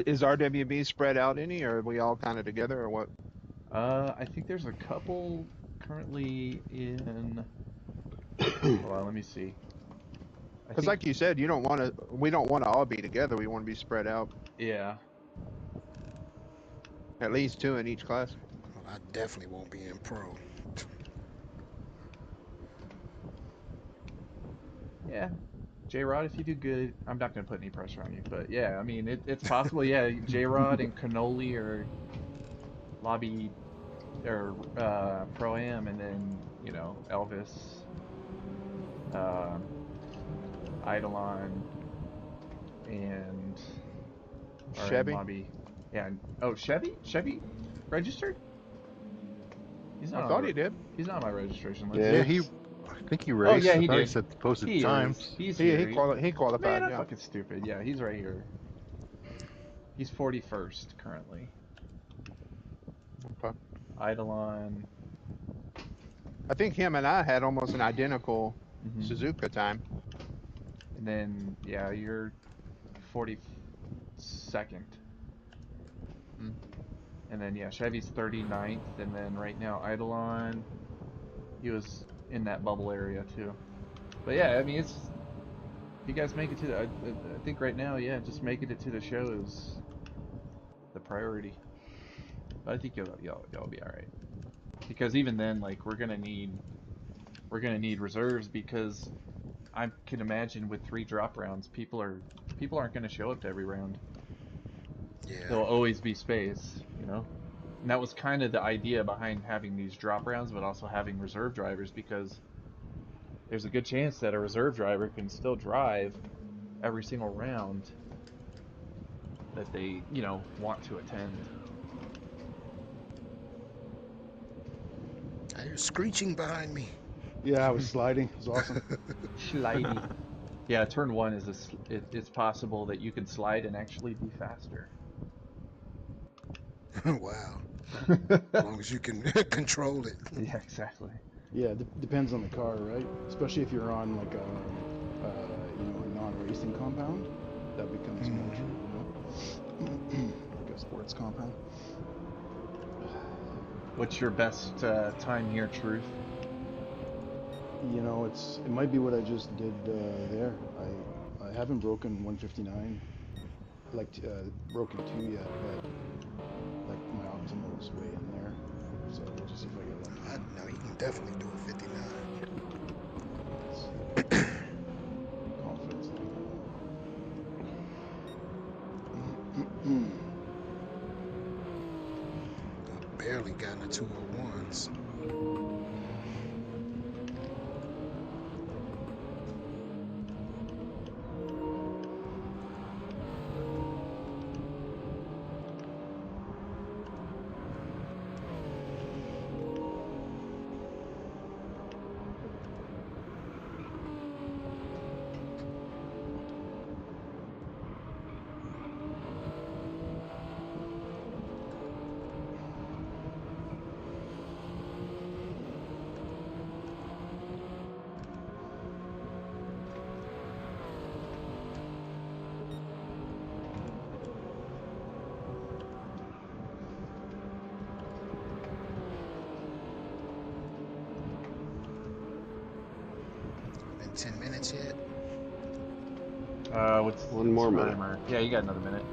Is RWB spread out any, or are we all kind of together, or what? I think there's a couple currently in. Hold on, let me see. Because like you said, we don't want to all be together. We want to be spread out. Yeah. At least 2 in each class. Well, I definitely won't be in pro. Yeah. J-Rod, if you do good, I'm not going to put any pressure on you, but yeah, I mean, it's possible. Yeah, J-Rod and Cannoli are lobby or pro-am, and then, you know, Elvis, Eidolon, and Chevy. lobby. Yeah. Oh, Chevy registered? He's not. I thought he did. He's not on my registration list. Yeah, I think he raced. Oh yeah, he I thought did. He said posted he times. He's here. He qualified. Man, yeah. I'm fucking stupid. Yeah, he's right here. He's 41st currently. Okay. Eidolon. I think him and I had almost an identical Suzuka time. And then, yeah, you're 42nd. And then, yeah, Chevy's 39th. And then right now, Eidolon, he was in that bubble area too. But yeah, I mean, it's, if you guys make it to the, I think right now, yeah, just making it to the show is the priority. But I think y'all be all right. Because even then, like, we're gonna need reserves, because I can imagine with 3 drop rounds, people aren't gonna show up to every round. Yeah. There'll always be space, you know? And that was kind of the idea behind having these drop rounds, but also having reserve drivers, because there's a good chance that a reserve driver can still drive every single round that they, you know, want to attend. I hear screeching behind me. Yeah, I was sliding. It was awesome. Slidey. Yeah, turn 1 is it's possible that you can slide and actually be faster. Wow. As long as you can control it. Yeah, exactly. Yeah, depends on the car, right? Especially if you're on like a non-racing compound, that becomes more true, like a sports compound. What's your best time here, Truth? You know, it might be what I just did there. I haven't broken 159, like broken 2 yet, but like my optimal is way in there. So we'll just see if I get lucky. No, you can definitely do a 59. Confidence level. Barely got in the 201s. Been 10 minutes yet? What's one more minute? timer? Yeah, you got another minute.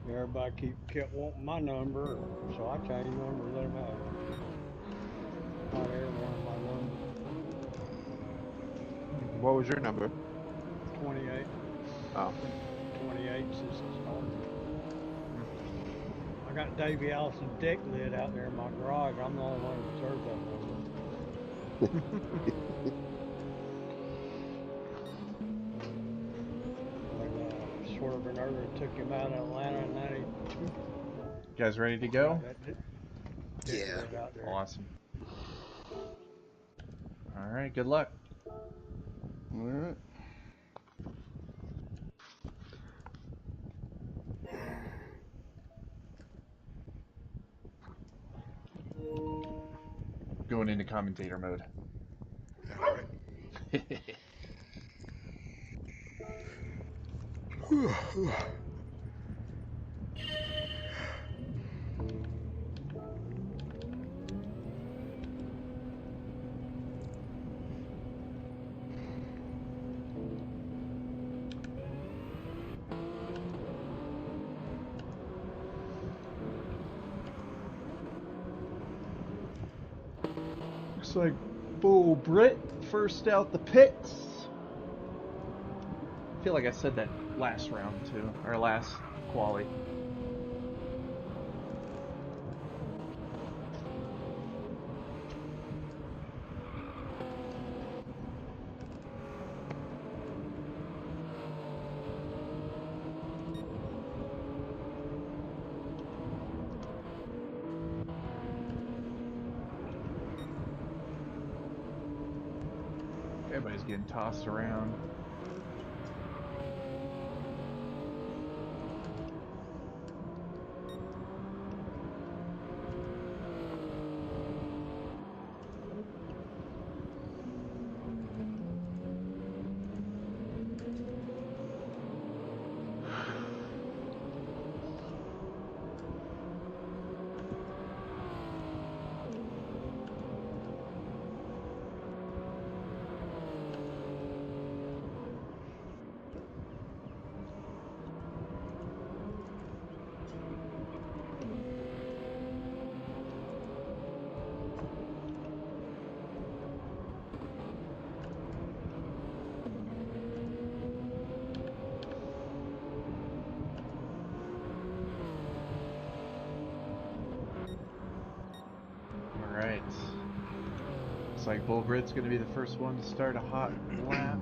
Everybody kept wanting my number, so I changed numbers. Let them have it. Not everyone my number. What was your number? 28. Oh. 28 since I started. I got Davey Allison deck lid out there in my garage. I'm the only one who deserves that number. When Swerving Earth took him out of Atlanta in 92. You guys ready to go? Yeah. Awesome. All right, good luck. All right. Going into commentator mode. All right. Looks like Bull Brit first out the pits. I feel like I said that last round too, or last quali. Everybody's getting tossed around. Looks like Bull Brit's going to be the first one to start a hot lap.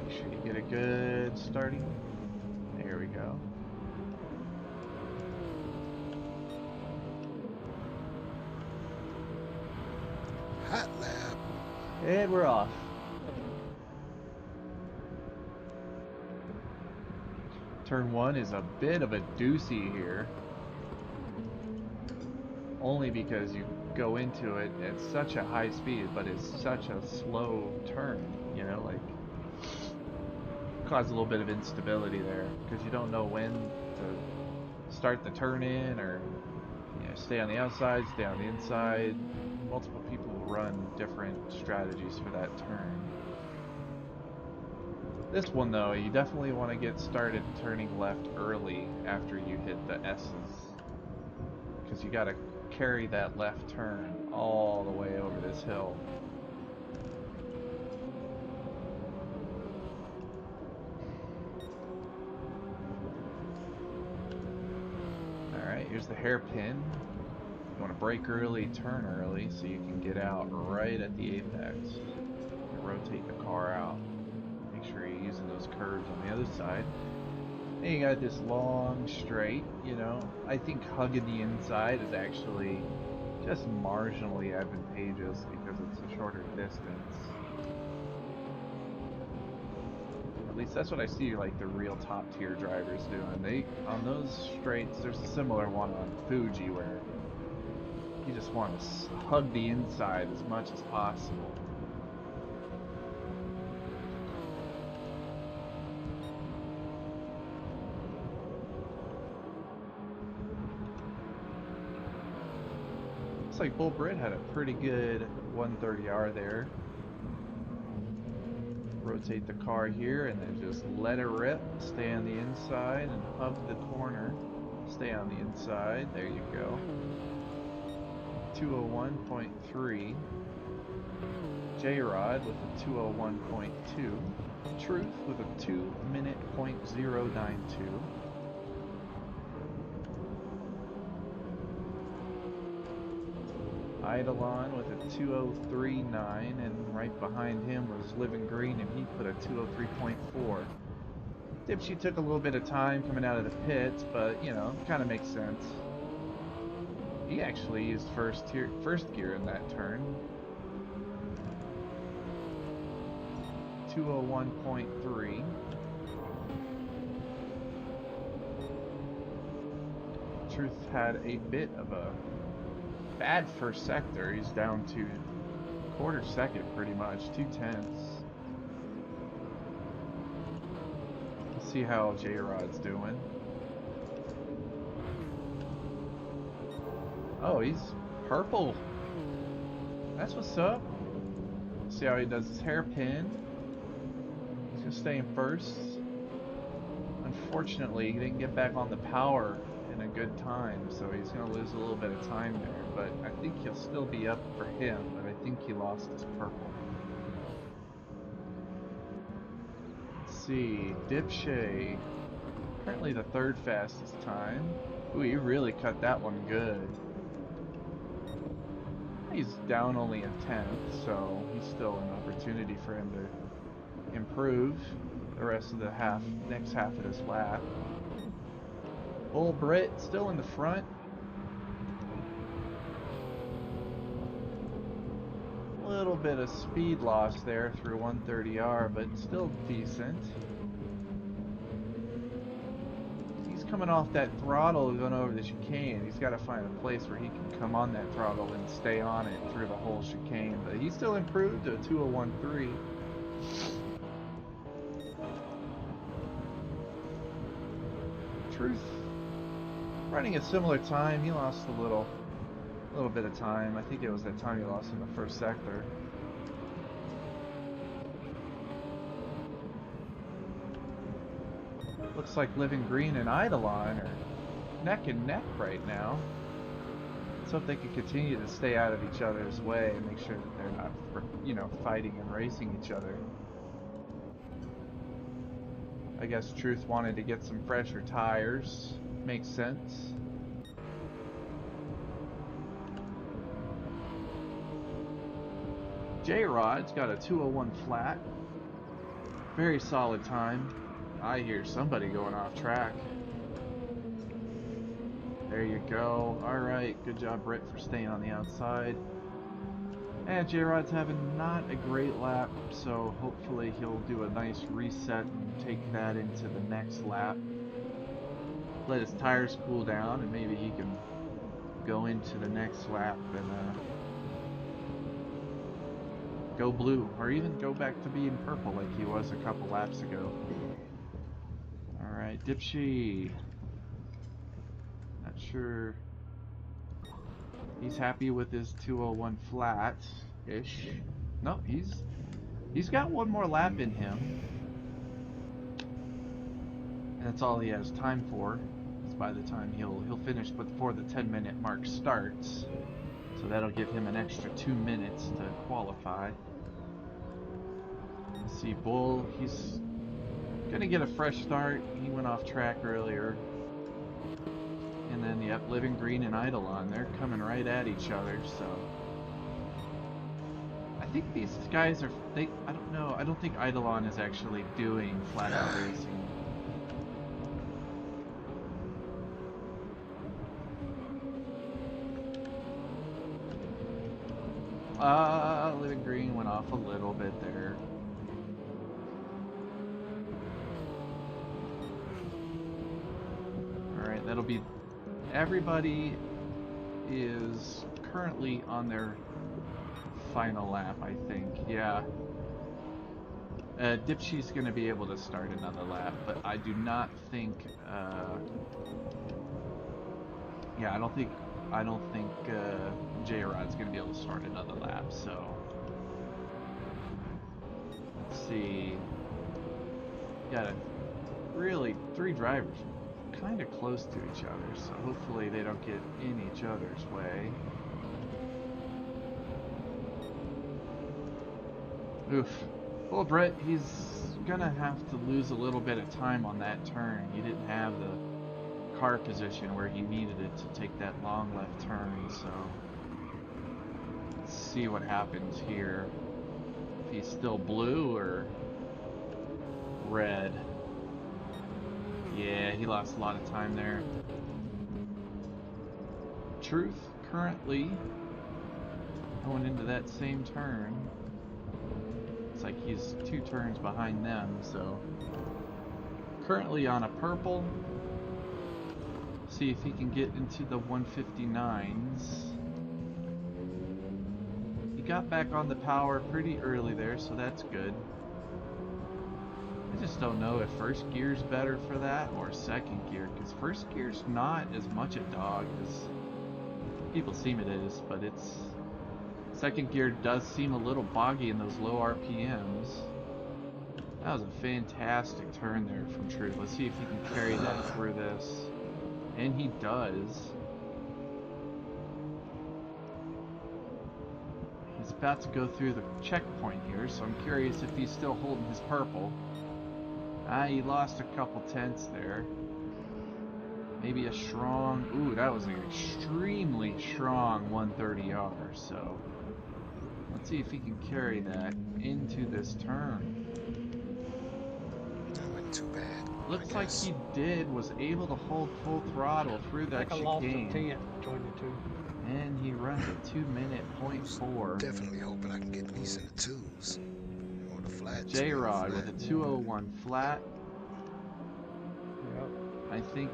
Make sure you get a good starting. There we go. Hot lap. And we're off. Turn 1 is a bit of a doozy here. Only because you go into it at such a high speed, but it's such a slow turn, you know, like cause a little bit of instability there because you don't know when to start the turn in, or you know, stay on the outside, stay on the inside. Multiple people run different strategies for that turn. This one though, you definitely want to get started turning left early after you hit the S's, because you got to carry that left turn all the way over this hill. Alright, here's the hairpin. You want to brake early, turn early, so you can get out right at the apex. Rotate the car out. Make sure you're using those curves on the other side. And you got this long straight, you know. I think hugging the inside is actually just marginally advantageous because it's a shorter distance. At least that's what I see like the real top tier drivers doing. They, on those straights, there's a similar one on Fuji where you just want to hug the inside as much as possible. Looks like Bull Brit had a pretty good 130R there. Rotate the car here and then just let it rip. Stay on the inside and hug the corner. Stay on the inside. There you go. 201.3. J-Rod with a 201.2. Truth with a 2-minute .092. Eidolon with a 203.9, and right behind him was Living Green, and he put a 203.4. Dipshy took a little bit of time coming out of the pits, but you know, kind of makes sense. He actually used first gear in that turn. 201.3. Truth had a bit of a bad first sector. He's down to quarter second pretty much, 2/10. Let's see how J-Rod's doing. Oh, he's purple. That's what's up. See how he does his hairpin. He's gonna stay in first. Unfortunately, he didn't get back on the power in a good time, so he's gonna lose a little bit of time there. But I think he'll still be up for him, but I think he lost his purple. Let's see, Dipshay. Currently the third fastest time. Ooh, he really cut that one good. He's down only a 10th, so he's still an opportunity for him to improve the rest of the next half of this lap. Bull Brit still in the front. A little bit of speed loss there through 130R, but still decent. Coming off that throttle going over the chicane. He's got to find a place where he can come on that throttle and stay on it through the whole chicane, but he still improved to a 201.3. Truth running a similar time. He lost a little bit of time. I think it was that time he lost in the first sector. Looks like Living Green and Eidolon are neck and neck right now. Let's hope they can continue to stay out of each other's way and make sure that they're not, you know, fighting and racing each other. I guess Truth wanted to get some fresher tires. Makes sense. J-Rod's got a 201 flat. Very solid time. I hear somebody going off track. There you go. Alright, good job, Britt, for staying on the outside. And J-Rod's having not a great lap, so hopefully he'll do a nice reset and take that into the next lap. Let his tires cool down, and maybe he can go into the next lap and go blue, or even go back to being purple like he was a couple laps ago. Alright, Dipshy. Not sure he's happy with his 201 flat-ish. No, he's got one more lap in him. And that's all he has time for. Because by the time he'll finish before the 10-minute mark starts. So that'll give him an extra 2 minutes to qualify. Let's see, Bull, he's gonna get a fresh start. He went off track earlier. And then, yep, Living Green and Eidolon, they're coming right at each other, so. I think these guys are, I don't know, I don't think Eidolon is actually doing flat out racing. Living Green went off a little bit there. Alright, that'll be... Everybody is currently on their final lap, I think. Yeah. Dipshy's going to be able to start another lap, but I do not think... yeah, I don't think J-Rod's going to be able to start another lap, so... Let's see... Got really 3 drivers kind of close to each other, so hopefully they don't get in each other's way. Oof. Well, Brett, he's gonna have to lose a little bit of time on that turn. He didn't have the car position where he needed it to take that long left turn, so let's see what happens here. If he's still blue or red. Yeah, he lost a lot of time there. Truth currently going into that same turn. It's like he's 2 turns behind them, so currently on a purple. See if he can get into the 159s. He got back on the power pretty early there, so that's good. I just don't know if first gear's better for that or second gear, because first gear's not as much a dog as people seem it is, but it's... Second gear does seem a little boggy in those low RPMs. That was a fantastic turn there from Truth. Let's see if he can carry that through this. And he does. He's about to go through the checkpoint here, so I'm curious if he's still holding his purple. He lost a couple tenths there. Maybe a strong... Ooh, that was an extremely strong 130R, so... Let's see if he can carry that into this turn. That wasn't too bad. Looks like he was able to hold full throttle through that chicane. I lost a tenth between the two. And he runs a 2-minute .4. Definitely hoping I can get these in the 2s. Or the flat. J-Rod with a 201 flat. Yep. I think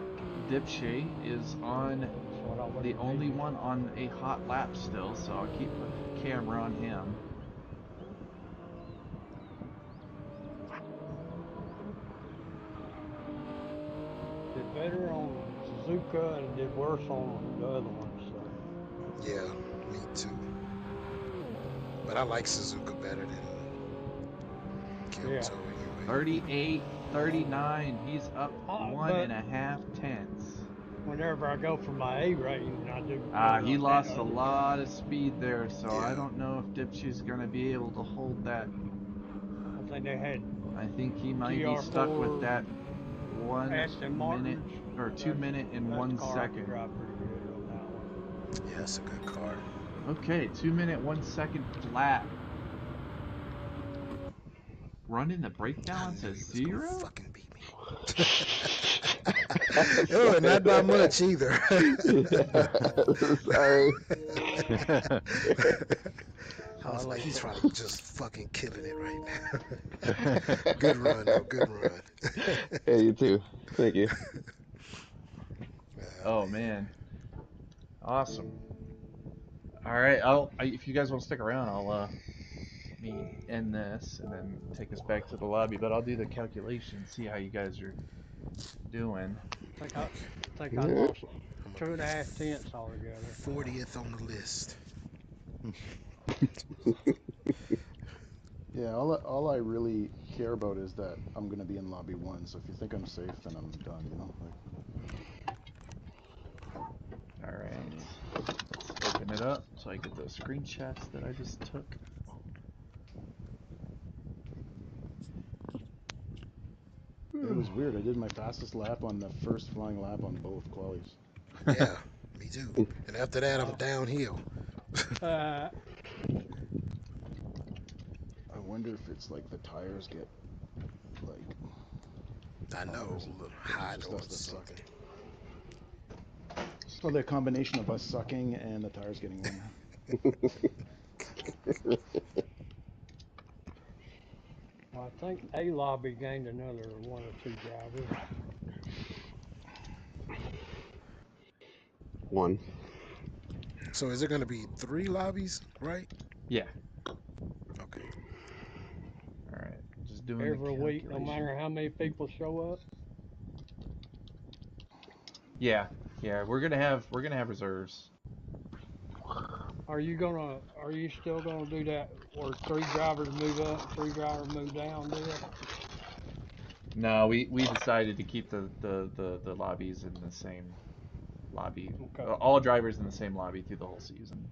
Dipshy is on the only one on a hot lap still, so I'll keep the camera on him. Did better on Suzuka and did worse on the other one, so. Yeah, me too. But I like Suzuka better than Kyoto anyway. 38, 39, he's up 1.5 tenths. Whenever I go for my A rating, I do. He lost a lot of speed there, so yeah. I don't know if Dipshy's going to be able to hold that. I think they had. I think he might be stuck with that 1 minute or 2 minute and 1 second. Yeah, that's a good car. Okay, 2 minute 1 second flat running the brake balance as 0? Fucking beat me. Oh, and not by much either. Sorry. I was like, he's probably just fucking killing it right now. Good run, though. Good run. Hey, you too. Thank you. Oh man, awesome. All right, if you guys want to stick around, I'll end this and then take us back to the lobby. But I'll do the calculation, see how you guys are doing. I think I lost 2.5 tenths altogether. 40th on the list. Yeah, all I really care about is that I'm gonna be in lobby 1. So if you think I'm safe, then I'm done. You know, like. All right, let's open it up so I get those screenshots that I just took. It was weird. I did my fastest lap on the first flying lap on both qualies. Yeah, me too. And after that, I'm downhill. Uh, I wonder if it's like the tires get like. I know, a little hot or something. Well, the combination of us sucking and the tires getting warmer. well, I think A lobby gained another 1 or 2 drivers. 1. So is it going to be 3 lobbies, right? Yeah. Okay. All right, just doing every week, no matter how many people show up. Yeah, we're gonna have reserves. Are you still gonna do that, or 3 drivers move up, 3 drivers move down deal? No, we decided to keep the lobbies in the same lobby. Okay. All drivers in the same lobby through the whole season.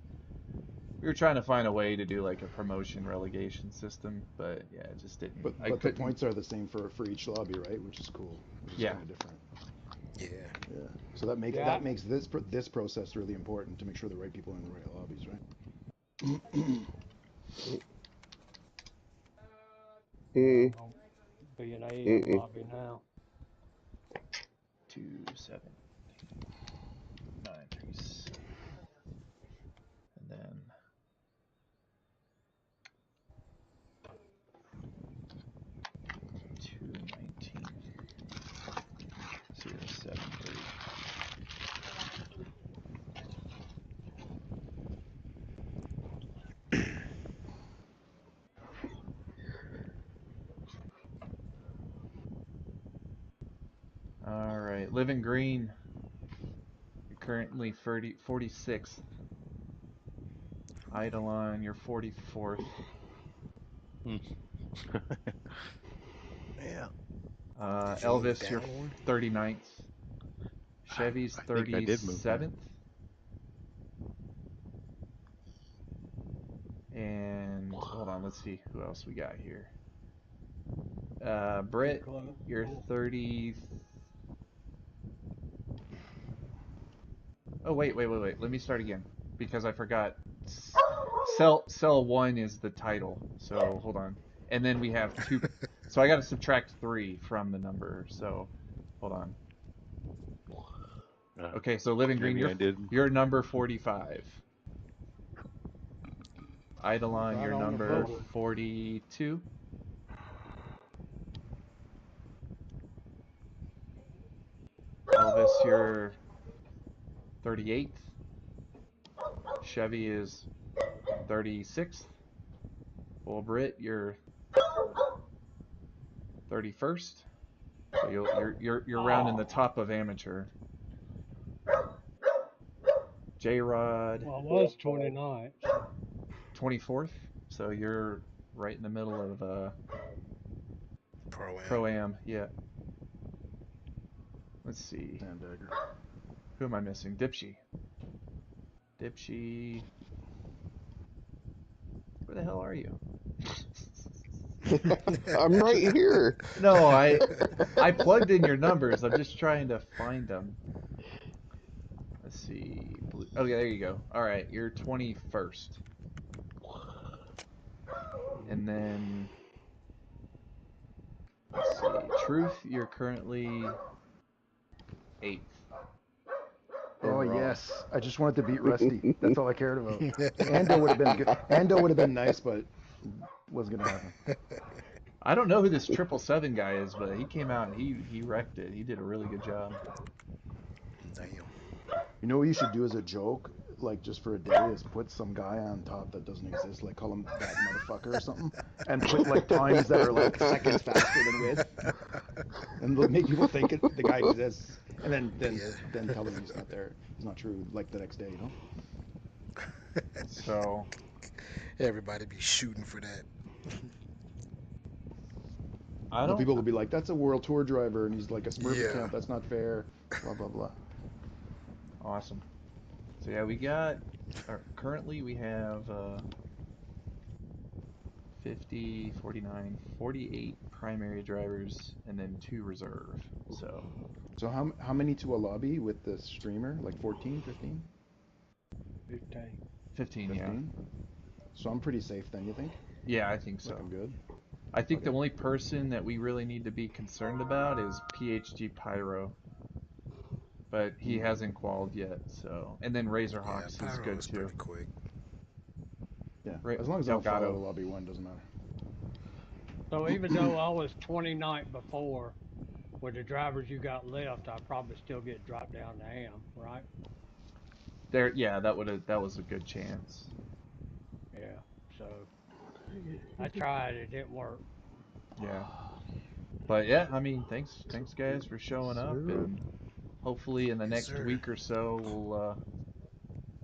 We were trying to find a way to do like a promotion relegation system, but yeah, it just didn't. But the points are the same for each lobby, right? Which is cool. Which is kind of different. Yeah. Yeah. So that makes this process really important to make sure the right people are in the right lobbies, right? Be an AM lobby now. 27937, and then 219,073. All right, Living Green. You're currently 46th. Eidolon, you're 44th. Yeah. Elvis, you're 39th. Chevy's 37th. And hold on, let's see who else we got here. Britt, you're 30. Oh, wait. Let me start again because I forgot. Cell 1 is the title. So hold on. And then we have 2. So I got to subtract 3 from the number. So hold on. Okay, so Living Green, you're number 45. Eidolon, you're number 42. Elvis, you're 38th. Chevy is 36th. Well, Britt, you're 31st. So you're rounding the top of amateur. J-Rod. Well, it was 29th. 24th. So you're right in the middle of Pro-Am. Pro-Am, yeah. Let's see. Sandagger. Who am I missing? Dipshy. Where the hell are you? I'm right here. No, I plugged in your numbers. I'm just trying to find them. Let's see. Oh, yeah, there you go. All right, you're 21st. And then truth, you're currently 8th. Oh overall. yes, I just wanted to beat Rusty. That's all I cared about. Ando would have been good. Ando would have been nice, but wasn't gonna happen. I don't know who this 777 guy is, but he came out and he wrecked it. He did a really good job. Damn. You know what you should do as a joke, like just for a day, is put some guy on top that doesn't exist, like call him that motherfucker or something, and put like times that are like seconds faster than Wid, and make people think the guy exists, and then tell him he's not there, he's not true, like the next day, you know. So everybody be shooting for that. I don't. People will be like, "That's a world tour driver, and he's like a Smurf Yeah. account. That's not fair." Blah blah blah. Awesome. So yeah, we got. Currently, we have 50, 49, 48 primary drivers, and then 2 reserve. So how many to a lobby with the streamer? Like 14, 15? 15. 15, yeah. So I'm pretty safe then, you think? Yeah, I think so. Like I'm good. I think the only person that we really need to be concerned about is PHG Pyro. But he hasn't qualified yet, so. And then Razorhawks is good too. Pretty quick. Yeah, as long as I don't fall out Delgado. of lobby 1, doesn't matter. So even though I was 29th before, with the drivers you got left, I probably still get dropped down to AM, right? Yeah, that was a good chance. Yeah. So I tried, it didn't work. Yeah. But yeah, I mean, thanks guys for showing up, and hopefully in the next week or so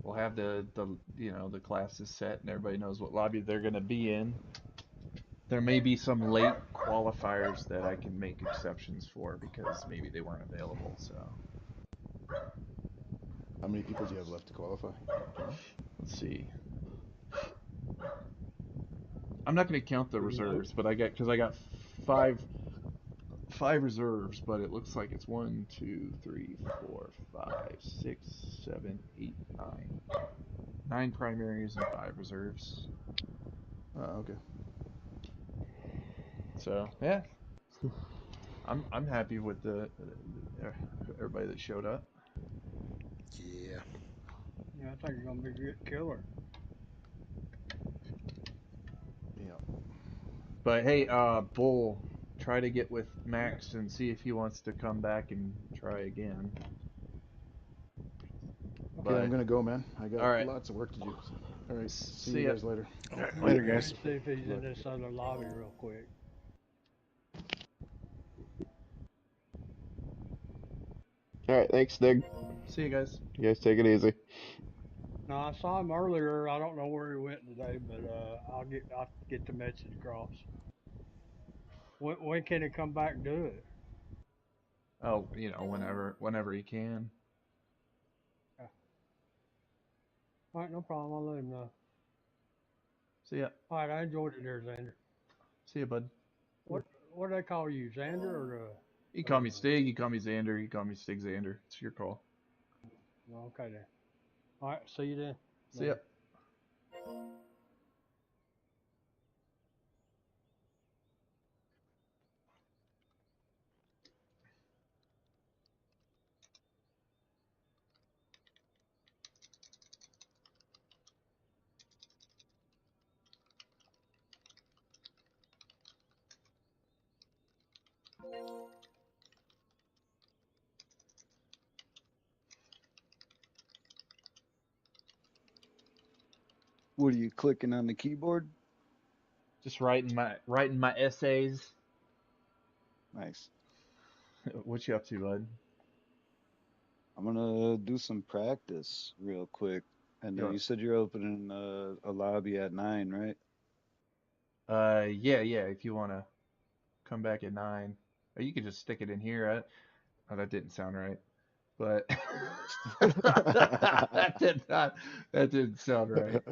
we'll have the classes set and everybody knows what lobby they're gonna be in. There may be some late qualifiers that I can make exceptions for because maybe they weren't available. So. How many people do you have left to qualify? Let's see. I'm not going to count the reserves, but I got five reserves, but it looks like it's 1, 2, 3, 4, 5, 6, 7, 8, 9. 9 primaries and 5 reserves. Okay. So yeah, I'm happy with the everybody that showed up. Yeah. Yeah, I think it's gonna be a good killer. Yeah. But hey, Bull, try to get with Max and see if he wants to come back and try again. Okay, I'm gonna go, man. I got right. lots of work to do. So. All right, see you ya. guys later. Later, guys. Let me see if he's in this other lobby real quick. All right, thanks, Dig. See you guys. You guys take it easy. No, I saw him earlier. I don't know where he went today, but I'll get the message across. When can he come back and do it? Oh, whenever he can. Yeah. All right, no problem. I'll let him know. See ya. All right, I enjoyed it there, Xander. See ya, bud. What do they call you, Xander or? You call me Stig. You call me Xander. You call me Stig Xander. It's your call. Okay then. All right, see you then. See ya. What are you clicking on the keyboard? Just writing my essays. Nice. What you up to, bud? I'm gonna do some practice real quick. And you said you're opening a lobby at 9, right? Yeah. If you wanna come back at 9, or you could just stick it in here. Oh, that didn't sound right. But that didn't sound right.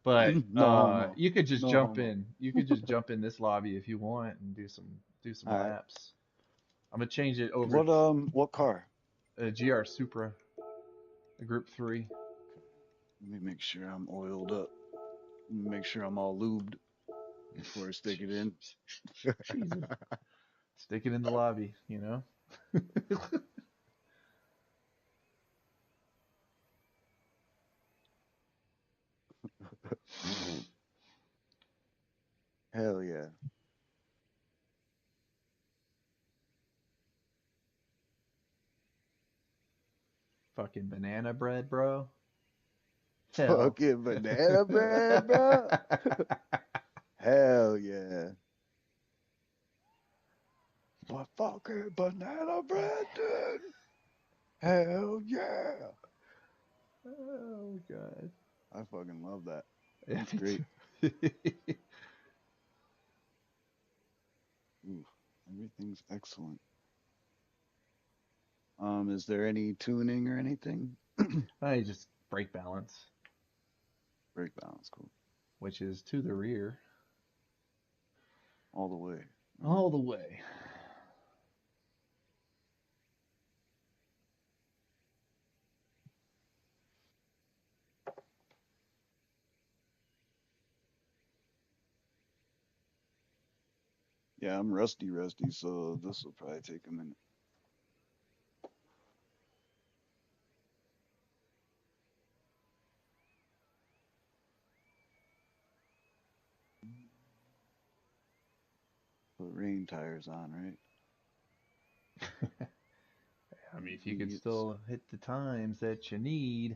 But no. you could just jump in. You could just jump in this lobby if you want and do some laps. I'm gonna change it over. What car? A GR Supra, a Group 3. Let me make sure I'm oiled up. Make sure I'm all lubed before I stick it in. Jesus. Stick it in the lobby, you know? Hell yeah. Fucking banana bread, bro. Fucking banana bread, bro. Hell yeah. But fucking banana bread, dude. Hell yeah. Oh god. I fucking love that. Yeah, That's great. Ooh, everything's excellent. Is there any tuning or anything? I just brake balance. Brake balance, cool. Which is to the rear. All the way. All the way. Yeah, I'm rusty, so this will probably take a minute. Put rain tires on, right? I mean, if you could still hit the times that you need.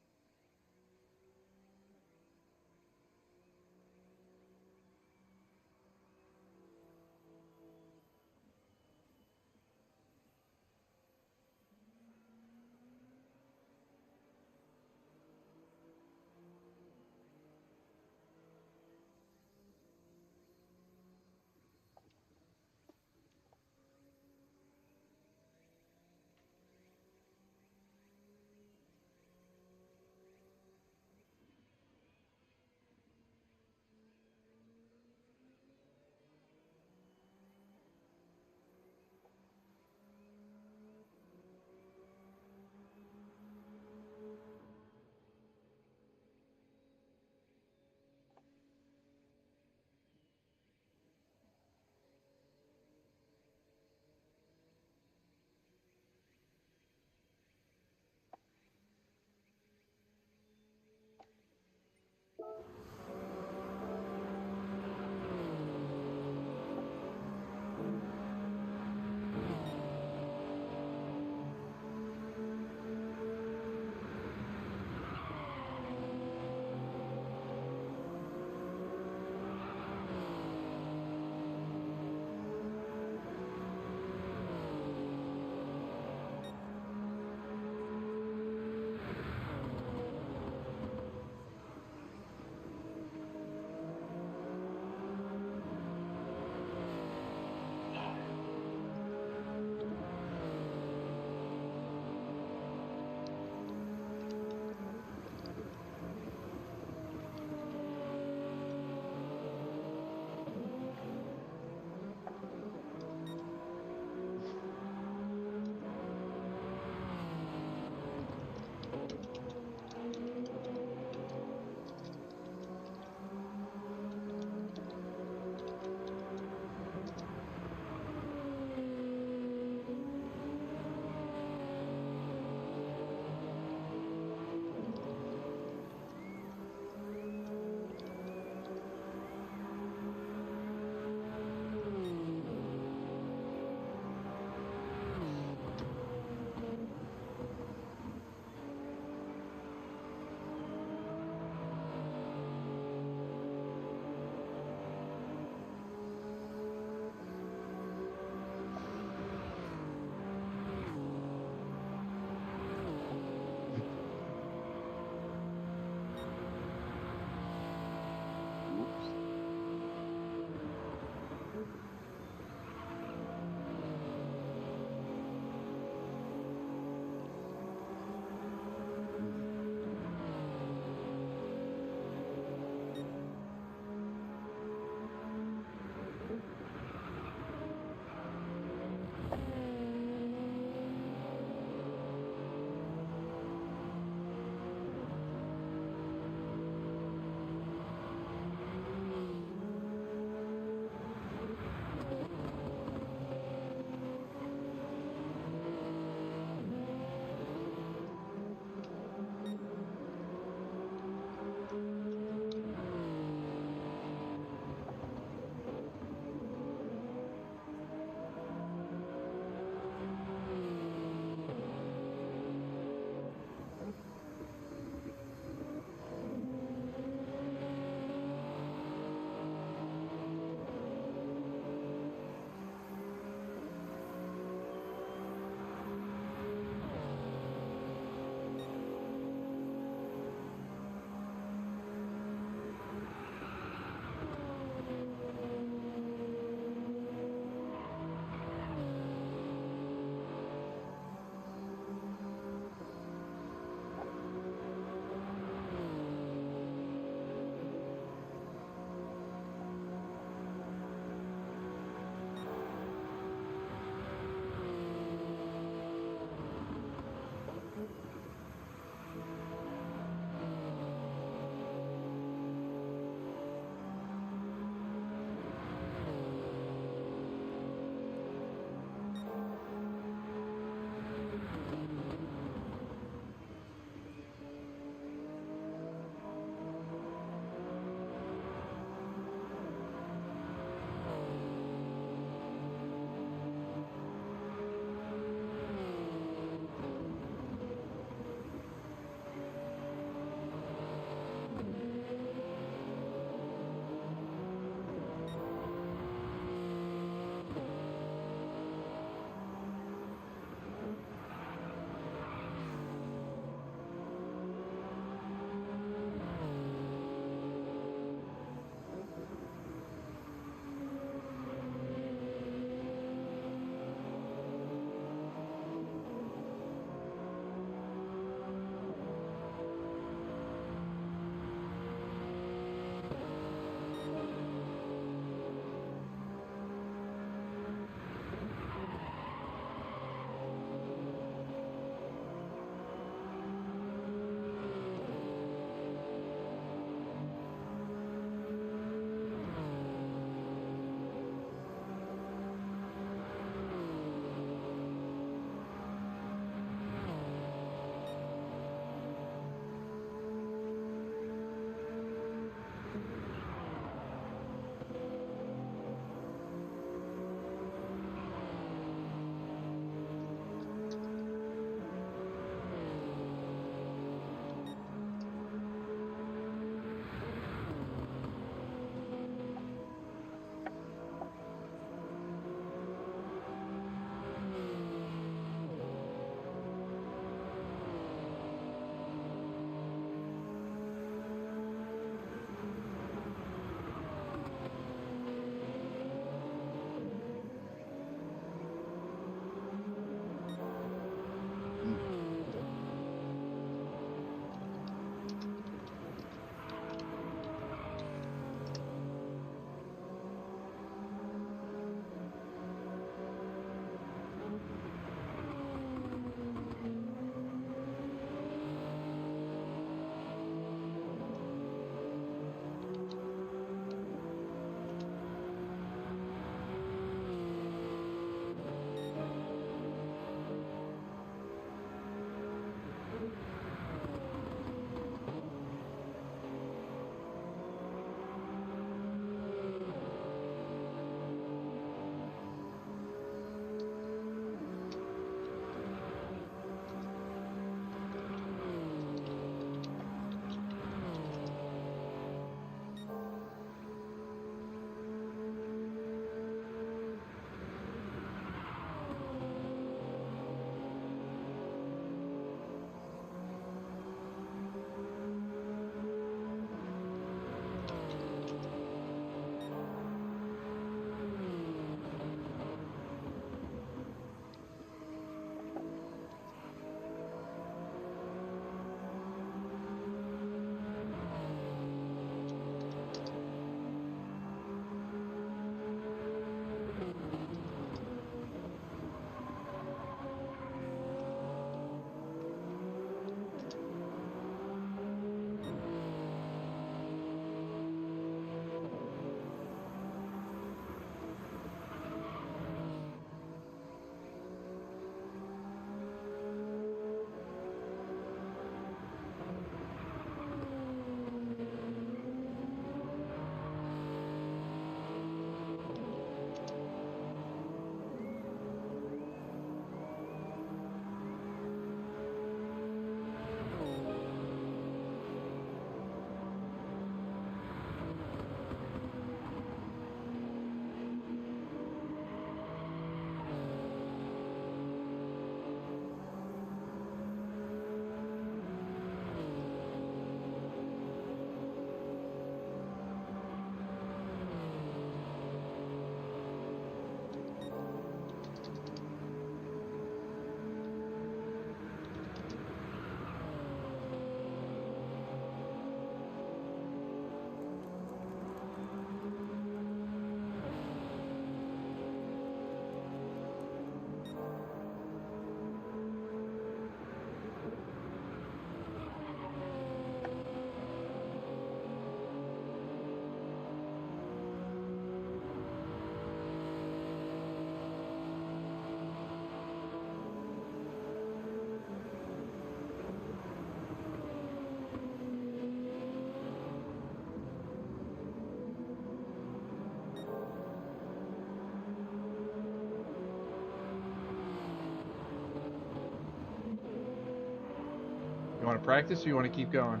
You want to practice or you want to keep going?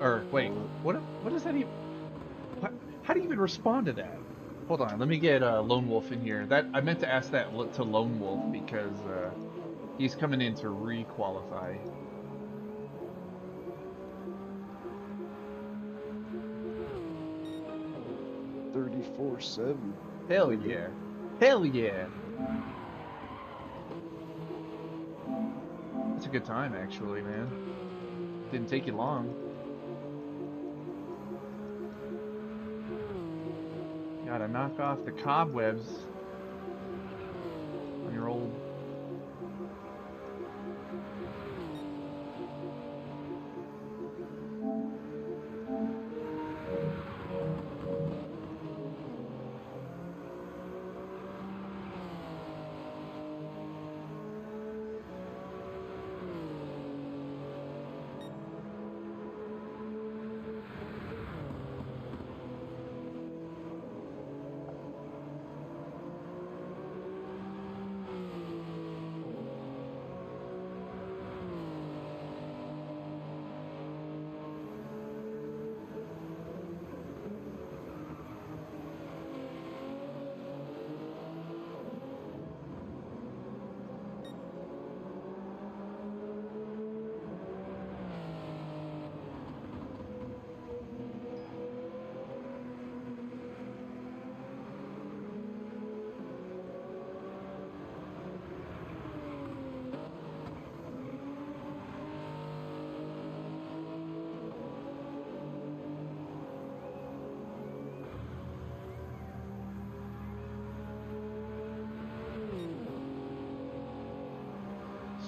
Or wait, what does that even? How do you even respond to that? Hold on, let me get Lone Wolf in here. That I meant to ask that to Lone Wolf because he's coming in to re-qualify. 34-7. Hell yeah. Hell yeah. That's a good time, actually, man. Didn't take you long. Gotta knock off the cobwebs on your old...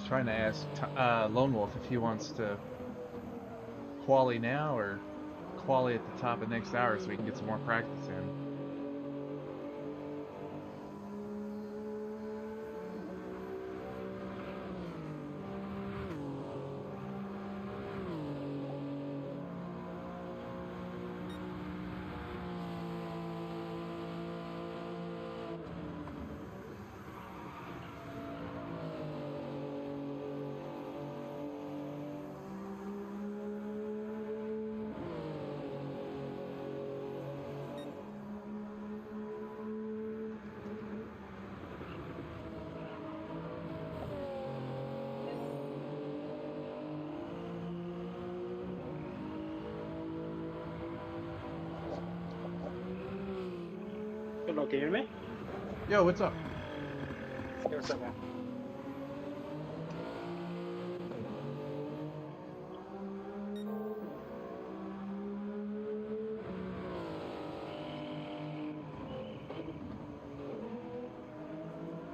Trying to ask Lone Wolf if he wants to quali now or quali at the top of next hour so we can get some more practice in. Hello, can you hear me? Yo, what's up? Hey, what's up, man?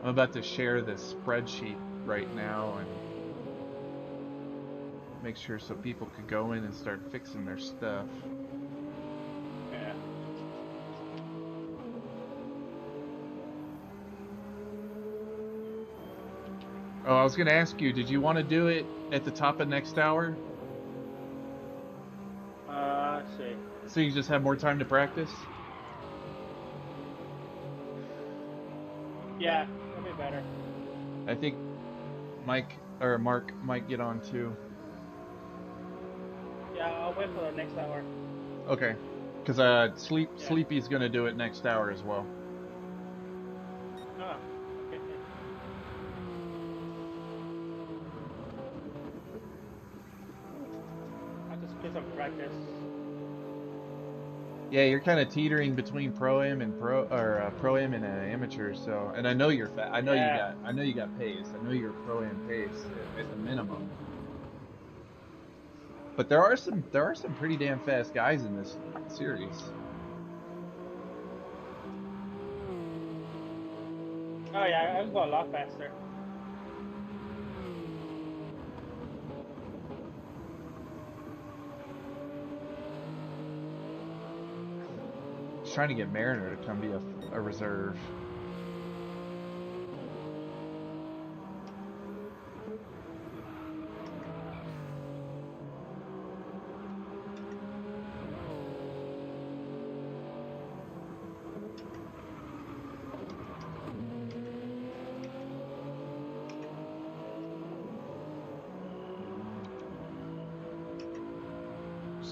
I'm about to share this spreadsheet right now and make sure so people could go in and start fixing their stuff. Yeah. Oh, I was going to ask you, did you want to do it at the top of next hour? Let's see. So you just have more time to practice? Yeah, that'd be better. I think Mike or Mark might get on too. Yeah, I'll wait for the next hour. Okay. Because Sleepy's going to do it next hour as well. Oh, okay. I'll just do some practice. Yeah, you're kind of teetering between pro-am and pro-am and amateur. So, and I know you're fat. I know you got pace. I know you're pro-am pace at the minimum. But there are some pretty damn fast guys in this series. Oh yeah, I can go a lot faster. Just trying to get Mariner to come be a reserve.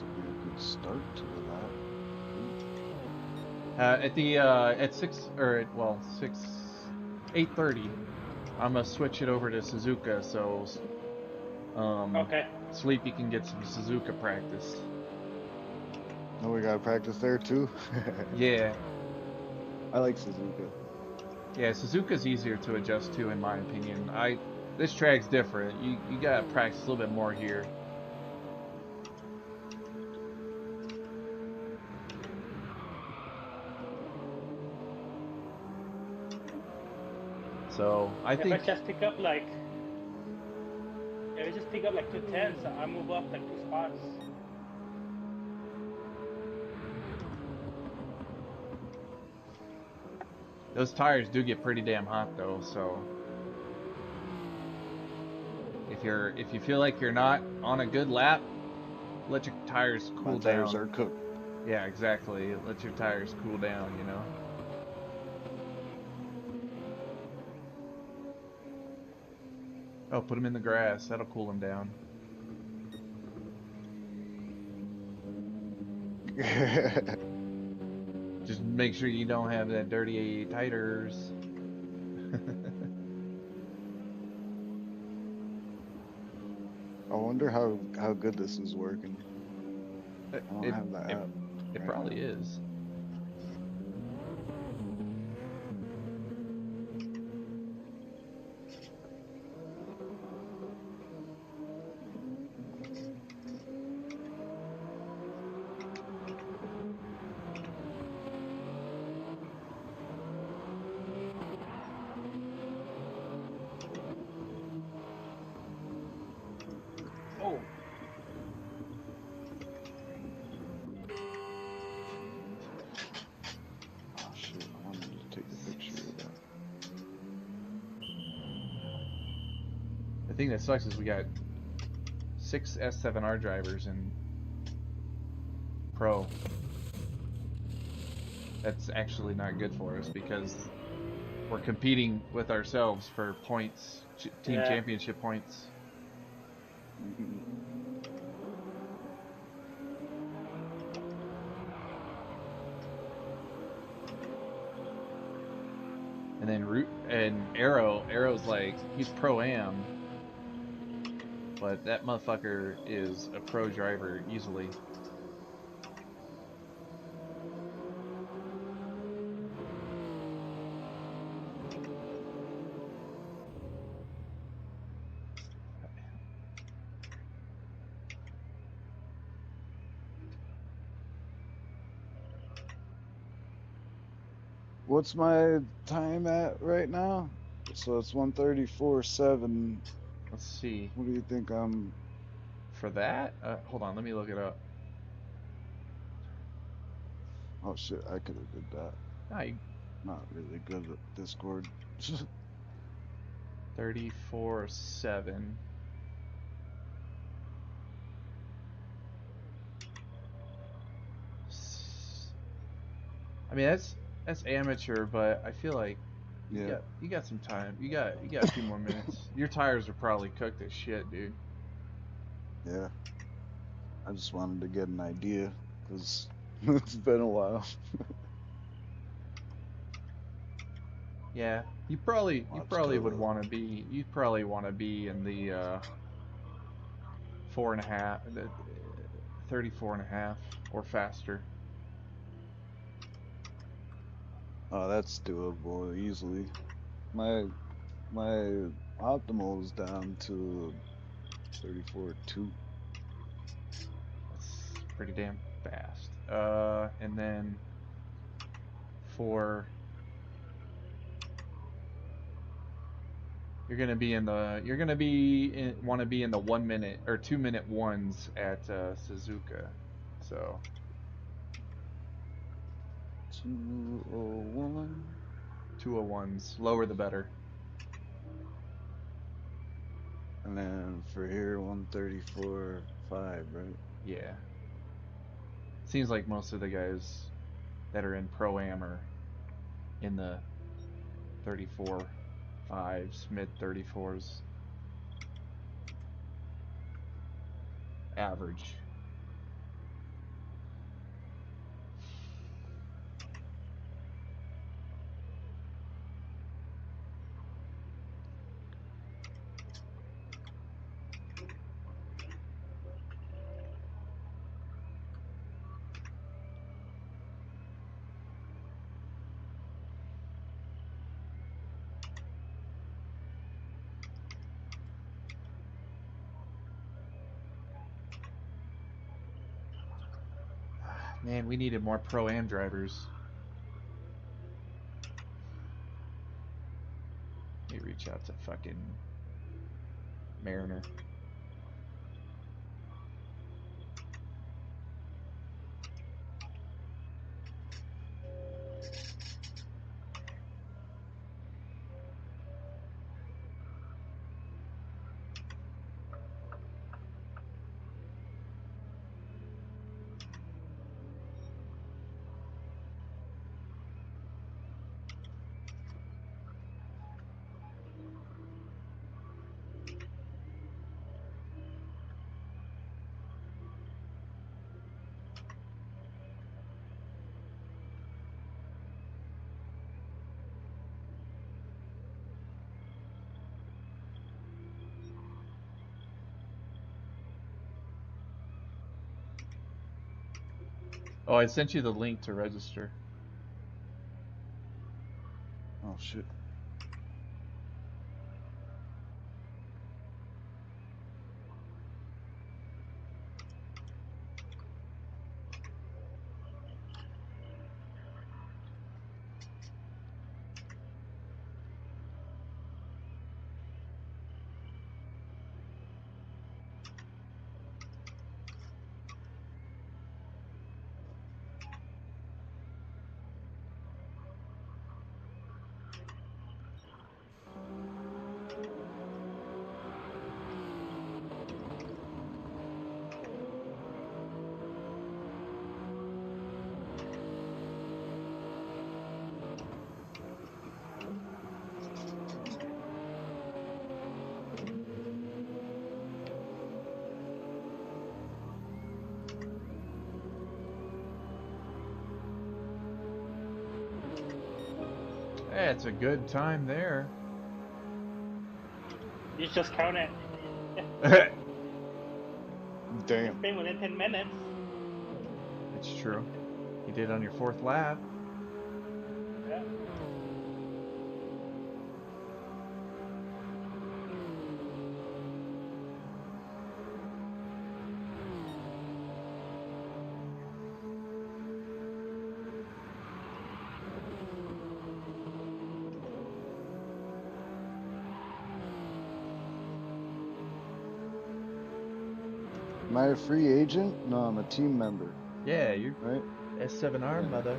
This will be a good start to the lap. At 8:30, I'm gonna switch it over to Suzuka so Okay. Sleepy can get some Suzuka practice. Oh, we gotta practice there too. Yeah. I like Suzuka. Yeah, Suzuka's easier to adjust to, in my opinion. This track's different. You gotta practice a little bit more here. So I think if I just pick up like 2 tenths, I move up like 2 spots. those tires do get pretty damn hot though, so if you feel like you're not on a good lap, let your tires cool down. Tires are cooked. Yeah, exactly. Let your tires cool down, you know. Oh, put them in the grass. That'll cool them down. Just make sure you don't have that dirty tires. I wonder how good this is working. I don't have that app. It probably is. Oh. Oh shit, I wanted to take a picture of that. The thing that sucks is we got 6 S7R drivers in Pro. That's actually not good for us because we're competing with ourselves for points, team championship points. And then Arrow's like, he's Pro-Am, but that motherfucker is a pro driver easily. What's my time at right now? So it's 1:34.7. Let's see. What do you think I'm... For that? Hold on, let me look it up. Oh shit, I could have did that. Not really good at Discord. 34.7. I mean, that's amateur, but I feel like you got some time. You got a few more minutes. Your tires are probably cooked as shit, dude. Yeah. I just wanted to get an idea because it's been a while. Yeah, you probably would want to be. You probably want to be in the 34.5 or faster. Oh, that's doable easily. My optimal is down to 34.2. That's pretty damn fast. And then for you're gonna want to be in the 1 minute or 2 minute ones at Suzuka, so 201. 201s, lower the better. And then for here 134.5, right? Yeah. Seems like most of the guys that are in Pro-Am are in the 34.5s, mid 34s. Average. Man, we needed more Pro-Am drivers. Let me reach out to fucking Mariner. Oh, I sent you the link to register. Oh shit. Hey, it's a good time there. You just count it. Damn. It's been within 10 minutes. It's true. You did it on your 4th lap. Yeah. Am I a free agent? No, I'm a team member. Yeah, you're right. S7R, Yeah. mother.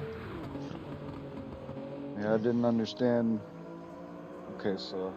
Yeah, I didn't understand. Okay, so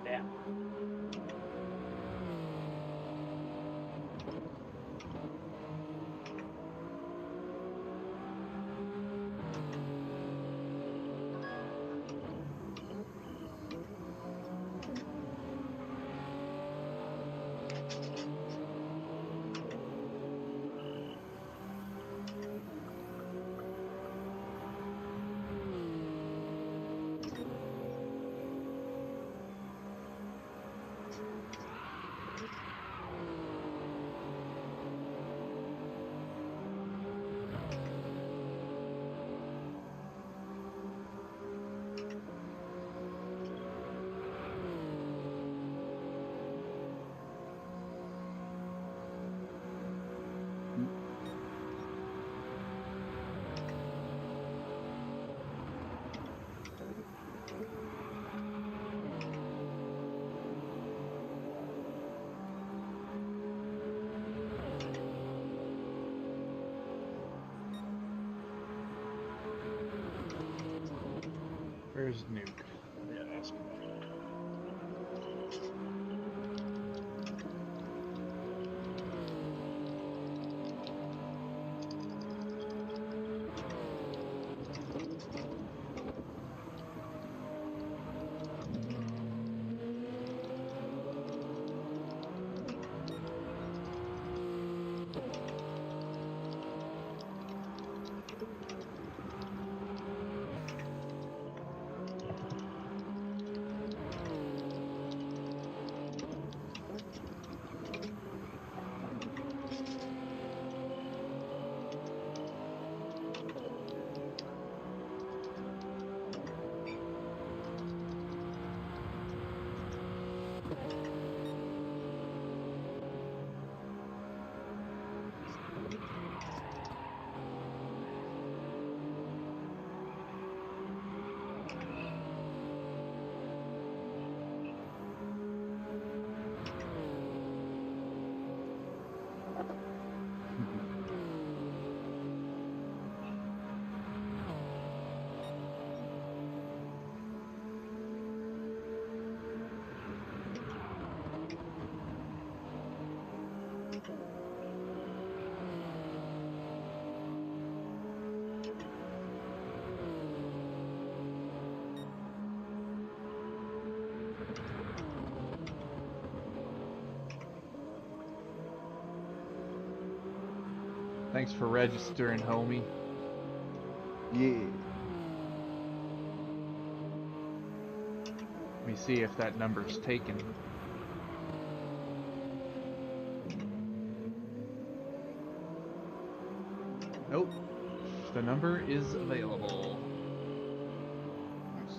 Damn. Where's Nuke? Yeah, ask him. Thanks for registering, homie. Yeah. Let me see if that number's taken. Nope. The number is available. Nice.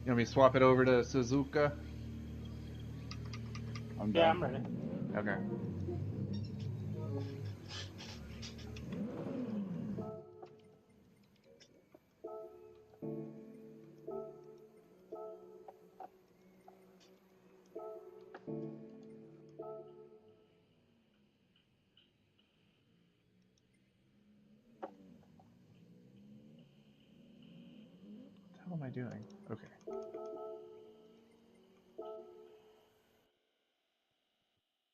You want me to swap it over to Suzuka? I'm Yeah, down. I'm ready. Okay. What the hell am I doing? Okay.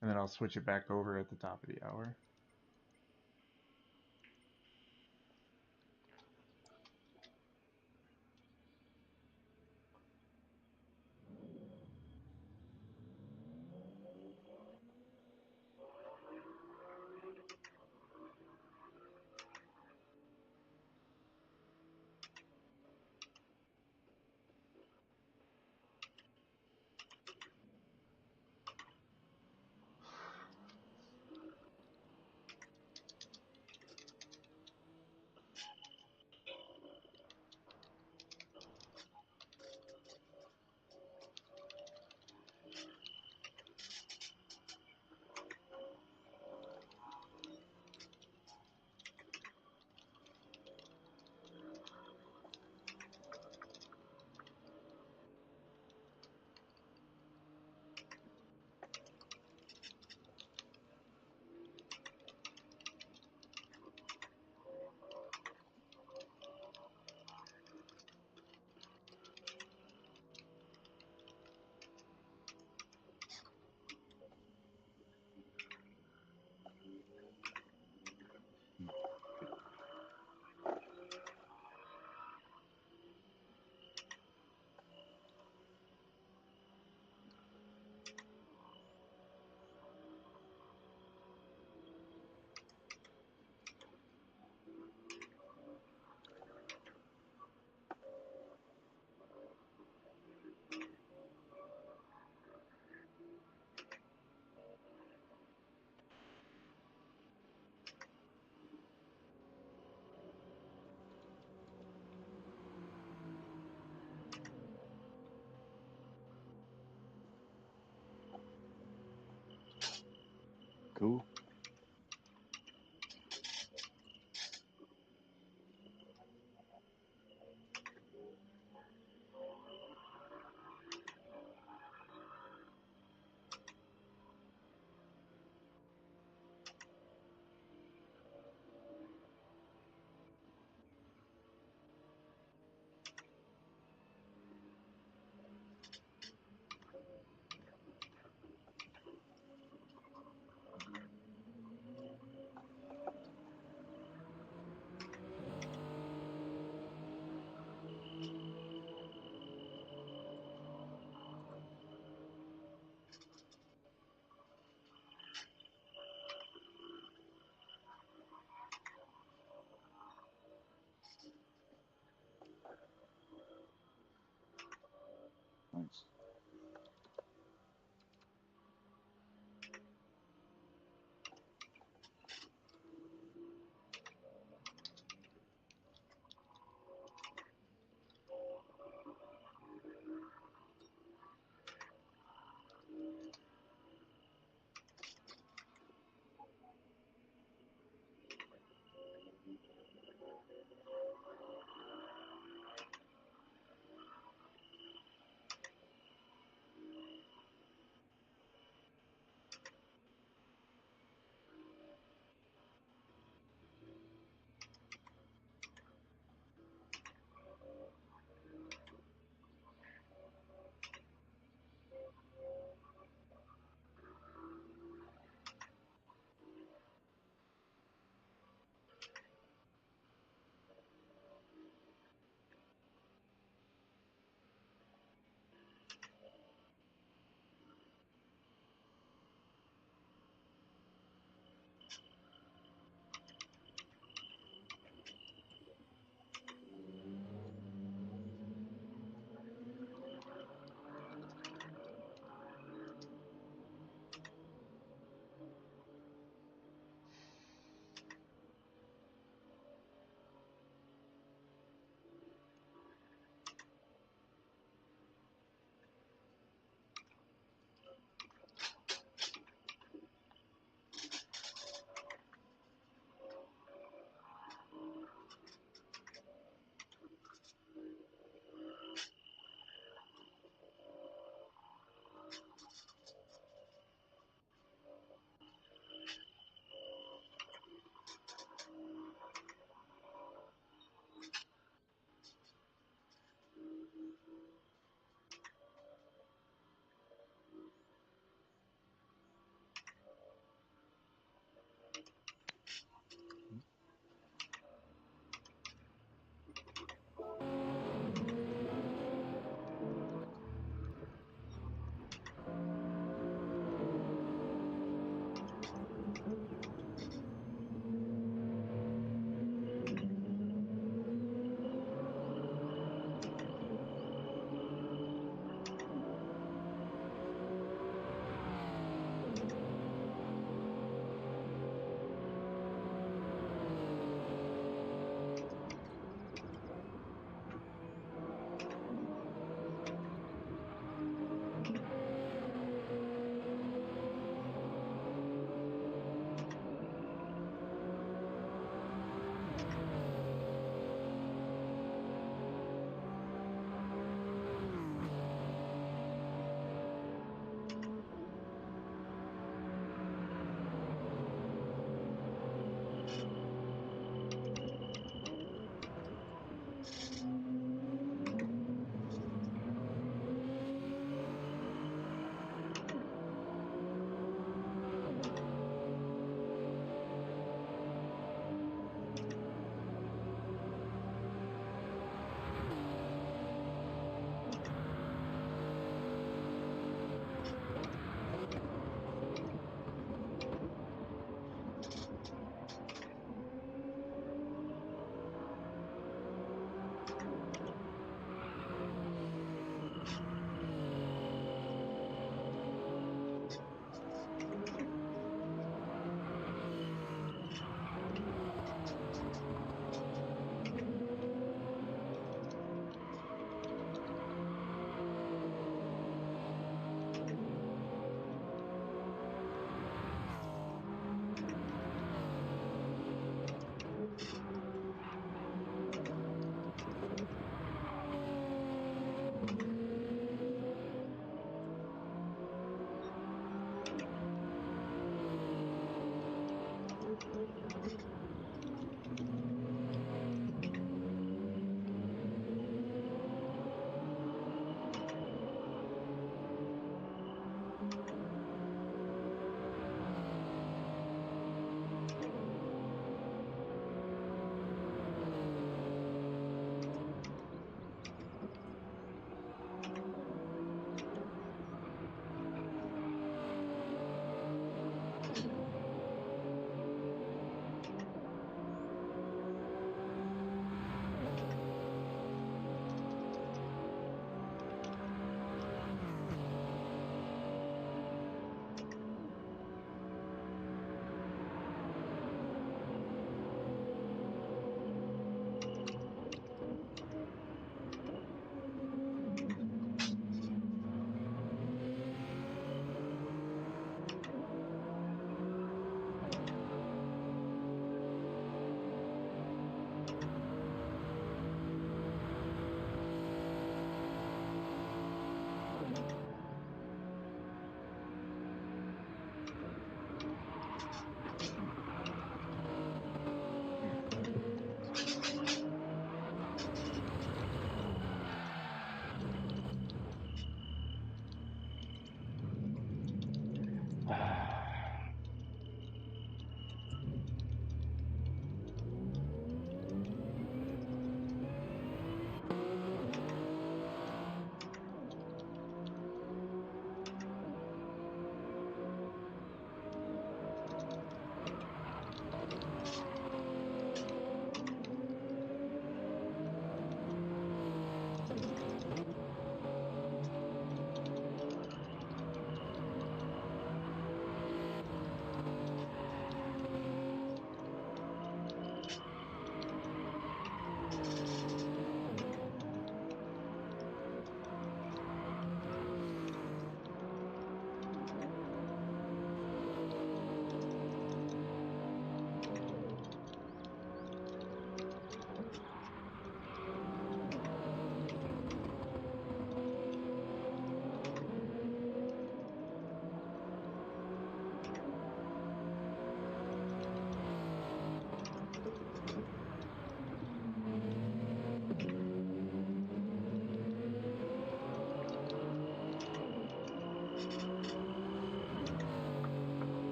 And then I'll switch it back over at the top of the hour.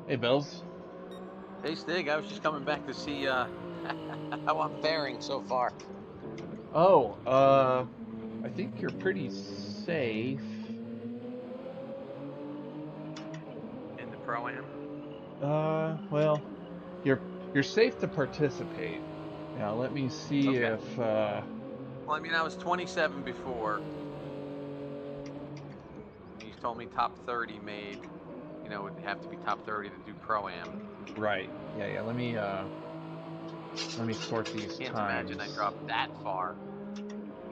Hey, Bills. Hey, Stig, I was just coming back to see how I'm faring so far. Oh, I think you're pretty safe. In the Pro-Am? Well, you're safe to participate. Now, let me see Okay. if, Well, I mean, I was 27 before. You told me top 30 made, you know, would have to be top 30 to do Pro-Am. Right. Yeah, let me sort these Can't times. imagine I dropped that far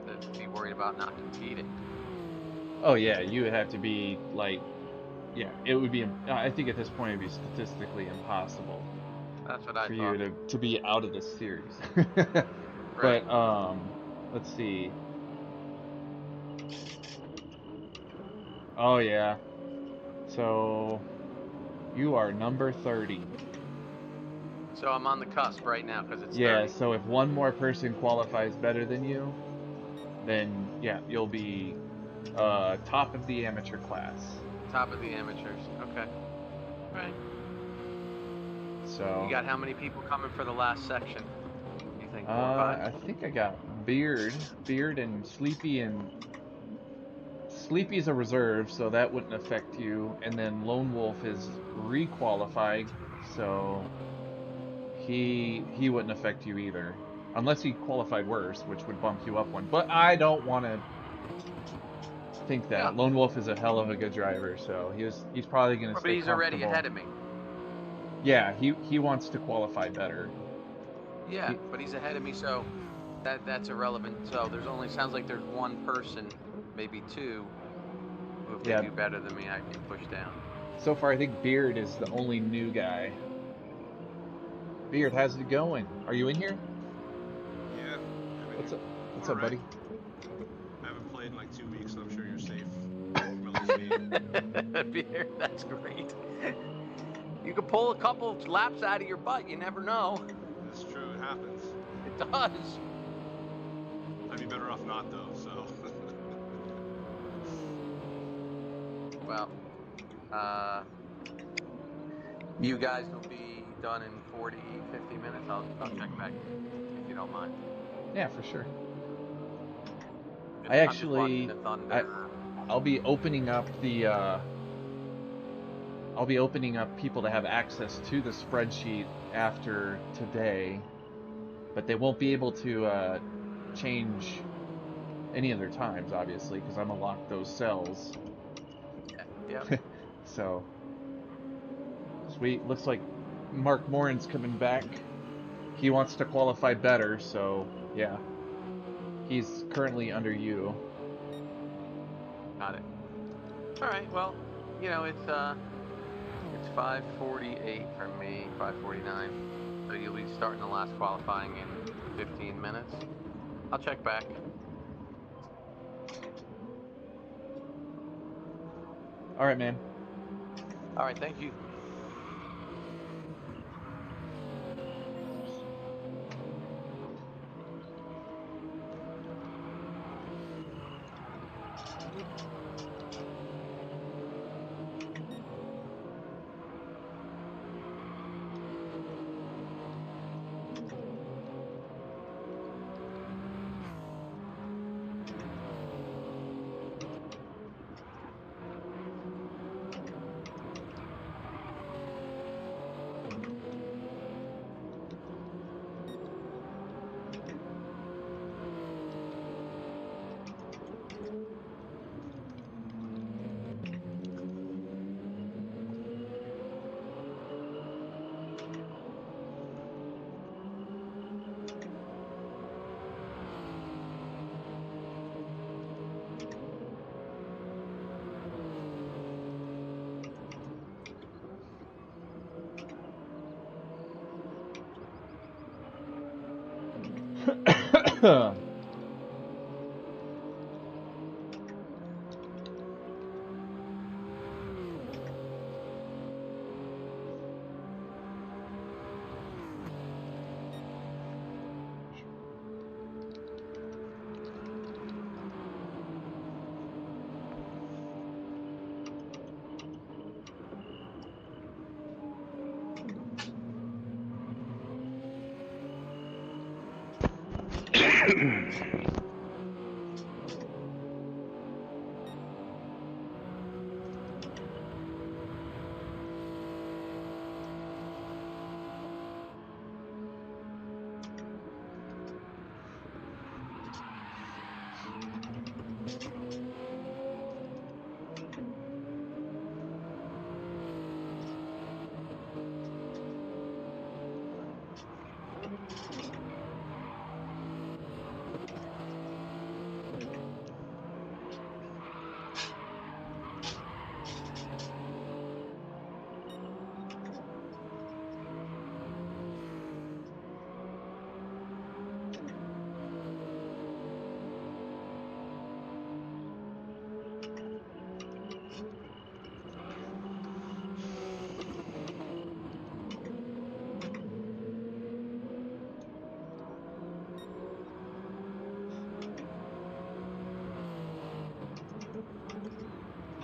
to be worried about not competing. Oh, yeah, you would have to be, like, yeah, it would be, I think at this point it would be statistically impossible. That's what I for thought. you to be out of this series. Right. But, let's see. Oh, yeah. So, you are number 30. So I'm on the cusp right now because it's Yeah, 30. so if one more person qualifies better than you, then, yeah, you'll be top of the amateur class. Top of the amateurs. Okay. Right. So. You got how many people coming for the last section, you think? I think I got Beard and Sleepy, and Sleepy's a reserve, so that wouldn't affect you. And then Lone Wolf is requalified, so he wouldn't affect you either, unless he qualified worse, which would bump you up one. But I don't want to think that. Yeah. Lone Wolf is a hell of a good driver, so he's probably going to But stay he's comfortable. already ahead of me. Yeah, he wants to qualify better. Yeah, but he's ahead of me, so that's irrelevant. So sounds like there's one person, maybe two, who if they do better than me, I can push down. So far, I think Beard is the only new guy. Beard, how's it going? Are you in here? Yeah. What's up, buddy? I haven't played in like 2 weeks, so I'm sure you're safe. Beard, that's great. You could pull a couple laps out of your butt. You never know. That's true. It happens. It does. I'd be better off not though. So. Well, you guys will be done in 40, 50 minutes. I'll check back if you don't mind. Yeah, for sure. I'm just watching the Thunder. I'll be opening up the I'll be opening up people to have access to the spreadsheet after today, but they won't be able to change any of their times, obviously, because I'm gonna lock those cells. Yeah. So sweet. Looks like Mark Morin's coming back. He wants to qualify better, so yeah. He's currently under you. Got it. All right. Well, you know, it's 5:48 for me, 5:49. So you'll be starting the last qualifying in 15 minutes. I'll check back. All right, man. All right. Thank you.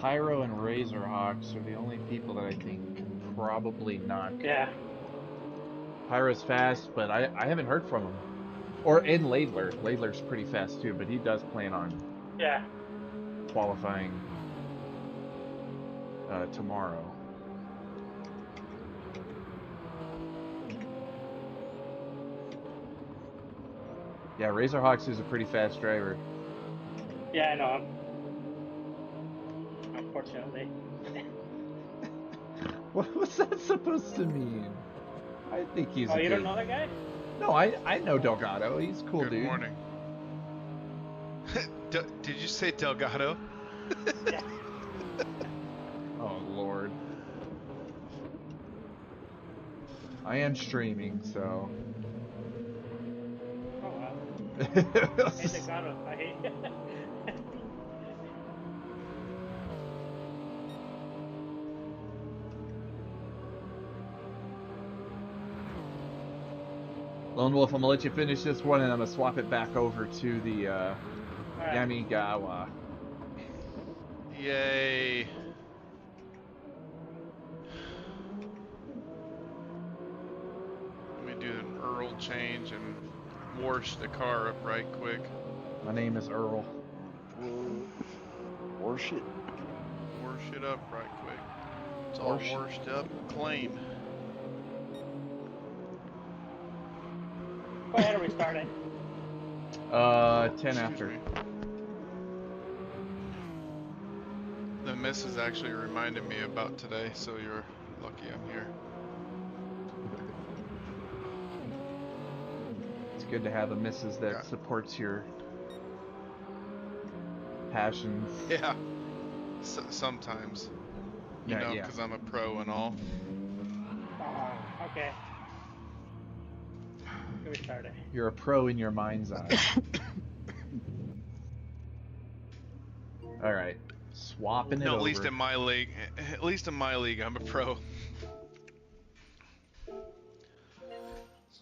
Pyro and Razorhawks are the only people that I think can probably knock. Yeah. Pyro's fast, but I haven't heard from him. Or in Laidler. Laidler's pretty fast too, but he does plan on qualifying tomorrow. Yeah, Razorhawks is a pretty fast driver. Yeah, I know. Unfortunately. What's that supposed to mean? I think he's. Oh, you don't know that guy? No, I know Delgado. He's a cool Good dude. morning. Did you say Delgado? Yeah. Oh Lord. I am streaming, so. Oh wow. Hey, Delgado. I hate. Lone Wolf, I'm gonna let you finish this one, and I'm gonna swap it back over to the Yamigawa. Yay. Let me do an Earl change and wash the car up right quick. My name is Earl. Wash it. Wash it up right quick. It's all washed up and clean. Go ahead and restart it. 10 after. The missus actually reminded me about today, so you're lucky I'm here. It's good to have a missus that supports your passions. Yeah. Sometimes. You know, because I'm a pro and all. Okay. Restart it. You're a pro in your mind's eye. All right, swapping it over. At least in my league. At least in my league, I'm a pro.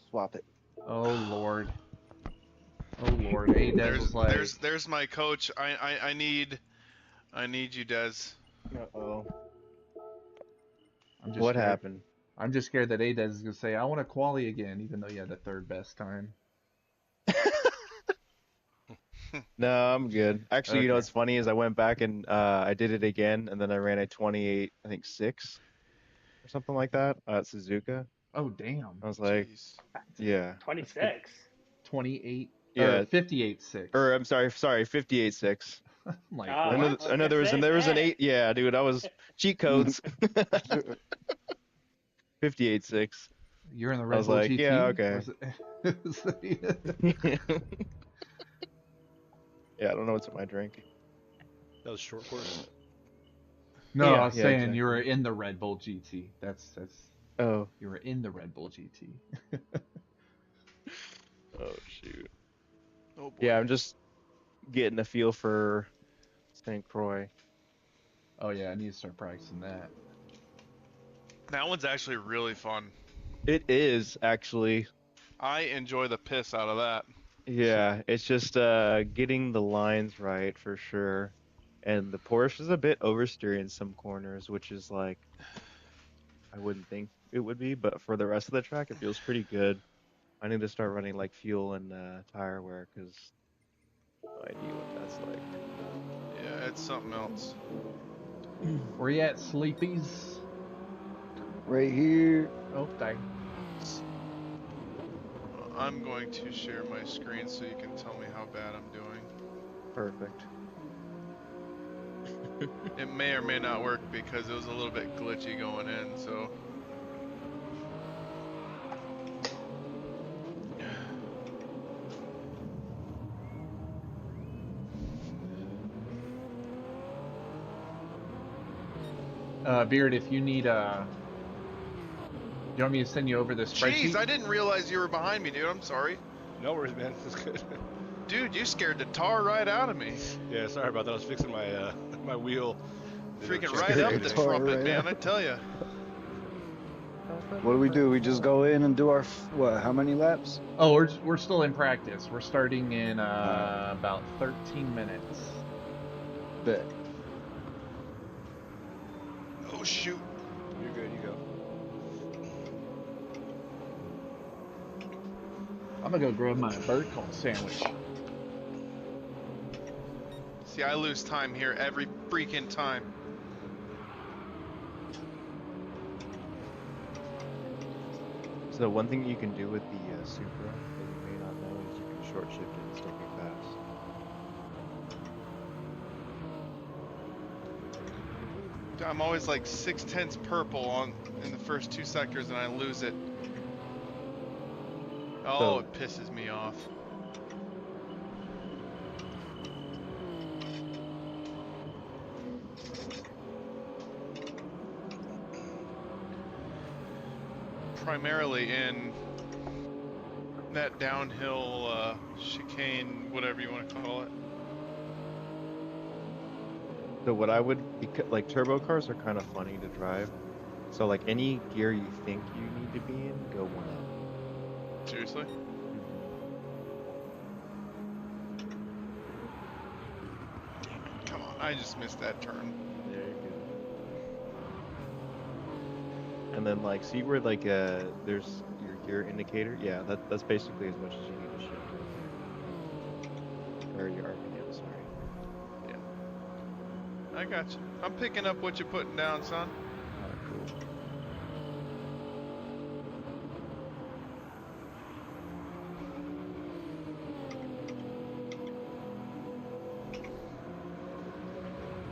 Swap it. Oh Lord. Oh Lord. Hey, Des was like. There's my coach. I need you, Des. Uh-oh. I'm just What scared. happened? I'm just scared that Adez is gonna say, "I want to quali again," even though you had the third best time. No, I'm good. Actually, you know what's funny is I went back and I did it again, and then I ran a 28, I think 6 or something like that at Suzuka. Oh damn! I was like, yeah. 26. 28. Yeah. 58-6. Or I'm sorry, 58-6. Like I know there was an 8. Yeah, dude, I was cheat codes. 58-6. You're in the I Red was Bull like, GT? yeah, okay. Yeah, I don't know what's in my drink. That was short course. No, Yeah, I was yeah, saying exactly. you were in the Red Bull GT. That's. Oh. You were in the Red Bull GT. Oh shoot. Oh boy. Yeah, I'm just getting a feel for St. Croix. Oh yeah, I need to start practicing that. That one's actually really fun. It is actually. I enjoy the piss out of that. Yeah, it's just getting the lines right for sure. And the Porsche is a bit oversteer in some corners, which is like I wouldn't think it would be, but for the rest of the track it feels pretty good. I need to start running like fuel and tire wear because no idea what that's like. Yeah, it's something else. Where you at, Sleepies? Right here. Okay. I'm going to share my screen so you can tell me how bad I'm doing. Perfect. It may or may not work because it was a little bit glitchy going in, so. Beard, if you need you want me to send you over the spreadsheet? Jeez, I didn't realize you were behind me, dude. I'm sorry. No worries, man. That's good. Dude, you scared the tar right out of me. Yeah, sorry about that. I was fixing my my wheel. Freaking right up the trumpet, man. I tell you. What do? We just go in and do our what? How many laps? Oh, we're still in practice. We're starting in about 13 minutes. Bet. Oh shoot. You're good. You go. I'm gonna go grab my bird call sandwich. See, I lose time here every freaking time. So one thing you can do with the Supra that you may not know is you can short shift it and still be fast. I'm always like 6/10 purple in the first 2 sectors and I lose it. Oh, So, it pisses me off. Primarily in that downhill chicane, whatever you want to call it. so what I would, like turbo cars are kind of funny to drive. So like any gear you think you need to be in, go one up. Seriously? Come on, I just missed that turn. There you go. And then like see where like there's your gear indicator? Yeah, that's basically as much as you need to shift right there. Or your RPM, sorry. Yeah. I got you. I'm picking up what you're putting down, son. Cool.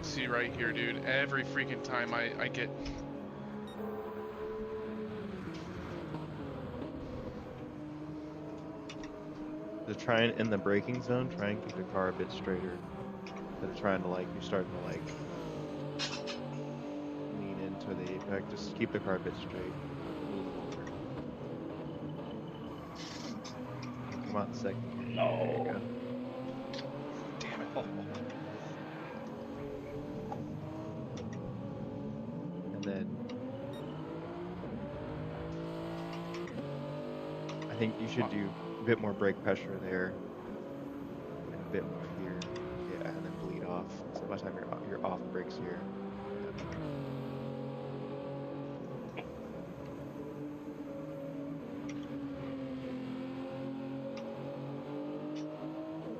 See right here, dude. Every freaking time I get... To try and, in the braking zone, try and keep the car a bit straighter. Instead of trying to like, you're starting to like lean into the apex. Just keep the car a bit straight. A little longer. Come on, second. No. There you go. Damn it. And then I think you should do a bit more brake pressure there, and a bit more here, yeah, and then bleed off. So by the time you're off brakes here.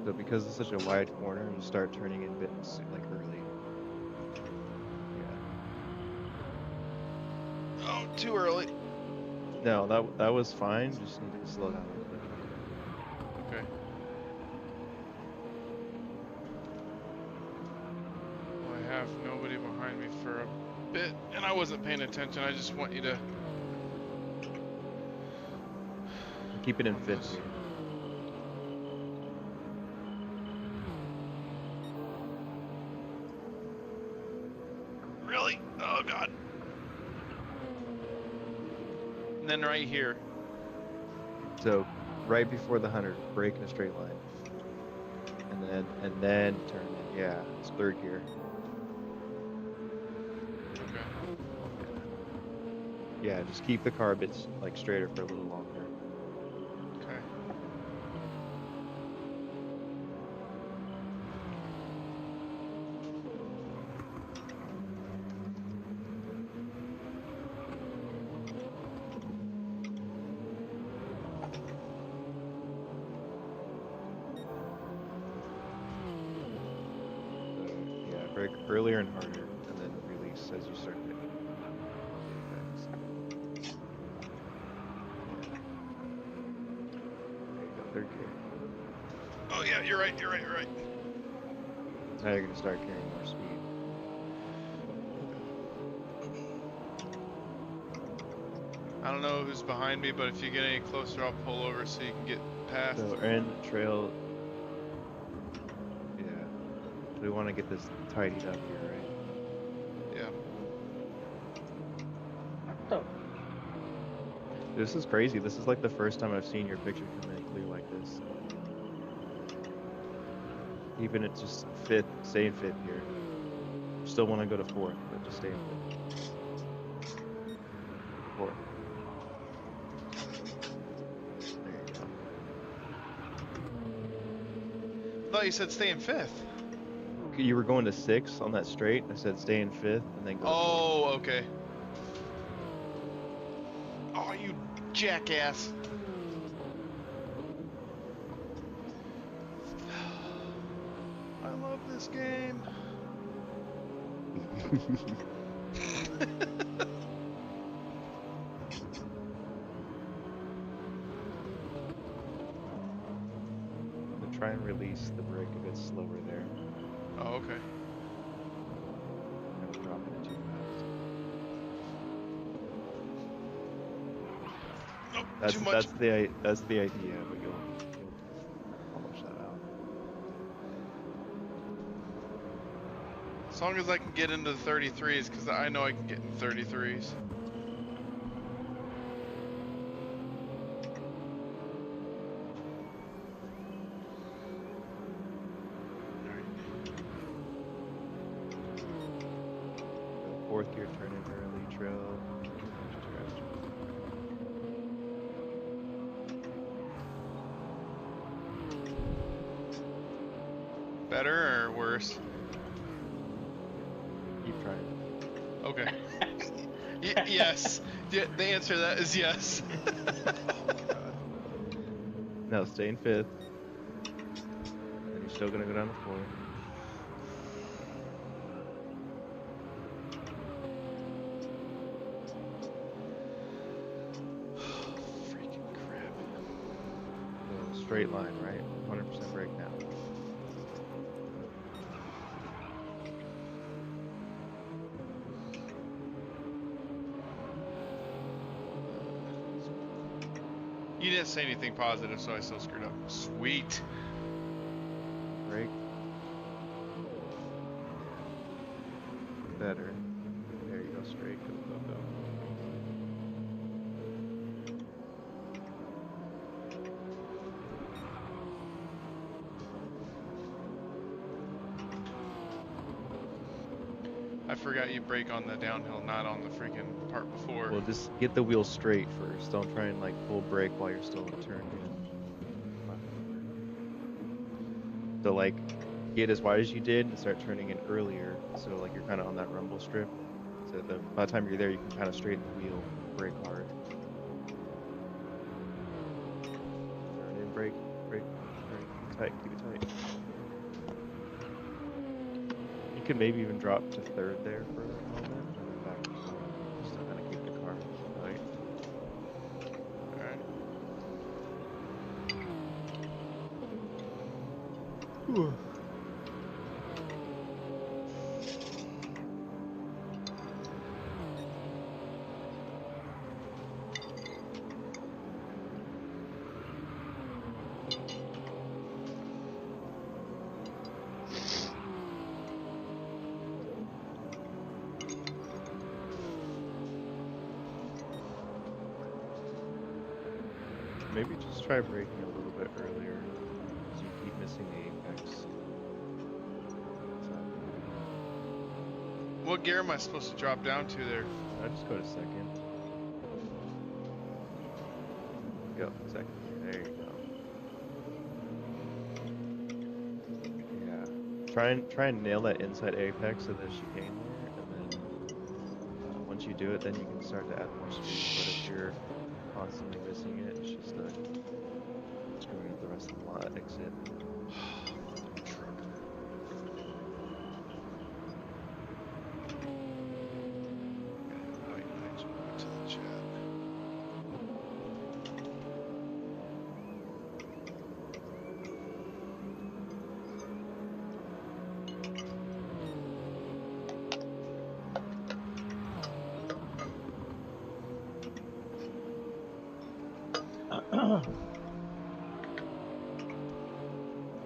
So because it's such a wide corner, you start turning in bits like early. Yeah. Oh, too early. No, that was fine. Just need to slow down a little bit. Okay. Well, I have nobody behind me for a bit, and I wasn't paying attention. I just want you to keep it in fifth here. Really? Oh god. And then right here. So right before the 100, brake in a straight line. And then turn in. Yeah, it's third gear. Okay. Yeah, just keep the car a bit like straighter for a little longer. Okay. Yeah, brake earlier and harder, and then release as you start hitting. There you go, third gear. Oh yeah, you're right. Now you're gonna start carrying more speed. I don't know who's behind me, but if you get any closer, I'll pull over so you can get past. So we're in the trail. Yeah. So we want to get this tidied up here, right? Yeah. This is crazy. This is like the first time I've seen your picture come in clear like this. Even at just fifth, stay in fifth here. Still want to go to fourth, but just stay in fifth. Fourth. There you go. I thought you said stay in fifth. You were going to sixth on that straight. I said stay in fifth and then go. Oh, okay. Oh, you jackass. love this game. Try and release the brake a bit slower there. Oh, okay. Don't drop it too fast. Oh, too much. That's the idea, but you'll polish that out. As long as I can get into the 33s, because I know I can get in 33s. Fourth gear turn in early, trail. Better or worse? Keep trying. Okay. Yes. The answer to that is yes. No, stay in fifth. Then you're still gonna go down to fourth. Straight line, right? 100% brake now. You didn't say anything positive, so I still screwed up. Sweet. Brake. Better. There you go, straight. Go, go, go. I forgot you brake on the downhill, not on the freaking part before. Well, just get the wheel straight first. Don't try and like full brake while you're still turned in. So like, get as wide as you did and start turning in earlier. So like you're kind of on that rumble strip. So by the time you're there, you can kind of straighten the wheel, brake hard. Turn in, brake, brake, brake. Keep it tight, keep it tight. You could maybe even drop to third there for a moment, and then back to fourth. Just to kind of keep the car tight. Alright. Maybe just try braking a little bit earlier, because you keep missing the apex. What gear am I supposed to drop down to there? I just go to second. Go, second. There you go. Yeah. Try and nail that inside apex of the chicane there, and then once you do it, then you can start to add more speed. But if you're constantly missing it, it's just screwing up the rest of the lot exit.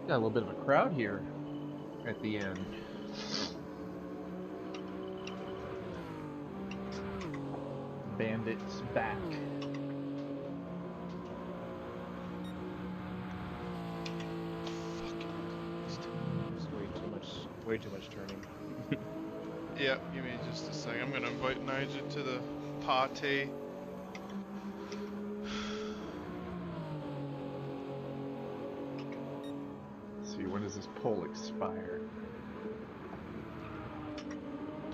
Got a little bit of a crowd here at the end. Bandits back. Way too much turning. Yeah, give me just a second. I'm gonna invite Nigel to the party. Let's see, when does this poll expire?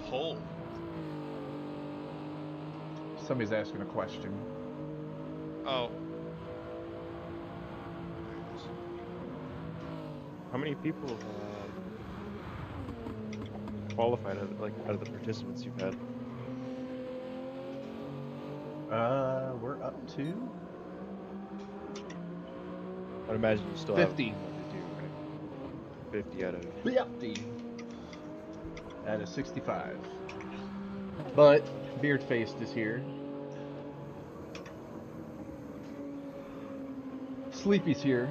Poll? Somebody's asking a question. Oh. How many people qualified out of the participants you've had? We're up to I'd imagine you still 50 have more to do, right? 50 out of 50 out of 65. But Beardfaced is here. Sleepy's here.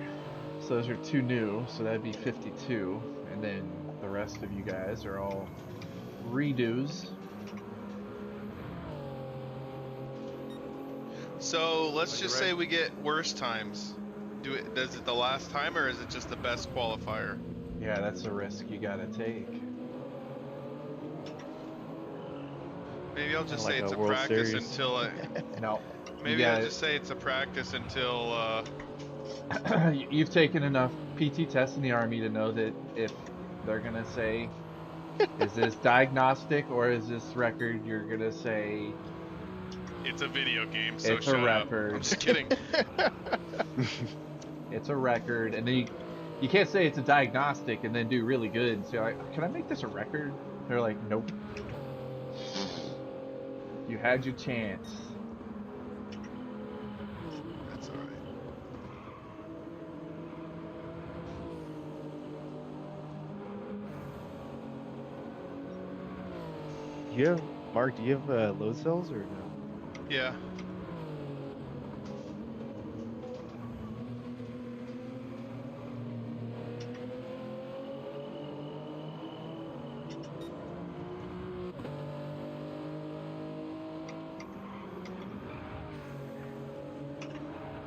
So those are 2 new, so that'd be 52. And then the rest of you guys are all redos. So let's just say we get worse times. Does it the last time, or is it just the best qualifier? Yeah, that's a risk you gotta take. Maybe I'll just Like say it's a a World practice Series. until No. Maybe I'll just say it's a practice until You've taken enough PT tests in the Army to know that if they're gonna say, is this diagnostic or is this record, you're gonna say it's a video game, so it's a shut up. record. I'm just kidding. It's a record, and then you can't say it's a diagnostic and then do really good and say, like, can I make this a record? They're like, nope. You had your chance. That's alright. Mark, do you have load cells or no? Yeah.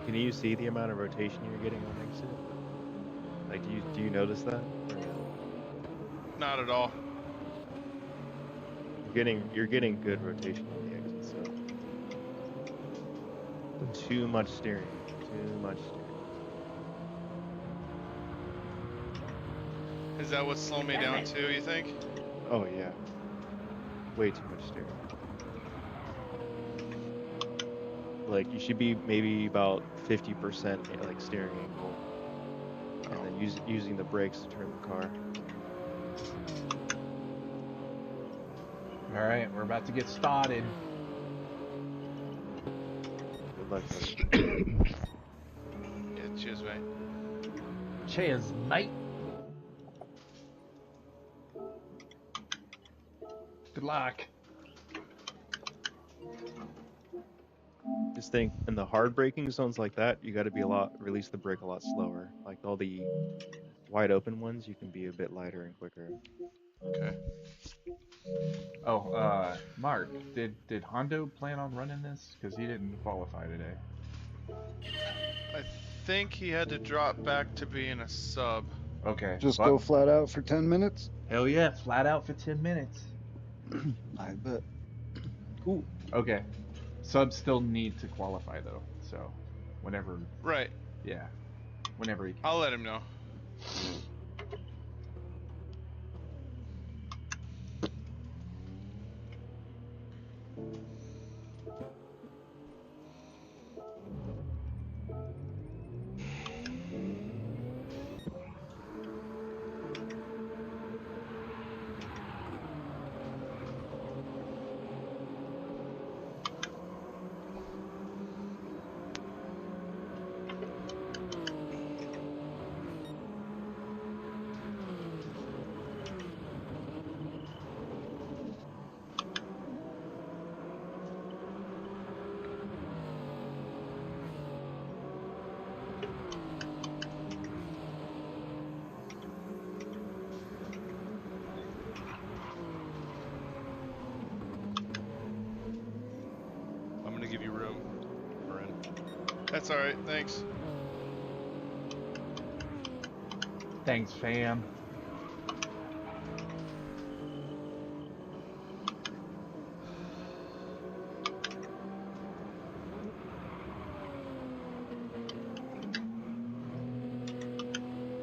Can you see the amount of rotation you're getting on exit? Like, do you notice that? Not at all. You're getting good rotation on the exit, so too much steering. Too much steering. Is that what's slowing me down too, you think? Oh yeah. Way too much steering. Like you should be maybe about 50% like steering angle, and then using the brakes to turn the car. All right, we're about to get started. Good luck. Yeah, cheers, mate. Cheers, mate. Good luck. Just think in the hard braking zones like that, you got to release the brake a lot slower. Like all the wide open ones, you can be a bit lighter and quicker. Okay. Oh, Mark, did Hondo plan on running this? Because he didn't qualify today. I think he had to drop back to being a sub. Okay. Just go flat out for 10 minutes? Hell yeah, flat out for 10 minutes. I bet. Cool. Okay. Subs still need to qualify though, so whenever. Right. Yeah. Whenever he can. I'll let him know. I'm gonna give you room, Marin. That's alright, thanks. Thanks, fam.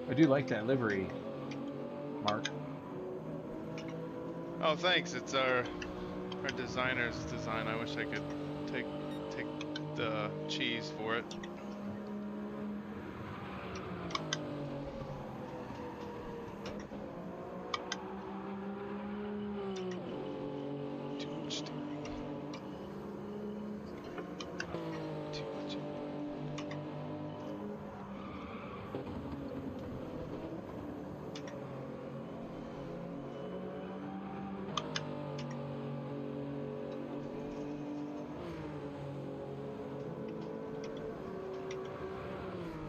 I do like that livery, Mark. Oh, thanks. It's our designer's design. I wish I could take the cheese for it.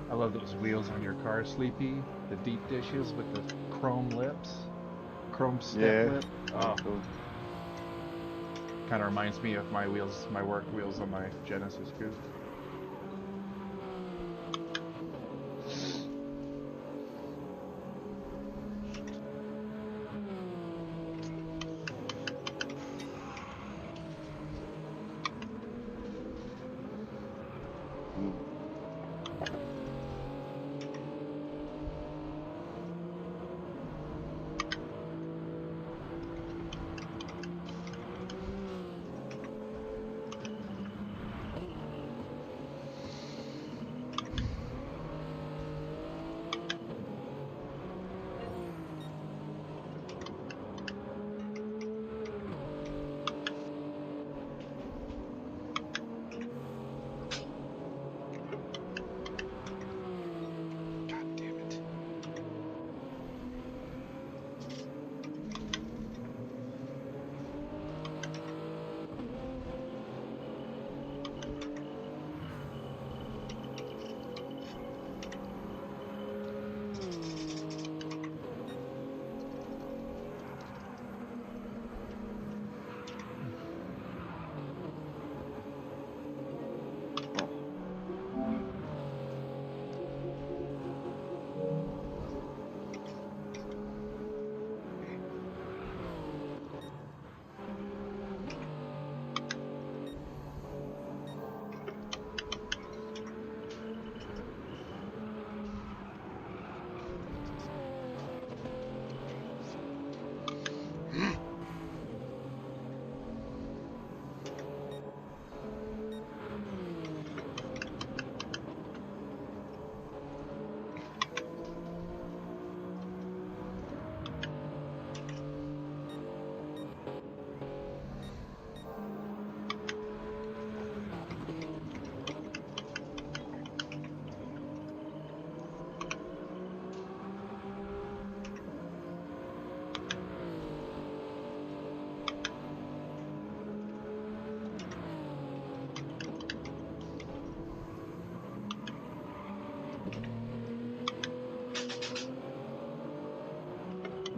I love those wheels on your car, Sleepy. The deep dishes with the chrome lips, chrome step Yeah, lip. I Oh, like those. kind of reminds me of my wheels, my work wheels on my Genesis Coupe.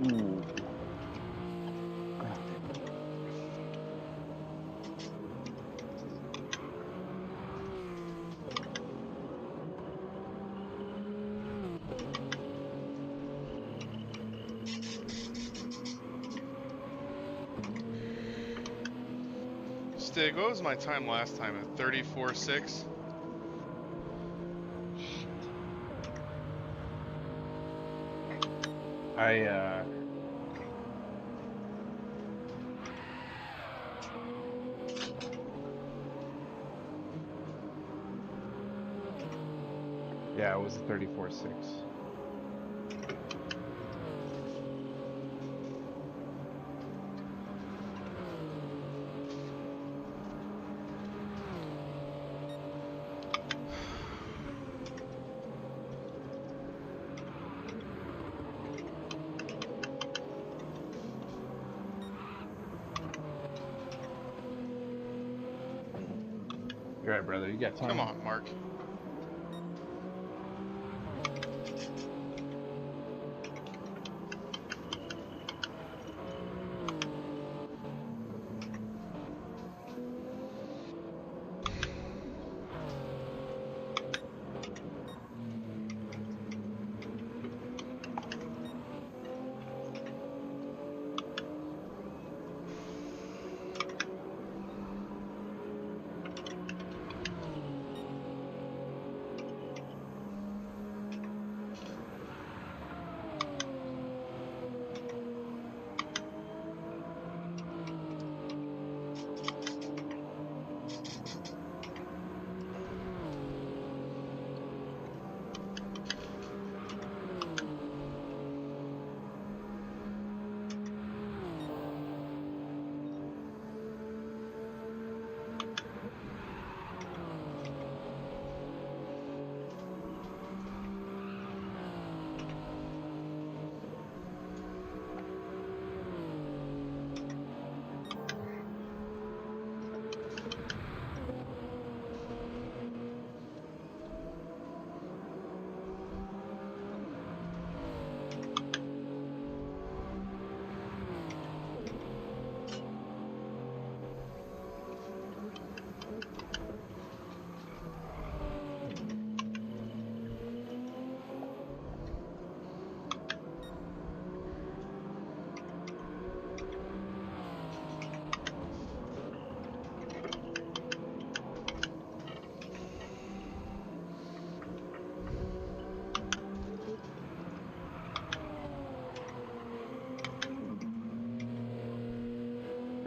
Ooh. God damn it. Stig, what was my time last time? At 34.6? Yeah, it was a 34.6. You're right, brother. You got time. Come on, Mark.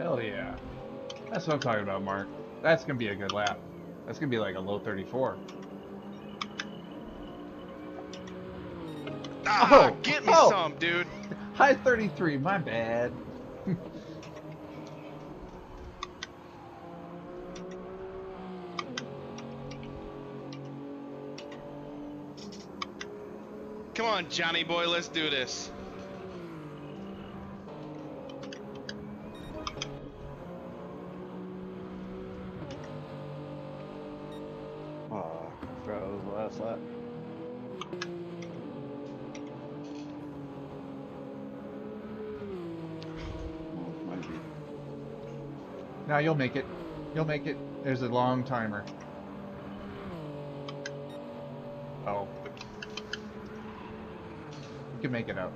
Hell yeah. That's what I'm talking about, Mark. That's going to be a good lap. That's going to be like a low 34. Ah, get me some, dude. High 33, my bad. Come on, Johnny boy, let's do this. Oh, I forgot it was the last lap. Well, might be. Now you'll make it. You'll make it. There's a long timer. Oh. You can make it out.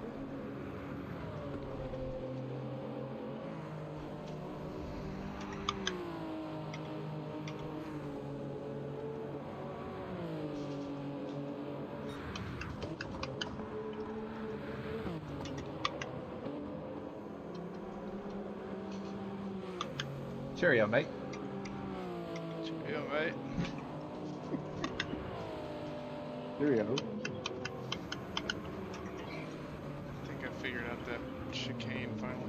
Cheerio, mate. Cheerio, mate. Cheerio. I think I figured out that chicane finally.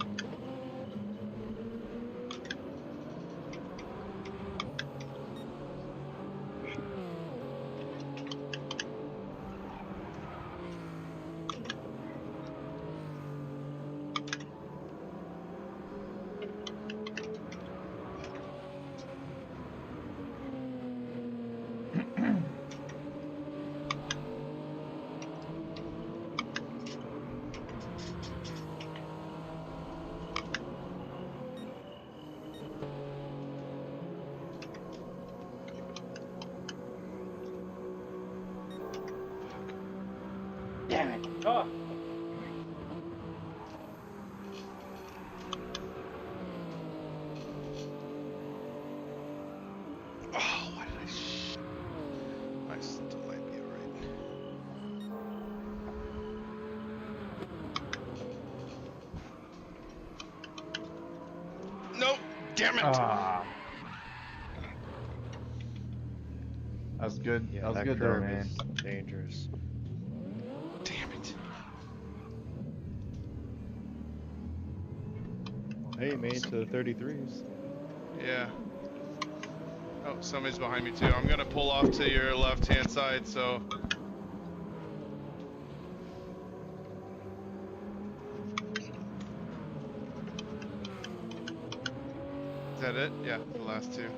Damn it. Oh. Oh, why did I still might be alright. Nope, damn it! Ah. That was good. Yeah, that was that good there, curve man. is dangerous. Damn it. Hey, made it to the 33s. Yeah. Oh, somebody's behind me too. I'm gonna pull off to your left-hand side, so. Is that it? Yeah, the last two.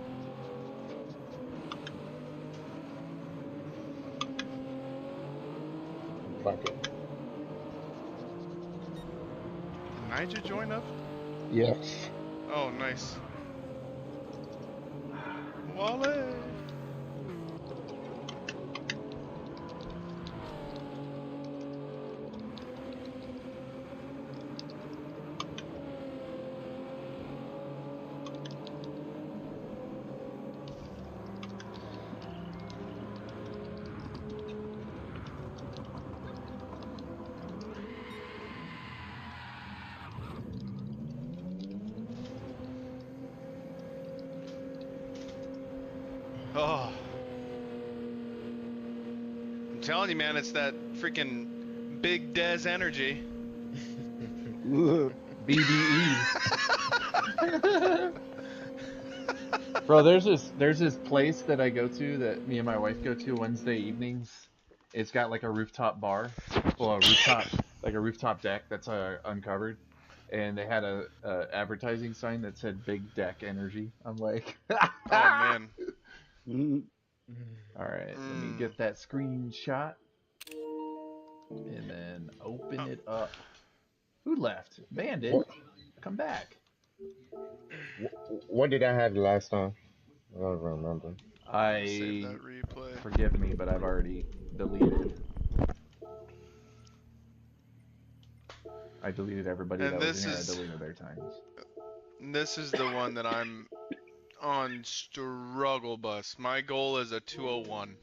Fuck it. Did Nigel join up? Yes. Oh, nice. Wale! Oh. I'm telling you, man, it's that freaking Big Dez energy. BDE. Bro, there's this place that I go to that me and my wife go to Wednesday evenings. It's got like a rooftop bar, well, a rooftop deck that's uncovered, and they had a advertising sign that said Big Deck Energy. I'm like, oh man. All right, let me get that screenshot and then open it up. Who left? Bandit. What? Come back. What did I have the last time? I don't remember. Save that replay. Forgive me, but I've already deleted. I deleted everybody And that was in this here. I is- deleted their times. This is the one that I'm on struggle bus. My goal is a 201.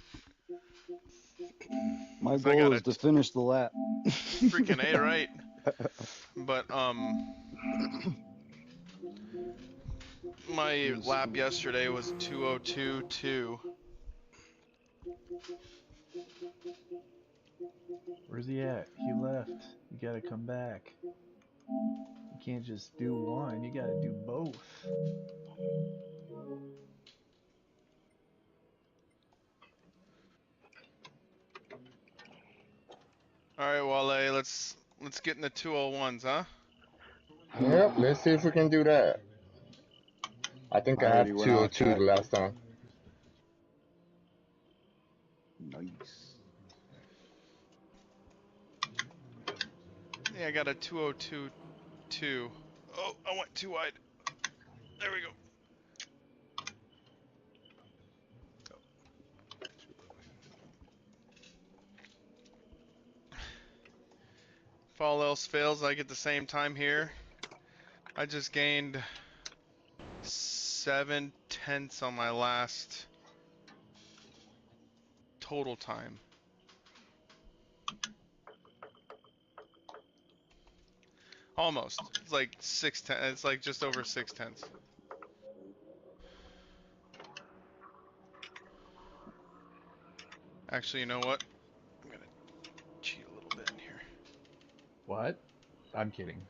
My 'Cause I goal got is to finish the lap. Freaking A, right? But My lap yesterday was 2:02.2. Where's he at? He left. You gotta come back. You can't just do one, you gotta do both. All right, Wale, let's get in the 201s, huh? Yep, let's see if we can do that. I think I I already have went out 202 the that. last time. Nice. Yeah, I got a 2:02.2. Oh, I went too wide. There we go. If all else fails, I get the same time here. I just gained 7/10 on my last total time. Almost. It's like 6/10. It's like just over 6/10. Actually, you know what? I'm gonna cheat a little bit in here. What? I'm kidding.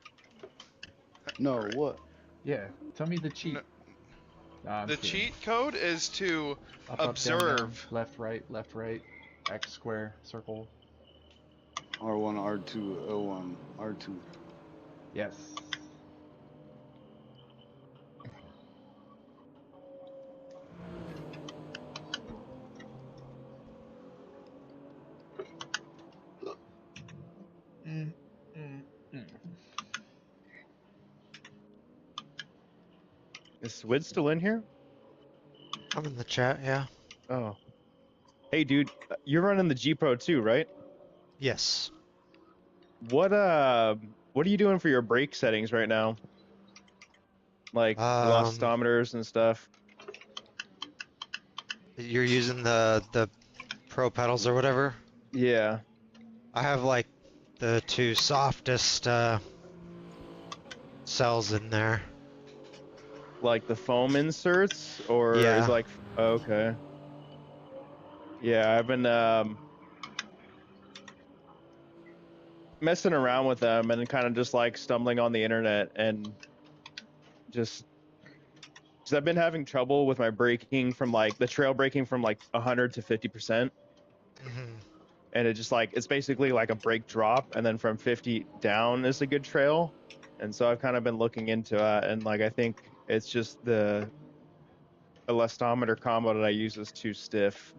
No, Right. what? Yeah, tell me the cheat. No, I'm The kidding. cheat code is to Up, observe. up, down, down, left, right, X square, circle. R1, R2, L1, R2. Yes. Is Swid still in here? I'm in the chat, yeah. Oh. Hey, dude, you're running the G Pro too, right? Yes. What are you doing for your brake settings right now? Like velocimeters and stuff. You're using the Pro pedals or whatever? Yeah. I have like the two softest cells in there. Like the foam inserts, or Yeah. is like okay. Yeah, I've been messing around with them and kind of just like stumbling on the internet and just because I've been having trouble with my braking from like the trail braking from like 100 to 50%. And it just like it's basically like a brake drop, and then from 50 down is a good trail. And so I've kind of been looking into it, and like I think it's just the elastometer combo that I use is too stiff.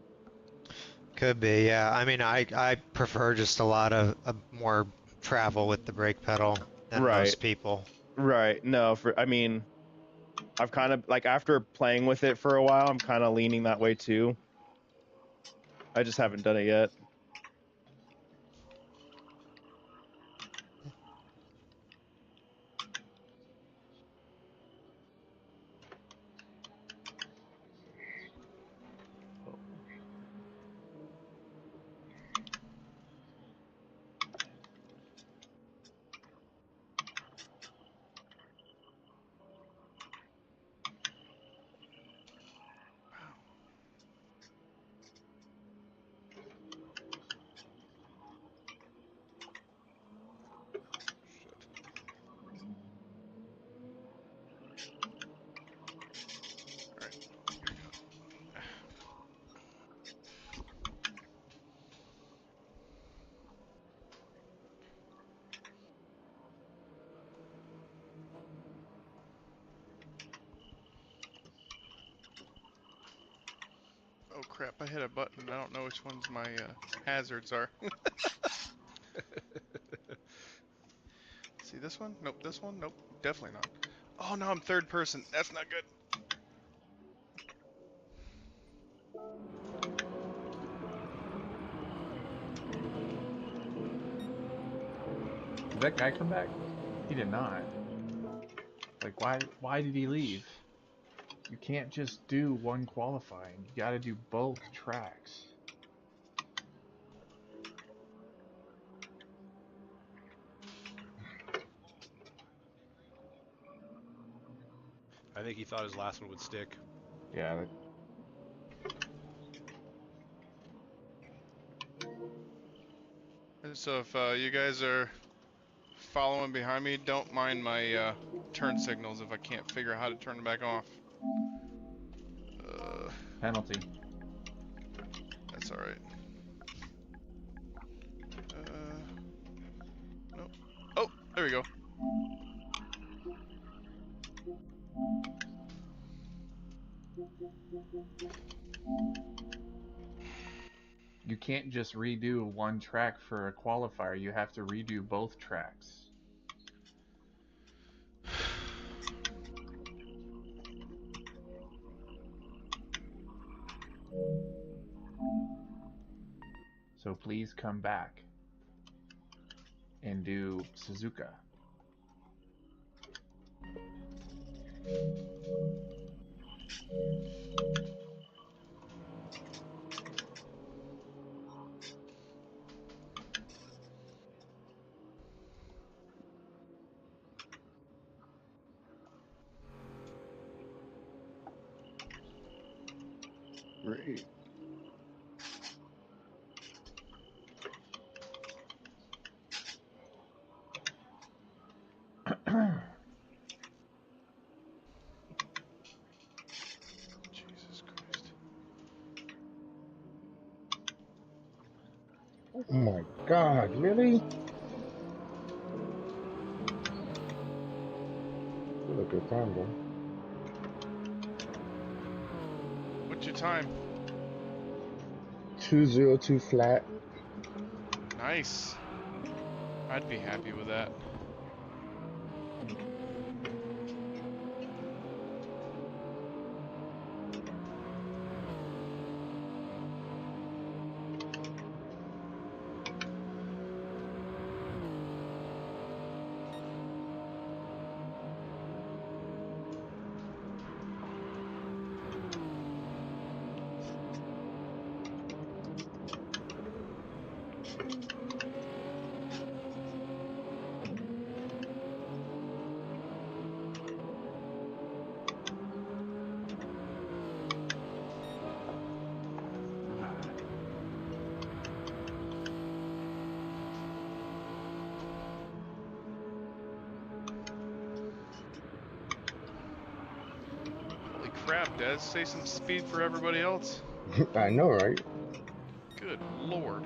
Could be, yeah. I mean, I prefer just a lot of more travel with the brake pedal than most people. Right. No, I mean, I've kind of like after playing with it for a while, I'm kind of leaning that way too. I just haven't done it yet. Oh crap, I hit a button. I don't know which ones my hazards are. See this one? Nope, this one? Nope, definitely not. Oh no, I'm third person. That's not good. Did that guy come back? He did not. Like, why did he leave? You can't just do one qualifying. You gotta do both tracks. I think he thought his last one would stick. Yeah. And so if you guys are following behind me, don't mind my turn signals if I can't figure out how to turn them back off. Penalty. That's all right. Nope. Oh, there we go. You can't just redo one track for a qualifier. You have to redo both tracks. So please come back and do Suzuka. Great. Jesus Christ. Oh my God, really? Still a good time though. What's your time? 202 flat. Nice. I'd be happy with that. Holy crap, Des. Say some speed for everybody else. I know, right? Good Lord.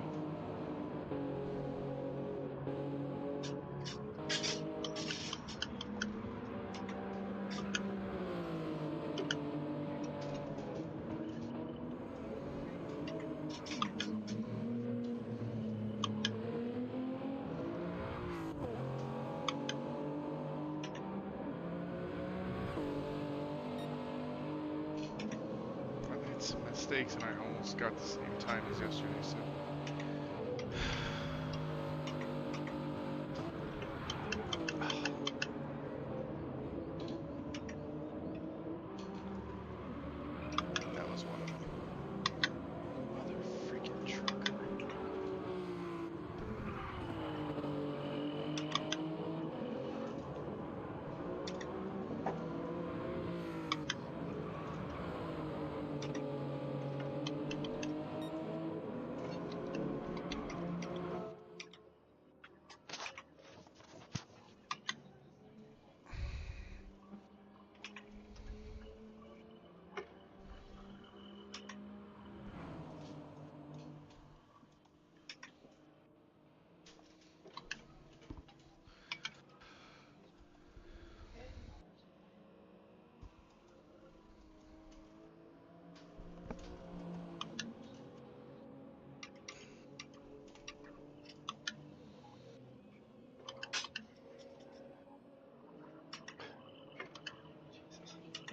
I made some mistakes and I almost got the same time as yesterday, so. That was one of them. Mother freaking trucker.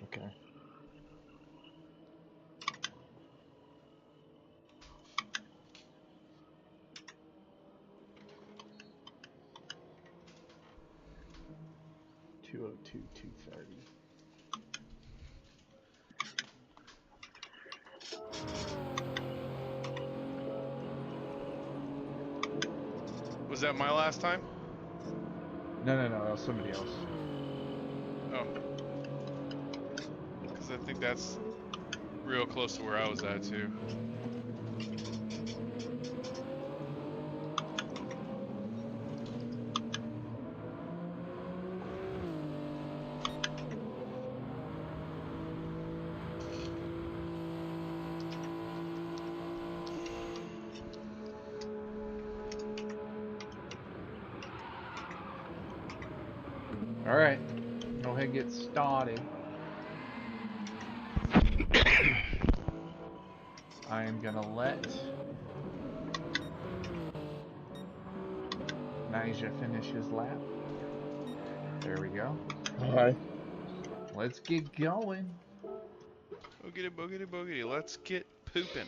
Okay. .202, 230. Was that my last time? No, that was somebody else. Oh. because I think that's real close to where I was at too. All right, go ahead and get started. I am gonna let Nyjah finish his lap. There we go. Alright. Let's get going. Boogity boogity boogity, let's get pooping.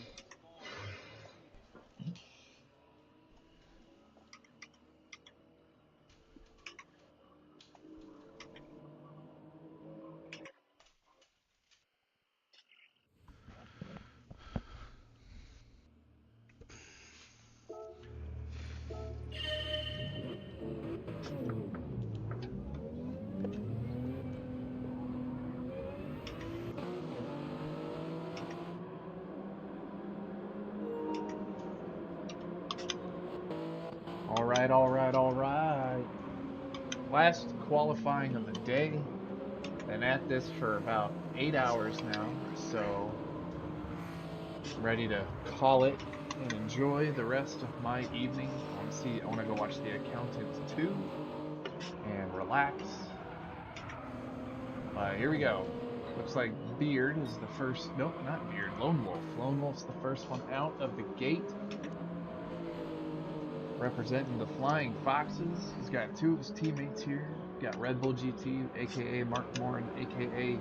All right. Last qualifying of the day. Been at this for about 8 hours now, so I'm ready to call it and enjoy the rest of my evening. I want to go watch The Accountant 2 and relax. Here we go. Looks like Beard is the first. Nope, not Beard. Lone Wolf. Lone Wolf's the first one out of the gate. Representing the Flying Foxes. He's got two of his teammates here. Got Red Bull GT, aka Mark Morin, aka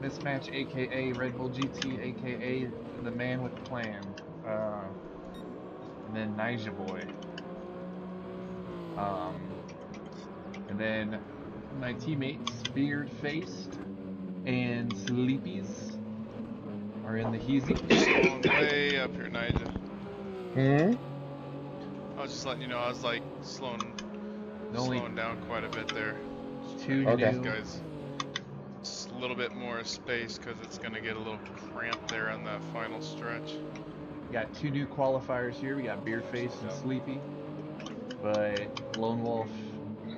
Mismatch, aka Red Bull GT, aka the man with the plan. And then Nyjah Boy. And then my teammates, Beard Faced and Sleepies, are in the Heezy. Slowing way up here, Nyjah. Hmm? I was just letting you know, I was like slowing down quite a bit there. Two new new guys. Just a little bit more space because it's going to get a little cramped there on that final stretch. We got two new qualifiers here. We got Beardface and Sleepy. But Lone Wolf,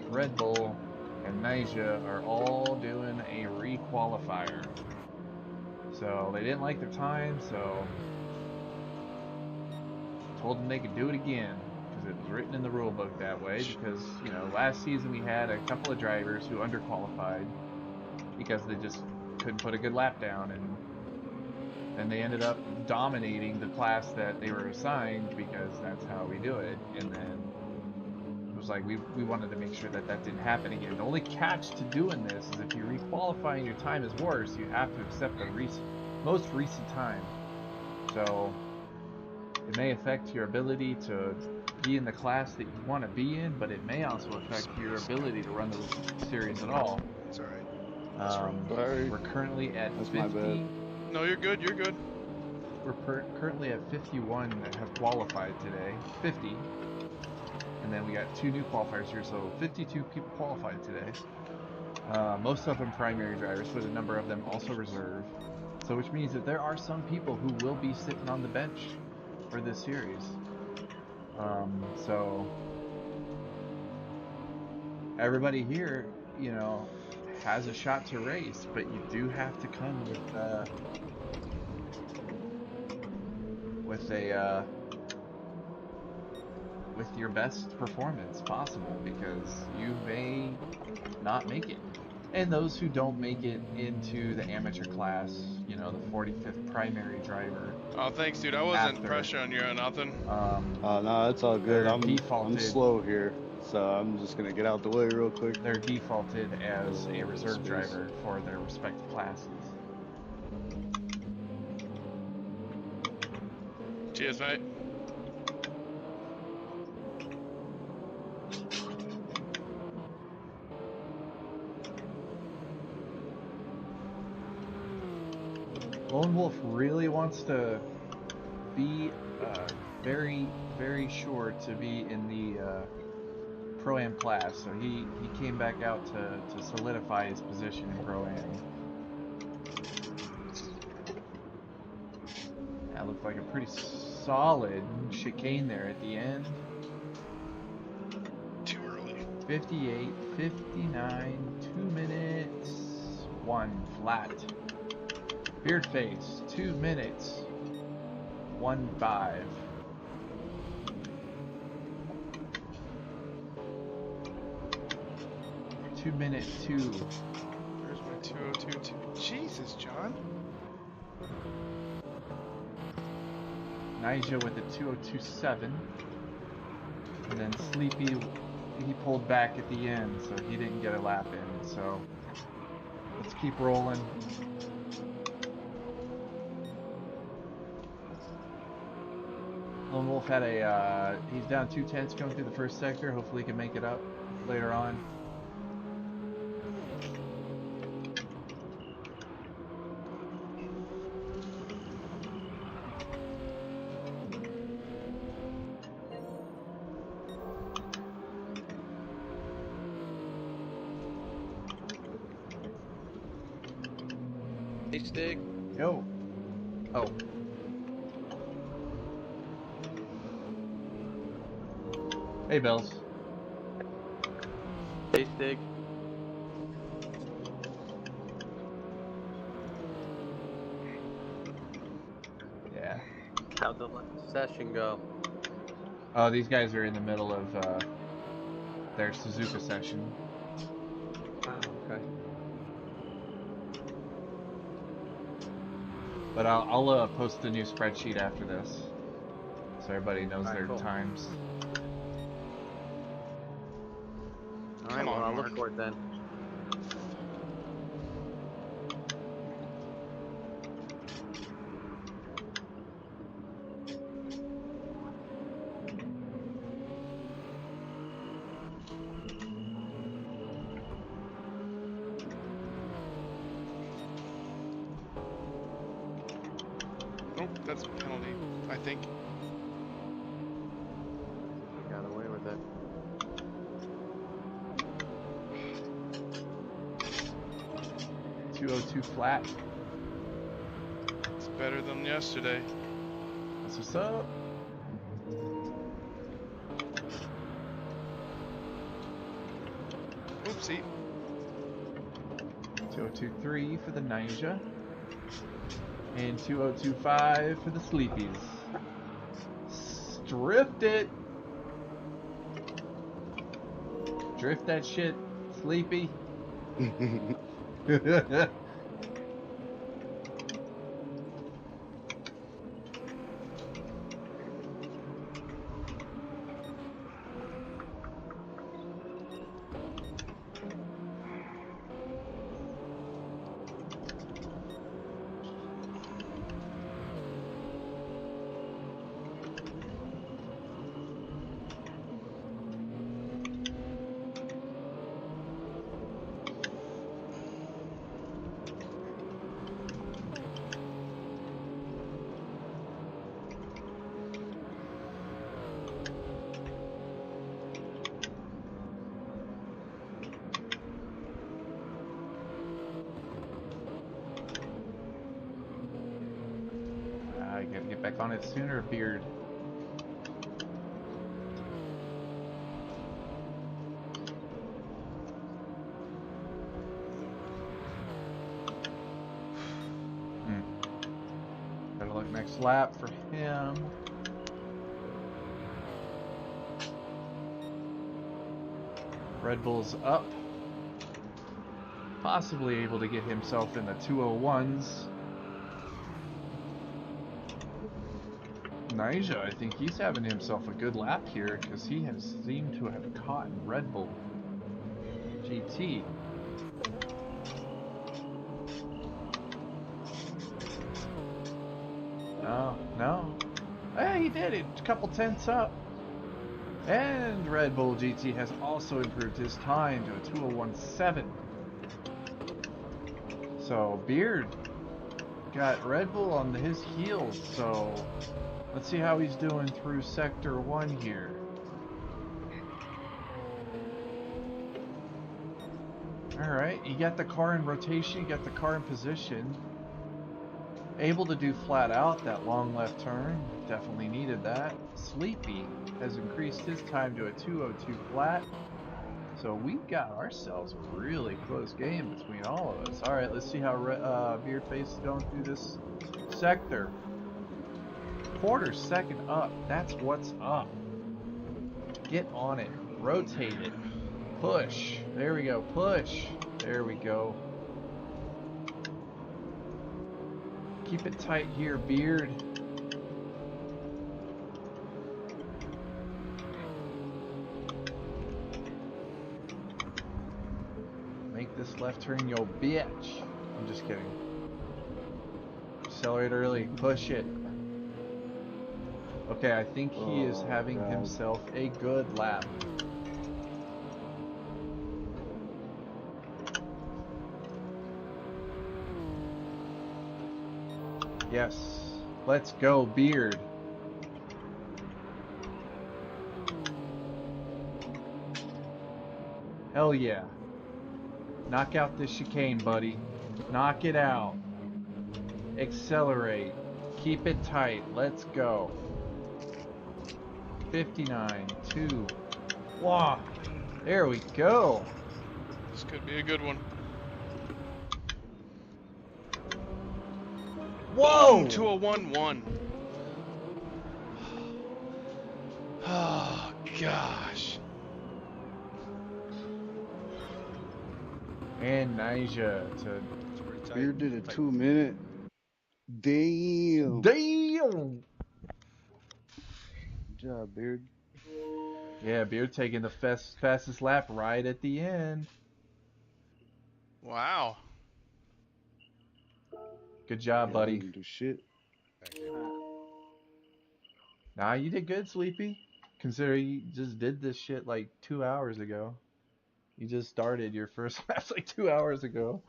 Red Bull, and Nyjah are all doing a re-qualifier. So they didn't like their time, so told them they could do it again because it was written in the rule book that way. Because, you know, last season we had a couple of drivers who underqualified because they just couldn't put a good lap down, and they ended up dominating the class that they were assigned because that's how we do it. And then it was like we wanted to make sure that that didn't happen again. The only catch to doing this is if you requalify and your time is worse, you have to accept the most recent time. So it may affect your ability to be in the class that you want to be in, but it may also affect your ability to run the series at all. It's alright. We're currently at 50. No, you're good. You're good. We're currently at 51 that have qualified today. 50. And then we got two new qualifiers here, so 52 people qualified today. Most of them primary drivers, but a number of them also reserve. So which means that there are some people who will be sitting on the bench for this series. So everybody here, you know, has a shot to race, but you do have to come with your best performance possible, because you may not make it. And those who don't make it into the amateur class, you know, the 45th primary driver. Oh, thanks, dude. I wasn't pressuring you or nothing. Oh no, it's all good. I'm slow here, so I'm just gonna get out the way real quick. They're defaulted as a reserve driver for their respective classes. Cheers, mate. Lone Wolf really wants to be very, very sure to be in the Pro-Am class, so he came back out to solidify his position in Pro-Am. That looked like a pretty solid chicane there at the end. Too early. 58, 59, 2 minutes, 1 flat. Beard face, 2 minutes, 1.5. Minute 2. Where's my 2022? Jesus, John. Nyjah with a 2027. And then Sleepy, he pulled back at the end, so he didn't get a lap in. So let's keep rolling. Lone Wolf had a, he's down 2/10 going through the first sector. Hopefully he can make it up later on. Hey, Stig. Yo. Oh. Hey, Bells. Hey, Stig. Yeah. How'd the last session go? Oh, these guys are in the middle of their Suzuka session. Oh, okay. But I'll post the new spreadsheet after this, so everybody knows their cool. times. All right, well, I'll look for it then. Nope, that's a penalty, I think. Got away with it. .202 flat. It's better than yesterday. That's what's up. Oopsie. 2023 for the Nyjah. And 2025 for the Sleepies. Drift it. Drift that shit, Sleepy. I gotta get back on it sooner, Beard. Better luck next lap for him. Red Bull's up. Possibly able to get himself in the 201s. Nyjah, I think he's having himself a good lap here because he has seemed to have caught Red Bull GT. Oh, no. Hey, he did it. A couple tenths up. And Red Bull GT has also improved his time to a 201.7. So Beard got Red Bull on his heels, so let's see how he's doing through Sector 1 here. Alright, you got the car in rotation, you got the car in position. Able to do flat out that long left turn. Definitely needed that. Sleepy has increased his time to a 2:02 flat. So we got ourselves a really close game between all of us. All right, let's see how Beardface is going through this sector. Quarter second up. That's what's up. Get on it. Rotate it. Push. There we go. Push. There we go. Keep it tight here, Beard. Make this left turn, yo bitch. I'm just kidding. Accelerate early. Push it. Okay, I think he is having himself a good lap. Yes. Let's go, Beard. Hell yeah. Knock out this chicane, buddy. Knock it out. Accelerate. Keep it tight. Let's go. 59, 2. Wow. There we go. This could be a good one. Whoa! Boom, to a 1-1. Oh, gosh. And Nyjah to Beard did a 2-minute. Damn. Damn. Good job, Beard. Yeah, Beard taking the fastest lap right at the end. Wow. Good job, Yeah, buddy. didn't do shit. Nah, you did good, Sleepy. Consider you just did this shit like 2 hours ago. You just started your first match like 2 hours ago.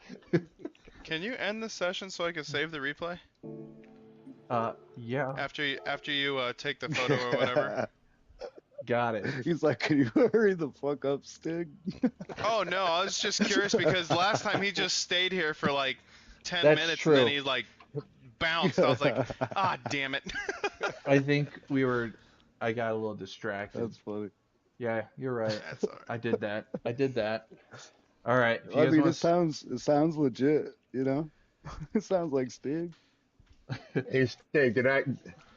Can you end the session so I can save the replay? Yeah. After you take the photo or whatever. Got it. He's like, can you hurry the fuck up, Stig? Oh no, I was just curious because last time he just stayed here for like 10 That's minutes true. and then he like bounced. I was like, ah, damn it. I think I got a little distracted. That's funny. Yeah, you're right. That's all right. I did that. All right. If you I guys mean, wanna it sounds legit, you know? It sounds like Stig. Hey, Stig,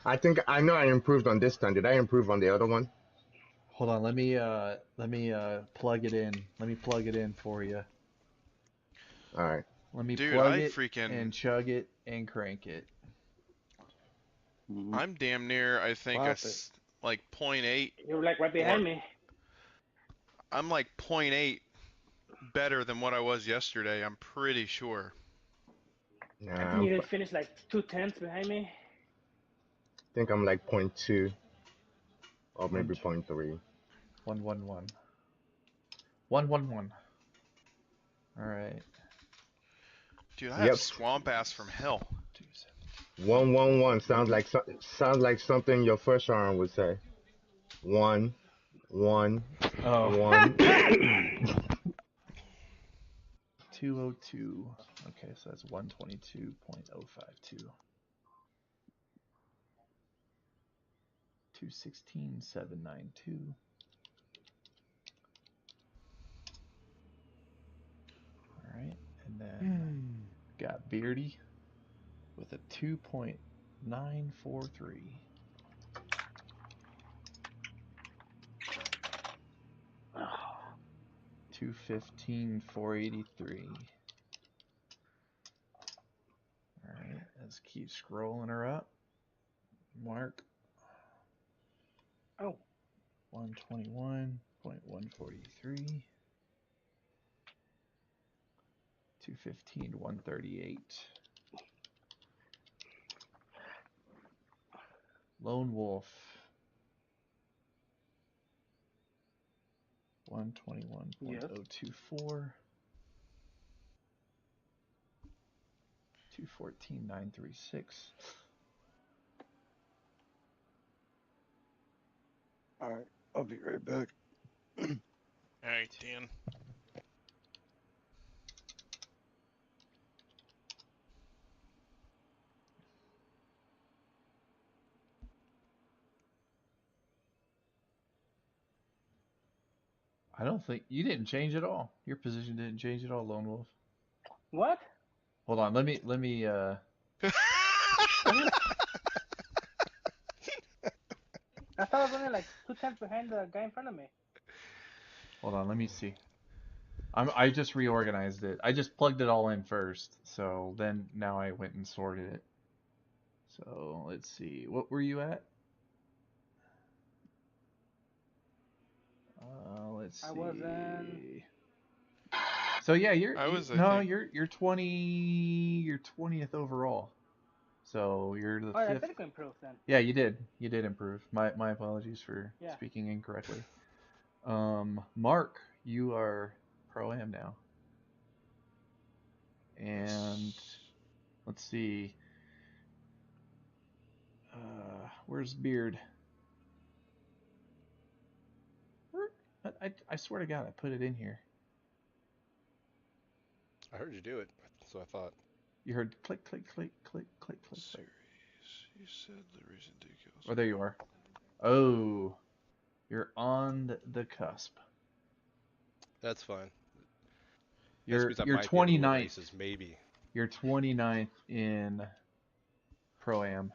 I think I know I improved on this time. Did I improve on the other one? Hold on, let me plug it in. Let me plug it in for you. All right. Let me Dude, plug I it freaking- and chug it and crank it. I'm damn near, I think, like 0.8. You're like right behind me. I'm like 0.8 better than what I was yesterday, I'm pretty sure. I think you did finish like 2/10 behind me. I think I'm like 0.2 or maybe 0.3. 111. 111. All right. Dude, I have swamp ass from hell. 111 sounds like something your first round would say. 1, 1, 1. 202. Okay, so that's 122.052. 216.792. All right, and then got Beardy with a 2.943. Oh. 215.483. All right, let's keep scrolling her up. Mark. Oh. 121.143. 215.138. Lone Wolf. 121.024. 214.936. All right, I'll be right back. All right, Dan. I don't think you didn't change at all. Your position didn't change at all, Lone Wolf. What? Hold on, let me I thought I was only like 2 tenths behind the guy in front of me. hold on, let me see. I just reorganized it. I just plugged it all in first, so then now I went and sorted it. So let's see, what were you at? Let's see. I was in. So yeah, you're 20th overall. So you're the Oh, I fifth. did improve then. Yeah, you did. You did improve. My apologies for speaking incorrectly. Mark, you are Pro-Am now. And let's see. Where's Beard? I swear to God, I put it in here. I heard you do it, so I thought. You heard click, click, click, click, click, click, click. You said the reason to kill. Oh, there you are. Oh, you're on the cusp. That's fine. You're 29th. Maybe. You're 29th in Pro-Am.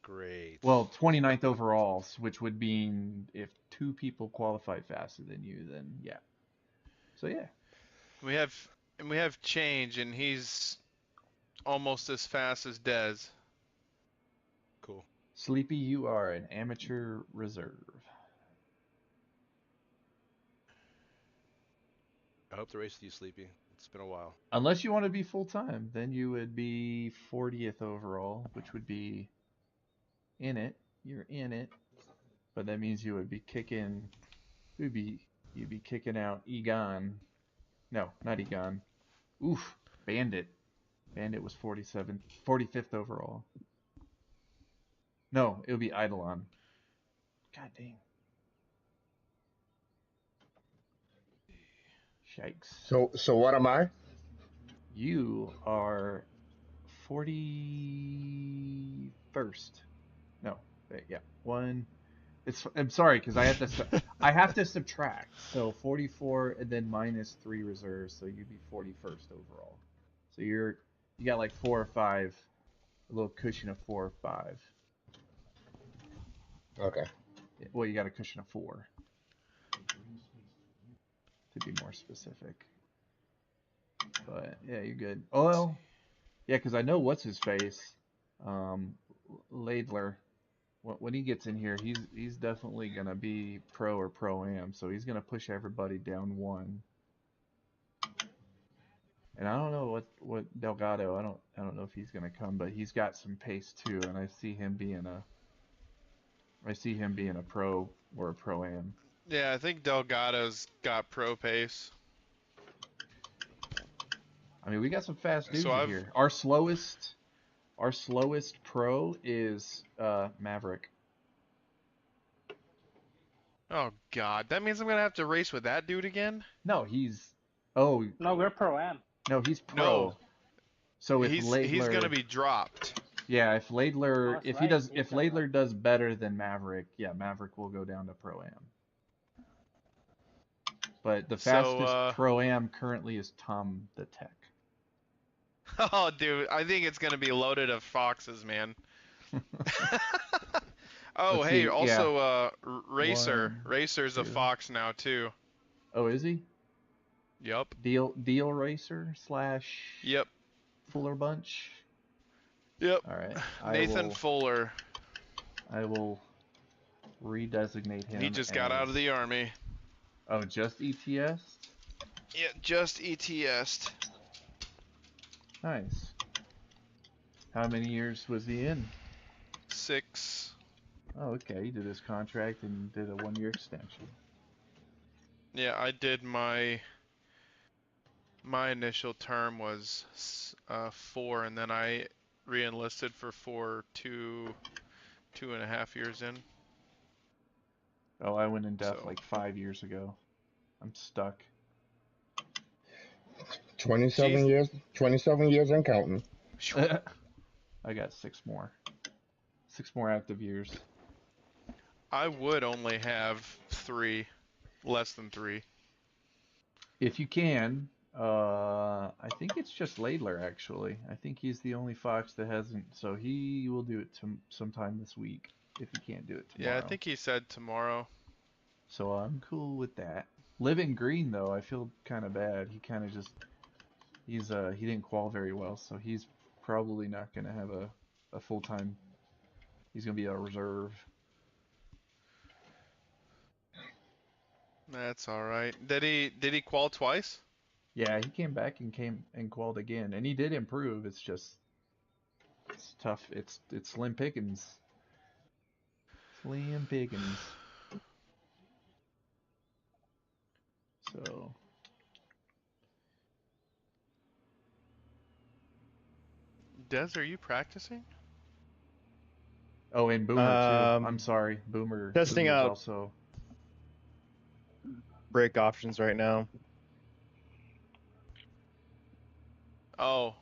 Great. Well, 29th overall, which would mean if 2 people qualified faster than you, then yeah. So yeah. We have change, and he's almost as fast as Dez. Cool. Sleepy, you are an amateur reserve. I hope to race with you, Sleepy. It's been a while. Unless you want to be full-time, then you would be 40th overall, which would be in it. You're in it. But that means you would be kicking... You'd be kicking out Egon. No, not Egon. Oof. Bandit. Bandit was 45th overall. No, it would be Eidolon. God dang. Shikes. So what am I? You are 41st. No, yeah, one. I'm sorry because I have to subtract. So 44 and then minus 3 reserves, so you'd be 41st overall. So you got like 4 or 5, a little cushion of 4 or 5. Okay. Well, you got a cushion of 4. To be more specific. But yeah, you're good. Oh well, yeah, because I know what's his face, Laidler. When he gets in here, he's definitely gonna be pro or Pro-Am, so he's gonna push everybody down 1. And I don't know what Delgado. I don't know if he's gonna come, but he's got some pace too, and I see him being a pro or a Pro-Am. Yeah, I think Delgado's got pro pace. I mean, we got some fast dudes in here. Our slowest pro is Maverick. Oh God, that means I'm gonna have to race with that dude again? No, No, we're Pro-Am. No, he's pro. No. So if he's gonna be dropped. Yeah, if Laidler does better than Maverick, yeah, Maverick will go down to Pro-Am. But the fastest Pro-Am currently is Tom the Tech. Oh, dude, I think it's gonna be loaded of foxes, man. Oh, hey, also, Racer's a fox now too. Oh, is he? Yep. Deal Racer / Yep. Fuller Bunch. Yep. All right. Nathan Fuller. I will redesignate him. He just got out of the army. Oh, just ETS? Yeah, just ETS'd. Nice. How many years was he in? 6. Oh, okay. He did his contract and did a 1-year extension. Yeah, I did my initial term was 4, and then I re-enlisted for 2.5 years in. Oh, I went in depth like 5 years ago. I'm stuck. 27 years. 27 years and counting. I got 6 more. 6 more active years. I would only have 3. less than 3. If you can, I think it's just Ladler actually. I think he's the only Fox that hasn't, so he will do it sometime this week if he can't do it tomorrow. Yeah, I think he said tomorrow. So I'm cool with that. Living Green though, I feel kind of bad. He kind of just he didn't qual very well, so he's probably not gonna have a full time. He's gonna be a reserve. That's all right. Did he qual twice? Yeah, he came back and qualled again, and he did improve. It's just it's tough. It's slim pickings. Slim pickings. So. Des, are you practicing? Oh, and Boomer too. I'm sorry, Boomer. Testing Boomer's out also break options right now. Oh.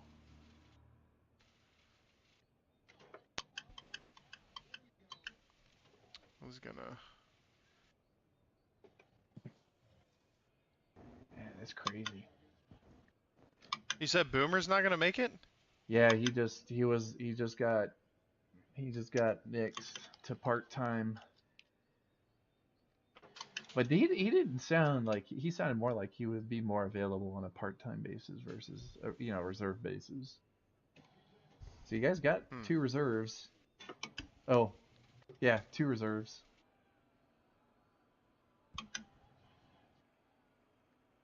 I was gonna. Man, that's crazy. You said Boomer's not gonna make it? Yeah, he just got nixed to part-time. But he didn't sound like he sounded more like he would be more available on a part-time basis versus reserve basis. So you guys got 2 reserves. Oh, yeah, 2 reserves.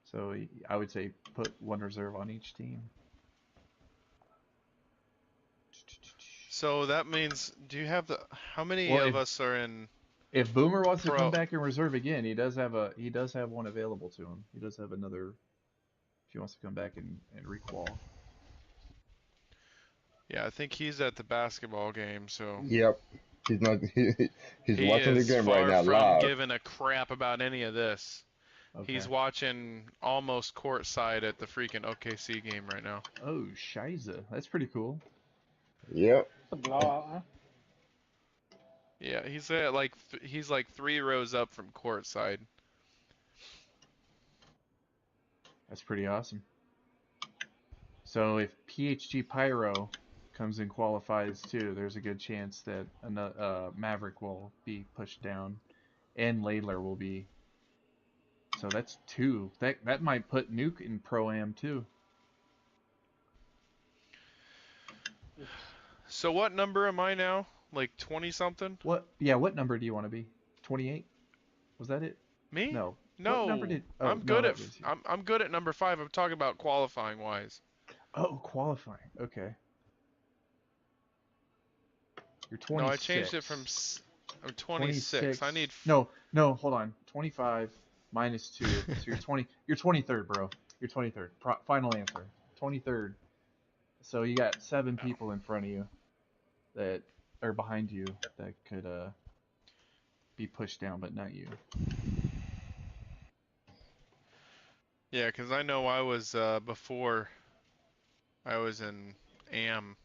So I would say put 1 reserve on each team. So that means, do you have how many of us are in? If Boomer wants to come back and reserve again, he does have one available to him. He does have another if he wants to come back and requal. Yeah, I think he's at the basketball game, so. Yep. He's not. He's he watching the is game far right now from live. giving a crap about any of this. Okay. He's watching almost courtside at the freaking OKC game right now. Oh, shiza. That's pretty cool. Yep. It's a blowout, huh? Yeah, he's at he's like 3 rows up from courtside. That's pretty awesome. So if PHG Pyro comes and qualifies too, there's a good chance that Maverick will be pushed down, and Ladler will be. So that's 2. That might put Nuke in Pro-Am too. So what number am I now? Like 20 something? What? Yeah, what number do you want to be? 28? Was that it? Me? No. No. What number did? Oh, I'm good at I'm good at number 5. I'm talking about qualifying wise. Oh, qualifying. Okay. You're 26. No, I changed it from I'm 26. I need No, hold on. 25 minus 2. So you're 20. You're 23rd, bro. You're 23rd. Final answer. 23rd. So you got 7 people in front of you that are behind you that could be pushed down, but not you. Yeah, because I know I was before I was in AM,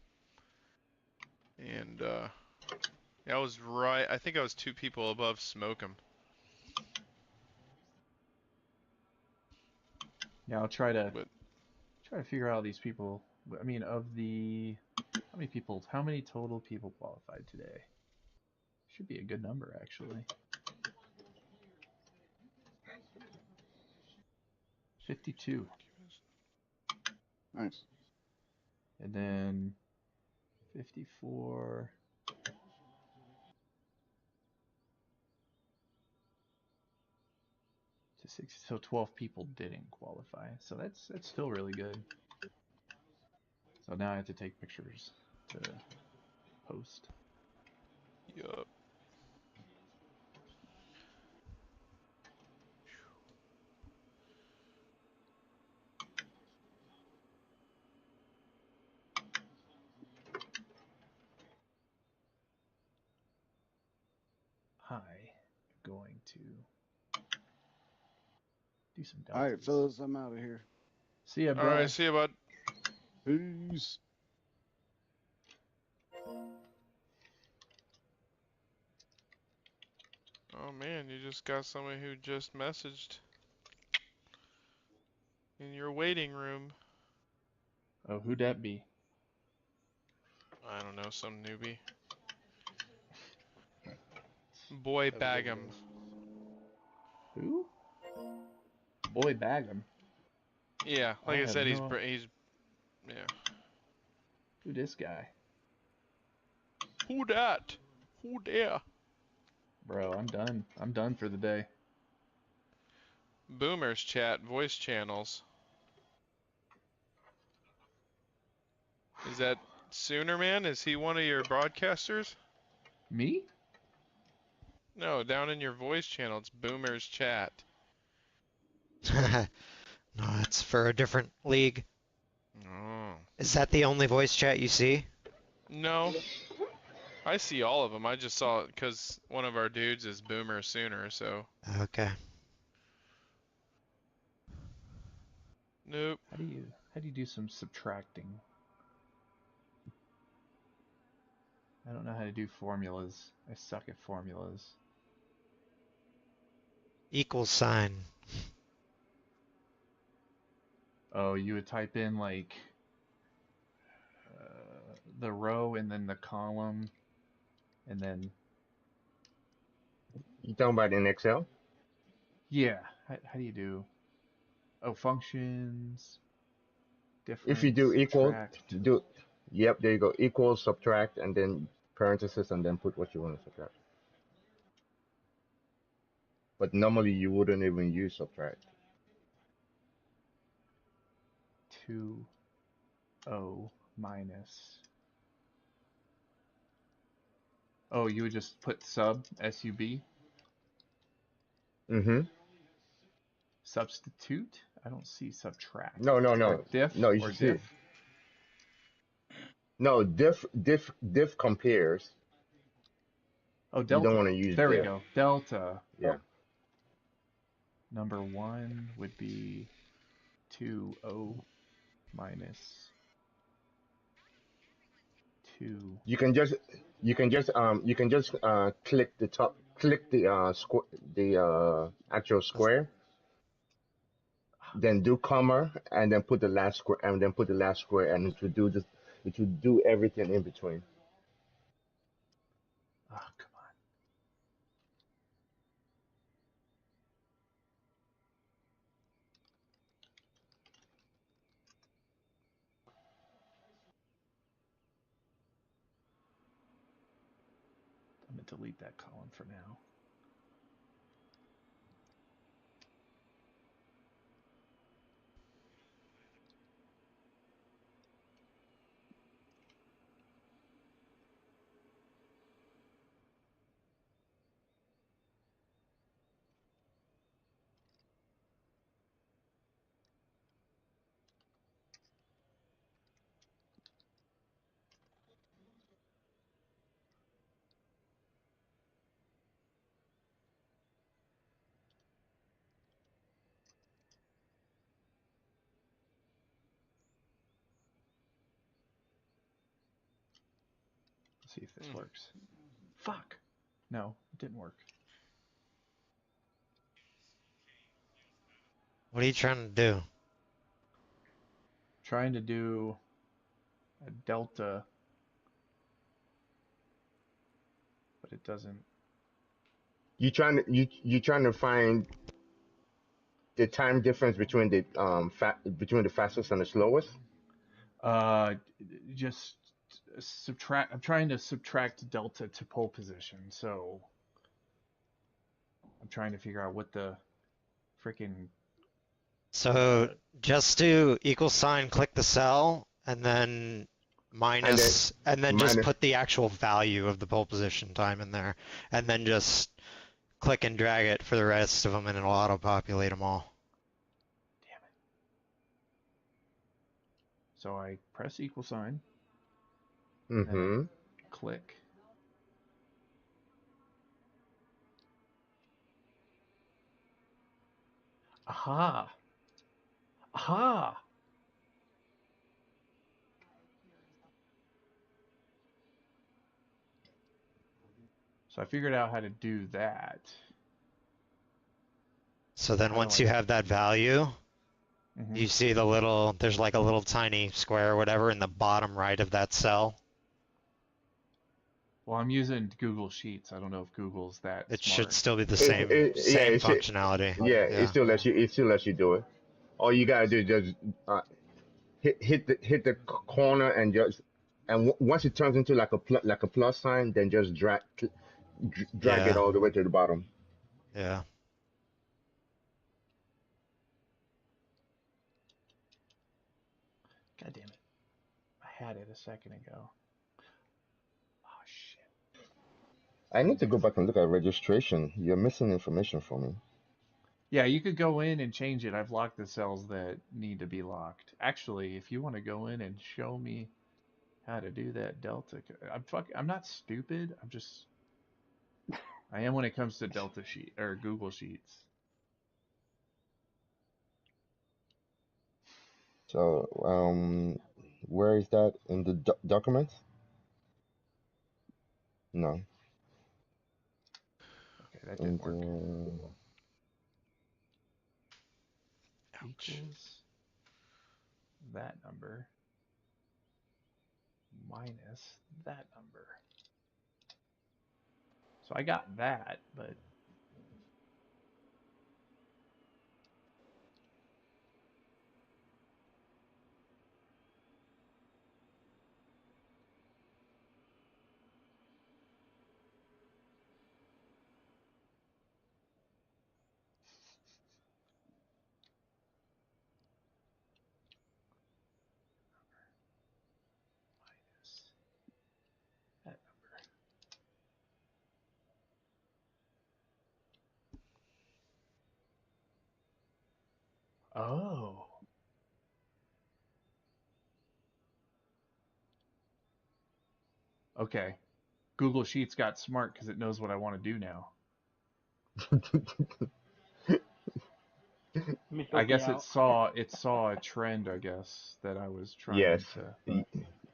and I was right. I think I was 2 people above Smoke'em. Yeah, I'll try to figure out these people. I mean, of the how many total people qualified today? Should be a good number actually. 52. Nice. And then 54. To 60. So 12 people didn't qualify. So that's still really good. So now I have to take pictures to post. Yup. I'm going to do some deltas. All right, fellas, I'm out of here. See ya, brother. All right, see ya, bud. Peace. Oh man, you just got somebody who just messaged in your waiting room. Oh, who'd that be? I don't know, some newbie. Boy Bag'em. Who? Boy Bag'em. Yeah, like I said, he's yeah. Who this guy? Who dat? Who there? Bro, I'm done. I'm done for the day. Boomers chat voice channels. Is that Sooner Man? Is he one of your broadcasters? Me? No, down in your voice channel, it's Boomers chat. No, it's for a different league. Oh. Is that the only voice chat you see? No. I see all of them. I just saw it because one of our dudes is Boomer Sooner, so. Okay. Nope. How do you do some subtracting? I don't know how to do formulas. I suck at formulas. Equals sign. Oh, you would type in like the row and then the column, and then. You talking about in Excel? Yeah. How do you do? Oh, functions. Difference. If you do equal, subtract. do. Yep, there you go. Equal, subtract, and then parenthesis, and then put what you want to subtract. But normally you wouldn't even use subtract. 2O minus. Oh, you would just put sub, S-U-B? Mm-hmm. Substitute? I don't see subtract. No. Or diff? No, you Or should see. diff? No, diff compares. Oh, You delta. don't want to use there diff. we go. Delta. Yeah. Number 1 would be 2O minus 2. You can just click the top, click the actual square, then do comma, and then put the last square, and then put the last square, and it will do this. It will do everything in between. Oh, come on. I'm going to delete that column for now. Let's see if this works. Fuck! No, it didn't work. What are you trying to do? Trying to do a delta, but it doesn't. You trying to find the time difference between the between the fastest and the slowest? Just subtract. I'm trying to subtract delta to pole position, so I'm trying to figure out what the freaking. So just do equal sign, click the cell, and then minus, and then just put the actual value of the pole position time in there, and then just click and drag it for the rest of them, and it'll auto-populate them all. Damn it. So I press equal sign. Mm-hmm. Click. Aha! Aha! So I figured out how to do that. So then once you have that value, you see the little, there's like a little tiny square or whatever in the bottom right of that cell. Well, I'm using Google Sheets. I don't know if Google's that It smart. should still be the Yeah, same it should. functionality. Yeah, it still lets you do it. All you gotta do is just hit the corner and just once it turns into like a plus sign, then just drag it all the way to the bottom. Yeah. God damn it! I had it a second ago. Oh shit! I need to go back and look at registration. You're missing information for me. Yeah, you could go in and change it. I've locked the cells that need to be locked. Actually, if you want to go in and show me how to do that Delta, I'm not stupid. I am when it comes to Delta Sheet or Google Sheets. So, where is that in the documents? No. Okay, that didn't work. Equals that number minus that number. So I got that, but that number. Oh. Okay. Google Sheets got smart because it knows what I want to do now. I guess it saw a trend, I guess, that I was trying to.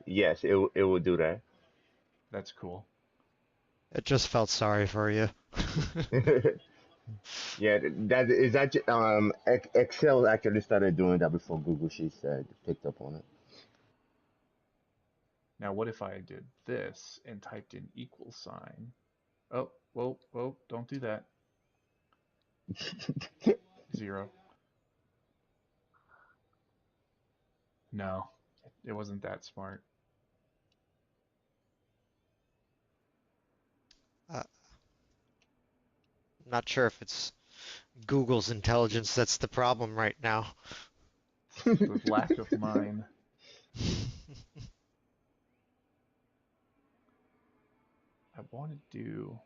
Yes, it will do that. That's cool. It just felt sorry for you. Yeah, Excel actually started doing that before Google Sheets picked up on it. Now, what if I did this and typed in equal sign? Oh, whoa, don't do that. 0. No, it wasn't that smart. I'm not sure if it's Google's intelligence that's the problem right now. The lack of mine. I want to do.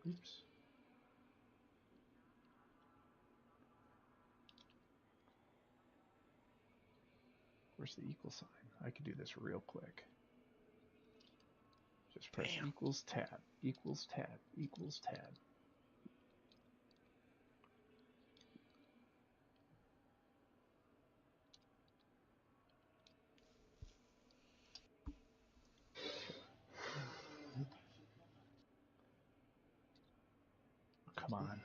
Oops. Where's the equal sign? I could do this real quick. Just press equals tab, equals tab, equals tab. Come on.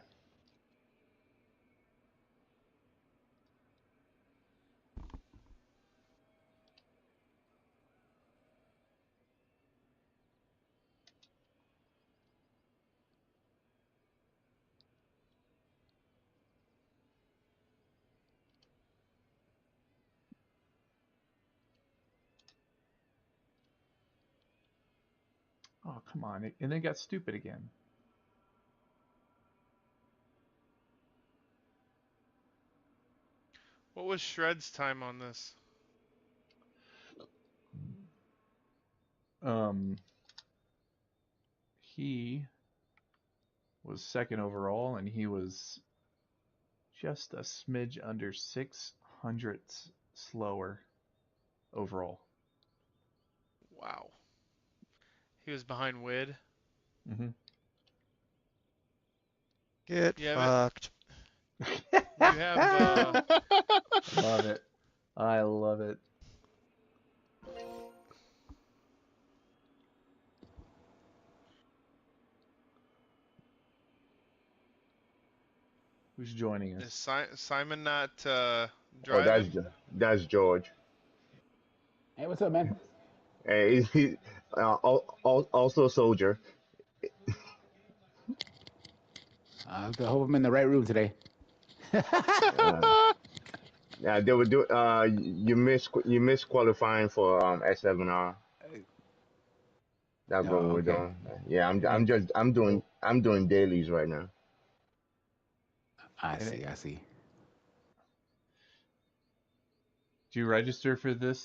Oh, come on. And then got stupid again. What was Shred's time on this? He was second overall, and he was just a smidge under 600ths slower overall. Wow. He was behind Wid. Mm-hmm. Get fucked. You have. Love it. I love it. Who's joining us? Is Simon not Oh, driving? that's George. Hey, what's up, man? Hey, he also a soldier. I hope I'm in the right room today. Yeah, they would do. You missed qualifying for S7R. That's what we're okay. doing. Yeah, I'm doing dailies right now. I see. Do you register for this